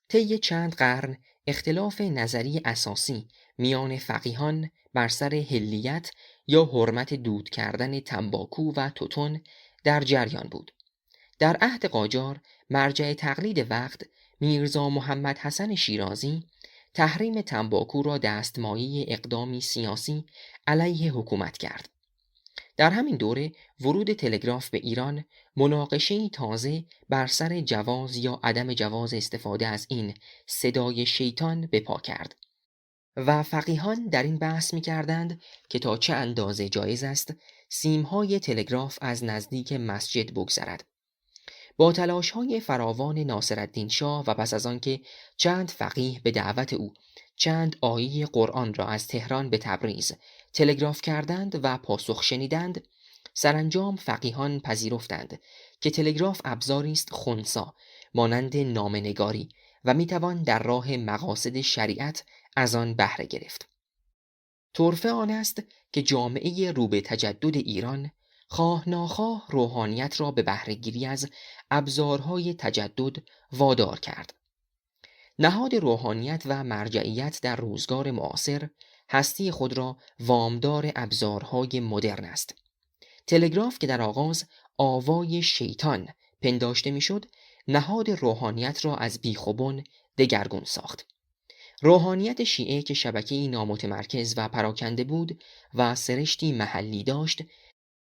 طی چند قرن اختلاف نظری اساسی میان فقیهان بر سر حلیت یا حرمت دود کردن تنباکو و توتون در جریان بود. در عهد قاجار مرجع تقلید وقت میرزا محمد حسن شیرازی تحریم تنباکو را دستمایه اقدامی سیاسی علیه حکومت کرد. در همین دوره ورود تلگراف به ایران مناقشه‌ای تازه بر سر جواز یا عدم جواز استفاده از این صدای شیطان به پا کرد و فقیهان در این بحث می‌کردند که تا چه اندازه جایز است سیم‌های تلگراف از نزدیک مسجد بگذرد. با تلاش‌های فراوان ناصرالدین شاه و پس از آنکه چند فقیه به دعوت او چند آیه قرآن را از تهران به تبریز تلگراف کردند و پاسخ شنیدند، سرانجام فقیهان پذیرفتند که تلگراف ابزاری است خنثی مانند نامه‌نگاری و میتوان در راه مقاصد شریعت از آن بهره گرفت. طرفه آن است که جامعه رو به تجدد ایران خواه ناخواه روحانیت را به بهره‌گیری از ابزارهای تجدد وادار کرد. نهاد روحانیت و مرجعیت در روزگار معاصر هستی خود را وامدار ابزارهای مدرن است. تلگراف که در آغاز آوای شیطان پنداشته میشد، نهاد روحانیت را از بیخ و بن دگرگون ساخت. روحانیت شیعه که شبکه‌ای نامتمرکز و پراکنده بود و سرشتی محلی داشت،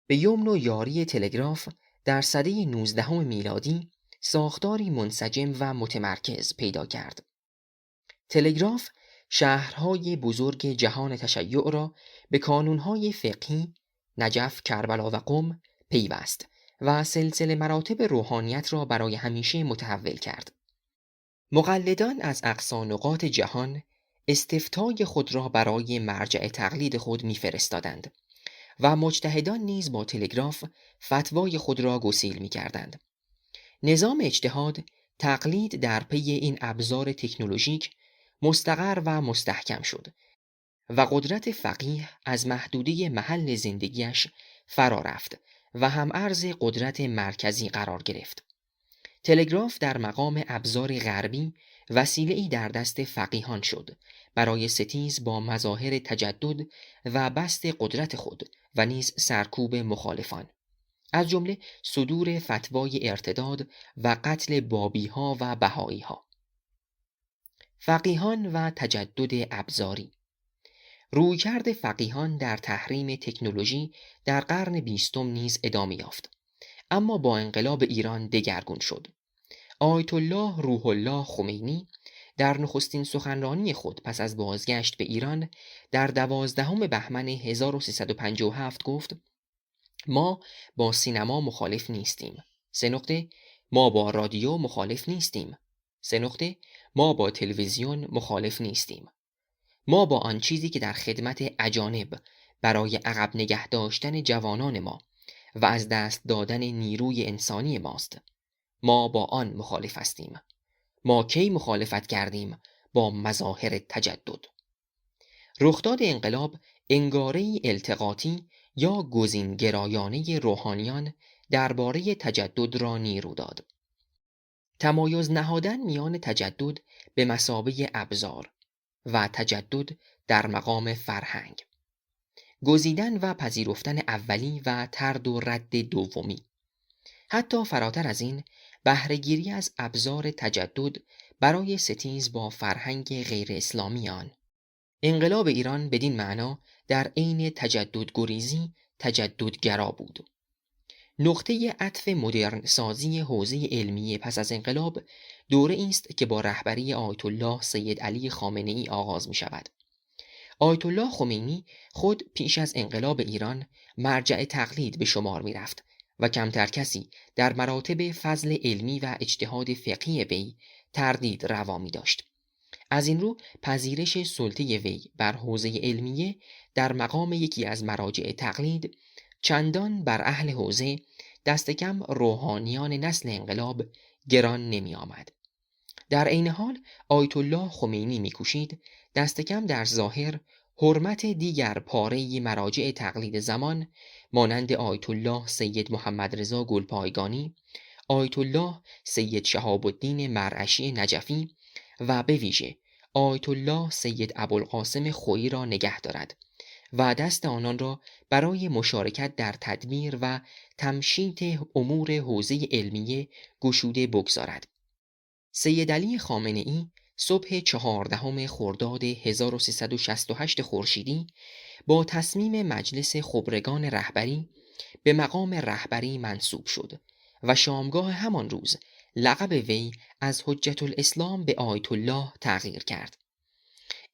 به یمن و یاری تلگراف در سده 19 میلادی ساختاری منسجم و متمرکز پیدا کرد. تلگراف شهرهای بزرگ جهان تشیع را به کانونهای فقهی نجف، کربلا و قم پیوست و سلسله مراتب روحانیت را برای همیشه متحول کرد. مقلدان از اقصا نقاط جهان استفتای خود را برای مرجع تقلید خود می‌فرستادند و مجتهدان نیز با تلگراف فتوای خود را گسیل می‌کردند. نظام اجتهاد تقلید در پی این ابزار تکنولوژیک مستقر و مستحکم شد و قدرت فقیه از محدوده محل زندگیش فرا رفت و هم ارز قدرت مرکزی قرار گرفت. تلگراف در مقام ابزار غربی وسیله‌ای در دست فقیهان شد برای ستیز با مظاهر تجدد و بسط قدرت خود و نیز سرکوب مخالفان، از جمله صدور فتوای ارتداد و قتل بابی‌ها و بهائی‌ها. فقیهان و تجدد ابزاری. رویکرد فقیهان در تحریم تکنولوژی در قرن 20 نیز ادامه یافت، اما با انقلاب ایران دگرگون شد. آیت الله روح الله خمینی در نخستین سخنرانی خود پس از بازگشت به ایران در 12 بهمن 1357 گفت: ما با سینما مخالف نیستیم. 3 ما با رادیو مخالف نیستیم. 3 ما با تلویزیون مخالف نیستیم. ما با آن چیزی که در خدمت اجانب برای عقب نگه داشتن جوانان ما و از دست دادن نیروی انسانی ماست، ما با آن مخالف هستیم. ما کی مخالفت کردیم؟ با مظاهر تجدد. رخداد انقلاب انگاره‌ای التقاطی یا گزینگرایانه روحانیان درباره تجدد را نیرو داد. تمایز نهادن میان تجدد به مثابه ابزار و تجدد در مقام فرهنگ، گزیدن و پذیرفتن اولی و طرد و رد دومی، حتی فراتر از این بهره‌گیری از ابزار تجدد برای ستیز با فرهنگ غیر اسلامی آن. انقلاب ایران بدین معنا در عین تجدد گریزی تجددگرا بود. نقطه عطف مدرن سازی حوزه علمی پس از انقلاب دوره است که با رهبری آیت الله سید علی خامنه‌ای آغاز می شود. آیت الله خمینی خود پیش از انقلاب ایران مرجع تقلید به شمار می رفت و کمتر کسی در مراتب فضل علمی و اجتهاد فقهی وی تردید روا می داشت. از این رو پذیرش سلطه وی بر حوزه علمیه در مقام یکی از مراجع تقلید چندان بر اهل حوزه دست کم روحانیان نسل انقلاب گران نمی آمد. در عین حال آیت الله خمینی می کوشید دست کم در ظاهر حرمت دیگر پاره مراجع تقلید زمان مانند آیت الله سید محمد رضا گلپایگانی، آیت الله سید شهاب الدین مرعشی نجفی و به ویژه آیت الله سید ابوالقاسم خویی را نگه دارد و دست آنان را برای مشارکت در تدبیر و تمشیط امور حوزه علمیه گشوده بگذارد. سید علی خامنه‌ای صبح 14 خرداد 1368 خورشیدی با تصمیم مجلس خبرگان رهبری به مقام رهبری منصوب شد و شامگاه همان روز لقب وی از حجت الاسلام به آیت الله تغییر کرد.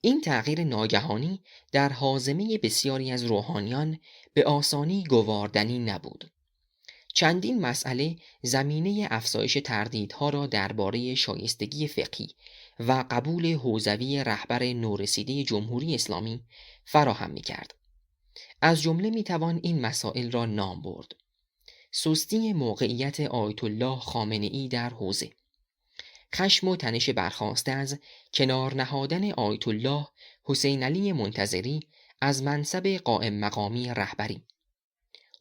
این تغییر ناگهانی در حازمه بسیاری از روحانیان به آسانی گواردنی نبود. چندین مسئله زمینه افزایش تردیدها را درباره شایستگی فقهی و قبول حوزوی رهبر نورسیده جمهوری اسلامی فراهم می‌کرد. از جمله می‌توان این مسائل را نام برد: سستی موقعیت آیت الله خامنه‌ای در حوزه، خشم و تنش برخاسته از کنار نهادن آیت الله حسین علی منتظری از منصب قائم مقامی رهبری،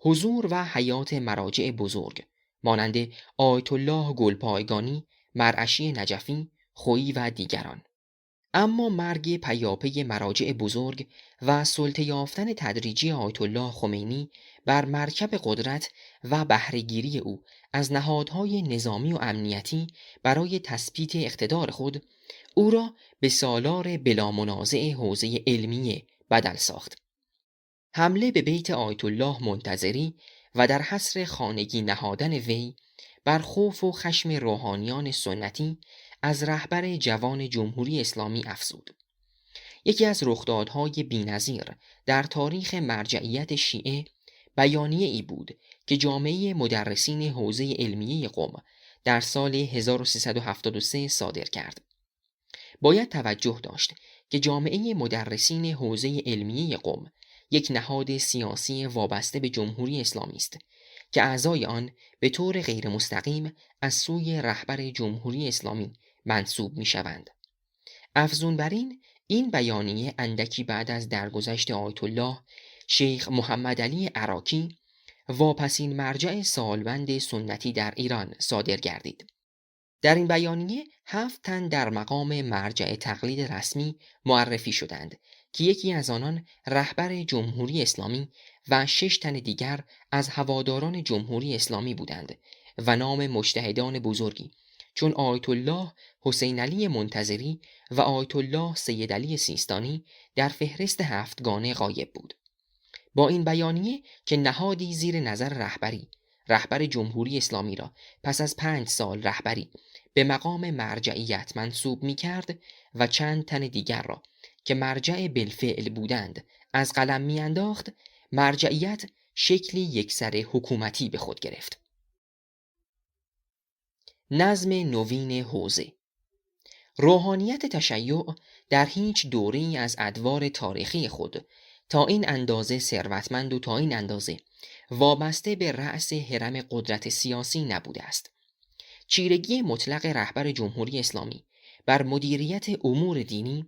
حضور و حیات مراجع بزرگ مانند آیت الله گلپایگانی، مرعشی نجفی، خویی و دیگران. اما مرگ پیاپی مراجع بزرگ و سلطه یافتن تدریجی آیت الله خمینی بر مرکب قدرت و بهره‌گیری او از نهادهای نظامی و امنیتی برای تثبیت اقتدار خود او را به سالار بلا منازع حوزه علمیه بدل ساخت. حمله به بیت آیت الله منتظری و در حصر خانگی نهادن وی بر خوف و خشم روحانیان سنتی از رهبر جوان جمهوری اسلامی افزود. یکی از رخدادهای بی‌نظیر در تاریخ مرجعیت شیعه بیانیه ای بود که جامعه مدرسین حوزه علمیه قم در سال 1373 صادر کرد. باید توجه داشت که جامعه مدرسین حوزه علمیه قم یک نهاد سیاسی وابسته به جمهوری اسلامی است که اعضای آن به طور غیر مستقیم از سوی رهبر جمهوری اسلامی منصوب می شوند. افزون بر این بیانیه اندکی بعد از درگذشت آیت الله شیخ محمد علی عراقی، واپسین مرجع سالوند سنتی در ایران صادر گردید. در این بیانیه 7 تن در مقام مرجع تقلید رسمی معرفی شدند که یکی از آنان رهبر جمهوری اسلامی و 6 تن دیگر از هواداران جمهوری اسلامی بودند و نام مجتهدان بزرگی چون آیت الله حسین علی منتظری و آیت الله سید علی سیستانی در فهرست 7 غایب بود. با این بیانیه که نهادی زیر نظر رهبر جمهوری اسلامی را پس از 5 سال رهبری به مقام مرجعیت منصوب می کرد و چند تن دیگر را که مرجع بالفعل بودند از قلم می انداخت، مرجعیت شکلی یکسر حکومتی به خود گرفت. نظم نوین حوزه. روحانیت تشیع در هیچ دوره‌ای از ادوار تاریخی خود تا این اندازه ثروتمند و تا این اندازه وابسته به رأس هرم قدرت سیاسی نبوده است. چیرگی مطلق رهبر جمهوری اسلامی بر مدیریت امور دینی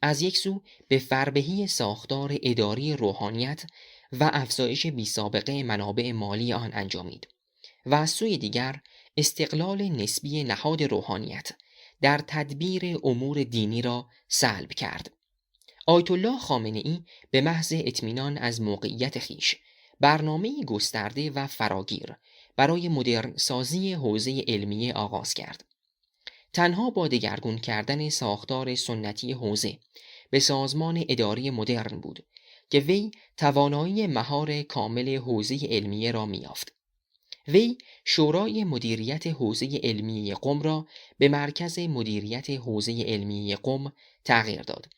از یک سو به فربهی ساختار اداری روحانیت و افزایش بی‌سابقه منابع مالی آن انجامید و از سوی دیگر استقلال نسبی نهاد روحانیت در تدبیر امور دینی را سلب کرد. آیت الله خامنه‌ای به محض اطمینان از موقعیت خیش برنامه‌ای گسترده و فراگیر برای مدرن سازی حوزه علمیه آغاز کرد. تنها با دگرگون کردن ساختار سنتی حوزه به سازمان اداری مدرن بود که وی توانایی مهار کامل حوزه علمیه را می‌یافت. وی شورای مدیریت حوزه علمیه قم را به مرکز مدیریت حوزه علمیه قم تغییر داد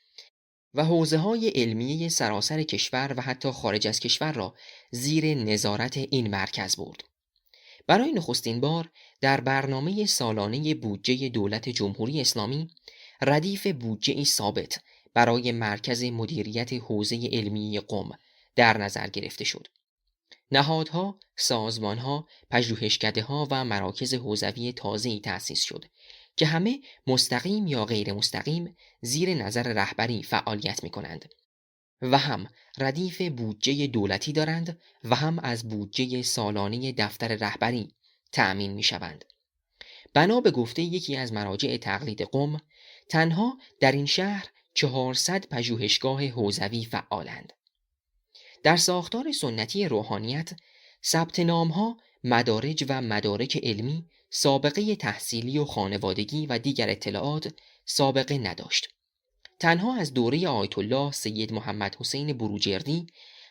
و حوزه‌های علمیه سراسر کشور و حتی خارج از کشور را زیر نظارت این مرکز برد. برای نخستین بار در برنامه سالانه بودجه دولت جمهوری اسلامی ردیف بودجه‌ای ثابت برای مرکز مدیریت حوزه علمیه قم در نظر گرفته شد. نهادها، سازمانها، پژوهشکده‌ها و مراکز حوزوی تازه‌ای تأسیس شد که همه مستقیم یا غیر مستقیم زیر نظر رهبری فعالیت می‌کنند و هم ردیف بودجه دولتی دارند و هم از بودجه سالانه دفتر رهبری تأمین می‌شوند. بنا به گفته یکی از مراجع تقلید قم، تنها در این شهر 400 پژوهشگاه حوزوی فعالند. در ساختار سنتی روحانیت، ثبت نام‌ها، مدارج و مدارک علمی سابقه تحصیلی و خانوادگی و دیگر اطلاعات سابقه نداشت. تنها از دوره آیت الله سید محمد حسین بروجردی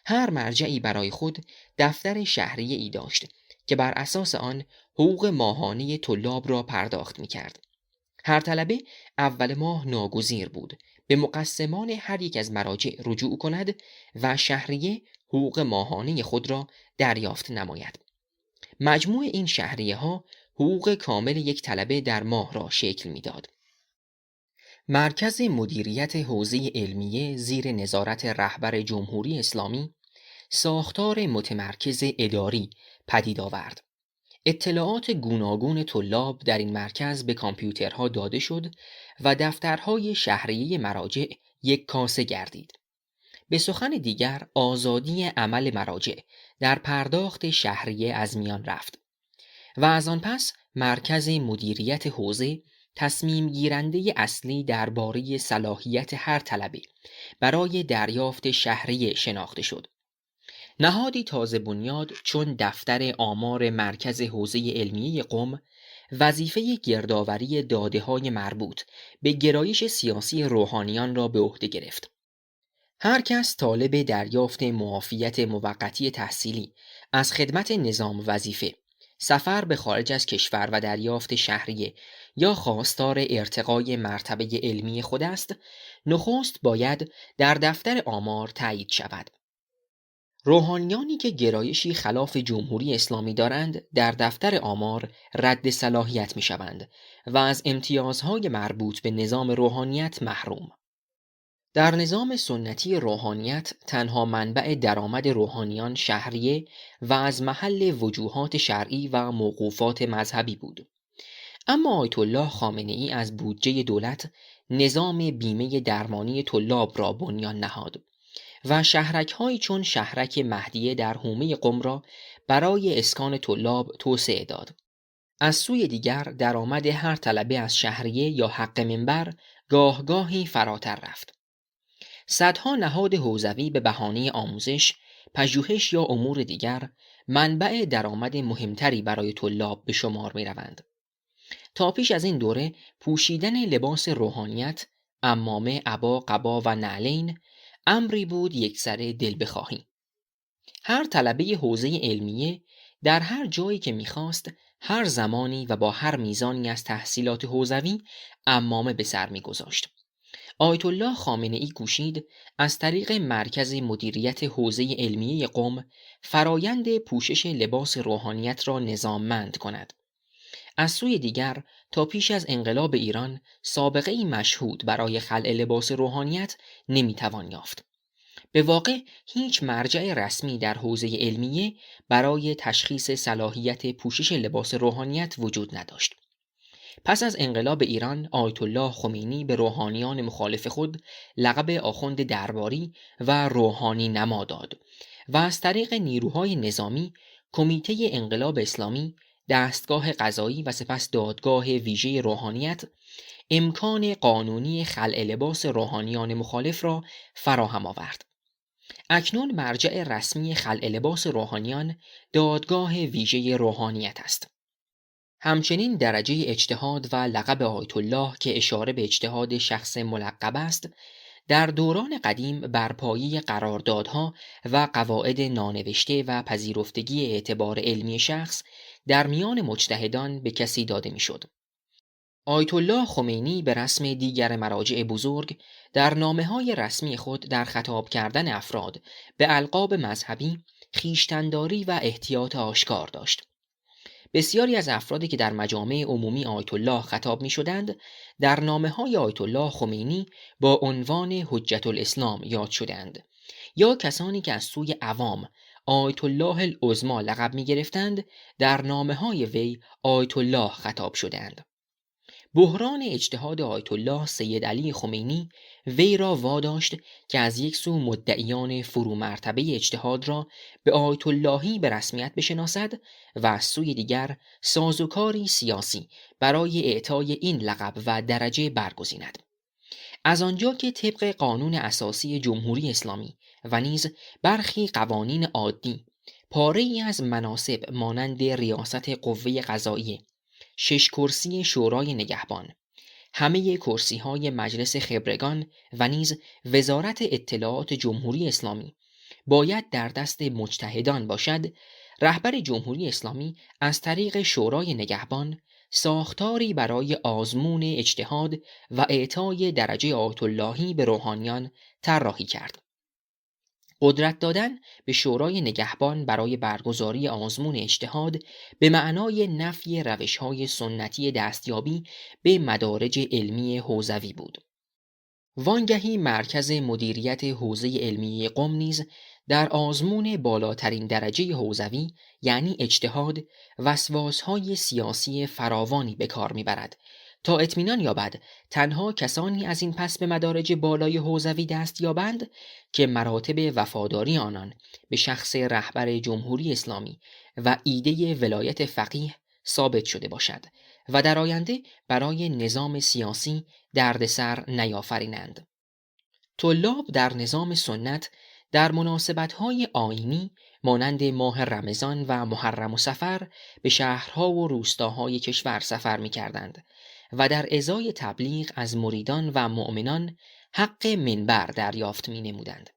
هر مرجعی برای خود دفتر شهریه ای داشت که بر اساس آن حقوق ماهانه طلاب را پرداخت می کرد. هر طلبه اول ماه ناگزیر بود به مقسمان هر یک از مراجع رجوع کند و شهریه حقوق ماهانه خود را دریافت نماید. مجموع این شهریه ها حقوق کامل یک طلبه در ماه را شکل می داد. مرکز مدیریت حوزه علمیه زیر نظارت رهبر جمهوری اسلامی ساختار متمرکز اداری پدید آورد. اطلاعات گوناگون طلاب در این مرکز به کامپیوترها داده شد و دفترهای شهریه مراجع یک کاسه گردید. به سخن دیگر آزادی عمل مراجع در پرداخت شهریه از میان رفت و از آن پس مرکز مدیریت حوزه تصمیم گیرنده اصلی درباره صلاحیت هر طلبه برای دریافت شهریه شناخته شد. نهادی تازه بنیاد چون دفتر آمار مرکز حوزه علمیه قم وظیفه گردآوری داده‌های مربوط به گرایش سیاسی روحانیان را به عهده گرفت. هر کس طالب دریافت معافیت موقتی تحصیلی از خدمت نظام وظیفه، سفر به خارج از کشور و دریافت شهریه یا خواستار ارتقای مرتبه علمی خود است، نخست باید در دفتر آمار تایید شود. روحانیانی که گرایشی خلاف جمهوری اسلامی دارند در دفتر آمار رد صلاحیت می شوند و از امتیازهای مربوط به نظام روحانیت محروم. در نظام سنتی روحانیت تنها منبع درآمد روحانیان شهریه و از محل وجوهات شرعی و موقوفات مذهبی بود. اما آیت الله خامنه ای از بودجه دولت نظام بیمه درمانی طلاب را بنیان نهاد و شهرک‌هایی چون شهرک مهدیه در حومه قم را برای اسکان طلاب توسعه داد. از سوی دیگر درآمد هر طلبه از شهریه یا حق منبر گاهگاهی فراتر رفت. صدها نهاد حوزوی به بهانه آموزش، پژوهش یا امور دیگر منبع درآمد مهمتری برای طلاب به شمار می روند. تا پیش از این دوره پوشیدن لباس روحانیت، عمامه، عبا، قبا و نعلین امری بود یکسره دل بخواهی. هر طلبه حوزه علمیه در هر جایی که می‌خواست هر زمانی و با هر میزانی از تحصیلات حوزوی عمامه به سر می‌گذاشت. آیت الله خامنه ای کوشید از طریق مرکز مدیریت حوزه علمیه قم فرایند پوشش لباس روحانیت را نظاممند کند. از سوی دیگر تا پیش از انقلاب ایران سابقه ای مشهود برای خلع لباس روحانیت نمیتوان یافت. به واقع هیچ مرجع رسمی در حوزه علمیه برای تشخیص صلاحیت پوشش لباس روحانیت وجود نداشت. پس از انقلاب ایران آیت الله خمینی به روحانیان مخالف خود لقب آخوند درباری و روحانی نما داد و از طریق نیروهای نظامی کمیته انقلاب اسلامی، دستگاه قضایی و سپس دادگاه ویژه روحانیت امکان قانونی خلع لباس روحانیان مخالف را فراهم آورد. اکنون مرجع رسمی خلع لباس روحانیان دادگاه ویژه روحانیت است. همچنین درجه اجتهاد و لقب آیت الله که اشاره به اجتهاد شخص ملقب است، در دوران قدیم بر پایه قراردادها و قواعد نانوشته و پذیرفتگی اعتبار علمی شخص در میان مجتهدان به کسی داده میشد. آیت الله خمینی به رسم دیگر مراجع بزرگ در نامه‌های رسمی خود در خطاب کردن افراد به القاب مذهبی خویشتن‌داری و احتیاط آشکار داشت. بسیاری از افرادی که در مجامع عمومی آیت الله خطاب می شدند در نامه‌های آیت الله خمینی با عنوان حجت الاسلام یاد شدند یا کسانی که از سوی عوام آیت الله العظمی لقب می گرفتند در نامه‌های وی آیت الله خطاب شدند. بحران اجتهاد آیت الله سید علی خمینی وی را واداشت که از یک سو مدعیان فرو مرتبه اجتهاد را به آیت اللهی به رسمیت بشناسد و از سوی دیگر سازوکاری سیاسی برای اعطای این لقب و درجه برگزیند. از آنجا که طبق قانون اساسی جمهوری اسلامی و نیز برخی قوانین عادی پاره‌ای از مناصب مانند ریاست قوه قضاییه، 6 کرسی شورای نگهبان، همه کرسی‌های مجلس خبرگان و نیز وزارت اطلاعات جمهوری اسلامی باید در دست مجتهدان باشد، رهبر جمهوری اسلامی از طریق شورای نگهبان ساختاری برای آزمون اجتهاد و اعطای درجه آیت اللهی به روحانیان طراحی کرد. قدرت دادن به شورای نگهبان برای برگزاری آزمون اجتهاد به معنای نفی روش‌های سنتی دستیابی به مدارج علمی حوزوی بود. وانگهی مرکز مدیریت حوزه علمی قم نیز در آزمون بالاترین درجه حوزوی یعنی اجتهاد وسواس‌های سیاسی فراوانی به کار می‌برد تا اطمینان یابد تنها کسانی از این پس به مدارج بالای حوزوی دست یابند که مراتب وفاداری آنان به شخص رهبر جمهوری اسلامی و ایده ولایت فقیه ثابت شده باشد و در آینده برای نظام سیاسی دردسر نیافرینند. طلاب در نظام سنت در مناسبت‌های آیینی مانند ماه رمضان و محرم و صفر به شهرها و روستاهای کشور سفر می‌کردند و در ازای تبلیغ از مریدان و مؤمنان حق منبر دریافت می‌نمودند.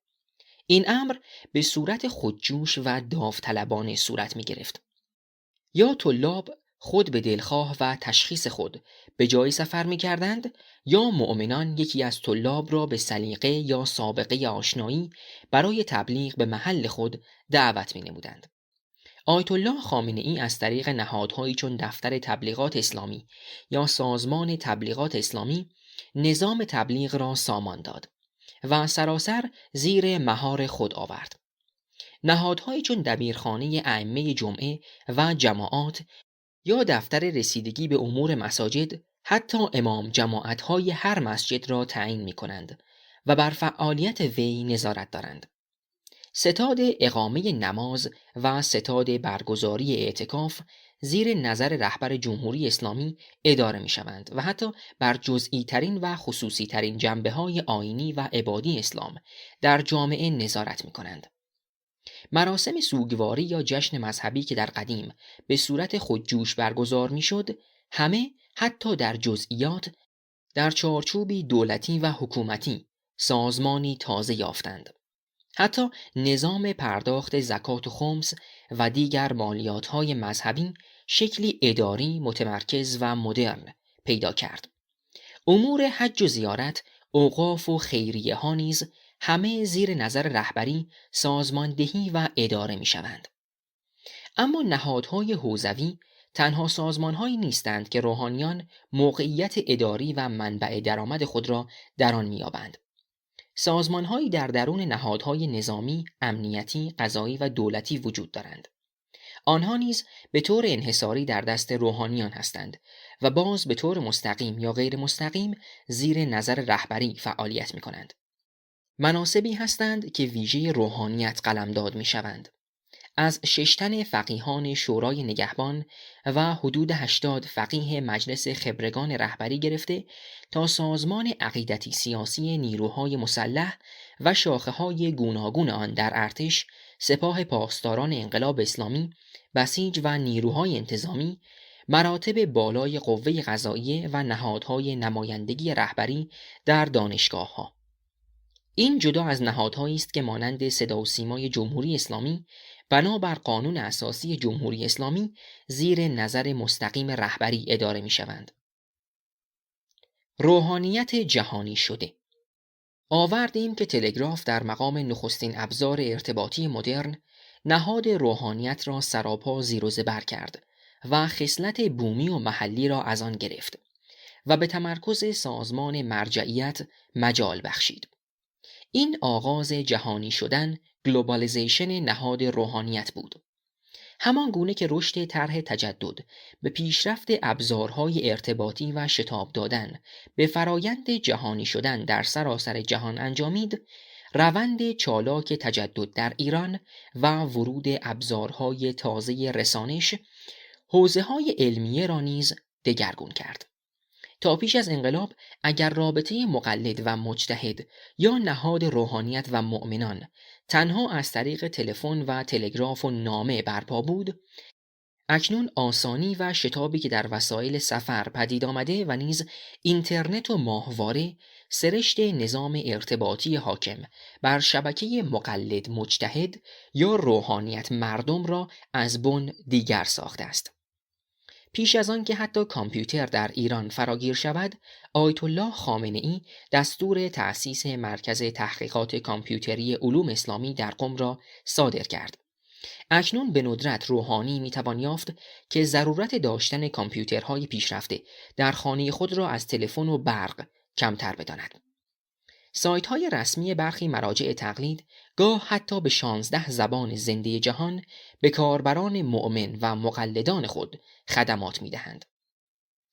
این امر به صورت خودجوش و داوطلبانه صورت می‌گرفت. یا طلاب خود به دلخواه و تشخیص خود به جای سفر می‌کردند یا مؤمنان یکی از طلاب را به سلیقه یا سابقه آشنایی برای تبلیغ به محل خود دعوت می‌نمودند. آیت الله خامنه‌ای از طریق نهادهایی چون دفتر تبلیغات اسلامی یا سازمان تبلیغات اسلامی نظام تبلیغ را سامان داد و سراسر زیر مهار خود آورد. نهادهایی چون دبیرخانه ائمه جمعه و جماعات یا دفتر رسیدگی به امور مساجد حتی امام جماعت‌های هر مسجد را تعیین می‌کنند و بر فعالیت وی نظارت دارند. ستاد اقامه نماز و ستاد برگزاری اعتکاف زیر نظر رهبر جمهوری اسلامی اداره می‌شوند و حتی بر جزئی ترین و خصوصی ترین جنبه‌های آیینی و عبادی اسلام در جامعه نظارت می‌کنند. مراسم سوگواری یا جشن مذهبی که در قدیم به صورت خودجوش برگزار می‌شد، همه حتی در جزئیات در چارچوبی دولتی و حکومتی سازمانی تازه یافتند. حتی نظام پرداخت زکات و خمس و دیگر مالیات‌های مذهبی شکلی اداری متمرکز و مدرن پیدا کرد. امور حج و زیارت، اوقاف و خیریه ها نیز همه زیر نظر رهبری سازماندهی و اداره می شوند. اما نهادهای حوزوی تنها سازمانهایی نیستند که روحانیان موقعیت اداری و منبع درآمد خود را در آن می‌یابند. سازمانهایی در درون نهادهای نظامی، امنیتی، قضایی و دولتی وجود دارند. آنها نیز به طور انحصاری در دست روحانیان هستند و باز به طور مستقیم یا غیر مستقیم زیر نظر رهبری فعالیت می کنند. مناصبی هستند که ویژه روحانیت قلمداد می شوند. از 6 تن فقیهان شورای نگهبان و حدود 80 فقیه مجلس خبرگان رهبری گرفته تا سازمان عقیدتی سیاسی نیروهای مسلح و شاخه‌های گوناگون آن در ارتش، سپاه پاسداران انقلاب اسلامی، بسیج و نیروهای انتظامی، مراتب بالای قوه قضاییه و نهادهای نمایندگی رهبری در دانشگاه‌ها. این جدا از نهادهایی است که مانند صدا و سیمای جمهوری اسلامی بنابر قانون اساسی جمهوری اسلامی زیر نظر مستقیم رهبری اداره می شوند. روحانیت جهانی شده. آوردیم که تلگراف در مقام نخستین ابزار ارتباطی مدرن نهاد روحانیت را سراپا زیر و زبر کرد و خصلت بومی و محلی را از آن گرفت و به تمرکز سازمان مرجعیت مجال بخشید. این آغاز جهانی شدن، گلوبالیزیشن نهاد روحانیت بود. همان گونه که رشد طرح تجدد به پیشرفت ابزارهای ارتباطی و شتاب دادن به فرایند جهانی شدن در سراسر جهان انجامید، روند چالاک تجدد در ایران و ورود ابزارهای تازه رسانش، حوزه‌های علمیه را نیز دگرگون کرد. تا پیش از انقلاب اگر رابطه مقلد و مجتهد یا نهاد روحانیت و مؤمنان تنها از طریق تلفن و تلگراف و نامه برپا بود، اکنون آسانی و شتابی که در وسایل سفر پدید آمده و نیز اینترنت و ماهواره سرشت نظام ارتباطی حاکم بر شبکه مقلد مجتهد یا روحانیت مردم را از بن دیگر ساخته است. پیش از آن که حتی کامپیوتر در ایران فراگیر شود، آیت الله خامنه‌ای دستور تأسیس مرکز تحقیقات کامپیوتری علوم اسلامی در قم را صادر کرد. اکنون به ندرت روحانی میتوان یافت که ضرورت داشتن کامپیوترهای پیشرفته در خانه خود را از تلفن و برق کمتر بداند. سایت‌های رسمی برخی مراجع تقلید گاه حتی به 16 زبان زنده جهان به کاربران مؤمن و مقلدان خود خدمات می‌دهند.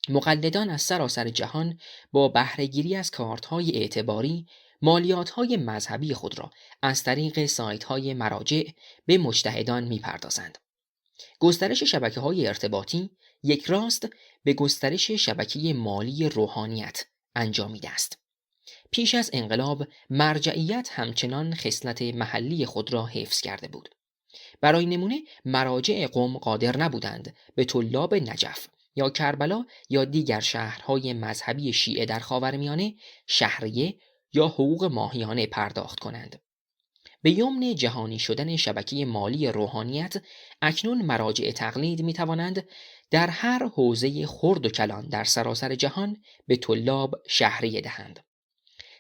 مقلدان از سراسر جهان با بهره‌گیری از کارت‌های اعتباری مالیات‌های مذهبی خود را از طریق سایت‌های مراجع به مجتهدان می‌پردازند. گسترش شبکه‌های ارتباطی یک راست به گسترش شبکه مالی روحانیت انجامیده است. پیش از انقلاب مرجعیت همچنان خصلت محلی خود را حفظ کرده بود. برای نمونه مراجع قم قادر نبودند به طلاب نجف یا کربلا یا دیگر شهرهای مذهبی شیعه در خاورمیانه شهریه یا حقوق ماهیانه پرداخت کنند. به یمن جهانی شدن شبکه مالی روحانیت اکنون مراجع تقلید می توانند در هر حوزه خرد و کلان در سراسر جهان به طلاب شهریه دهند.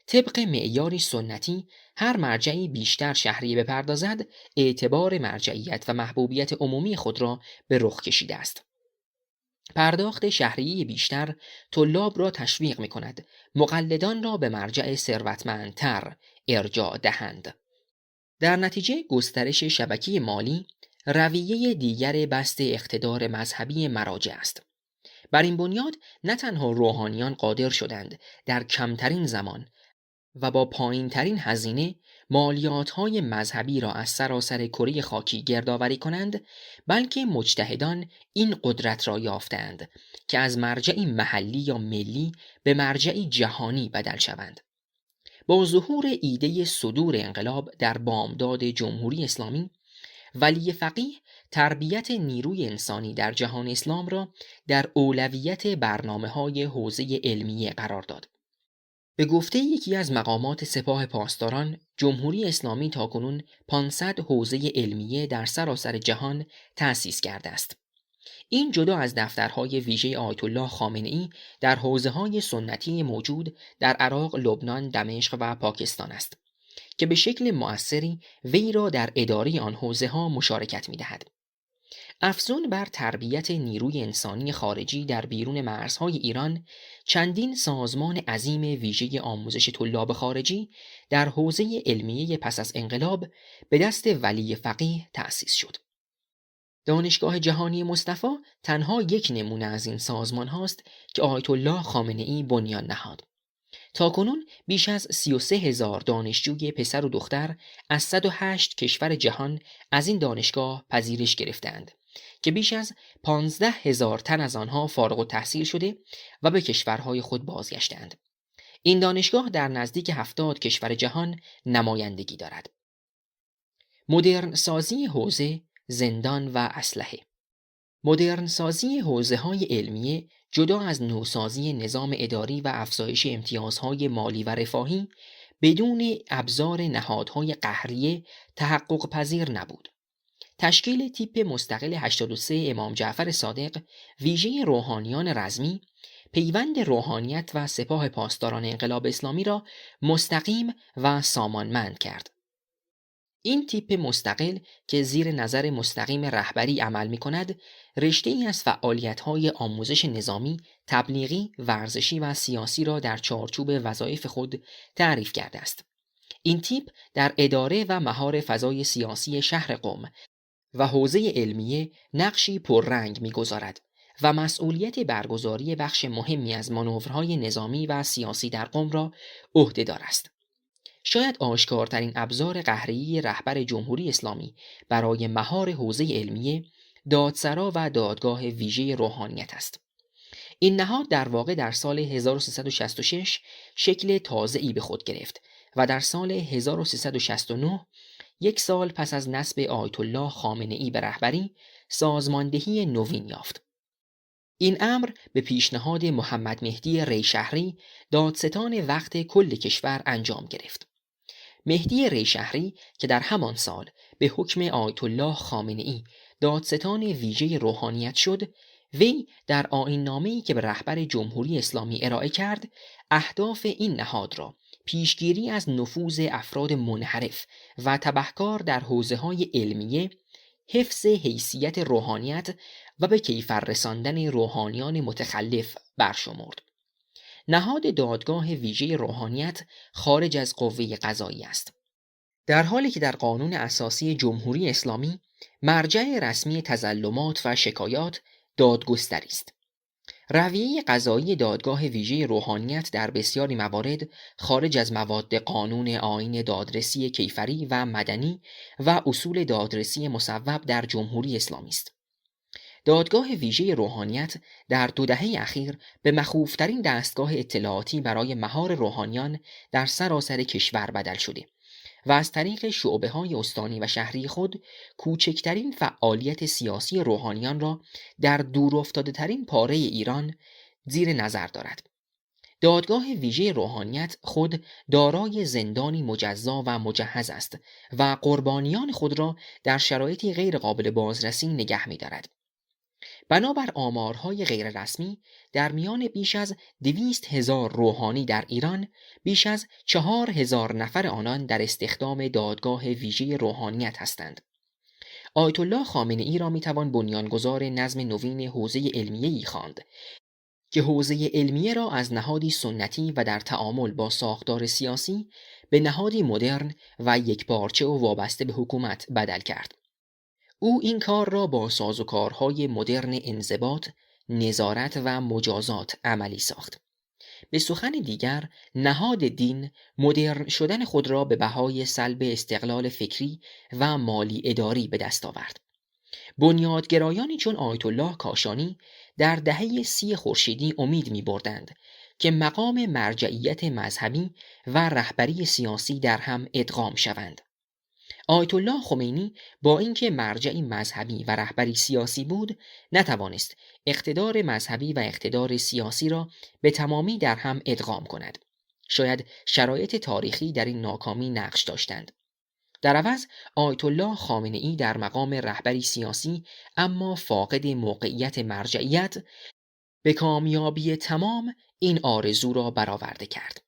طبق معیاری سنتی هر مرجعی بیشتر شهریه بپردازد اعتبار مرجعیت و محبوبیت عمومی خود را به رخ کشیده است. پرداخت شهریه بیشتر طلاب را تشویق می کند مقلدان را به مرجع ثروتمندتر ارجاع دهند. در نتیجه گسترش شبکه مالی رویه دیگر بسط اقتدار مذهبی مراجع است. بر این بنیاد نه تنها روحانیان قادر شدند در کمترین زمان و با پایین ترین هزینه مالیات‌های مذهبی را از سراسر کره خاکی گردآوری کنند، بلکه مجتهدان این قدرت را یافتند که از مرجعی محلی یا ملی به مرجعی جهانی بدل شوند. با ظهور ایده صدور انقلاب در بامداد جمهوری اسلامی، ولی فقیه تربیت نیروی انسانی در جهان اسلام را در اولویت برنامه‌های حوزه علمیه قرار داد. به گفته یکی از مقامات سپاه پاسداران، جمهوری اسلامی تاکنون 500 حوزه علمیه در سراسر جهان تأسیس کرده است. این جدا از دفترهای ویژه آیت الله خامنه‌ای در حوزه‌های سنتی موجود در عراق، لبنان، دمشق و پاکستان است که به شکل مؤثری وی را در اداره آن حوزه‌ها مشارکت می‌دهد. افزون بر تربیت نیروی انسانی خارجی در بیرون مرزهای ایران، چندین سازمان عظیم ویژه آموزش طلاب خارجی در حوزه علمیه پس از انقلاب به دست ولی فقیه تأسیس شد. دانشگاه جهانی مصطفی تنها یک نمونه از این سازمان هاست که آیت الله خامنه‌ای بنیان نهاد. تاکنون بیش از 33,000 دانشجوی پسر و دختر از 108 کشور جهان از این دانشگاه پذیرش گرفتند که بیش از 15,000 تن از آنها فارغ التحصیل شده و به کشورهای خود بازگشتند. این دانشگاه در نزدیک 70 کشور جهان نمایندگی دارد. مدرن سازی حوزه، زندان و اسلحه. مدرن سازی حوزه‌های علمیه جدا از نوسازی نظام اداری و افزایش امتیازهای مالی و رفاهی بدون ابزار نهادهای قهریه تحقق پذیر نبود. تشکیل تیپ مستقل 83 امام جعفر صادق ویژه روحانیان رزمی پیوند روحانیت و سپاه پاسداران انقلاب اسلامی را مستقیم و سامانمند کرد. این تیپ مستقل که زیر نظر مستقیم رهبری عمل می کند، رشته‌ای از فعالیت‌های آموزش نظامی، تبلیغی، ورزشی و سیاسی را در چارچوب وظایف خود تعریف کرده است. این تیپ در اداره و مهار فضای سیاسی شهر قم و حوزه علمیه نقشی پررنگ می‌گذارد و مسئولیت برگزاری بخش مهمی از مانورهای نظامی و سیاسی در قم را عهده‌دار است. شاید آشکارترین ابزار قهریه رهبر جمهوری اسلامی برای مهار حوزه علمیه دادسرا و دادگاه ویژه روحانیت است. این نهاد در واقع در سال 1366 شکل تازه‌ای به خود گرفت و در سال 1369 یک سال پس از نصب آیت الله خامنه‌ای به رهبری سازماندهی نوین یافت. این امر به پیشنهاد محمد مهدی ریشهری دادستان وقت کل کشور انجام گرفت. مهدی ریشهری که در همان سال به حکم آیت الله خامنه‌ای دادستان ویژه روحانیت شد، وی در آیین‌نامه‌ای که به رهبر جمهوری اسلامی ارائه کرد، اهداف این نهاد را پیشگیری از نفوذ افراد منحرف و تبهکار در حوزه‌های علمیه، حفظ حیثیت روحانیت و به کیفر رساندن روحانیان متخلف برشمرد. نهاد دادگاه ویژه روحانیت خارج از قوه قضایی است، در حالی که در قانون اساسی جمهوری اسلامی مرجع رسمی تظلمات و شکایات دادگستری است. رویه قضایی دادگاه ویژه روحانیت در بسیاری موارد خارج از مواد قانون آیین دادرسی کیفری و مدنی و اصول دادرسی مصوب در جمهوری اسلامی است. دادگاه ویژه روحانیت در 2 دهه اخیر به مخوفترین دستگاه اطلاعاتی برای مهار روحانیان در سراسر کشور بدل شده و از طریق شعبه‌های استانی و شهری خود کوچکترین فعالیت سیاسی روحانیان را در دورافتاده‌ترین پاره ایران زیر نظر دارد. دادگاه ویژه روحانیت خود دارای زندانی مجزا و مجهز است و قربانیان خود را در شرایطی غیر قابل بازرسی نگه می‌دارد. بنابر آمارهای غیررسمی، در میان بیش از 200,000 روحانی در ایران، بیش از 4,000 نفر آنان در استخدام دادگاه ویژه روحانیت هستند. آیت الله خامنه‌ای را میتوان بنیانگذار نظم نوین حوزه علمیه‌ای خواند که حوزه علمیه را از نهادی سنتی و در تعامل با ساختار سیاسی به نهادی مدرن و یکپارچه و وابسته به حکومت بدل کرد. او این کار را با سازوکارهای مدرن انضباط، نظارت و مجازات عملی ساخت. به سخن دیگر، نهاد دین مدرن شدن خود را به بهای سلب استقلال فکری و مالی اداری به دست آورد. بنیادگرایانی چون آیت الله کاشانی در دهه 30 خورشیدی امید می بردند که مقام مرجعیت مذهبی و رهبری سیاسی در هم ادغام شوند. آیت الله خمینی با اینکه مرجعی مذهبی و رهبری سیاسی بود، نتوانست اقتدار مذهبی و اقتدار سیاسی را به تمامی در هم ادغام کند. شاید شرایط تاریخی در این ناکامی نقش داشتند. در عوض آیت الله خامنه‌ای در مقام رهبری سیاسی اما فاقد موقعیت مرجعیت، به کامیابی تمام این آرزو را برآورده کرد.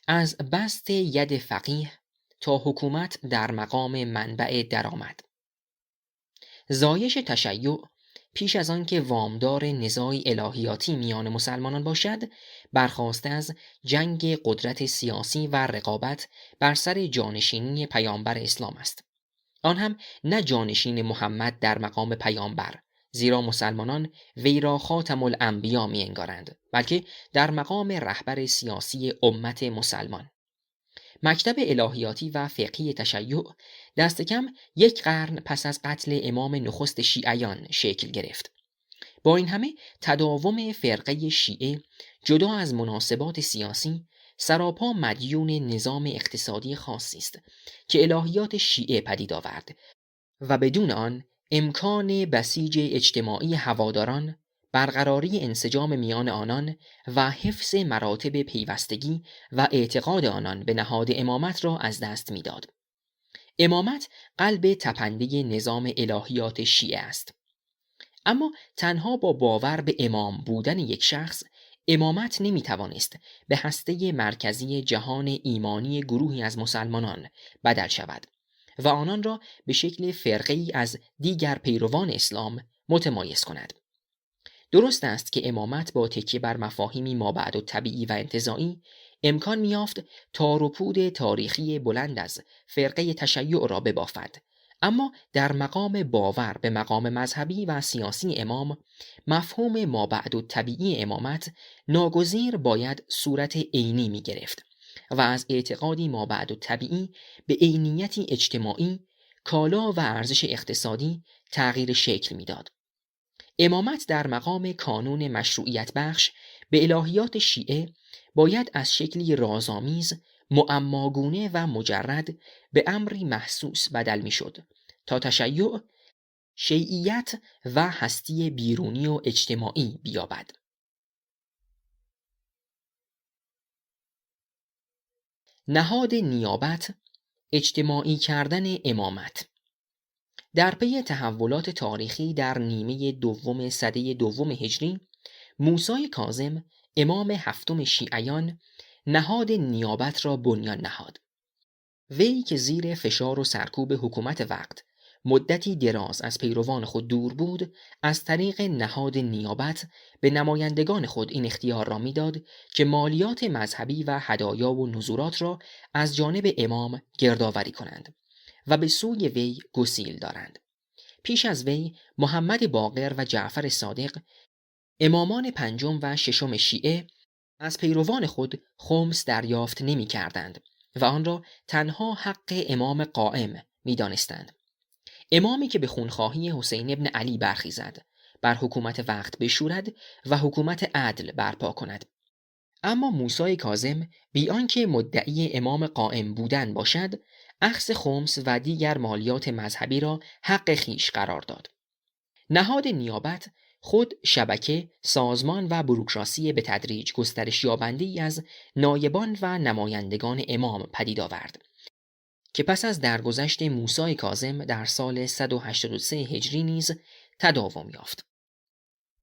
از بسط ید فقیه تا حکومت در مقام منبع درآمد. زایش تشیع پیش از آن که وامدار نزاعی الهیاتی میان مسلمانان باشد، برخاسته از جنگ قدرت سیاسی و رقابت بر سر جانشینی پیامبر اسلام است. آن هم نه جانشین محمد در مقام پیامبر، زیرا مسلمانان وی را خاتم الانبیا می انگارند، بلکه در مقام رهبر سیاسی امت مسلمان. مکتب الهیاتی و فقهی تشیع دست کم 1 قرن پس از قتل امام نخست شیعیان شکل گرفت. با این همه تداوم فرقه شیعه جدا از مناسبات سیاسی سراپا مدیون نظام اقتصادی خاصی است که الهیات شیعه پدید آورد و بدون آن امکان بسیج اجتماعی هواداران، برقراری انسجام میان آنان و حفظ مراتب پیوستگی و اعتقاد آنان به نهاد امامت را از دست میداد. امامت قلب تپنده نظام الهیات شیعه است. اما تنها با باور به امام بودن یک شخص، امامت نمیتوانست به هسته مرکزی جهان ایمانی گروهی از مسلمانان بدل شود و آنان را به شکل فرقه‌ای از دیگر پیروان اسلام متمایز کند. درست است که امامت با تکیه بر مفاهیمی مابعدالطبیعی و انتزاعی امکان می‌یافت تار و پود تاریخی بلند از فرقه تشیع را ببافد، اما در مقام باور به مقام مذهبی و سیاسی امام، مفهوم مابعدالطبیعی امامت ناگزیر باید صورت عینی می‌گرفت و از اعتقادی مابعدالطبیعی به عینیتی اجتماعی، کالا و ارزش اقتصادی تغییر شکل می‌داد. امامت در مقام کانون مشروعیت بخش به الهیات شیعه باید از شکلی رازآمیز، معماگونه و مجرد به امری محسوس بدل می شد تا تشیع شیعیت و هستی بیرونی و اجتماعی بیابد. نهاد نیابت، اجتماعی کردن امامت. در پی تحولات تاریخی در نیمه دوم سده دوم هجری، موسی کاظم امام هفتم شیعیان نهاد نیابت را بنیان نهاد. وی که زیر فشار و سرکوب حکومت وقت مدتی دراز از پیروان خود دور بود، از طریق نهاد نیابت به نمایندگان خود این اختیار را میداد که مالیات مذهبی و هدایا و نذورات را از جانب امام گردآوری کنند و به سوی وی گسیل دارند. پیش از وی محمد باقر و جعفر صادق، امامان پنجم و ششم شیعه، از پیروان خود خمس دریافت نمی کردند و آن را تنها حق امام قائم می دانستند. امامی که به خونخواهی حسین ابن علی برخیزد، بر حکومت وقت بشورد و حکومت عدل برپا کند. اما موسی کاظم بی آنکه مدعی امام قائم بودن باشد، اخذ خمس و دیگر مالیات مذهبی را حق خیش قرار داد. نهاد نیابت خود شبکه، سازمان و بوروکراسی به تدریج گسترش یابنده‌ای از نایبان و نمایندگان امام پدید آورد که پس از درگذشت موسی کاظم در سال 183 هجری نیز تداوم یافت.